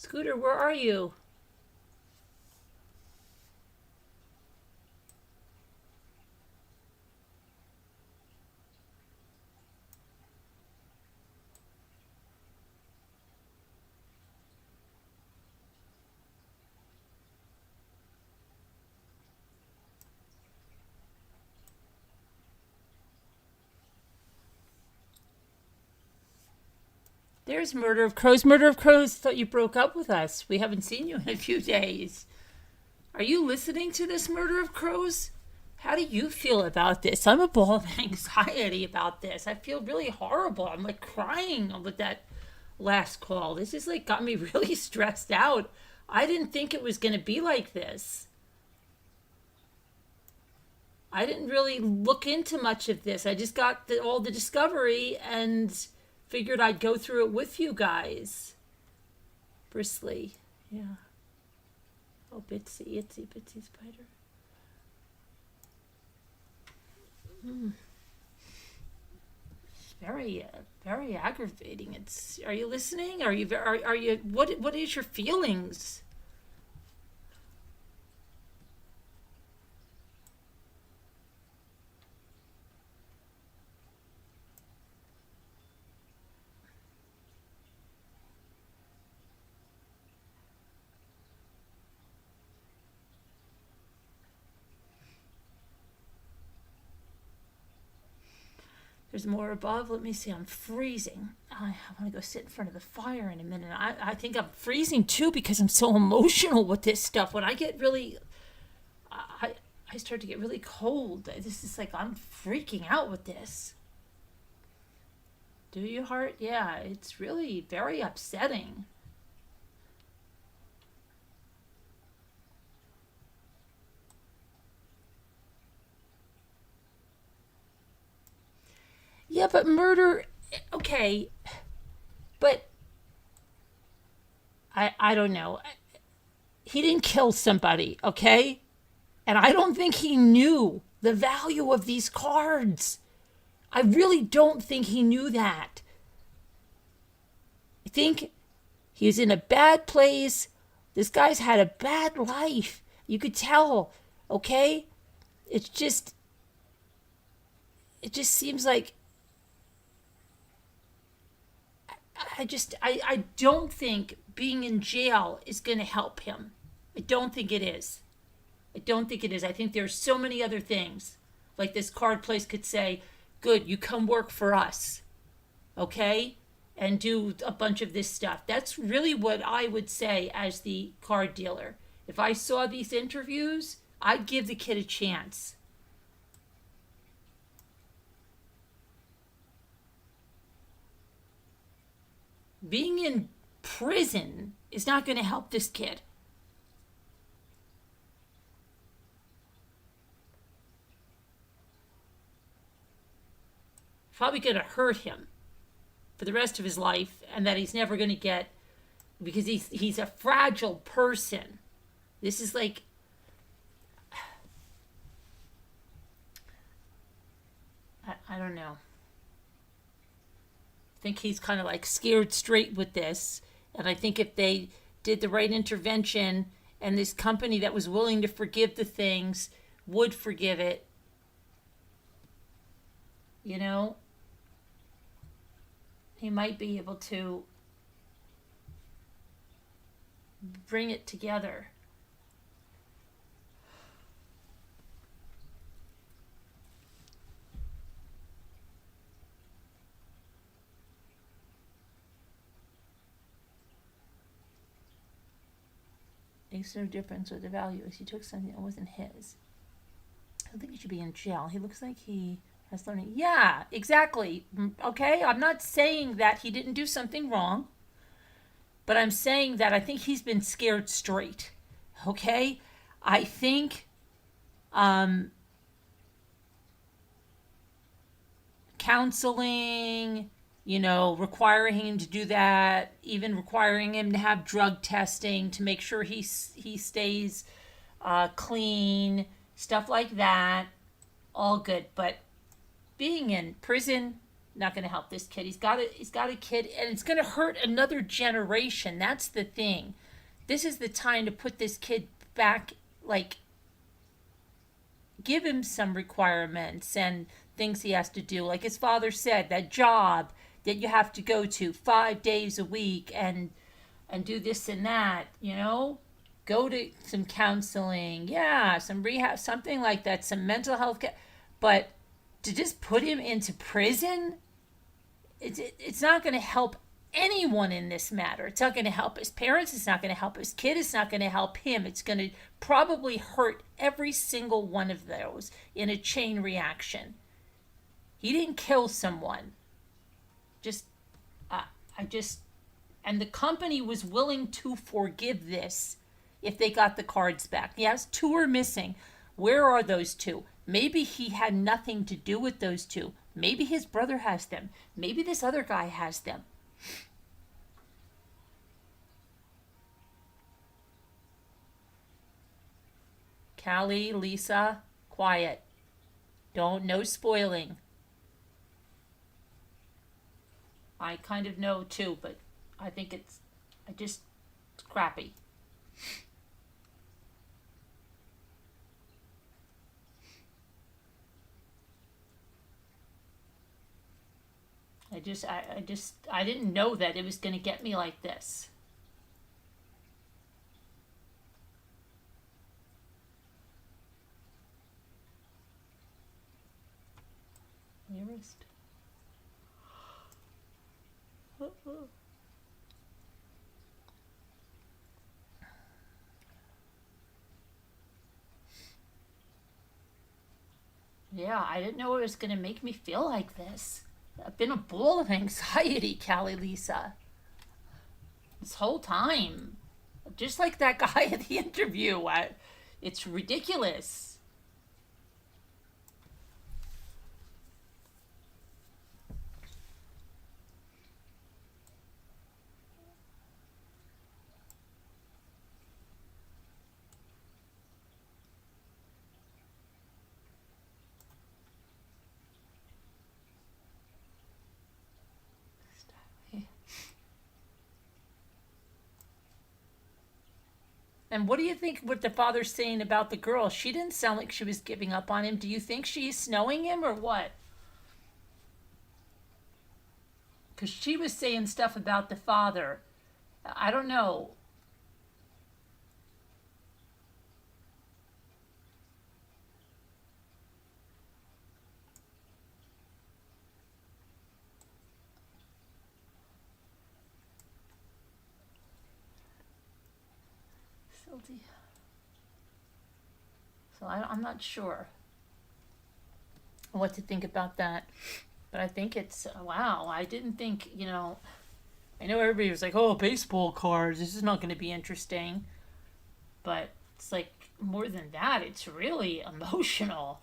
Scooter, where are you? There's Murder of Crows. Murder of Crows thought you broke up with us. We haven't seen you in a few days. Are you listening to this, Murder of Crows? How do you feel about this? I'm a ball of anxiety about this. I feel really horrible. I'm like crying with that last call. This is like got me really stressed out. I didn't think it was going to be like this. I didn't really look into much of this. I just got all the discovery and figured I'd go through it with you guys. Bristly. Yeah. Oh, Bitsy, itsy bitsy spider. Very, very aggravating. Are you listening? Are you? What is your feelings? There's more above. Let me see. I'm freezing. I want to go sit in front of the fire in a minute. I think I'm freezing too because I'm so emotional with this stuff. When I get really, I start to get really cold. This is like I'm freaking out with this. Do you, heart? Yeah, it's really very upsetting. Yeah, but murder, okay, but I don't know. He didn't kill somebody, okay? And I don't think he knew the value of these cards. I really don't think he knew that. I think he's in a bad place. This guy's had a bad life. You could tell, okay? It just seems like I don't think being in jail is going to help him. I don't think it is. I don't think it is. I think there's so many other things. Like this card place could say, good, you come work for us. Okay? And do a bunch of this stuff. That's really what I would say as the card dealer. If I saw these interviews, I'd give the kid a chance. Being in prison is not going to help this kid. Probably going to hurt him for the rest of his life, and that he's never going to get, because he's a fragile person. This is like, I don't know. I think he's kind of like scared straight with this. And I think if they did the right intervention and this company that was willing to forgive the things would forgive it, you know, he might be able to bring it together. Makes no difference what the value is. He took something that wasn't his. I don't think he should be in jail. He looks like he has learning. Yeah, exactly. Okay, I'm not saying that he didn't do something wrong, but I'm saying that I think he's been scared straight. Okay, I think counseling, you know, requiring him to do that, even requiring him to have drug testing to make sure he stays clean, stuff like that, all good. But being in prison, not going to help this kid. He's got a kid, and it's going to hurt another generation. That's the thing. This is the time to put this kid back, like, give him some requirements and things he has to do. Like his father said, that job that you have to go to 5 days a week and do this and that, you know? Go to some counseling, yeah, some rehab, something like that, some mental health care. But to just put him into prison, it's not going to help anyone in this matter. It's not going to help his parents. It's not going to help his kid. It's not going to help him. It's going to probably hurt every single one of those in a chain reaction. He didn't kill someone. And the company was willing to forgive this if they got the cards back. Yes, 2 are missing. Where are those 2? Maybe he had nothing to do with those 2. Maybe his brother has them. Maybe this other guy has them. Callie, Lisa, quiet. No spoiling. I kind of know too, but I think it's crappy. I didn't know that it was going to get me like this. Nearest. Yeah, I didn't know it was going to make me feel like this. I've been a ball of anxiety, Callie Lisa. This whole time. Just like that guy at the interview. It's ridiculous. And what do you think what the father's saying about the girl? She didn't sound like she was giving up on him. Do you think she's snowing him or what? Because she was saying stuff about the father. I don't know. So I'm not sure what to think about that. But I think it's, wow, I didn't think, I know everybody was like, oh, baseball cards, this is not going to be interesting. But it's like, more than that, it's really emotional.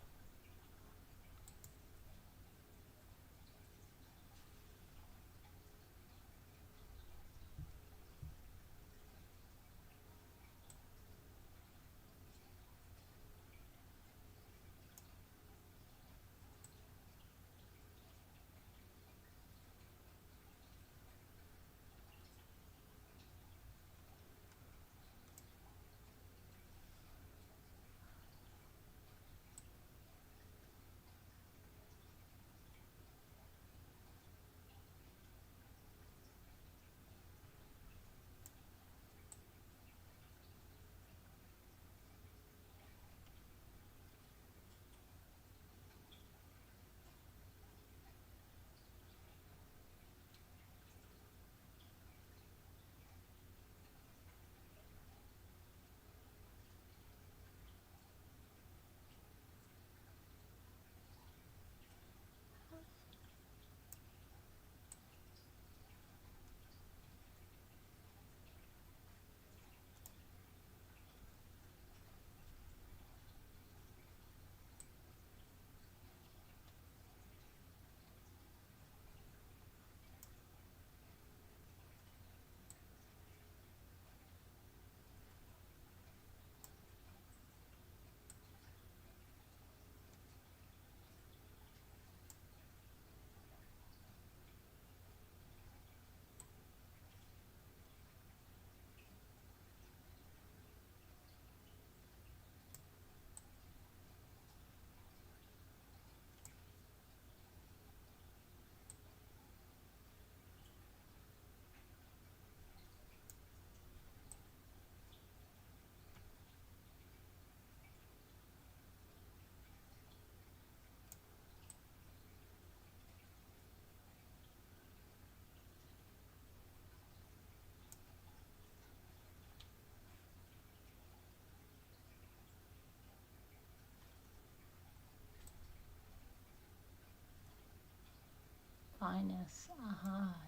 Highness.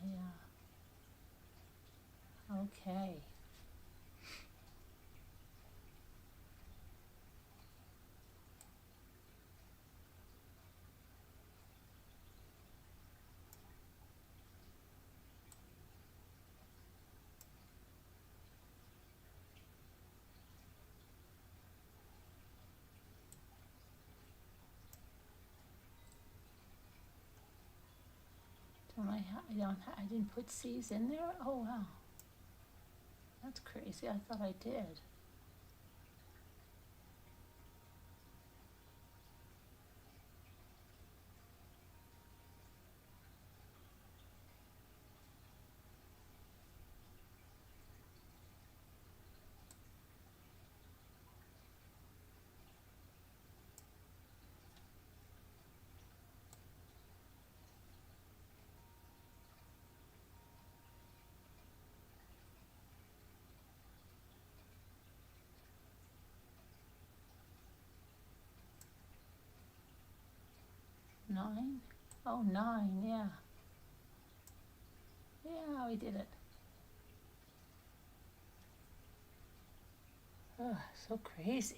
Yeah. Okay. I didn't put C's in there? Oh, wow. That's crazy. I thought I did. Nine? Oh, 9, yeah. Yeah, we did it. Ugh, so crazy.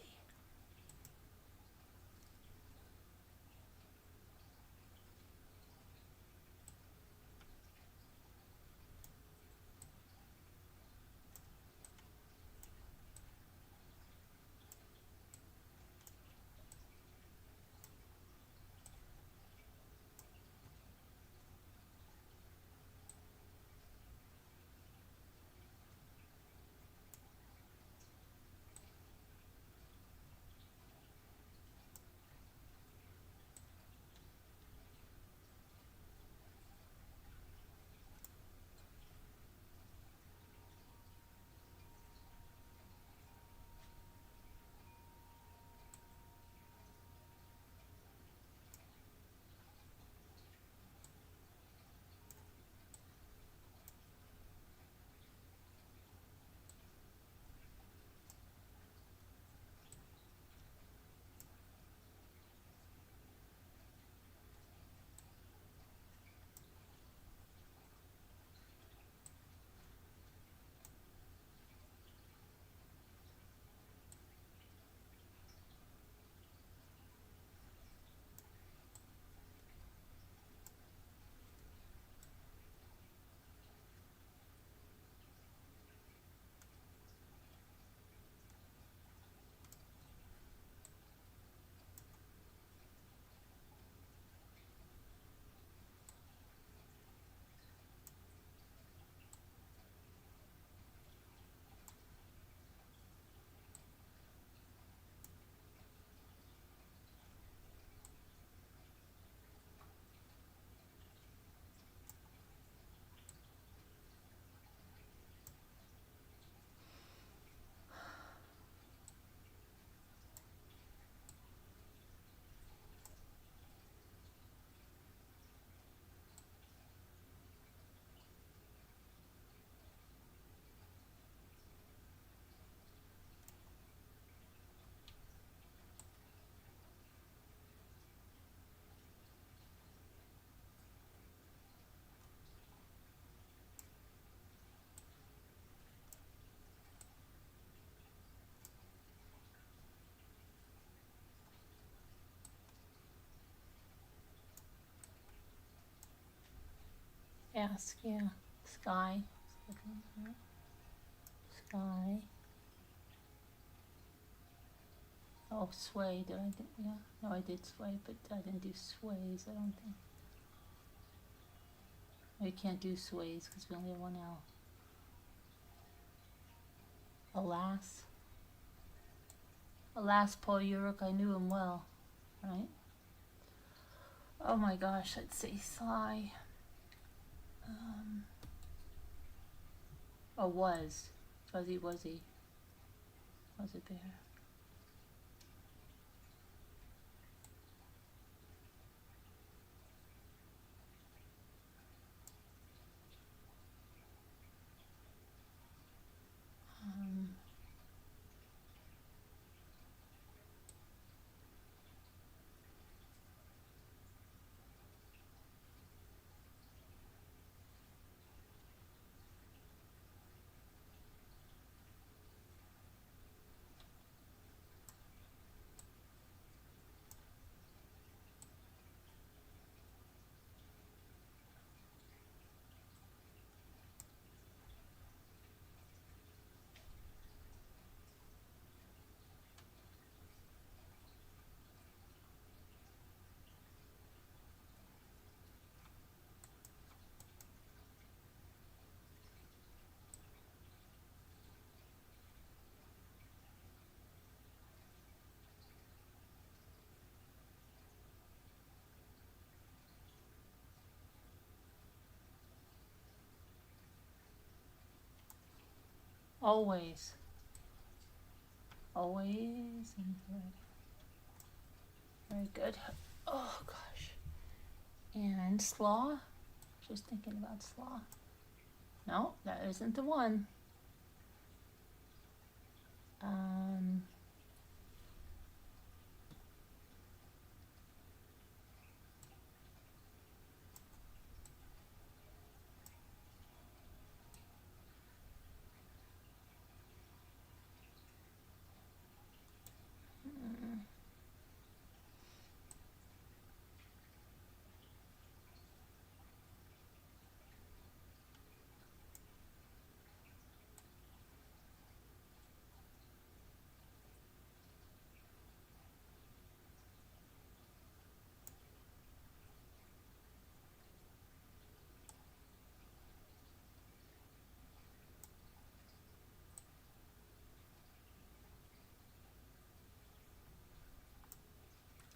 Ask, yeah. Sky. Sky. Oh, sway. Did I do? Yeah. No, I did sway, but I didn't do sways, I don't think. We can't do sways because we only have one L. Alas. Alas, Paul Uruk, I knew him well, right? Oh my gosh, let's see. Sly. Oh, was. Fuzzy Wuzzy. Was a bear. Always. Always in red. Very good. Oh gosh. And slaw. Just thinking about slaw. No, that isn't the one.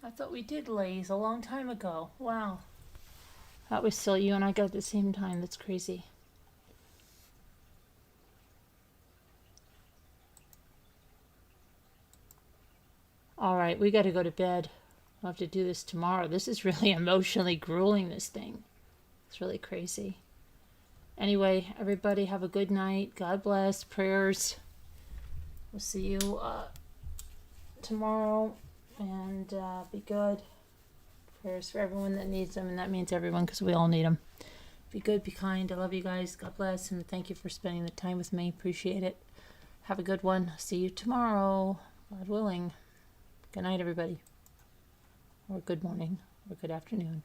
I thought we did Lay's a long time ago. Wow. That was silly. You and I got at the same time. That's crazy. All right, we got to go to bed. We'll have to do this tomorrow. This is really emotionally grueling, this thing. It's really crazy. Anyway, everybody have a good night. God bless. Prayers. We'll see you tomorrow. And be good. Prayers for everyone that needs them. And that means everyone because we all need them. Be good. Be kind. I love you guys. God bless. And thank you for spending the time with me. Appreciate it. Have a good one. See you tomorrow. God willing. Good night, everybody. Or good morning. Or good afternoon.